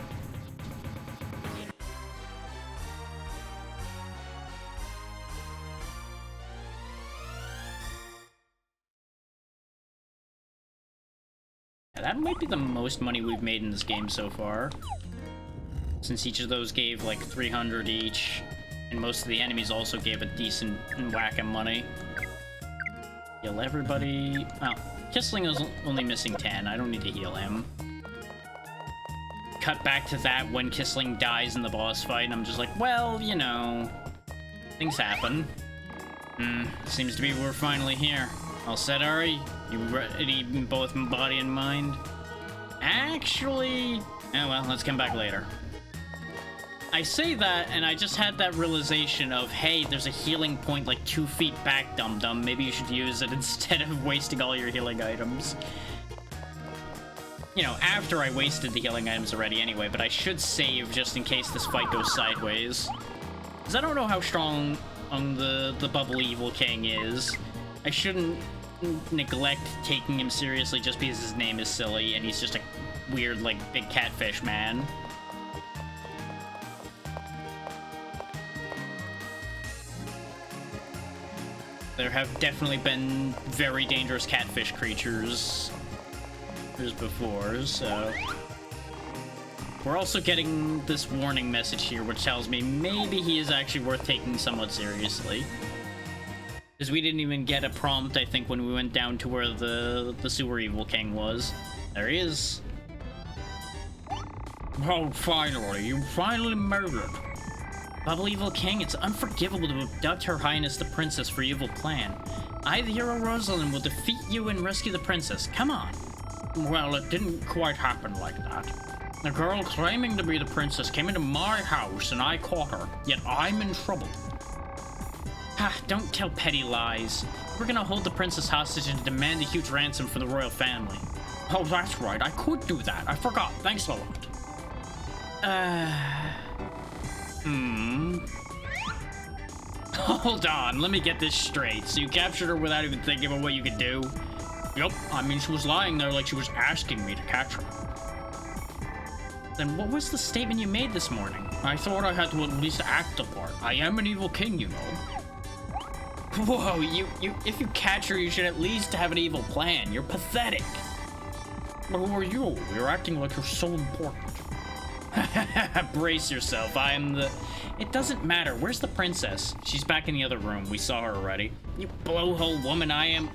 That might be the most money we've made in this game so far. Since each of those gave like 300 each, and most of the enemies also gave a decent whack of money. Heal everybody. Well, Kissling is only missing 10. I don't need to heal him. Cut back to that when Kissling dies in the boss fight, and I'm just like, well, you know, things happen. Seems to be we're finally here. All set, Ari? You ready in both body and mind? Actually... Oh well, let's come back later. I say that, and I just had that realization of, hey, there's a healing point like 2 feet back, dum-dum. Maybe you should use it instead of wasting all your healing items. You know, after I wasted the healing items already anyway, but I should save just in case this fight goes sideways. Because I don't know how strong the Bubble Evil King is. I shouldn't neglect taking him seriously just because his name is silly and he's just a weird, like, big catfish man. There have definitely been very dangerous catfish creatures before, so... We're also getting this warning message here, which tells me maybe he is actually worth taking somewhat seriously. Because we didn't even get a prompt, I think, when we went down to where the Sewer Evil King was. There he is. Oh, finally. You finally murdered. Bubble Evil King, it's unforgivable to abduct Her Highness the Princess for your evil plan. I, the hero Rosalind, will defeat you and rescue the princess. Come on. Well, it didn't quite happen like that. The girl claiming to be the princess came into my house and I caught her, yet I'm in trouble. Ah, don't tell petty lies. We're gonna hold the princess hostage and demand a huge ransom for the royal family. Oh, that's right, I could do that. I forgot. Thanks a lot. Hold on, let me get this straight. So you captured her without even thinking about what you could do? Yup, I mean, she was lying there like she was asking me to catch her. Then what was the statement you made this morning? I thought I had to at least act the part. I am an evil king, you know. Whoa, if you catch her, you should at least have an evil plan. You're pathetic. But who are you? You're acting like you're so important. Brace yourself, I am the... It doesn't matter. Where's the princess? She's back in the other room. We saw her already. You blowhole woman, I am...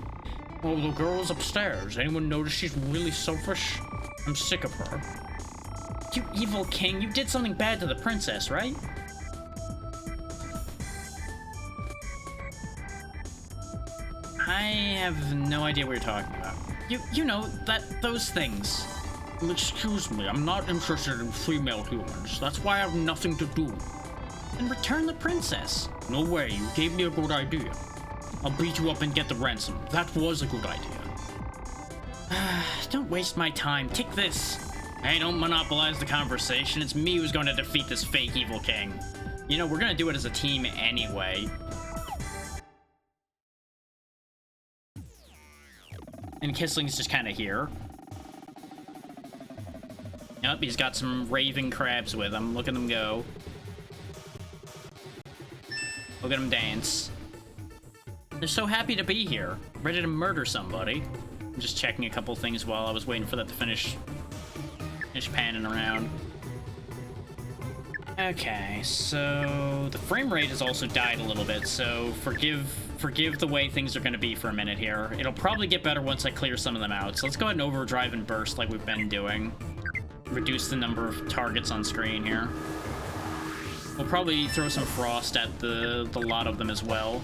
Oh, the girl's upstairs. Anyone notice she's really selfish? I'm sick of her. You evil king, you did something bad to the princess, right? I have no idea what you're talking about. You know, those things. Excuse me, I'm not interested in female humans. That's why I have nothing to do. Then return the princess. No way, you gave me a good idea. I'll beat you up and get the ransom. That was a good idea. Don't waste my time. Take this. Hey, don't monopolize the conversation. It's me who's going to defeat this fake evil king. You know, we're going to do it as a team anyway. And Kisling's just kind of here. Yep, he's got some raving crabs with him. Look at them go. Look at them dance. They're so happy to be here. Ready to murder somebody. I'm just checking a couple things while I was waiting for that to finish panning around. Okay, so the frame rate has also died a little bit, so forgive the way things are going to be for a minute here. It'll probably get better once I clear some of them out. So let's go ahead and overdrive and burst like we've been doing. Reduce the number of targets on screen here. We'll probably throw some frost at the lot of them as well.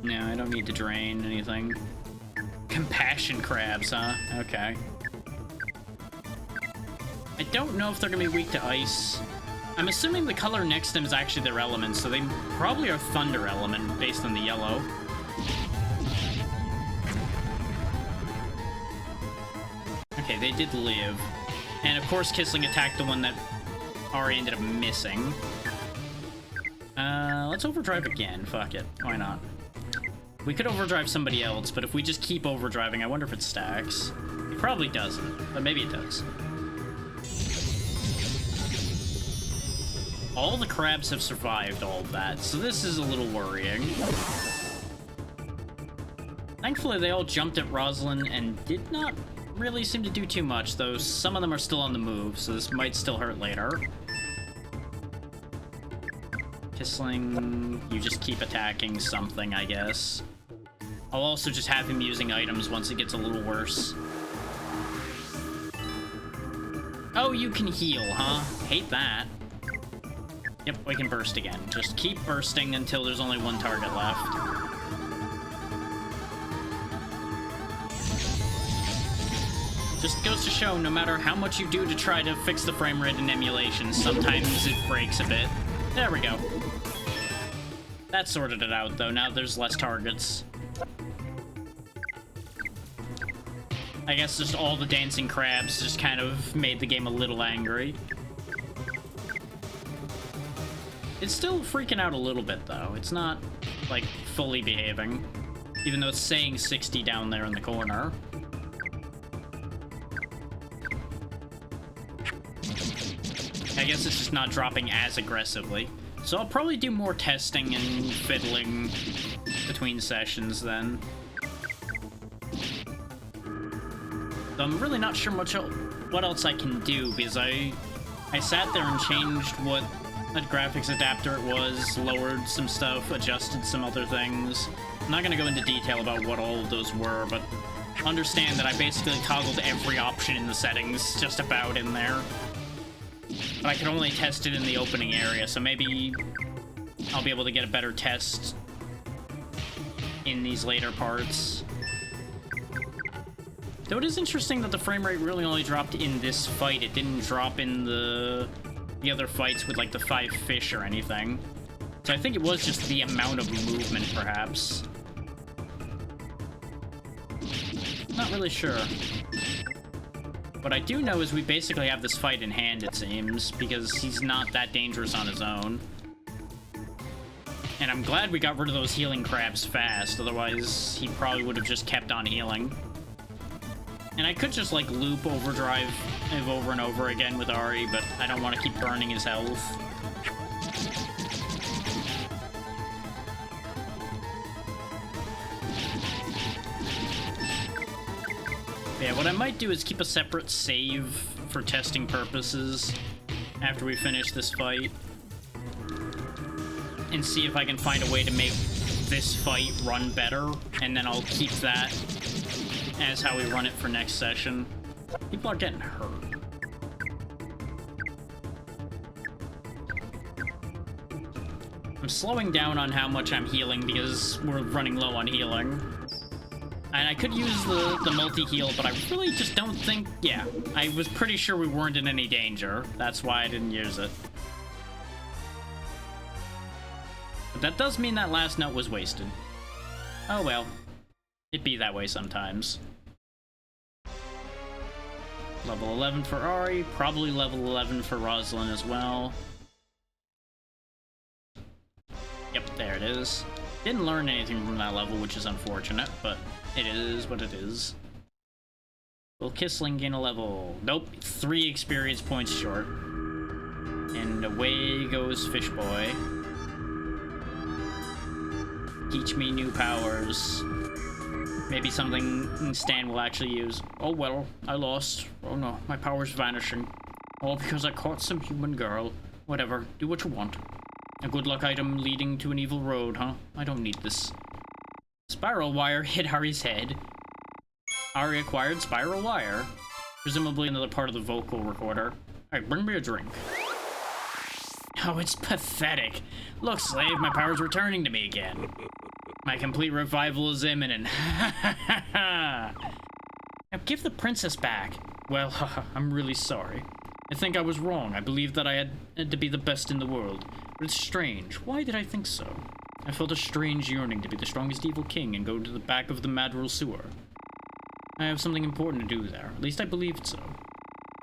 No, I don't need to drain anything. Compassion crabs, huh? Okay. I don't know if they're gonna be weak to ice. I'm assuming the color next to them is actually their element, so they probably are thunder element based on the yellow. Okay, they did live. And of course Kisling attacked the one that Ari ended up missing. Let's overdrive again. Fuck it. Why not? We could overdrive somebody else, but if we just keep overdriving, I wonder if it stacks. It probably doesn't, but maybe it does. All the crabs have survived all of that, so this is a little worrying. Thankfully, they all jumped at Rosalind and did not really seem to do too much, though some of them are still on the move, so this might still hurt later. Kisling, you just keep attacking something, I guess. I'll also just have him using items once it gets a little worse. Oh, you can heal, huh? Hate that. Yep, we can burst again. Just keep bursting until there's only one target left. Just goes to show, no matter how much you do to try to fix the frame rate in emulation, sometimes it breaks a bit. There we go. That sorted it out, though. Now there's less targets. I guess just all the dancing crabs just kind of made the game a little angry. It's still freaking out a little bit, though. It's not, like, fully behaving. Even though it's saying 60 down there in the corner. I guess it's just not dropping as aggressively. So I'll probably do more testing and fiddling between sessions then. So I'm really not sure what else I can do, because I sat there and changed what graphics adapter it was, lowered some stuff, adjusted some other things. I'm not going to go into detail about what all of those were, but understand that I basically toggled every option in the settings just about in there. But I could only test it in the opening area, so maybe I'll be able to get a better test in these later parts. Though it is interesting that the frame rate really only dropped in this fight. It didn't drop in the other fights with, like, the 5 fish or anything. So I think it was just the amount of movement, perhaps. Not really sure. What I do know is we basically have this fight in hand, it seems, because he's not that dangerous on his own. And I'm glad we got rid of those healing crabs fast, otherwise he probably would have just kept on healing. And I could just, like, loop overdrive over and over again with Ari, but I don't want to keep burning his health. Yeah, what I might do is keep a separate save for testing purposes after we finish this fight. And see if I can find a way to make this fight run better, and then I'll keep that as how we run it for next session. People are getting hurt. I'm slowing down on how much I'm healing because we're running low on healing. And I could use the multi-heal, but I really just don't think... Yeah, I was pretty sure we weren't in any danger. That's why I didn't use it. But that does mean that last note was wasted. Oh well. It be that way sometimes. Level 11 for Ari, probably level 11 for Rosalind as well. Yep, there it is. Didn't learn anything from that level, which is unfortunate, but it is what it is. Will Kissling gain a level? Nope, 3 experience points short. And away goes Fishboy. Teach me new powers. Maybe something Stan will actually use. Oh well, I lost. Oh no, my power's vanishing. All because I caught some human girl. Whatever, do what you want. A good luck item leading to an evil road, huh? I don't need this. Spiral wire hit Ari's head. Ari acquired spiral wire. Presumably another part of the vocal recorder. Alright, bring me a drink. Oh, it's pathetic. Look, slave, my power's returning to me again. My complete revival is imminent. Now give the princess back. Well, I'm really sorry. I think I was wrong. I believed that I had to be the best in the world. But it's strange. Why did I think so? I felt a strange yearning to be the strongest evil king and go to the back of the Madrigal sewer. I have something important to do there. At least I believed so.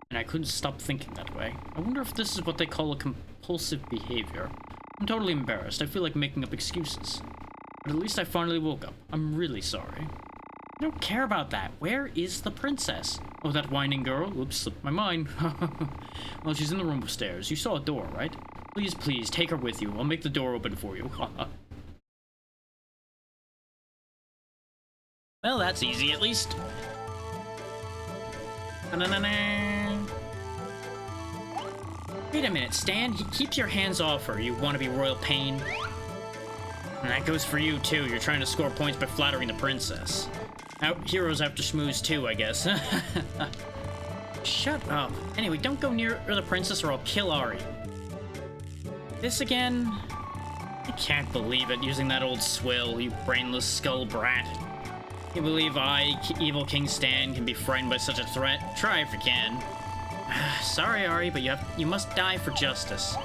And I couldn't stop thinking that way. I wonder if this is what they call a compulsive behavior. I'm totally embarrassed. I feel like making up excuses. But at least I finally woke up. I'm really sorry. I don't care about that. Where is the princess? Oh, that whining girl? Oops, slipped my mind. Well, she's in the room upstairs. You saw a door, right? Please, please, take her with you. I'll make the door open for you. Well, that's easy, at least. Wait a minute, Stan. Keep your hands off her. You want to be royal pain? And that goes for you, too. You're trying to score points by flattering the princess. Heroes have to schmooze, too, I guess. Shut up. Anyway, don't go near the princess or I'll kill Ari. This again? I can't believe it, using that old swill, you brainless skull brat. You believe I, evil King Stan, can be frightened by such a threat? Try if you can. Sorry, Ari, but you must die for justice.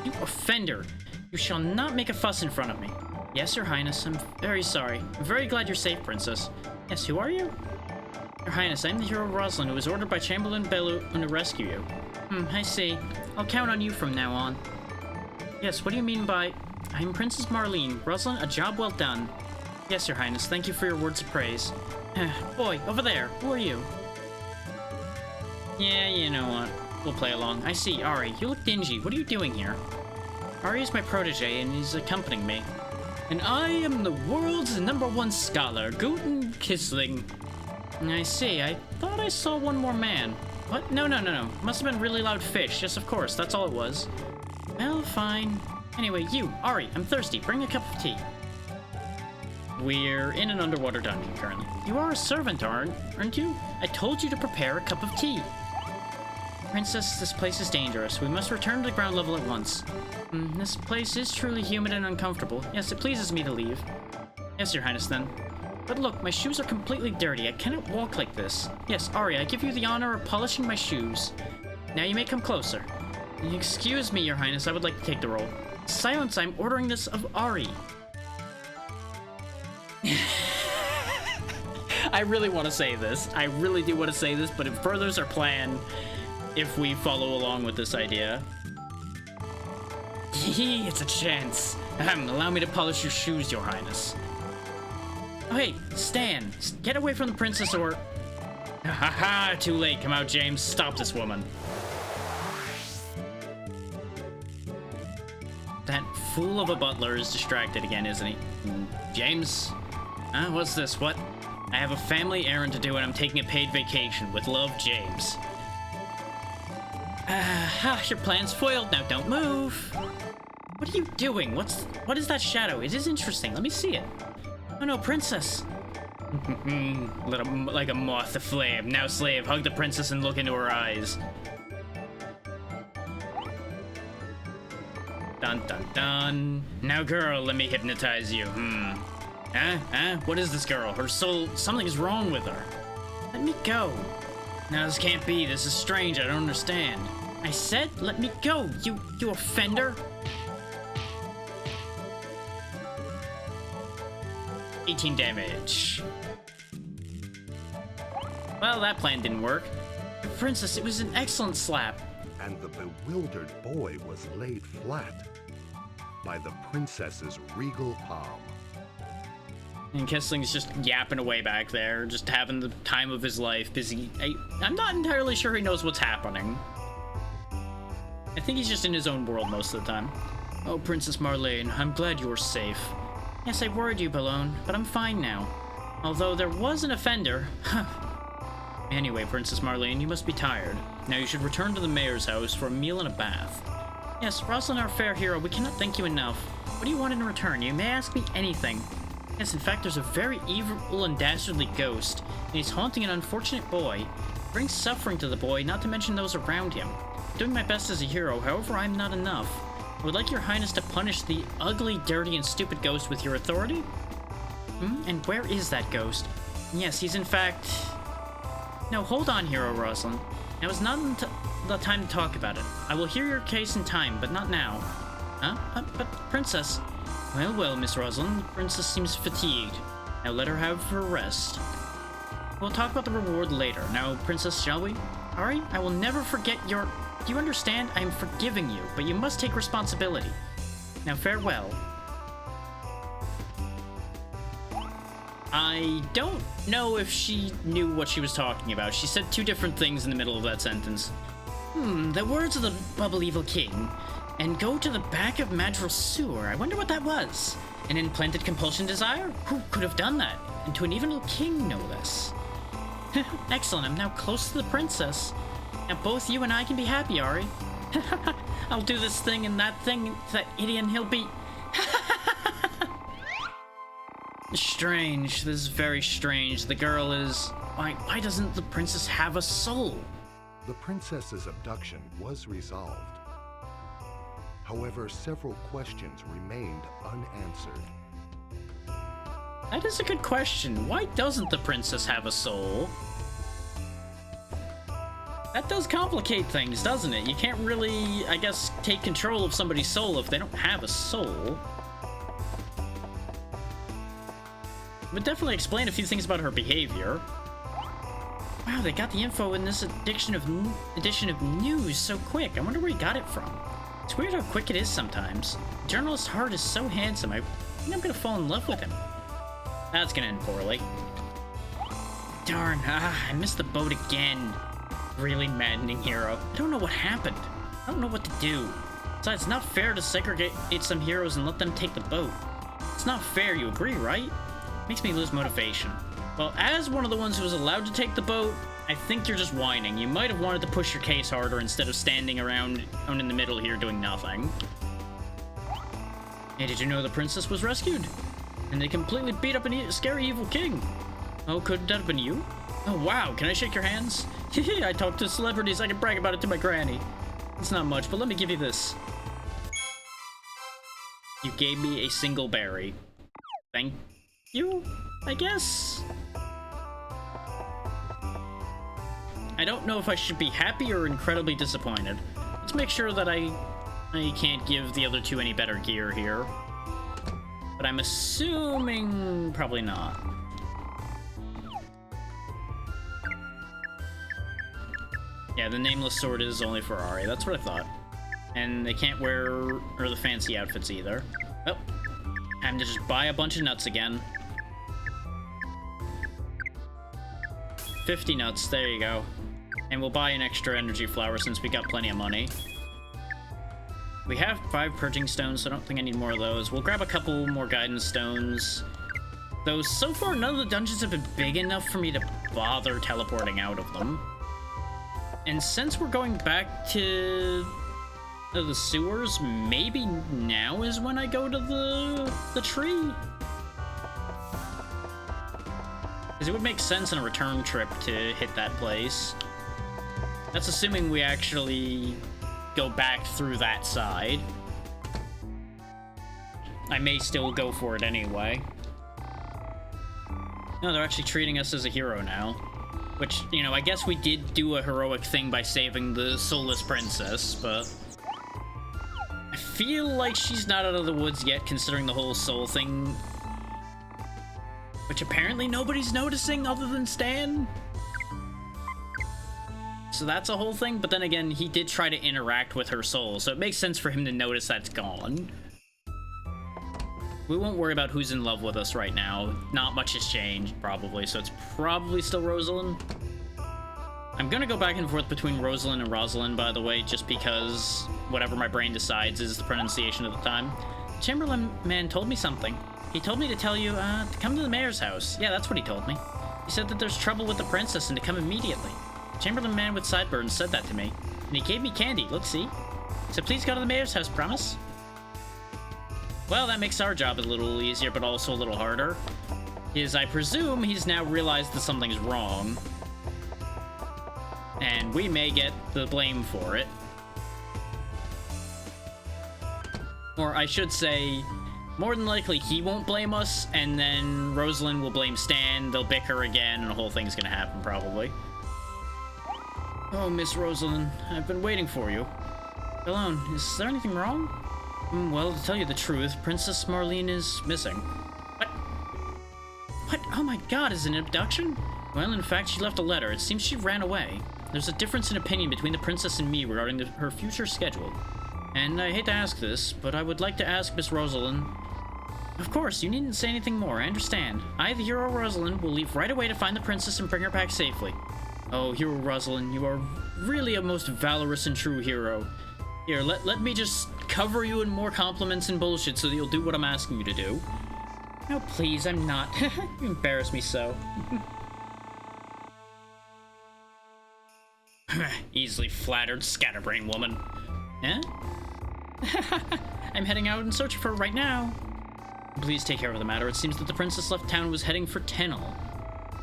You offender! You shall not make a fuss in front of me. Yes, Your Highness, I'm very sorry. I'm very glad you're safe, Princess. Yes, who are you? Your Highness, I'm the hero Rosalind, who was ordered by Chamberlain Bellu to rescue you. I see. I'll count on you from now on. Yes, what do you mean by... I'm Princess Marlene. Rosalind, a job well done. Yes, Your Highness, thank you for your words of praise. Boy, over there, who are you? Yeah, you know what. We'll play along. I see, Ari, you look dingy. What are you doing here? Ari is my protege, and he's accompanying me. And I am the world's #1 scholar, Guten Kissling. I see, I thought I saw one more man. What? No. Must have been really loud fish. Yes, of course, that's all it was. Well, fine. Anyway, you, Ari, I'm thirsty. Bring a cup of tea. We're in an underwater dungeon currently. You are a servant, aren't you? I told you to prepare a cup of tea. Princess, this place is dangerous. We must return to the ground level at once. This place is truly humid and uncomfortable. Yes, it pleases me to leave. Yes, Your Highness, then. But look, my shoes are completely dirty. I cannot walk like this. Yes, Ari, I give you the honor of polishing my shoes. Now you may come closer. Excuse me, Your Highness, I would like to take the role. Silence, I'm ordering this of Ari. I really want to say this. I really do want to say this, but it furthers our plan if we follow along with this idea. It's a chance. Allow me to polish your shoes, Your Highness. Oh, hey, Stan, get away from the princess or... Ha! Too late. Come out, James. Stop this woman. That fool of a butler is distracted again, isn't he? James? What's this? What? I have a family errand to do and I'm taking a paid vacation. With love, James. Your plan's foiled. Now don't move. What are you doing? What is that shadow? It is interesting. Let me see it. Oh no, princess. Like a moth aflame. Now, slave, hug the princess and look into her eyes. Dun dun dun. Now, girl, let me hypnotize you. What is this girl? Her soul, something is wrong with her. Let me go. No, this can't be. This is strange. I don't understand. I said, let me go, you offender. 18 damage. Well, that plan didn't work. Princess, it was an excellent slap. And the bewildered boy was laid flat by the princess's regal palm. And Kissling's just yapping away back there, just having the time of his life, busy. I'm not entirely sure he knows what's happening. I think he's just in his own world most of the time. Oh, Princess Marlene, I'm glad you were safe. Yes, I worried you, Balone, but I'm fine now. Although there was an offender. Anyway, Princess Marlene, you must be tired. Now you should return to the mayor's house for a meal and a bath. Yes, Rosalind, our fair hero, we cannot thank you enough. What do you want in return? You may ask me anything. Yes, in fact, there's a very evil and dastardly ghost, and he's haunting an unfortunate boy. It brings suffering to the boy, not to mention those around him. I'm doing my best as a hero, however, I'm not enough. I would like your highness to punish the ugly, dirty, and stupid ghost with your authority? And where is that ghost? Yes, he's in fact... No, hold on, Hero Rosalind. Now is not the time to talk about it. I will hear your case in time, but not now. Huh? But Princess... Well, Miss Rosalind, the princess seems fatigued. Now let her have her rest. We'll talk about the reward later. Now, Princess, shall we? Ari, I will never forget your... Do you understand? I am forgiving you, but you must take responsibility. Now, farewell. I don't know if she knew what she was talking about. She said two different things in the middle of that sentence. The words of the Bubble Evil King. And go to the back of Madril Sewer. I wonder what that was. An implanted compulsion desire? Who could have done that? And to an evil king, no less. Excellent, I'm now close to the princess. Now both you and I can be happy, Ari. I'll do this thing and that thing to that idiot and he'll be... Strange. This is very strange. The girl is... Why doesn't the princess have a soul? The princess's abduction was resolved. However, several questions remained unanswered. That is a good question. Why doesn't the princess have a soul? That does complicate things, doesn't it? You can't really, I guess, take control of somebody's soul if they don't have a soul. It would definitely explain a few things about her behavior. Wow, they got the info in this edition of news so quick. I wonder where he got it from. It's weird how quick it is sometimes. The journalist's heart is so handsome. I think I'm gonna fall in love with him. That's gonna end poorly. Darn, I missed the boat again. Really maddening, hero. I don't know what happened. I don't know what to do. Besides, it's not fair to segregate some heroes and let them take the boat. It's not fair, you agree, right? Makes me lose motivation. Well, as one of the ones who was allowed to take the boat, I think you're just whining. You might have wanted to push your case harder instead of standing around in the middle here doing nothing. Hey, did you know the princess was rescued? And they completely beat up a scary evil king. Oh, could that have been you? Oh, wow, can I shake your hands? I talk to celebrities, I can brag about it to my granny. It's not much, but let me give you this. You gave me a single berry. Thank you, I guess? I don't know if I should be happy or incredibly disappointed. Let's make sure that I can't give the other two any better gear here. But I'm assuming probably not. Yeah, the nameless sword is only for Ari. That's what I thought. And they can't wear the fancy outfits either. Oh, time to just buy a bunch of nuts again. 50 nuts, there you go. And we'll buy an extra energy flower since we got plenty of money. We have 5 purging stones, so I don't think I need more of those. We'll grab a couple more guidance stones. Though so far none of the dungeons have been big enough for me to bother teleporting out of them. And since we're going back to the sewers, maybe now is when I go to the tree? Because it would make sense in a return trip to hit that place. That's assuming we actually go back through that side. I may still go for it anyway. No, they're actually treating us as a hero now. Which, you know, I guess we did do a heroic thing by saving the soulless princess, but I feel like she's not out of the woods yet, considering the whole soul thing. Which apparently nobody's noticing other than Stan. So that's a whole thing, but then again, he did try to interact with her soul, so it makes sense for him to notice that's gone. We won't worry about who's in love with us right now. Not much has changed, probably, so it's probably still Rosalind. I'm gonna go back and forth between Rosalind and Rosalind, by the way, just because whatever my brain decides is the pronunciation at the time. The Chamberlain man told me something. He told me to tell you, to come to the mayor's house. Yeah, that's what he told me. He said that there's trouble with the princess and to come immediately. The Chamberlain man with sideburns said that to me. And he gave me candy, look, see? So please go to the mayor's house, promise? Well, that makes our job a little easier, but also a little harder. Is I presume he's now realized that something's wrong. And we may get the blame for it. Or I should say, more than likely he won't blame us, and then Rosalind will blame Stan, they'll bicker again, and the whole thing's gonna happen, probably. Oh, Miss Rosalind, I've been waiting for you. Alone, is there anything wrong? Well, to tell you the truth, Princess Marlene is missing. What? What? Oh my god, is it an abduction? Well, in fact, she left a letter. It seems she ran away. There's a difference in opinion between the princess and me regarding her future schedule. And I hate to ask this, but I would like to ask Miss Rosalind... Of course, you needn't say anything more, I understand. I, the hero Rosalind, will leave right away to find the princess and bring her back safely. Oh, hero Rosalind, you are really a most valorous and true hero. Here, let me just cover you in more compliments and bullshit so that you'll do what I'm asking you to do. Oh, please, I'm not. You embarrass me so. Easily flattered, scatterbrain woman. Eh? I'm heading out in search of her right now. Please take care of the matter. It seems that the princess left town and was heading for Tennel.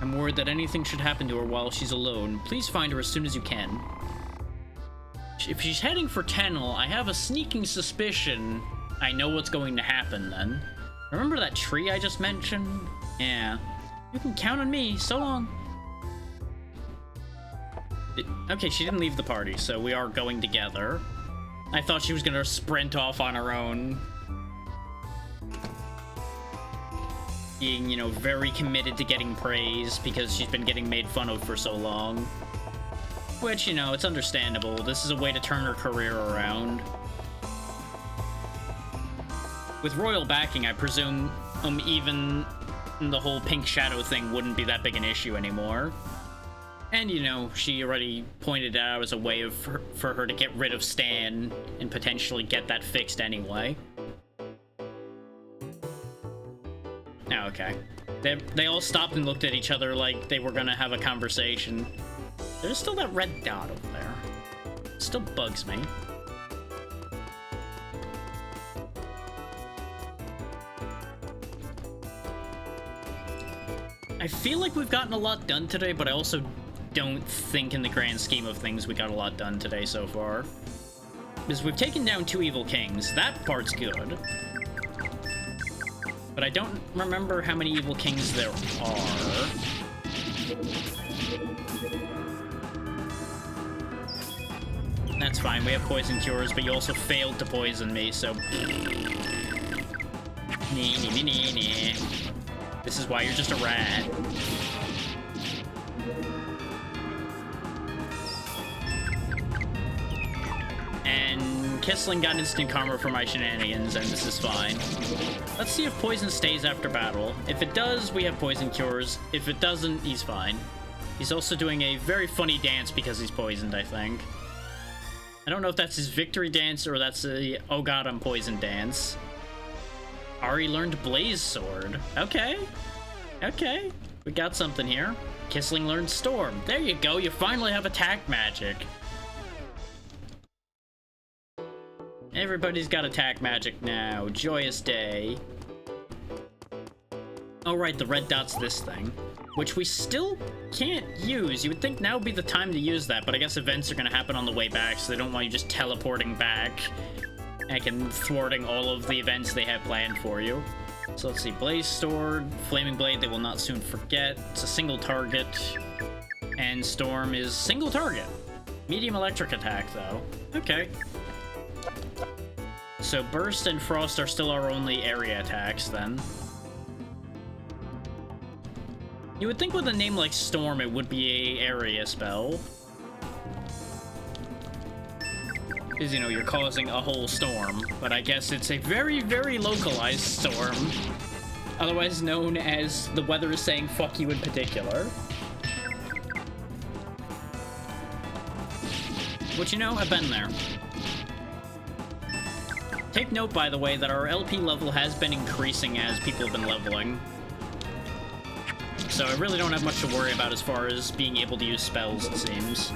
I'm worried that anything should happen to her while she's alone. Please find her as soon as you can. If she's heading for Tennel, I have a sneaking suspicion I know what's going to happen then. Remember that tree I just mentioned? Yeah. You can count on me. So long. Okay, she didn't leave the party, so we are going together. I thought she was gonna sprint off on her own. Being, you know, very committed to getting praise because she's been getting made fun of for so long. Which, you know, it's understandable. This is a way to turn her career around. With royal backing, I presume even the whole pink shadow thing wouldn't be that big an issue anymore. And, you know, she already pointed out as a way of for her to get rid of Stan and potentially get that fixed anyway. Oh, okay. They all stopped and looked at each other like they were gonna have a conversation. There's still that red dot over there. It still bugs me. I feel like we've gotten a lot done today, but I also don't think in the grand scheme of things we got a lot done today so far. Because we've taken down 2 evil kings. That part's good. But I don't remember how many evil kings there are. That's fine, we have poison cures, but you also failed to poison me, so... Nee. This is why you're just a rat. And Kissling got instant karma for my shenanigans, and this is fine. Let's see if poison stays after battle. If it does, we have poison cures. If it doesn't, he's fine. He's also doing a very funny dance because he's poisoned, I think. I don't know if that's his victory dance or that's a oh god I'm poisoned dance. Ari learned Blaze Sword. Okay. Okay. We got something here. Kissling learned Storm. There you go. You finally have attack magic. Everybody's got attack magic now. Joyous day. Oh, right. The red dot's this thing, which we still can't use. You would think now would be the time to use that, but I guess events are going to happen on the way back, so they don't want you just teleporting back and thwarting all of the events they have planned for you. So let's see, Blaze Sword, Flaming Blade, they will not soon forget. It's a single target, and Storm is single target. Medium electric attack, though. Okay. So Burst and Frost are still our only area attacks, then. You would think with a name like Storm, it would be a area spell. Because, you know, you're causing a whole storm, but I guess it's a very, very localized storm. Otherwise known as the weather is saying fuck you in particular. Which, you know, I've been there. Take note, by the way, that our LP level has been increasing as people have been leveling. So I really don't have much to worry about as far as being able to use spells, it seems.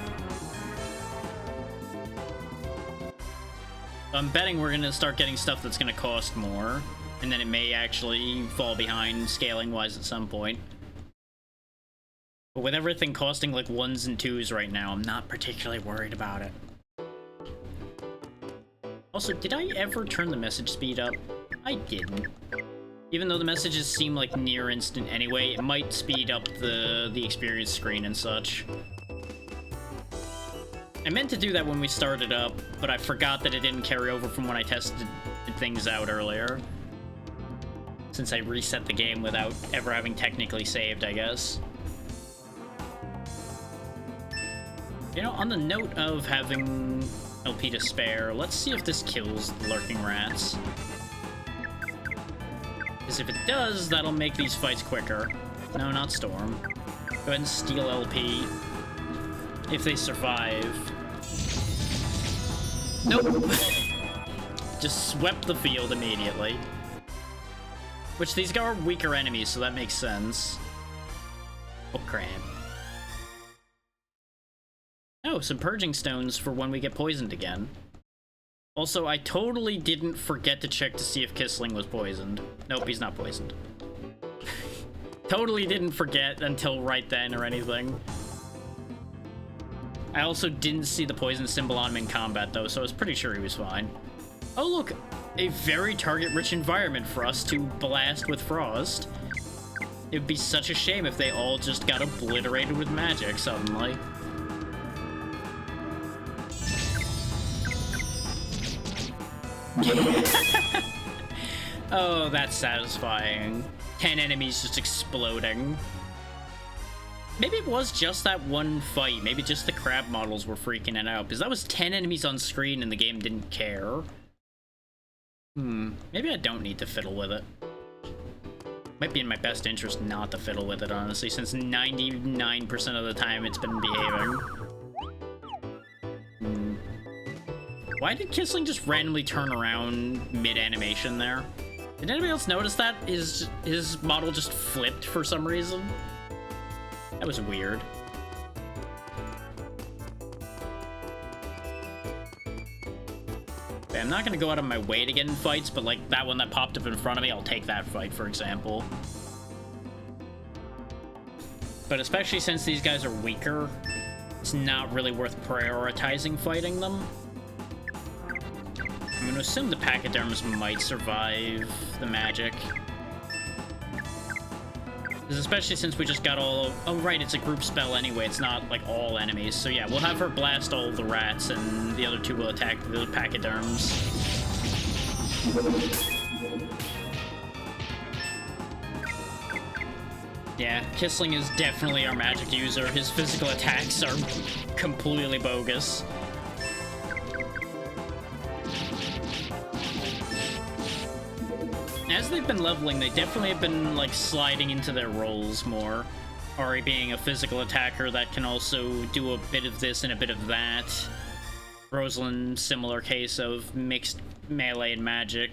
I'm betting we're gonna start getting stuff that's gonna cost more, and then it may actually fall behind scaling-wise at some point. But with everything costing like 1s and 2s right now, I'm not particularly worried about it. Also, did I ever turn the message speed up? I didn't. Even though the messages seem like near instant anyway, it might speed up the experience screen and such. I meant to do that when we started up, but I forgot that it didn't carry over from when I tested things out earlier. Since I reset the game without ever having technically saved, I guess. You know, on the note of having LP to spare, let's see if this kills the lurking rats. Because if it does, that'll make these fights quicker. No, not Storm. Go ahead and steal LP. If they survive. Nope. Just swept the field immediately. Which these are weaker enemies, so that makes sense. Oh, crap. Oh, some purging stones for when we get poisoned again. Also, I totally didn't forget to check to see if Kissling was poisoned. Nope, he's not poisoned. Totally didn't forget until right then or anything. I also didn't see the poison symbol on him in combat, though, so I was pretty sure he was fine. Oh, look! A very target-rich environment for us to blast with Frost. It would be such a shame if they all just got obliterated with magic suddenly. Oh, that's satisfying. 10 enemies just exploding. Maybe it was just that one fight. Maybe just the crab models were freaking it out. Because that was 10 enemies on screen and the game didn't care. Maybe I don't need to fiddle with it. Might be in my best interest not to fiddle with it, honestly, since 99% of the time it's been behaving. Why did Kissling just randomly turn around mid-animation there? Did anybody else notice that? His model just flipped for some reason? That was weird. Okay, I'm not gonna go out of my way to get in fights, but like that one that popped up in front of me, I'll take that fight, for example. But especially since these guys are weaker, it's not really worth prioritizing fighting them. I'm gonna assume the pachyderms might survive the magic. Especially since we just got all of... Oh, right, it's a group spell anyway. It's not, like, all enemies. So, yeah, we'll have her blast all the rats, and the other two will attack the pachyderms. Yeah, Kissling is definitely our magic user. His physical attacks are completely bogus. As they've been leveling, they definitely have been, like, sliding into their roles more. Ari being a physical attacker that can also do a bit of this and a bit of that. Rosalind, similar case of mixed melee and magic.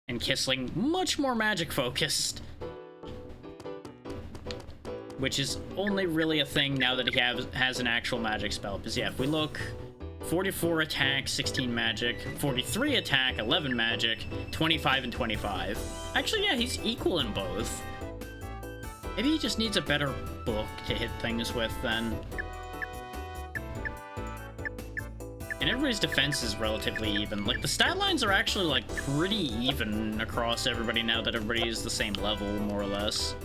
And Kissling, much more magic-focused. Which is only really a thing now that he has an actual magic spell. Because, yeah, if we look... 44 attack, 16 magic, 43 attack, 11 magic, 25 and 25. Actually, yeah, he's equal in both. Maybe he just needs a better book to hit things with, then. And everybody's defense is relatively even. Like, the stat lines are actually, like, pretty even across everybody now that everybody is the same level, more or less.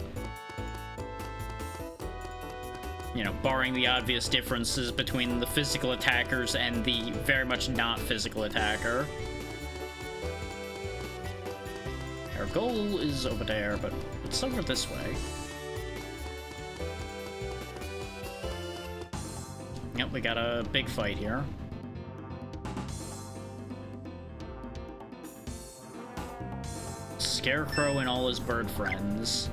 You know, barring the obvious differences between the physical attackers and the very much not physical attacker. Our goal is over there, but it's over this way. Yep, we got a big fight here. Scarecrow and all his bird friends.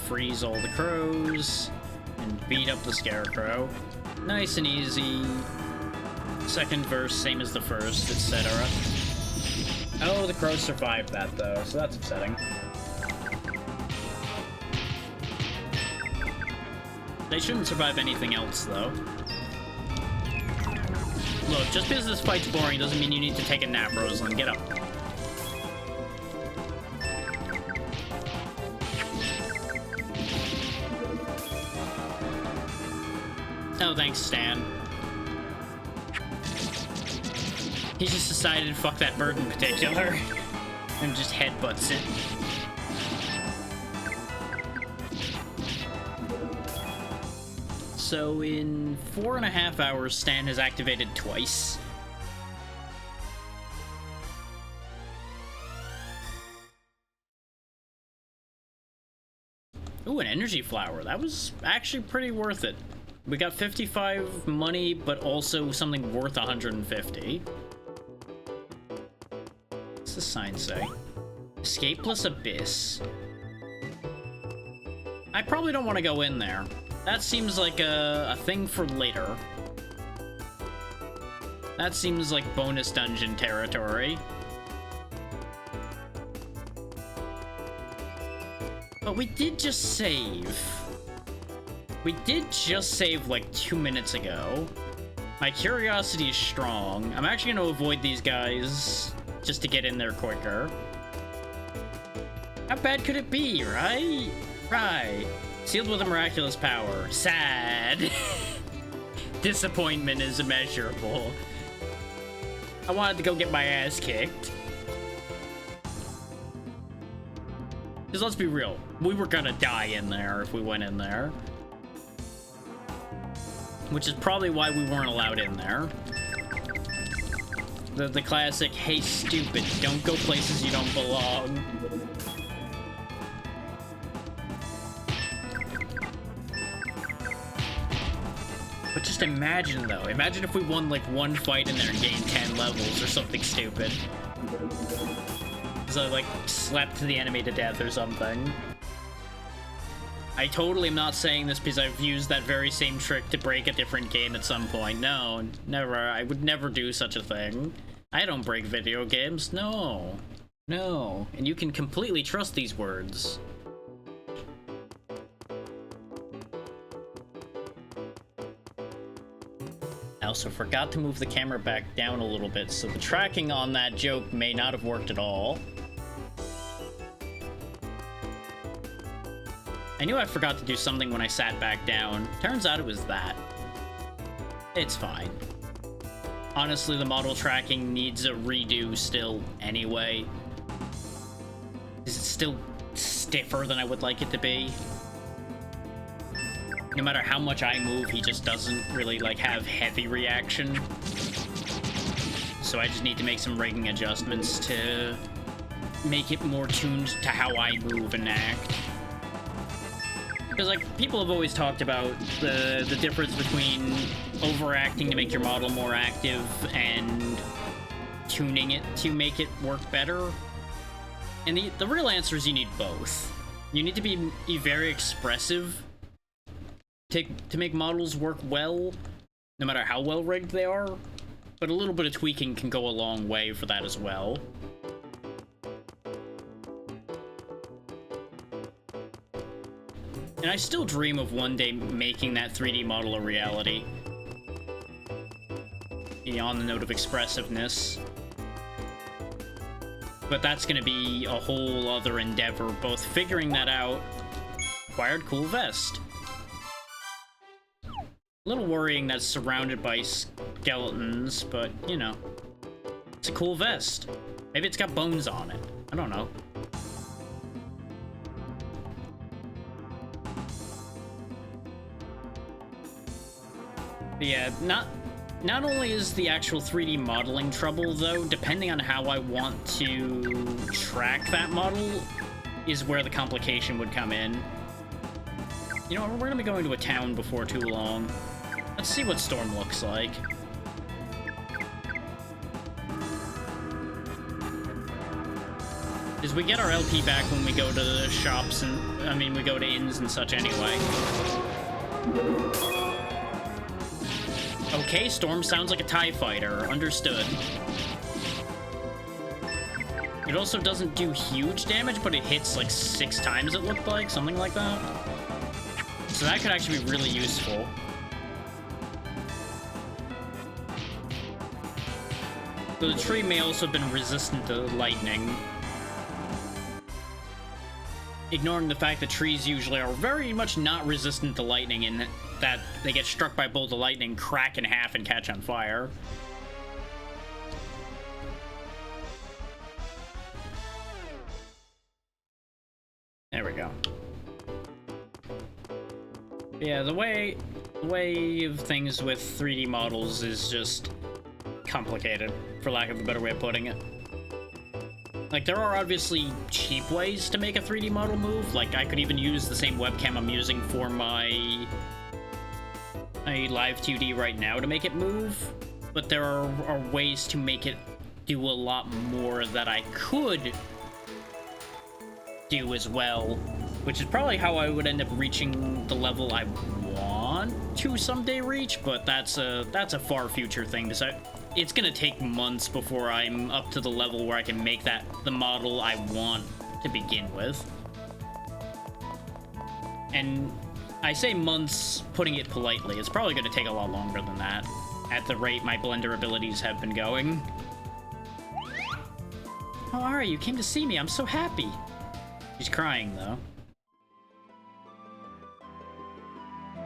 Freeze all the crows and beat up the Scarecrow. Nice and easy. Second verse, same as the first, etc. Oh, the crows survived that though, so that's upsetting. They shouldn't survive anything else though. Look, just because this fight's boring doesn't mean you need to take a nap, Rosalind. Get up. Oh, thanks, Stan. He just decided to fuck that bird in particular and just headbutts it. So in 4.5 hours, Stan has activated twice. Ooh, an energy flower. That was actually pretty worth it. We got 55 money, but also something worth 150. What's the sign say? Escapeless Abyss. I probably don't want to go in there. That seems like a thing for later. That seems like bonus dungeon territory. But we did just save. We did just save like 2 minutes ago. My curiosity is strong. I'm actually going to avoid these guys just to get in there quicker. How bad could it be, right? Right. Sealed with a miraculous power. Sad. Disappointment is immeasurable. I wanted to go get my ass kicked. Because let's be real, we were gonna die in there if we went in there. Which is probably why we weren't allowed in there. The classic, hey stupid, don't go places you don't belong. But just imagine though, imagine if we won like one fight in there and gained 10 levels or something stupid. So like slept the enemy to death or something. I totally am not saying this because I've used that very same trick to break a different game at some point. No, never. I would never do such a thing. I don't break video games. No. No. And you can completely trust these words. I also forgot to move the camera back down a little bit, so the tracking on that joke may not have worked at all. I knew I forgot to do something when I sat back down. Turns out it was that. It's fine. Honestly, the model tracking needs a redo still anyway. Is it still stiffer than I would like it to be? No matter how much I move, he just doesn't really like have heavy reaction. So I just need to make some rigging adjustments to make it more tuned to how I move and act. Because, like, people have always talked about the difference between overacting to make your model more active and tuning it to make it work better. And the real answer is you need both. You need to be very expressive to make models work well, no matter how well rigged they are. But a little bit of tweaking can go a long way for that as well. And I still dream of one day making that 3D model a reality. On the note of expressiveness. But that's gonna be a whole other endeavor, both figuring that out. Acquired cool vest. A little worrying that it's surrounded by skeletons, but, you know. It's a cool vest. Maybe it's got bones on it. I don't know. But yeah, not only is the actual 3D modeling trouble, though, depending on how I want to track that model is where the complication would come in. You know, we're gonna be going to a town before too long. Let's see what Storm looks like. Because we get our LP back when we go to the shops and, we go to inns and such anyway. Okay, Storm sounds like a TIE fighter. Understood. It also doesn't do huge damage, but it hits like 6 times, it looked like. Something like that. So that could actually be really useful. So the tree may also have been resistant to lightning. Ignoring the fact that trees usually are very much not resistant to lightning in that they get struck by a bolt of lightning, crack in half, and catch on fire. There we go. Yeah, the way of things with 3D models is just complicated, for lack of a better way of putting it. Like, there are obviously cheap ways to make a 3D model move. Like, I could even use the same webcam I'm using for my live 2D right now to make it move. But there are ways to make it do a lot more that I could do as well. Which is probably how I would end up reaching the level I want to someday reach. But that's a far future thing. Because it's gonna take months before I'm up to the level where I can make that the model I want to begin with. And I say months, putting it politely. It's probably gonna take a lot longer than that, at the rate my Blender abilities have been going. How are you? You came to see me. I'm so happy. She's crying, though.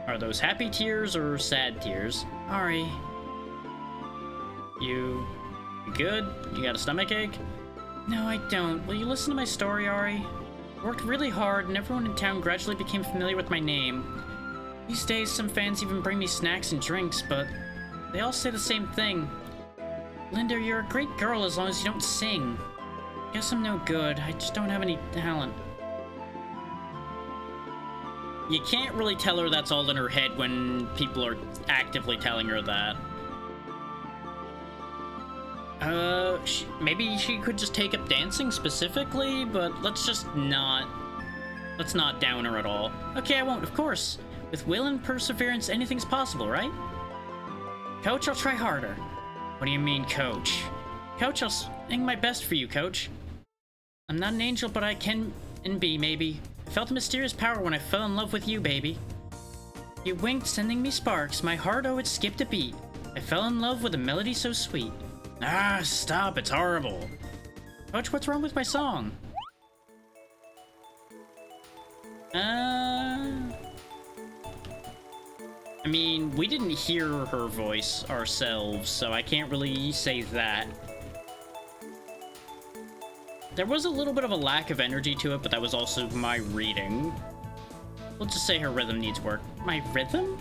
Are those happy tears or sad tears? Ari. You good? You got a stomachache? No, I don't. Will you listen to my story, Ari? I worked really hard, and everyone in town gradually became familiar with my name. These days, some fans even bring me snacks and drinks, but they all say the same thing. Linda, you're a great girl as long as you don't sing. Guess I'm no good. I just don't have any talent. You can't really tell her that's all in her head when people are actively telling her that. Maybe she could just take up dancing specifically, but let's not down her at all. Okay, I won't, of course. With will and perseverance, anything's possible, right? Coach, I'll try harder. What do you mean, Coach? Coach, I'll sing my best for you, Coach. I'm not an angel, but I can and be, maybe. I felt a mysterious power when I fell in love with you, baby. You winked, sending me sparks. My heart, oh, it skipped a beat. I fell in love with a melody so sweet. Ah, stop, it's horrible. Coach, what's wrong with my song? I mean, we didn't hear her voice ourselves, so I can't really say that. There was a little bit of a lack of energy to it, but that was also my reading. We'll just say her rhythm needs work. My rhythm?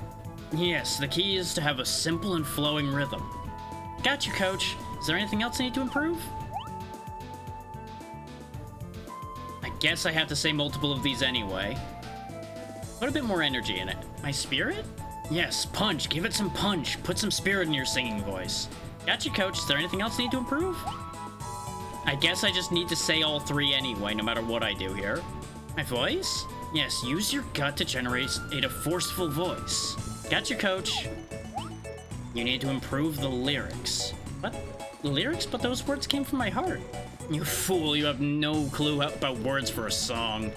Yes, the key is to have a simple and flowing rhythm. Got you, Coach. Is there anything else I need to improve? I guess I have to say multiple of these anyway. Put a bit more energy in it. My spirit? Yes, punch. Give it some punch. Put some spirit in your singing voice. Got you, Coach. Is there anything else I need to improve? I guess I just need to say all three anyway, no matter what I do here. My voice? Yes, use your gut to generate a forceful voice. Got you, Coach. You need to improve the lyrics. What? The lyrics? But those words came from my heart. You fool, you have no clue about words for a song.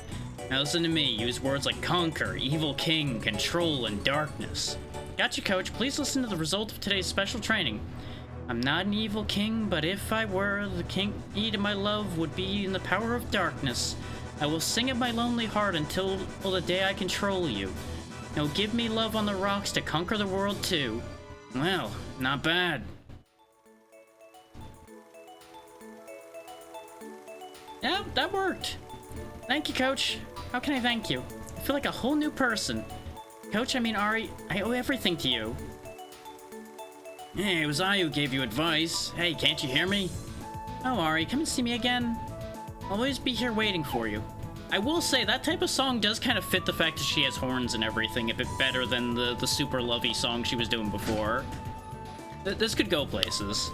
Now listen to me, use words like conquer, evil king, control, and darkness. Gotcha, Coach. Please listen to the result of today's special training. I'm not an evil king, but if I were, the key to my love would be in the power of darkness. I will sing at my lonely heart until the day I control you. Now give me love on the rocks to conquer the world too. Well, not bad. Yeah, that worked. Thank you, Coach. How can I thank you? I feel like a whole new person. Coach, I mean, Ari, I owe everything to you. Hey, it was I who gave you advice. Hey, can't you hear me? Oh, Ari, come and see me again. I'll always be here waiting for you. I will say, that type of song does kind of fit the fact that she has horns and everything a bit better than the super lovey song she was doing before. This could go places.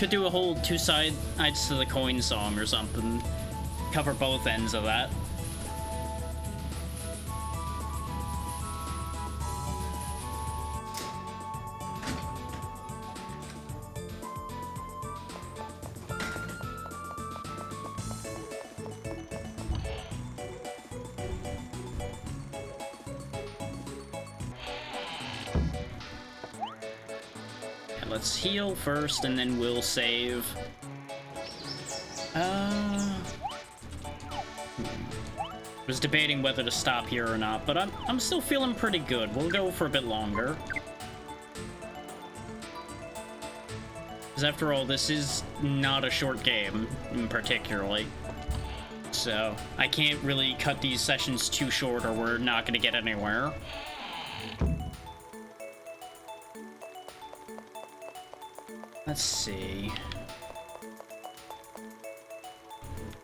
Could do a whole two sides to the coin song or something. Cover both ends of that. Let's heal first, and then we'll save. Was debating whether to stop here or not, but I'm still feeling pretty good. We'll go for a bit longer. Because after all, this is not a short game, particularly. So, I can't really cut these sessions too short or we're not going to get anywhere. Let's see.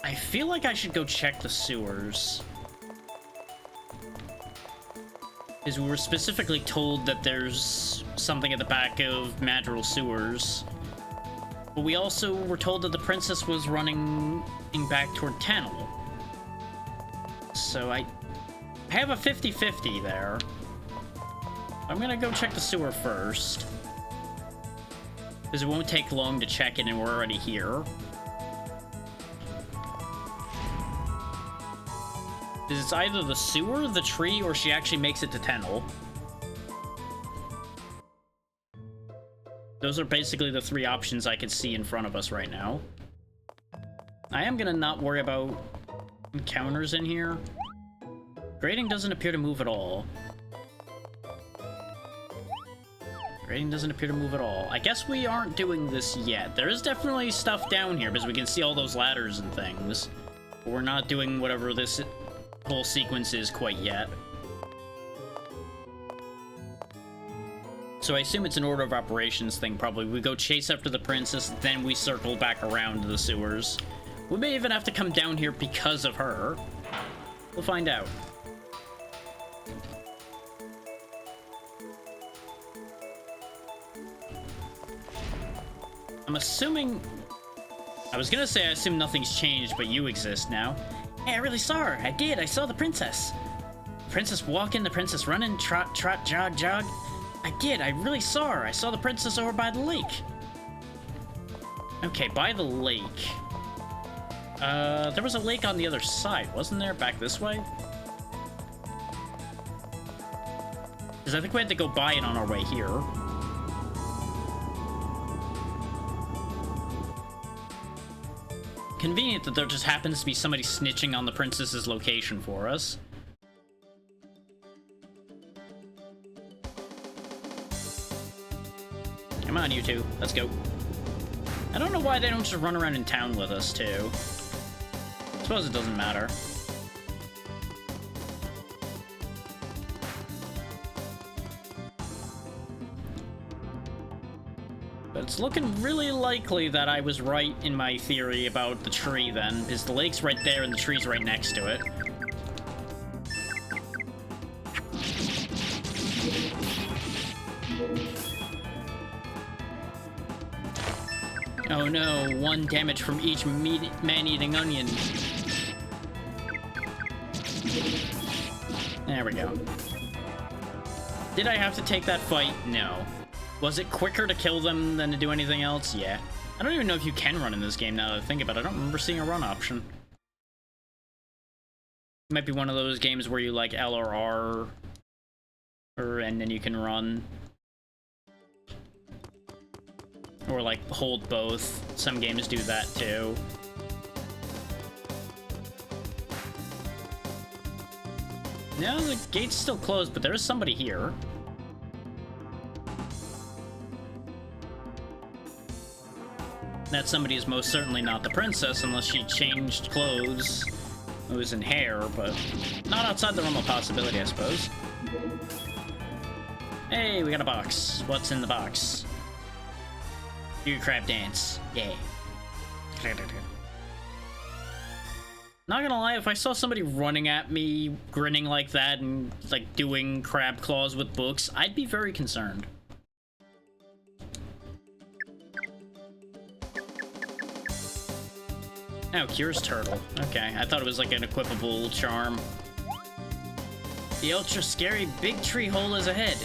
I feel like I should go check the sewers. Because we were specifically told that there's something at the back of Madrigal sewers. But we also were told that the princess was running back toward Tennel. So I have a 50-50 there. I'm gonna go check the sewer first. Because it won't take long to check it and we're already here. It's either the sewer, the tree, or she actually makes it to Tennel. Those are basically the three options I could see in front of us right now. I am gonna not worry about encounters in here. Grading doesn't appear to move at all. Grading doesn't appear to move at all. I guess we aren't doing this yet. There is definitely stuff down here because we can see all those ladders and things. But we're not doing whatever this whole sequence is quite yet. So I assume it's an order of operations thing, probably. We go chase after the princess, then we circle back around to the sewers. We may even have to come down here because of her. We'll find out. I'm assuming... I was gonna say I assume nothing's changed, but you exist now. Hey, I really saw her. I did. I saw the princess. Princess walking, the princess running, trot, trot, jog, jog. I did. I really saw her. I saw the princess over by the lake. Okay, by the lake. There was a lake on the other side, wasn't there? Back this way? Because I think we had to go by it on our way here. Convenient that there just happens to be somebody snitching on the princess's location for us. Come on, you two. Let's go. I don't know why they don't just run around in town with us, too. I suppose it doesn't matter. But it's looking really likely that I was right in my theory about the tree then, because the lake's right there and the tree's right next to it. Oh no, 1 damage from each man-eating onion. There we go. Did I have to take that fight? No. Was it quicker to kill them than to do anything else? Yeah. I don't even know if you can run in this game now that I think about it. I don't remember seeing a run option. It might be one of those games where you like L or R, and then you can run. Or like hold both. Some games do that too. No, the gate's still closed, but there is somebody here. That somebody is most certainly not the princess unless she changed clothes. It was in hair, but not outside the realm of possibility, I suppose. Hey, we got a box. What's in the box? Do your crab dance. Yay. Not gonna lie, if I saw somebody running at me, grinning like that, and like doing crab claws with books, I'd be very concerned. Oh, cures turtle. Okay, I thought it was like an equipable charm. The ultra scary big tree hole is ahead.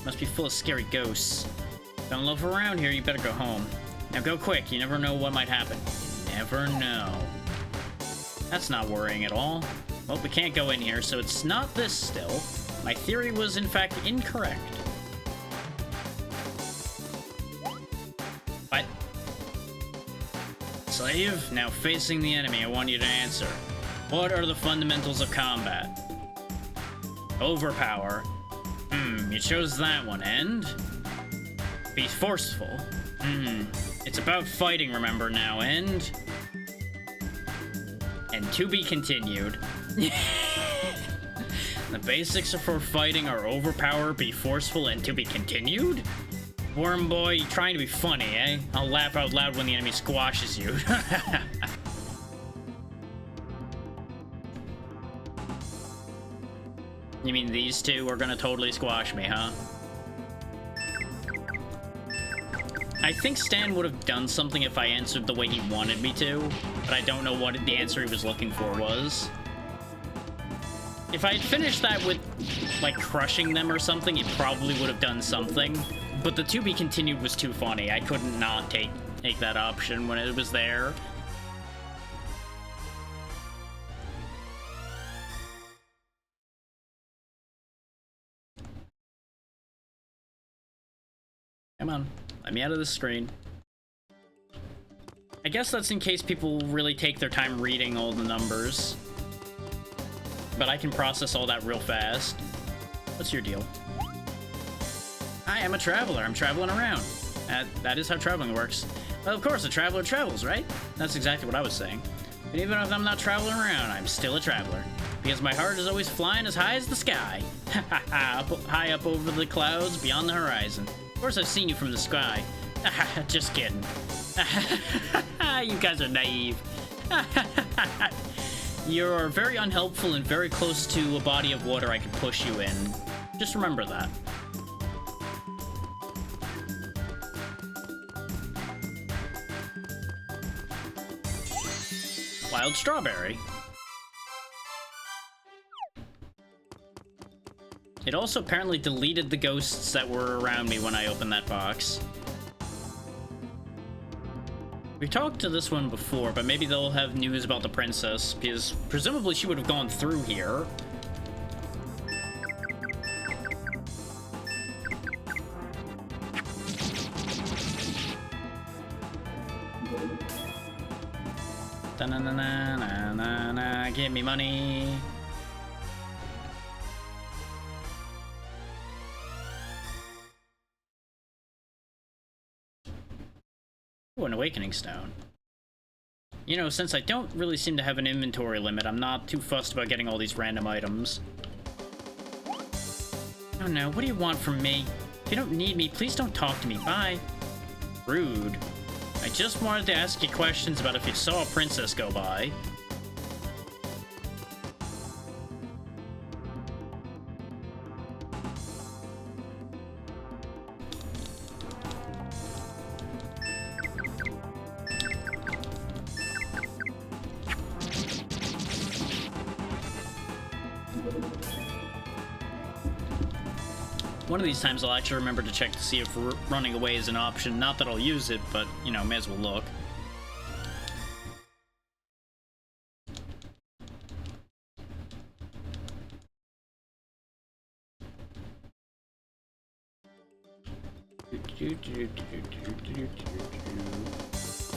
Must be full of scary ghosts. Don't loaf around here, you better go home. Now go quick, you never know what might happen. You never know. That's not worrying at all. Well, we can't go in here, so it's not this still. My theory was in fact incorrect. What? Slave, now facing the enemy, I want you to answer. What are the fundamentals of combat? Overpower. You chose that one, and? Be forceful. It's about fighting, remember now, and to be continued. The basics for fighting are overpower, be forceful, and to be continued? Worm boy, you trying to be funny, eh? I'll laugh out loud when the enemy squashes you. You mean these two are gonna totally squash me, huh? I think Stan would have done something if I answered the way he wanted me to, but I don't know what the answer he was looking for was. If I had finished that with, like, crushing them or something, it probably would have done something. But the to be continued was too funny. I couldn't not take that option when it was there. Come on, let me out of the screen. I guess that's in case people really take their time reading all the numbers. But I can process all that real fast. What's your deal? I am a traveler. I'm traveling around. That is how traveling works. Well, of course, a traveler travels, right? That's exactly what I was saying. But even if I'm not traveling around, I'm still a traveler. Because my heart is always flying as high as the sky. High up over the clouds, beyond the horizon. Of course, I've seen you from the sky. Just kidding. You guys are naive. You're very unhelpful and very close to a body of water I could push you in. Just remember that. Wild strawberry. It also apparently deleted the ghosts that were around me when I opened that box. We talked to this one before, but maybe they'll have news about the princess, because presumably she would have gone through here. Da-na-na-na-na-na-na, give me money. Ooh, an awakening stone. You know, since I don't really seem to have an inventory limit, I'm not too fussed about getting all these random items. Oh no, what do you want from me? If you don't need me, please don't talk to me. Bye. Rude. I just wanted to ask you questions about if you saw a princess go by. One of these times I'll actually remember to check to see if running away is an option. Not that I'll use it, but, you know, may as well look.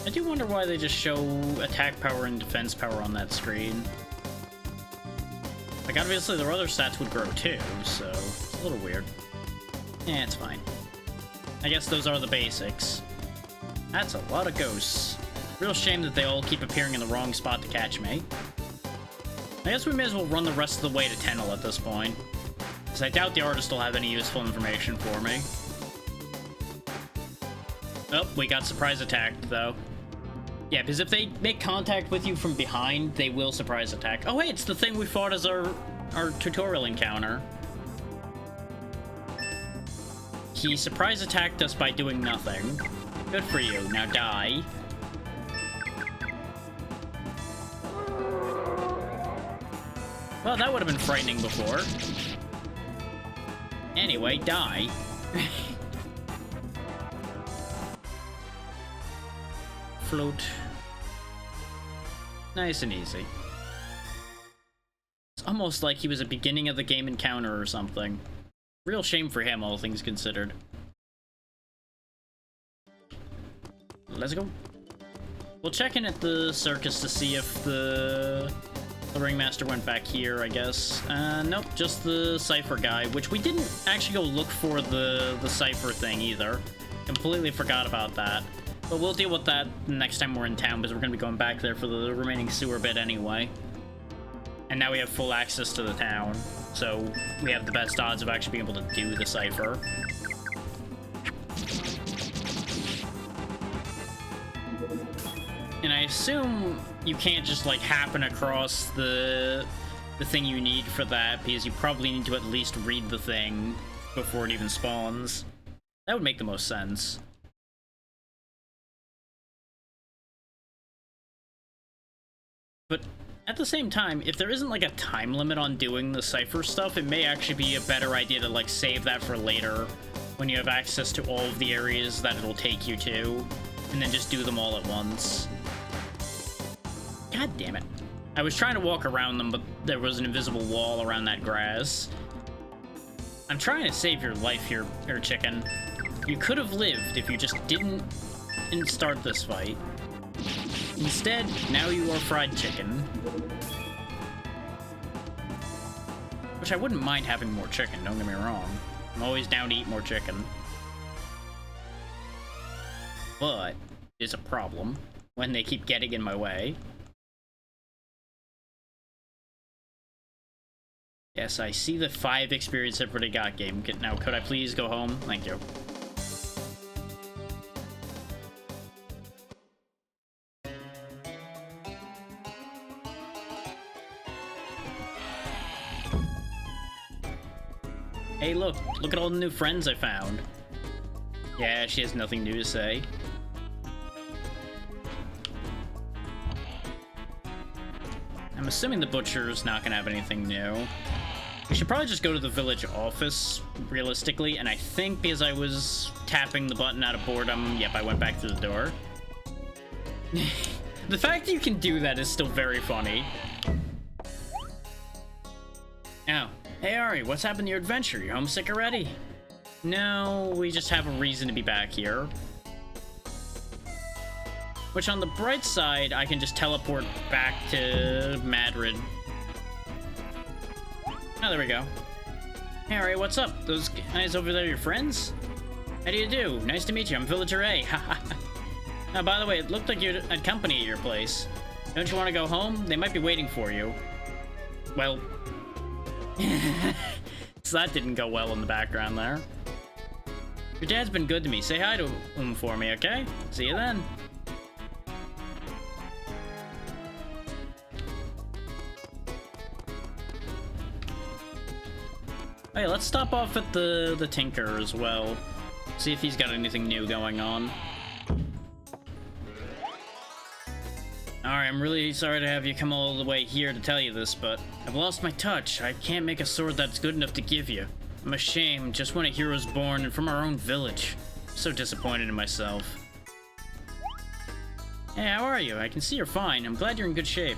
I do wonder why they just show attack power and defense power on that screen. Like, obviously their other stats would grow too, so it's a little weird. Yeah, it's fine. I guess those are the basics. That's a lot of ghosts. Real shame that they all keep appearing in the wrong spot to catch me. I guess we may as well run the rest of the way to Tennel at this point, because I doubt the artist will have any useful information for me. Oh, we got surprise attacked, though. Yeah, because if they make contact with you from behind, they will surprise attack. Oh, hey, it's the thing we fought as our tutorial encounter. He surprise attacked us by doing nothing. Good for you. Now die. Well, that would have been frightening before. Anyway, die. Float. Nice and easy. It's almost like he was a beginning of the game encounter or something. Real shame for him, all things considered. Let's go. We'll check in at the circus to see if the ringmaster went back here, I guess. Nope, just the cipher guy, which we didn't actually go look for the cipher thing either. Completely forgot about that. But we'll deal with that next time we're in town, because we're going to be going back there for the remaining sewer bit anyway. And now we have full access to the town, so we have the best odds of actually being able to do the cipher. And I assume you can't just, like, happen across the thing you need for that, because you probably need to at least read the thing before it even spawns. That would make the most sense. But at the same time, if there isn't like a time limit on doing the cipher stuff, it may actually be a better idea to like save that for later when you have access to all of the areas that it'll take you to, and then just do them all at once. God damn it. I was trying to walk around them, but there was an invisible wall around that grass. I'm trying to save your life here, chicken. You could have lived if you just didn't start this fight. Instead, now you are fried chicken. Which I wouldn't mind having more chicken, don't get me wrong. I'm always down to eat more chicken. But, there's a problem when they keep getting in my way. Yes, I see the 5 experience everybody got game. Now, could I please go home? Thank you. Hey, look at all the new friends I found. Yeah, she has nothing new to say. I'm assuming the butcher's not gonna have anything new. We should probably just go to the village office, realistically, and I think because I was tapping the button out of boredom, yep, I went back through the door. The fact that you can do that is still very funny. Oh. Hey Ari, what's happened to your adventure? You homesick already? No, we just have a reason to be back here. Which on the bright side, I can just teleport back to Madrid. Oh, there we go. Hey Ari, what's up? Those guys over there your friends? How do you do? Nice to meet you, I'm Villager A. Now, by the way, it looked like you had company at your place. Don't you want to go home? They might be waiting for you. Well... So that didn't go well in the background there. Your dad's been good to me. Say hi to him for me, okay? See you then. Hey, let's stop off at the Tinker as well. See if he's got anything new going on. Alright, I'm really sorry to have you come all the way here to tell you this, but I've lost my touch. I can't make a sword that's good enough to give you. I'm ashamed, just when a hero's born and from our own village. I'm so disappointed in myself. Hey, how are you? I can see you're fine. I'm glad you're in good shape.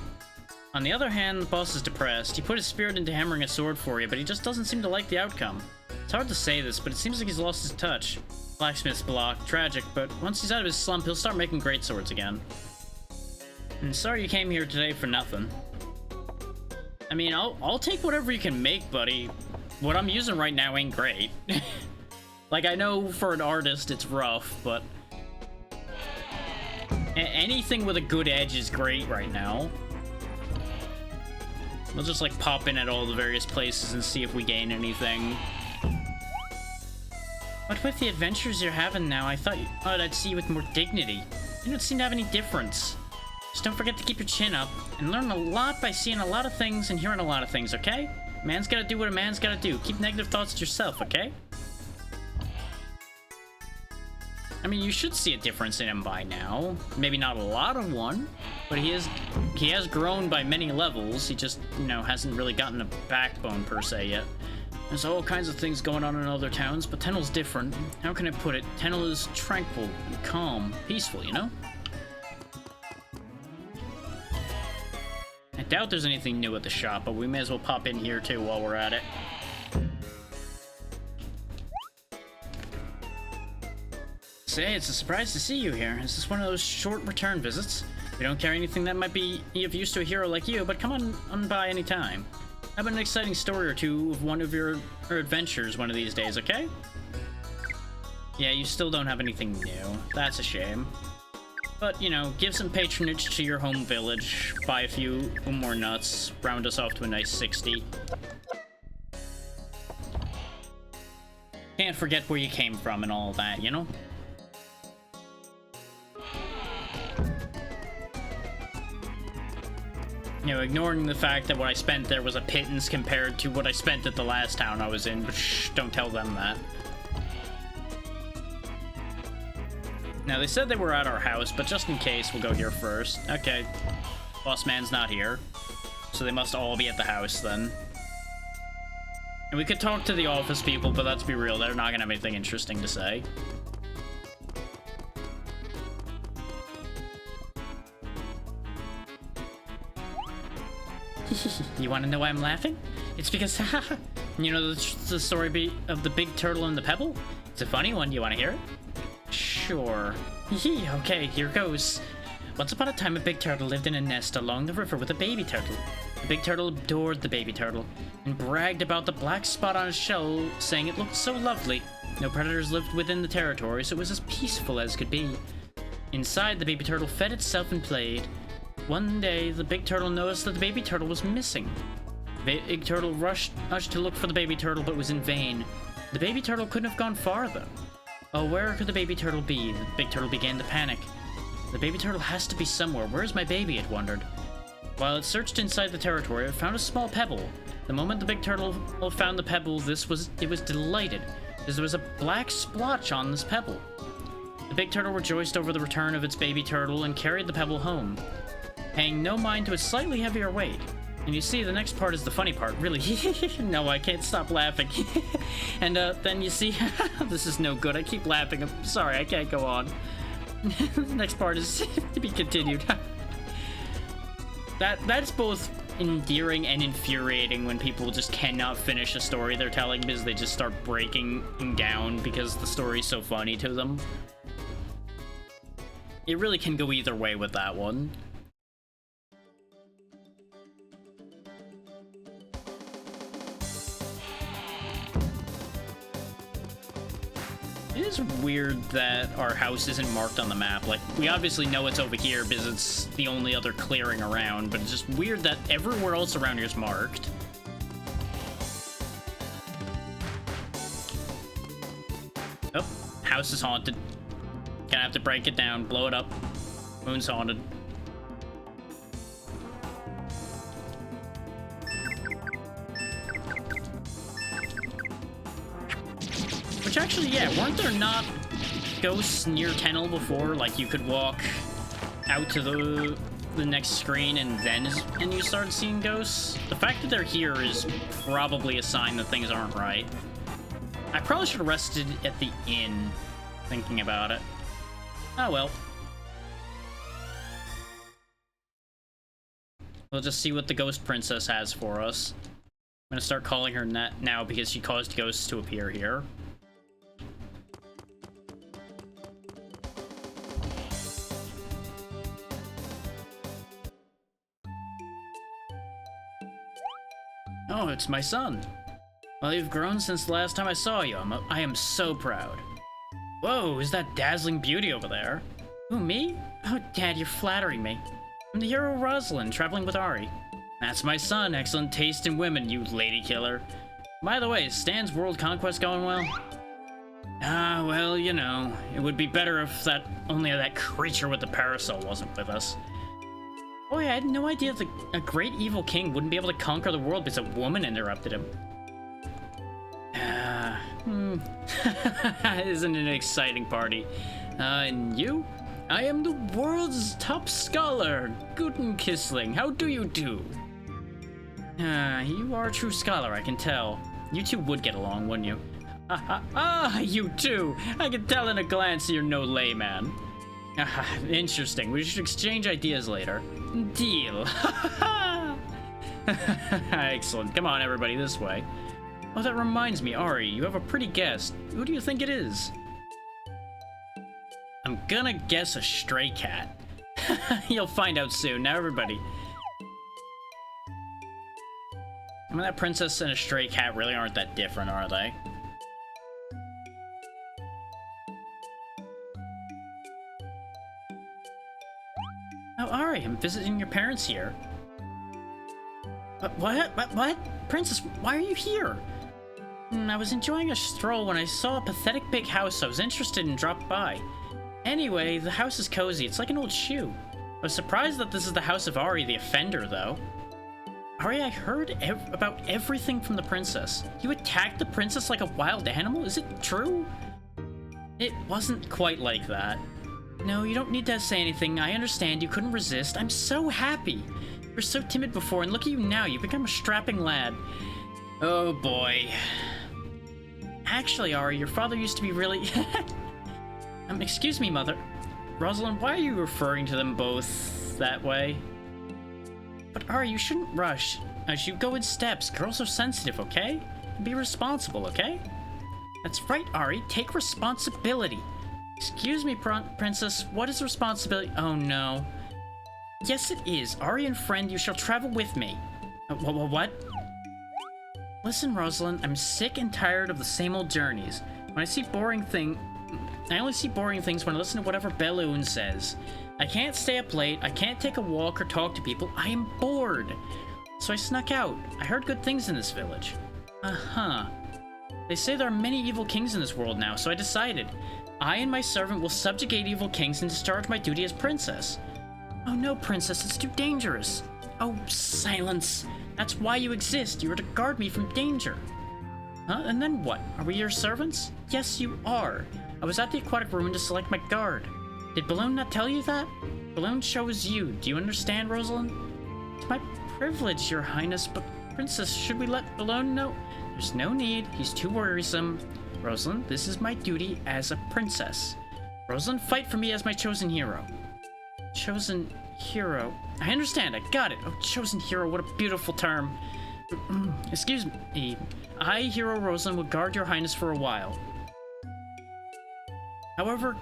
On the other hand, the boss is depressed. He put his spirit into hammering a sword for you, but he just doesn't seem to like the outcome. It's hard to say this, but it seems like he's lost his touch. Blacksmith's block, tragic, but once he's out of his slump, he'll start making great swords again. And sorry you came here today for nothing. I mean, I'll take whatever you can make, buddy. What I'm using right now ain't great. Like, I know for an artist it's rough, but... anything with a good edge is great right now. We'll just, like, pop in at all the various places and see if we gain anything. But with the adventures you're having now, I thought I'd see you with more dignity. You don't seem to have any difference. Just don't forget to keep your chin up, and learn a lot by seeing a lot of things and hearing a lot of things, okay? A man's gotta do what a man's gotta do. Keep negative thoughts to yourself, okay? I mean, you should see a difference in him by now. Maybe not a lot of one, but he has grown by many levels. He just, you know, hasn't really gotten a backbone per se yet. There's all kinds of things going on in other towns, but Tenel's different. How can I put it? Tenel is tranquil, and calm, peaceful, you know? I doubt there's anything new at the shop, but we may as well pop in here too while we're at it. Say, it's a surprise to see you here. Is this one of those short return visits? We don't carry anything that might be of use to a hero like you, but come on by any time. How about an exciting story or two of one of your adventures one of these days, okay? Yeah, you still don't have anything new. That's a shame. But, you know, give some patronage to your home village, buy a few more nuts, round us off to a nice 60. Can't forget where you came from and all that, you know? You know, ignoring the fact that what I spent there was a pittance compared to what I spent at the last town I was in, but shh, don't tell them that. Now, they said they were at our house, but just in case, we'll go here first. Okay. Boss man's not here. So they must all be at the house, then. And we could talk to the office people, but let's be real, they're not gonna have anything interesting to say. You wanna know why I'm laughing? It's because, you know the story of the big turtle and the pebble? It's a funny one, you wanna hear it? Sure. Okay, here goes. Once upon a time, a big turtle lived in a nest along the river with a baby turtle. The big turtle adored the baby turtle and bragged about the black spot on his shell, saying it looked so lovely. No predators lived within the territory, so it was as peaceful as could be. Inside, the baby turtle fed itself and played. One day, the big turtle noticed that the baby turtle was missing. The big turtle rushed to look for the baby turtle, but was in vain. The baby turtle couldn't have gone farther. Oh, where could the baby turtle be? The big turtle began to panic. The baby turtle has to be somewhere. Where's my baby? It wondered. While it searched inside the territory, it found a small pebble. The moment the big turtle found the pebble, it was delighted, as there was a black splotch on this pebble. The big turtle rejoiced over the return of its baby turtle and carried the pebble home, paying no mind to its slightly heavier weight. And you see, the next part is the funny part, really. No, I can't stop laughing. And then you see, this is no good. I keep laughing. I'm sorry, I can't go on. The next part is to be continued. That's both endearing and infuriating when people just cannot finish a story they're telling because they just start breaking down because the story's so funny to them. It really can go either way with that one. It is weird that our house isn't marked on the map. Like, we obviously know it's over here because it's the only other clearing around, but it's just weird that everywhere else around here is marked. Oh, house is haunted. Gonna have to break it down, blow it up. Moon's haunted. Which actually, yeah, weren't there not ghosts near Kennel before? Like, you could walk out to the next screen and you start seeing ghosts? The fact that they're here is probably a sign that things aren't right. I probably should have rested at the inn, thinking about it. Oh well. We'll just see what the ghost princess has for us. I'm gonna start calling her now because she caused ghosts to appear here. Oh, it's my son. Well, you've grown since the last time I saw you. I am so proud. Whoa, is that dazzling beauty over there? Who, me? Oh, Dad, you're flattering me. I'm the hero Rosalind, traveling with Ari. That's my son. Excellent taste in women, you lady killer. By the way, is Stan's world conquest going well? Ah, well, you know, it would be better if only that creature with the parasol wasn't with us. Boy, I had no idea that a great evil king wouldn't be able to conquer the world because a woman interrupted him. Isn't it an exciting party? And you? I am the world's top scholar, Guten Kissling. How do you do? You are a true scholar, I can tell. You two would get along, wouldn't you? You two! I can tell in a glance you're no layman. Interesting. We should exchange ideas later. Deal. Excellent. Come on, everybody, this way. Oh, that reminds me, Ari, you have a pretty guest. Who do you think it is? I'm gonna guess a stray cat. You'll find out soon. Now, everybody. I mean, that princess and a stray cat really aren't that different, are they? Oh, Ari, I'm visiting your parents here. What? Princess, why are you here? I was enjoying a stroll when I saw a pathetic big house. I was interested and dropped by. Anyway, the house is cozy. It's like an old shoe. I was surprised that this is the house of Ari, the offender, though. Ari, I heard about everything from the princess. You attacked the princess like a wild animal? Is it true? It wasn't quite like that. No, you don't need to say anything. I understand. You couldn't resist. I'm so happy. You were so timid before, and look at you now. You've become a strapping lad. Oh, boy. Actually, Ari, your father used to be really... excuse me, Mother. Rosalind, why are you referring to them both that way? But Ari, you shouldn't rush. As you go in steps, girls are sensitive, okay? Be responsible, okay? That's right, Ari. Take responsibility. Excuse me, Princess. What is responsibility? Oh, no. Yes, it is. Ari and friend, you shall travel with me. What? Listen, Rosalind, I'm sick and tired of the same old journeys. When I see I only see boring things when I listen to whatever Balloon says. I can't stay up late, I can't take a walk or talk to people, I am bored. So I snuck out. I heard good things in this village. Uh-huh. They say there are many evil kings in this world now, so I decided. I and my servant will subjugate evil kings and discharge my duty as princess. Oh no, princess, it's too dangerous. Oh, silence. That's why you exist. You are to guard me from danger. Huh? And then what? Are we your servants? Yes, you are. I was at the aquatic room to select my guard. Did Balloon not tell you that? Balloon chose you. Do you understand, Rosalind? It's my privilege, your highness, but princess, should we let Balloon know? There's no need. He's too worrisome. Rosalind, this is my duty as a princess. Rosalind, fight for me as my chosen hero. Chosen hero. I understand. I got it. Oh, chosen hero. What a beautiful term. Excuse me. I, Hero Rosalind, will guard your highness for a while. However,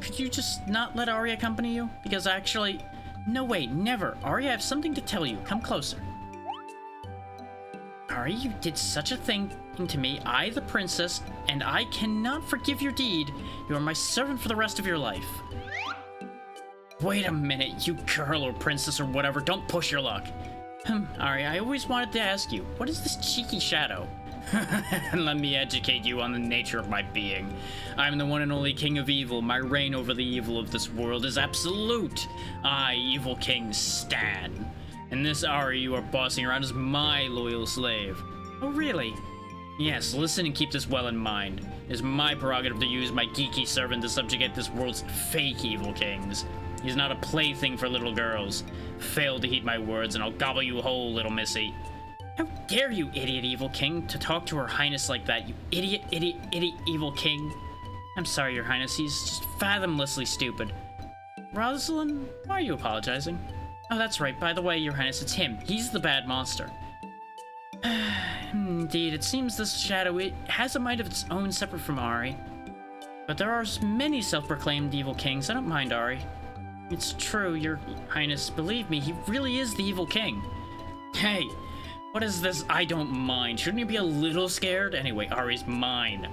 could you just not let Ari accompany you? Because actually... No, wait, never. Ari, I have something to tell you. Come closer. Ari, you did such a thing to me, I, the princess, and I cannot forgive your deed. You are my servant for the rest of your life. Wait a minute, you girl or princess or whatever, don't push your luck. Ari, I always wanted to ask you, what is this cheeky shadow? Let me educate you on the nature of my being. I'm the one and only king of evil. My reign over the evil of this world is absolute. I, evil king Stan. And this Ari you are bossing around is my loyal slave. Oh, really? Yes, listen and keep this well in mind. It is my prerogative to use my geeky servant to subjugate this world's fake evil kings. He's not a plaything for little girls. Fail to heed my words and I'll gobble you whole, little missy. How dare you, idiot evil king, to talk to her highness like that, you idiot evil king. I'm sorry, your highness, he's just fathomlessly stupid. Rosalind, why are you apologizing? Oh, that's right, by the way, your highness, it's him. He's the bad monster. Indeed, it seems this shadow, it has a mind of its own separate from Ari. But there are many self-proclaimed evil kings. I don't mind Ari. It's true, your highness. Believe me, he really is the evil king. Hey, what is this I don't mind? Shouldn't you be a little scared? Anyway, Ari's mine.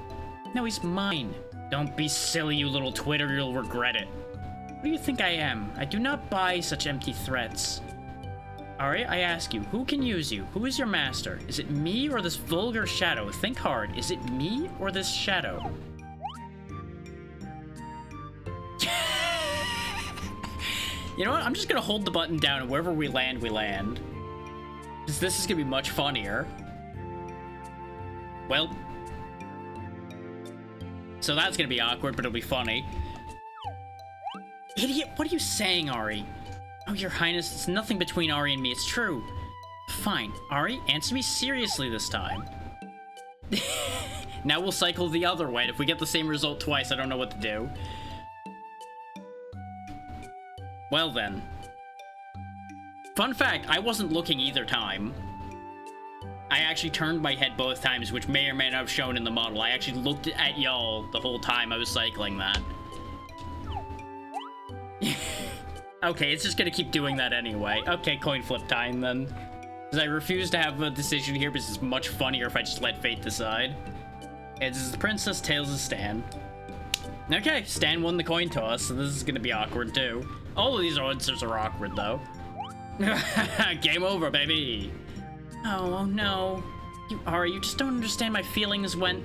No, he's mine. Don't be silly, you little twitter. You'll regret it. What do you think I am? I do not buy such empty threats. Ari, I ask you, who can use you? Who is your master? Is it me or this vulgar shadow? Think hard. Is it me or this shadow? You know what? I'm just gonna hold the button down and wherever we land, we land. Because this is gonna be much funnier. Well. So that's gonna be awkward, but it'll be funny. Idiot, what are you saying, Ari? Oh, your highness, it's nothing between Ari and me, it's true. Fine. Ari, answer me seriously this time. Now we'll cycle the other way. If we get the same result twice, I don't know what to do. Well then. Fun fact, I wasn't looking either time. I actually turned my head both times, which may or may not have shown in the model. I actually looked at y'all the whole time I was cycling that. Okay, it's just gonna keep doing that anyway. Okay, coin flip time then. Because I refuse to have a decision here because it's much funnier if I just let fate decide. It's the princess, tails is Stan. Okay, Stan won the coin toss, so this is gonna be awkward too. All of these answers are awkward though. Game over, baby. Oh no. Ari, you just don't understand my feelings when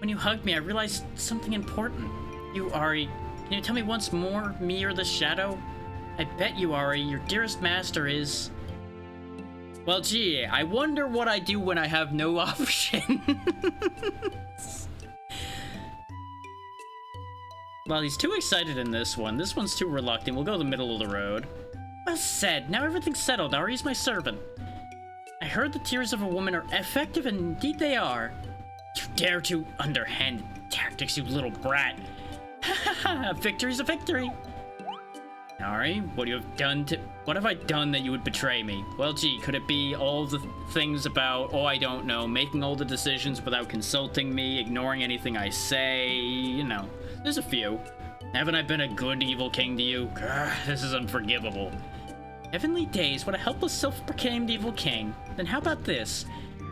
you hugged me, I realized something important. You, Ari, can you tell me once more, me or the shadow? I bet you, Ari, your dearest master is... Well, gee, I wonder what I do when I have no option. Well, he's too excited in this one. This one's too reluctant. We'll go the middle of the road. Well said. Now everything's settled. Ari's my servant. I heard the tears of a woman are effective, and indeed they are. You dare to underhand tactics, you little brat. Ha ha ha! Victory's a victory. Ari, what have I done that you would betray me? Well, gee, could it be all the things about, oh, I don't know, making all the decisions without consulting me, ignoring anything I say, you know, there's a few. Haven't I been a good evil king to you? Grr, this is unforgivable. Heavenly days, what a helpless self-proclaimed evil king. Then how about this?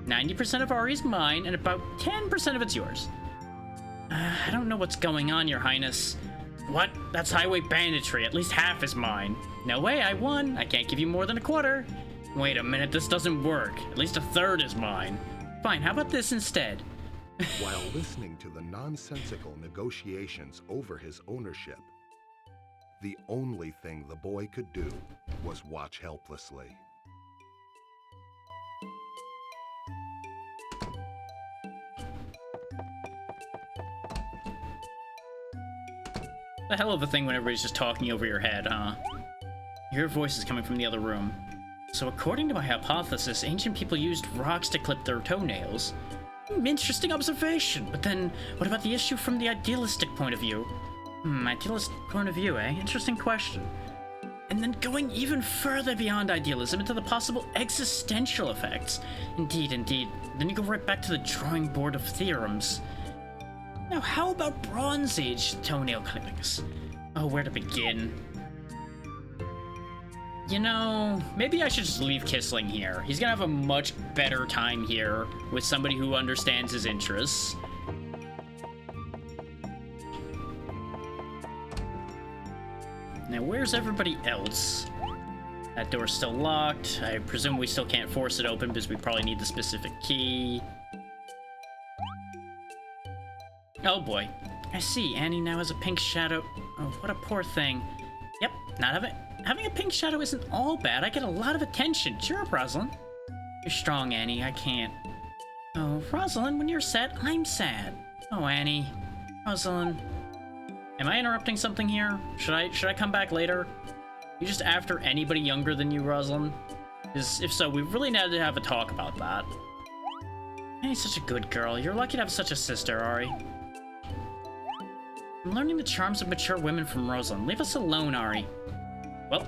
90% of Ari's mine, and about 10% of it's yours. I don't know what's going on, Your Highness. What? That's highway banditry. At least half is mine. No way, I won. I can't give you more than a quarter. Wait a minute, this doesn't work. At least a third is mine. Fine, how about this instead? While listening to the nonsensical negotiations over his ownership, the only thing the boy could do was watch helplessly. The hell of a thing when everybody's just talking over your head, huh? Your voice is coming from the other room. So according to my hypothesis, ancient people used rocks to clip their toenails. Interesting observation, but then what about the issue from the idealistic point of view? Idealist point of view, eh? Interesting question. And then going even further beyond idealism into the possible existential effects. Indeed, indeed. Then you go right back to the drawing board of theorems. Now, how about Bronze Age toenail clippings? Oh, where to begin? You know, maybe I should just leave Kissling here. He's gonna have a much better time here with somebody who understands his interests. Now, where's everybody else? That door's still locked. I presume we still can't force it open because we probably need the specific key. Oh boy. I see, Annie now has a pink shadow. Oh, what a poor thing. Yep, not having a pink shadow isn't all bad. I get a lot of attention. Cheer up, Rosalind. You're strong, Annie. I can't. Oh, Rosalind, when you're sad, I'm sad. Oh, Annie. Rosalind. Am I interrupting something here? Should I come back later? You just after anybody younger than you, Rosalind? Because if so, we really need to have a talk about that. Annie's such a good girl. You're lucky to have such a sister, Ari. I'm learning the charms of mature women from Rosalind. Leave us alone, Ari. Well,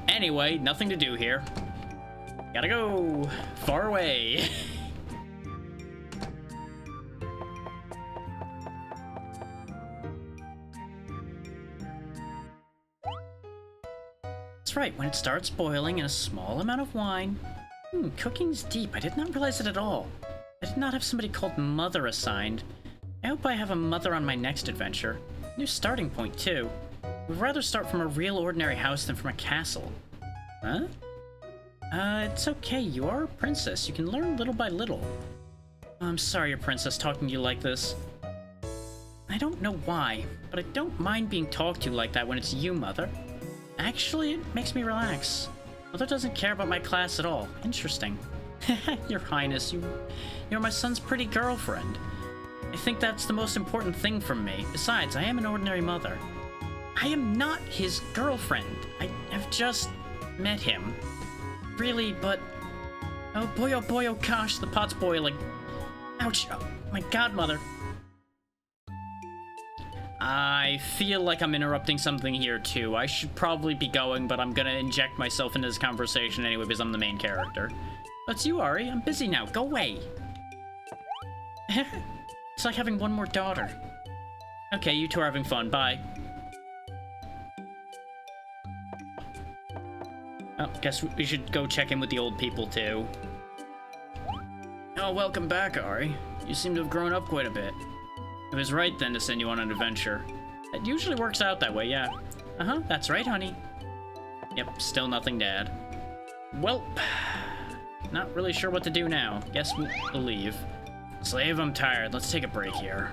anyway, nothing to do here. Gotta go far away. That's right, when it starts boiling in a small amount of wine. Cooking's deep. I did not realize it at all. I did not have somebody called Mother assigned. I hope I have a mother on my next adventure. New starting point, too. We'd rather start from a real ordinary house than from a castle. Huh? It's okay. You are a princess. You can learn little by little. I'm sorry, your princess, talking to you like this. I don't know why, but I don't mind being talked to like that when it's you, Mother. Actually, it makes me relax. Mother doesn't care about my class at all. Interesting. Your Highness, you're my son's pretty girlfriend. I think that's the most important thing from me. Besides, I am an ordinary mother. I am not his girlfriend. I have just met him. Really, but... oh boy, oh gosh, the pot's boiling. Ouch, oh my god, Mother. I feel like I'm interrupting something here, too. I should probably be going, but I'm gonna inject myself into this conversation anyway because I'm the main character. That's you, Ari. I'm busy now. Go away. It's like having one more daughter. Okay, you two are having fun. Bye. Oh, guess we should go check in with the old people, too. Oh, welcome back, Ari. You seem to have grown up quite a bit. It was right, then, to send you on an adventure. It usually works out that way, yeah. Uh-huh, that's right, honey. Yep, still nothing to add. Well, not really sure what to do now. Guess we'll leave. Slave, I'm tired. Let's take a break here.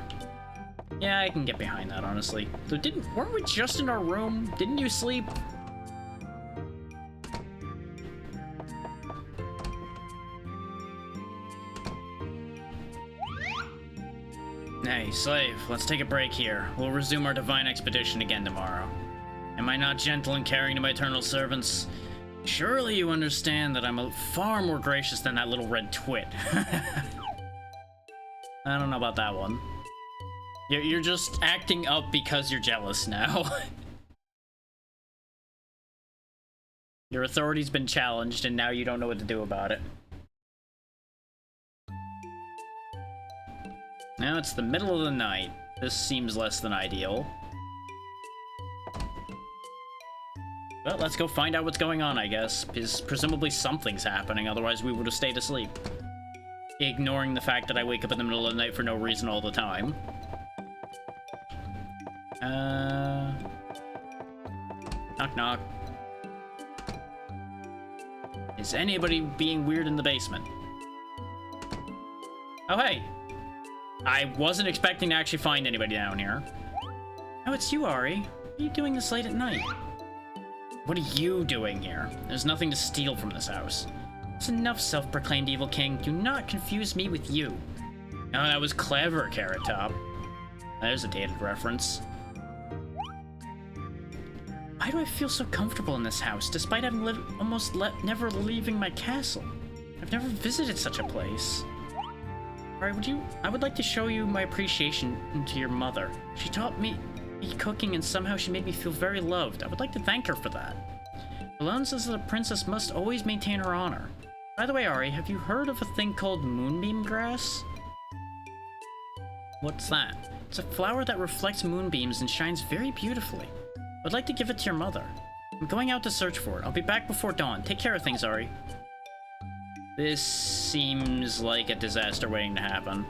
Yeah, I can get behind that, honestly. So weren't we just in our room? Didn't you sleep? Hey, slave, let's take a break here. We'll resume our divine expedition again tomorrow. Am I not gentle and caring to my eternal servants? Surely you understand that I'm far more gracious than that little red twit. I don't know about that one. You're just acting up because you're jealous now. Your authority's been challenged and now you don't know what to do about it. Now it's the middle of the night. This seems less than ideal. Well, let's go find out what's going on, I guess, because presumably something's happening, otherwise we would have stayed asleep. Ignoring the fact that I wake up in the middle of the night for no reason all the time. Knock knock. Is anybody being weird in the basement? Oh, hey. I wasn't expecting to actually find anybody down here. Oh, it's you, Ari. What are you doing this late at night? What are you doing here? There's nothing to steal from this house. It's enough, self-proclaimed evil king. Do not confuse me with you. Oh, that was clever, Carrot Top. There's a dated reference. Why do I feel so comfortable in this house, despite having never leaving my castle? I've never visited such a place. Alright, I would like to show you my appreciation to your mother. She taught me cooking and somehow she made me feel very loved. I would like to thank her for that. Malone says that a princess must always maintain her honor. By the way, Ari, have you heard of a thing called moonbeam grass? What's that? It's a flower that reflects moonbeams and shines very beautifully. I'd like to give it to your mother. I'm going out to search for it. I'll be back before dawn. Take care of things, Ari. This seems like a disaster waiting to happen.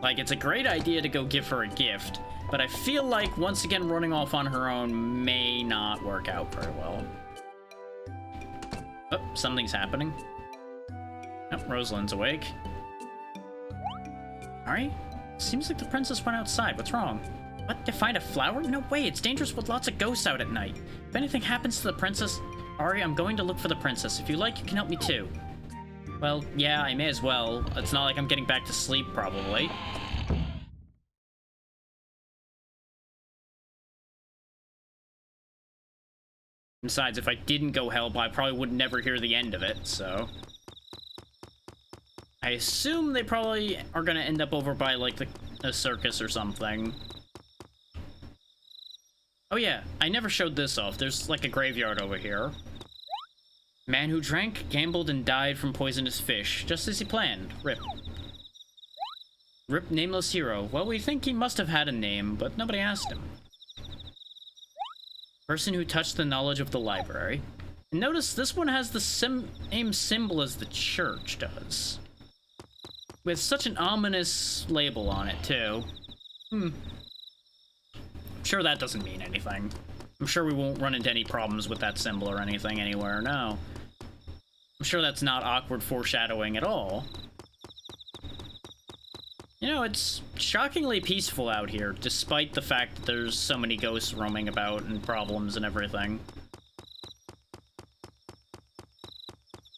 Like, it's a great idea to go give her a gift, but I feel like, once again, running off on her own may not work out very well. Oh, something's happening. Oh, Rosalind's awake. Ari? Seems like the princess went outside. What's wrong? What? To find a flower? No way, it's dangerous with lots of ghosts out at night. If anything happens to the princess... Ari, I'm going to look for the princess. If you like, you can help me too. Well, yeah, I may as well. It's not like I'm getting back to sleep, probably. Besides, if I didn't go Hellboy, I probably would never hear the end of it, so... I assume they probably are gonna end up over by, like, a circus or something. Oh yeah, I never showed this off. There's, like, a graveyard over here. Man who drank, gambled, and died from poisonous fish, just as he planned. Rip. Rip, nameless hero. Well, we think he must have had a name, but nobody asked him. Person who touched the knowledge of the library. And notice this one has the same symbol as the church does. With such an ominous label on it, too. I'm sure that doesn't mean anything. I'm sure we won't run into any problems with that symbol or anything anywhere, no. I'm sure that's not awkward foreshadowing at all. You know, it's shockingly peaceful out here, despite the fact that there's so many ghosts roaming about and problems and everything.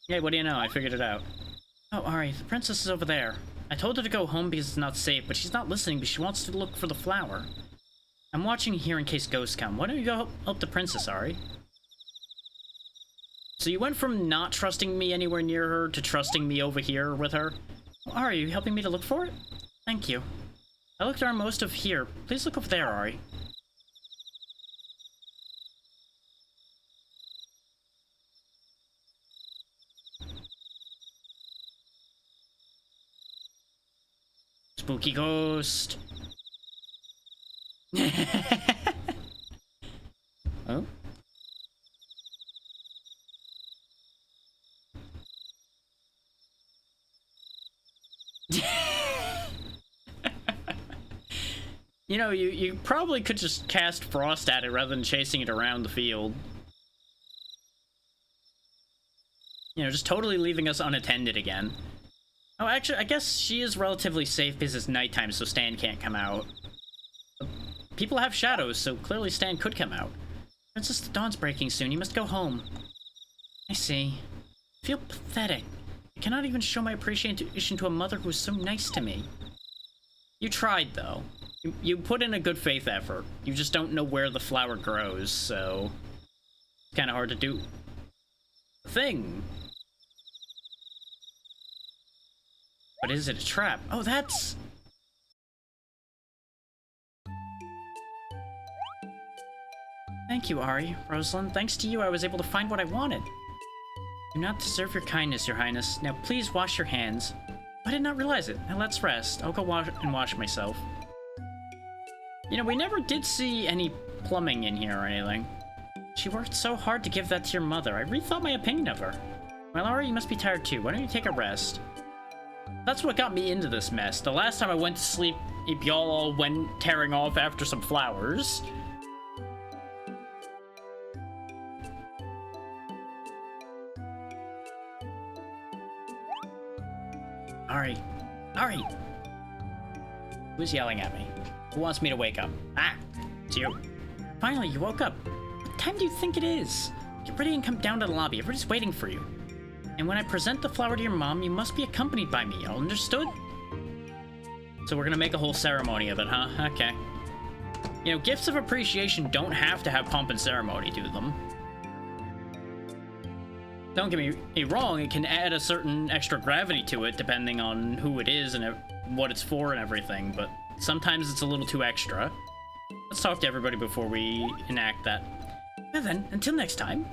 Hey, what do you know? I figured it out. Oh, Ari, the princess is over there. I told her to go home because it's not safe, but she's not listening because she wants to look for the flower. I'm watching here in case ghosts come. Why don't you go help the princess, Ari? So you went from not trusting me anywhere near her to trusting me over here with her? Well, Ari, are you helping me to look for it? Thank you. I looked around most of here. Please look over there, Ari. Spooky ghost. Oh? You know, you probably could just cast Frost at it rather than chasing it around the field. You know, just totally leaving us unattended again. Oh, actually, I guess she is relatively safe because it's nighttime, so Stan can't come out. People have shadows, so clearly Stan could come out. Princess, the dawn's breaking soon. You must go home. I see. I feel pathetic. I cannot even show my appreciation to a mother who was so nice to me. You tried, though. You put in a good faith effort. You just don't know where the flower grows, so... It's kind of hard to do. Thing. But is it a trap? Oh, that's... Thank you, Ari. Rosalind, thanks to you, I was able to find what I wanted. Do not deserve your kindness, your highness. Now please wash your hands. I did not realize it. Now let's rest. I'll go wash myself. You know, we never did see any plumbing in here or anything. She worked so hard to give that to your mother. I rethought my opinion of her. Well, Ari, you must be tired too. Why don't you take a rest? That's what got me into this mess. The last time I went to sleep, y'all all went tearing off after some flowers. Ari. Ari! Who's yelling at me? Who wants me to wake up? Ah! It's you. Finally, you woke up. What time do you think it is? Get ready and come down to the lobby. Everybody's waiting for you. And when I present the flower to your mom, you must be accompanied by me. All understood? So we're gonna make a whole ceremony of it, huh? Okay. You know, gifts of appreciation don't have to have pomp and ceremony to them. Don't get me wrong, it can add a certain extra gravity to it depending on who it is and what it's for and everything, but sometimes it's a little too extra. Let's talk to everybody before we enact that. Well then, until next time.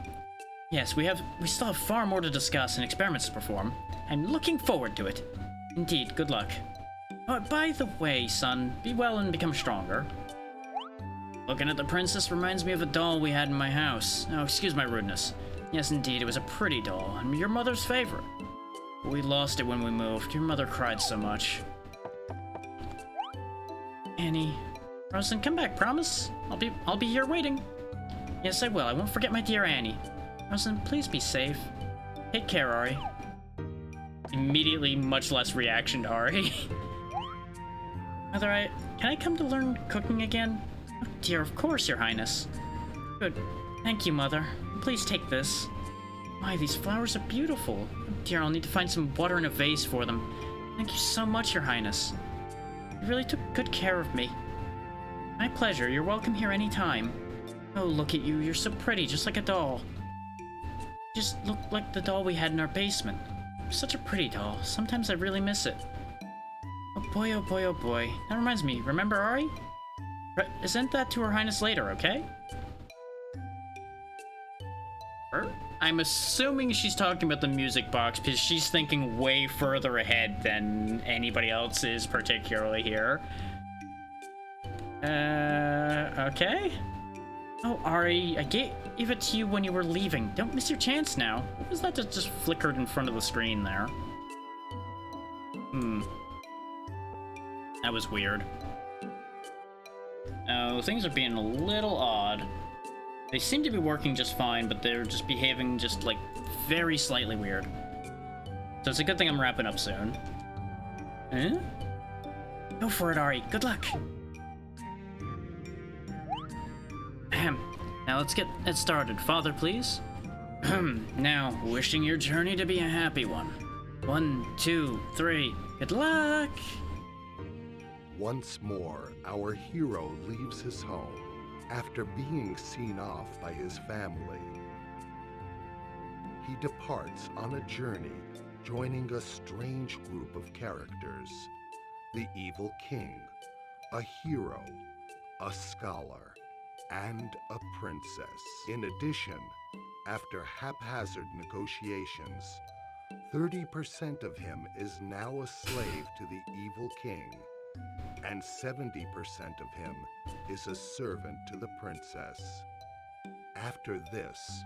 Yes, we still have far more to discuss and experiments to perform. I'm looking forward to it. Indeed, good luck. Oh, by the way, son, be well and become stronger. Looking at the princess reminds me of a doll we had in my house. Oh, excuse my rudeness. Yes, indeed, it was a pretty doll, and your mother's favorite. We lost it when we moved. Your mother cried so much. Annie. Rosen, come back, promise? I'll be here waiting. Yes, I will. I won't forget my dear Annie. Rosen, please be safe. Take care, Ari. Immediately much less reaction to Ari. Mother, can I come to learn cooking again? Oh dear, of course, Your Highness. Good. Thank you, Mother. Please take this. My, these flowers are beautiful. Oh dear, I'll need to find some water in a vase for them. Thank you so much, Your Highness. You really took good care of me. My pleasure. You're welcome here anytime. Oh, look at you. You're so pretty, just like a doll. You just look like the doll we had in our basement. Such a pretty doll. Sometimes I really miss it. Oh boy, oh boy, oh boy. That reminds me. Remember Ari? Present that to Her Highness later, okay? I'm assuming she's talking about the music box because she's thinking way further ahead than anybody else is particularly here. Okay. Oh, Ari, I gave it to you when you were leaving. Don't miss your chance now. What was that that just flickered in front of the screen there? That was weird. Oh, things are being a little odd. They seem to be working just fine, but they're just behaving just, like, very slightly weird. So it's a good thing I'm wrapping up soon. Eh? Go for it, Ari. Good luck. Ahem. Now let's get it started. Father, please. Now, wishing your journey to be a happy one. 1, 2, 3. Good luck! Once more, our hero leaves his home after being seen off by his family. He departs on a journey, joining a strange group of characters: the evil king, a hero, a scholar, and a princess. In addition, after haphazard negotiations, 30% of him is now a slave to the evil king, and 70% of him is a servant to the princess. After this,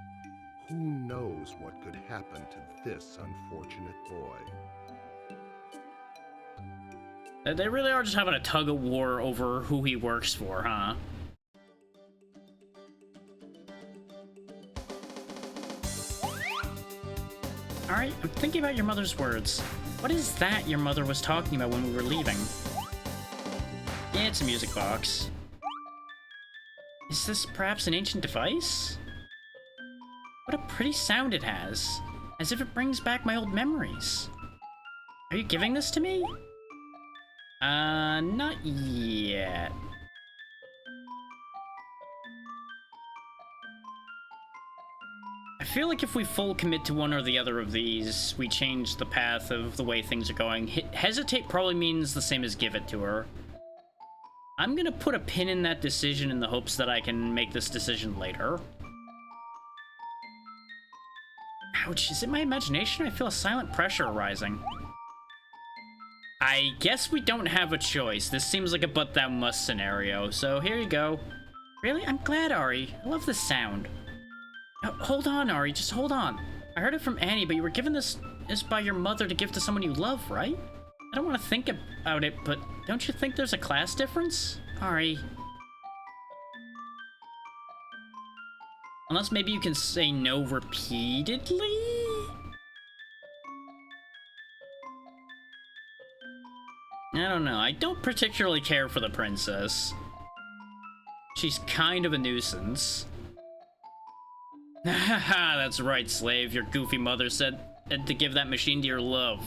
who knows what could happen to this unfortunate boy? They really are just having a tug-of-war over who he works for, huh? Alright, I'm thinking about your mother's words. What is that your mother was talking about when we were leaving? Yeah, it's a music box. Is this perhaps an ancient device? What a pretty sound it has. As if it brings back my old memories. Are you giving this to me? Not yet. I feel like if we full commit to one or the other of these, we change the path of the way things are going. Hesitate probably means the same as give it to her. I'm gonna put a pin in that decision in the hopes that I can make this decision later. Ouch, is it my imagination? I feel a silent pressure arising. I guess we don't have a choice. This seems like a but thou must scenario, so here you go. Really? I'm glad, Ari. I love this sound. Hold on, Ari. Just hold on. I heard it from Annie, but you were given this by your mother to give to someone you love, right? I don't want to think about it, but don't you think there's a class difference? Ari. Unless maybe you can say no repeatedly? I don't know. I don't particularly care for the princess. She's kind of a nuisance. Haha, that's right, slave. Your goofy mother said to give that machine to your love.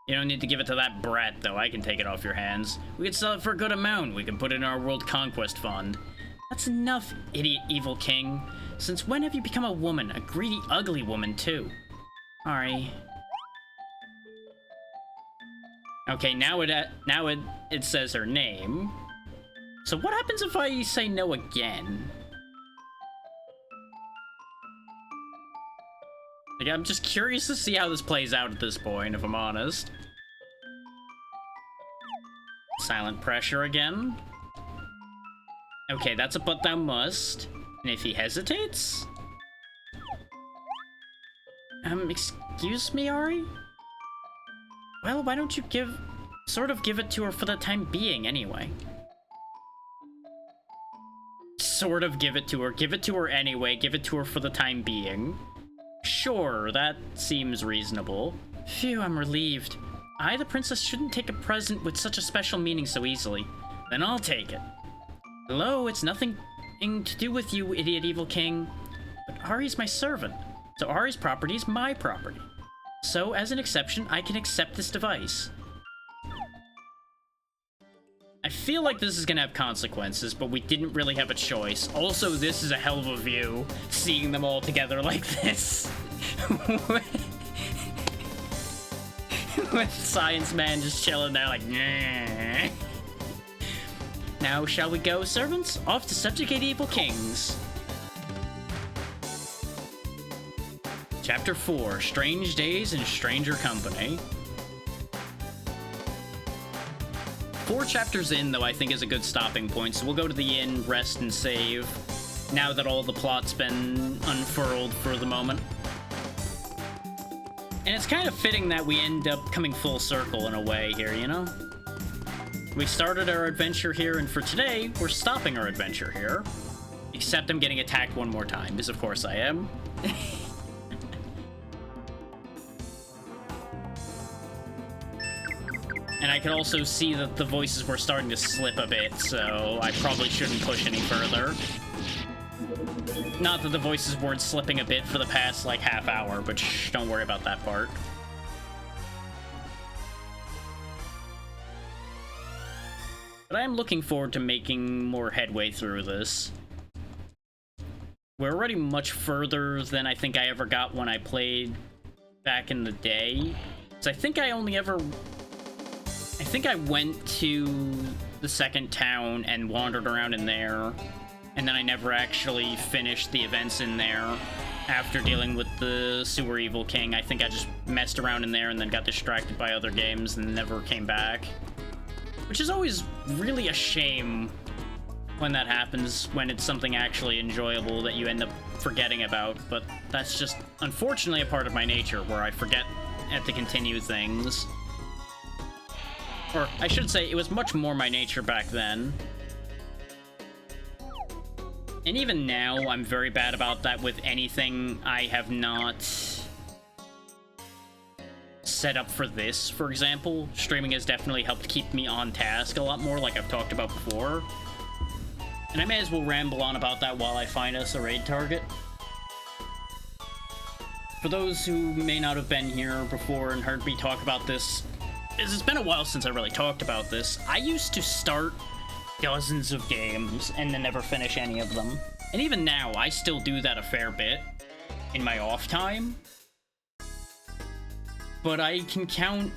You don't need to give it to that brat, though. I can take it off your hands. We can sell it for a good amount. We can put it in our World Conquest Fund. That's enough, idiot evil king. Since when have you become a woman? A greedy, ugly woman, too. Ari. Okay, now it says her name. So what happens if I say no again? Like, I'm just curious to see how this plays out at this point, if I'm honest. Silent pressure again. Okay, that's a but thou must. And if he hesitates? Excuse me, Ari? Well, why don't you sort of give it to her for the time being, anyway? Sort of give it to her anyway, give it to her for the time being. Sure, that seems reasonable. Phew, I'm relieved. I, the princess, shouldn't take a present with such a special meaning so easily. Then I'll take it. Hello, it's nothing to do with you, idiot evil king. But Ari's my servant, so Ari's property is my property. So, as an exception, I can accept this device. I feel like this is gonna have consequences, but we didn't really have a choice. Also, this is a hell of a view, seeing them all together like this. With Science Man just chilling there like, nah. Now, shall we go, servants? Off to subjugate evil kings. Chapter 4, Strange Days in Stranger Company. 4 chapters in, though, I think is a good stopping point, so we'll go to the inn, rest, and save, now that all the plot's been unfurled for the moment. And it's kind of fitting that we end up coming full circle in a way here, you know? We started our adventure here, and for today, we're stopping our adventure here. Except I'm getting attacked one more time, because of course I am. And I could also see that the voices were starting to slip a bit, so I probably shouldn't push any further. Not that the voices weren't slipping a bit for the past, like, half hour, but shh, don't worry about that part. But I am looking forward to making more headway through this. We're already much further than I think I ever got when I played back in the day. So I think I went to the second town and wandered around in there, and then I never actually finished the events in there after dealing with the sewer evil king. I think I just messed around in there and then got distracted by other games and never came back. Which is always really a shame when that happens, when it's something actually enjoyable that you end up forgetting about, but that's just unfortunately a part of my nature, where I forget to continue things. Or, I should say, it was much more my nature back then. And even now, I'm very bad about that with anything I have not set up for this, for example. Streaming has definitely helped keep me on task a lot more, like I've talked about before. And I may as well ramble on about that while I find us a raid target. For those who may not have been here before and heard me talk about this, it's been a while since I really talked about this. I used to start dozens of games and then never finish any of them. And even now, I still do that a fair bit in my off time. But I can count,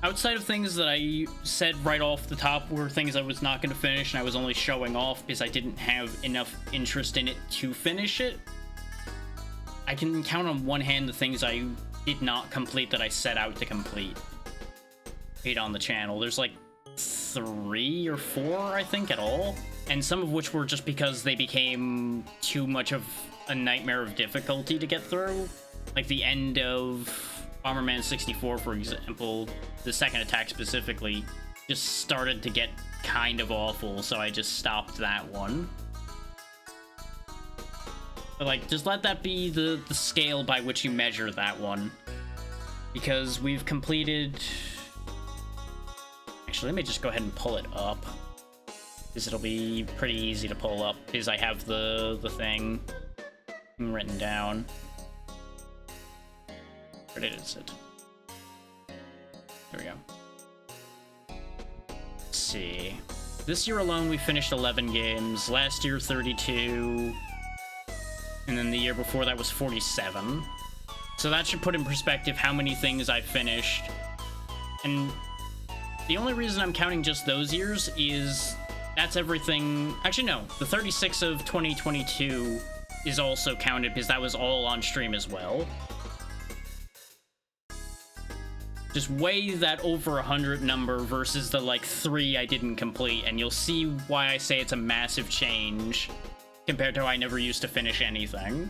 outside of things that I said right off the top were things I was not going to finish and I was only showing off because I didn't have enough interest in it to finish it, I can count on one hand the things I did not complete that I set out to complete on the channel. There's like 3 or 4, I think, at all. and some of which were just because they became too much of a nightmare of difficulty to get through. Like the end of Bomberman 64, for example, the second attack specifically, just started to get kind of awful, so I just stopped that one. But like, just let that be the scale by which you measure that one. Because we've completed... Actually, let me just go ahead and pull it up, because it'll be pretty easy to pull up, because I have the thing written down. Where is it? There we go. Let's see. This year alone, we finished 11 games. Last year, 32. And then the year before that was 47. So that should put in perspective how many things I've finished. And the only reason I'm counting just those years is that's everything. Actually, no. The 36 of 2022 is also counted because that was all on stream as well. Just weigh that over 100 number versus the like 3 I didn't complete, and you'll see why I say it's a massive change compared to how I never used to finish anything.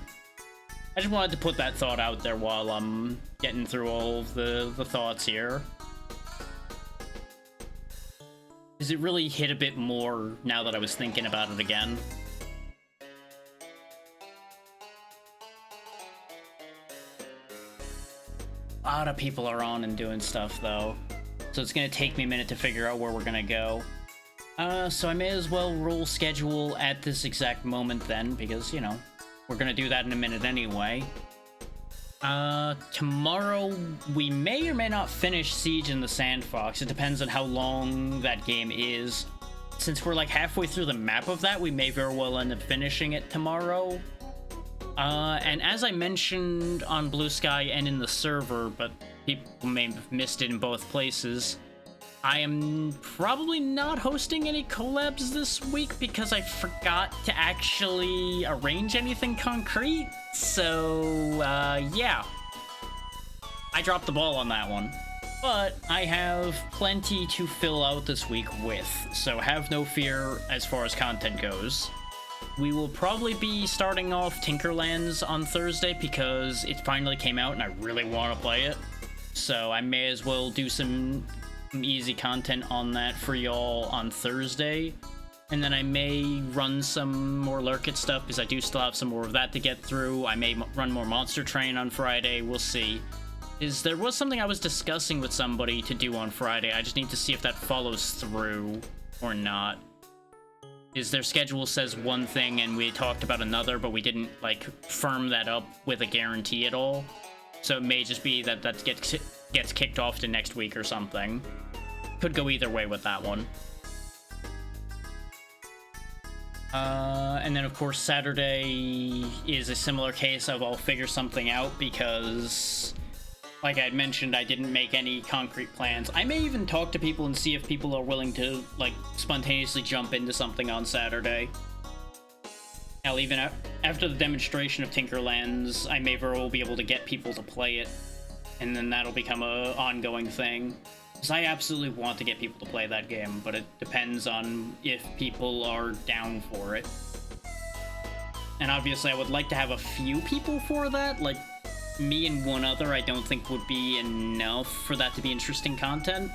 I just wanted to put that thought out there while I'm getting through all of the thoughts here. Because it really hit a bit more now that I was thinking about it again. A lot of people are on and doing stuff, though. So it's going to take me a minute to figure out where we're going to go. So I may as well roll schedule at this exact moment then, because, you know, we're going to do that in a minute anyway. Tomorrow, we may or may not finish Siege in the Sandfox. It depends on how long that game is. Since we're like halfway through the map of that, we may very well end up finishing it tomorrow. And as I mentioned on Blue Sky and in the server, but people may have missed it in both places, I am probably not hosting any collabs this week because I forgot to actually arrange anything concrete. So, yeah. I dropped the ball on that one. But I have plenty to fill out this week with, so have no fear as far as content goes. We will probably be starting off Tinkerlands on Thursday because it finally came out and I really want to play it. So I may as well do some easy content on that for y'all on Thursday. And then I may run some more Lurkit stuff because I do still have some more of that to get through. I may run more Monster Train on Friday. We'll see. There was something I was discussing with somebody to do on Friday. I just need to see if that follows through or not. Their schedule says one thing and we talked about another, but we didn't like firm that up with a guarantee at all. So it may just be that gets kicked off to next week or something. Could go either way with that one. And then of course Saturday is a similar case of I'll figure something out because, like I had mentioned, I didn't make any concrete plans. I may even talk to people and see if people are willing to, like, spontaneously jump into something on Saturday. Hell, even after the demonstration of Tinkerlands, I may very well be able to get people to play it, and then that'll become a ongoing thing. Because I absolutely want to get people to play that game, but it depends on if people are down for it. And obviously I would like to have a few people for that, like, me and one other I don't think would be enough for that to be interesting content.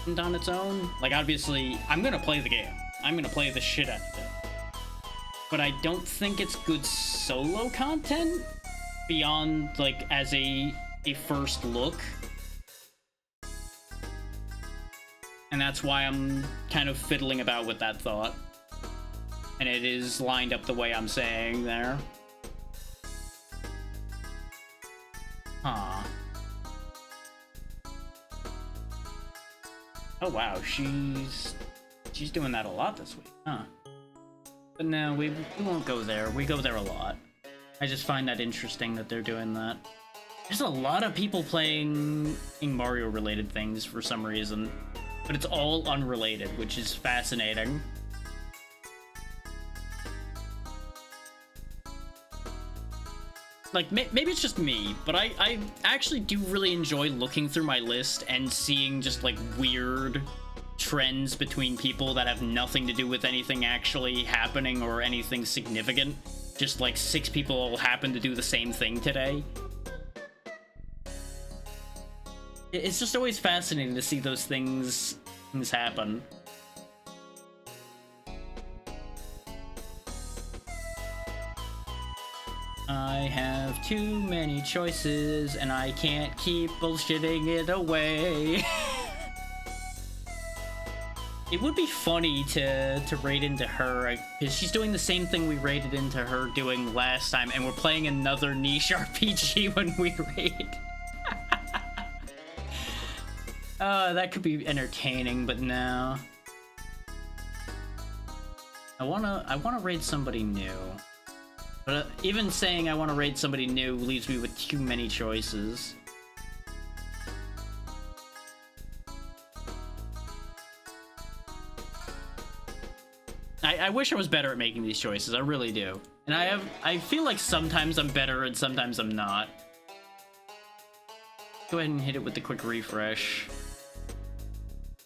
And on its own, like obviously, I'm gonna play the game. I'm gonna play the shit out of it. But I don't think it's good solo content beyond like as a first look. And that's why I'm kind of fiddling about with that thought. And it is lined up the way I'm saying there. Huh. Oh wow, she's doing that a lot this week, huh? But no, we won't go there. We go there a lot. I just find that interesting that they're doing that. There's a lot of people playing Mario-related things for some reason, but it's all unrelated, which is fascinating. Like, maybe it's just me, but I actually do really enjoy looking through my list and seeing just, like, weird trends between people that have nothing to do with anything actually happening or anything significant. Just like 6 people all happen to do the same thing today. It's just always fascinating to see those things happen. I have too many choices and I can't keep bullshitting it away. It would be funny to raid into her, because she's doing the same thing we raided into her doing last time, and we're playing another niche RPG when we raid. That could be entertaining, but no. I wanna raid somebody new. But even saying I wanna raid somebody new leaves me with too many choices. I wish I was better at making these choices, I really do. And I feel like sometimes I'm better and sometimes I'm not. Go ahead and hit it with the quick refresh.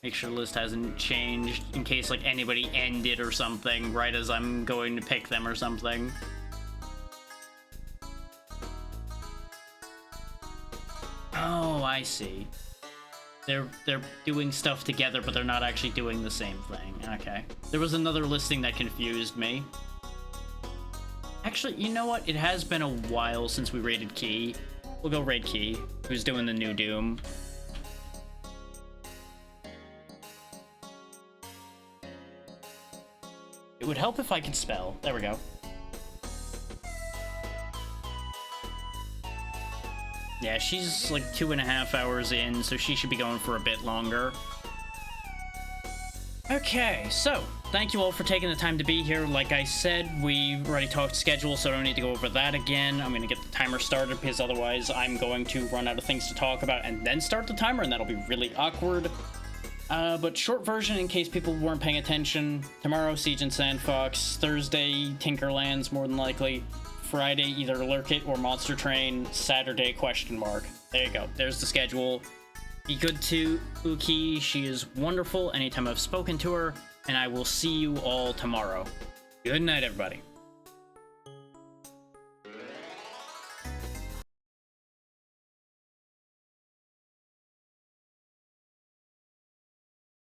Make sure the list hasn't changed in case like anybody ended or something right as I'm going to pick them or something. Oh, I see. They're doing stuff together, but they're not actually doing the same thing. Okay. There was another listing that confused me. Actually, you know what? It has been a while since we raided Key. We'll go raid Key, who's doing the new Doom. It would help if I could spell. There we go. Yeah, she's like 2.5 hours in, so she should be going for a bit longer. Okay, so thank you all for taking the time to be here. Like I said, we've already talked schedule, so I don't need to go over that again. I'm going to get the timer started because otherwise I'm going to run out of things to talk about and then start the timer, and that'll be really awkward. But short version in case people weren't paying attention. Tomorrow, Siege and Sandfox. Thursday, Tinkerlands, more than likely. Friday, either Lurk It or Monster Train. Saturday, question mark. There you go. There's the schedule. Be good to Uki. She is wonderful anytime I've spoken to her. And I will see you all tomorrow. Good night, everybody.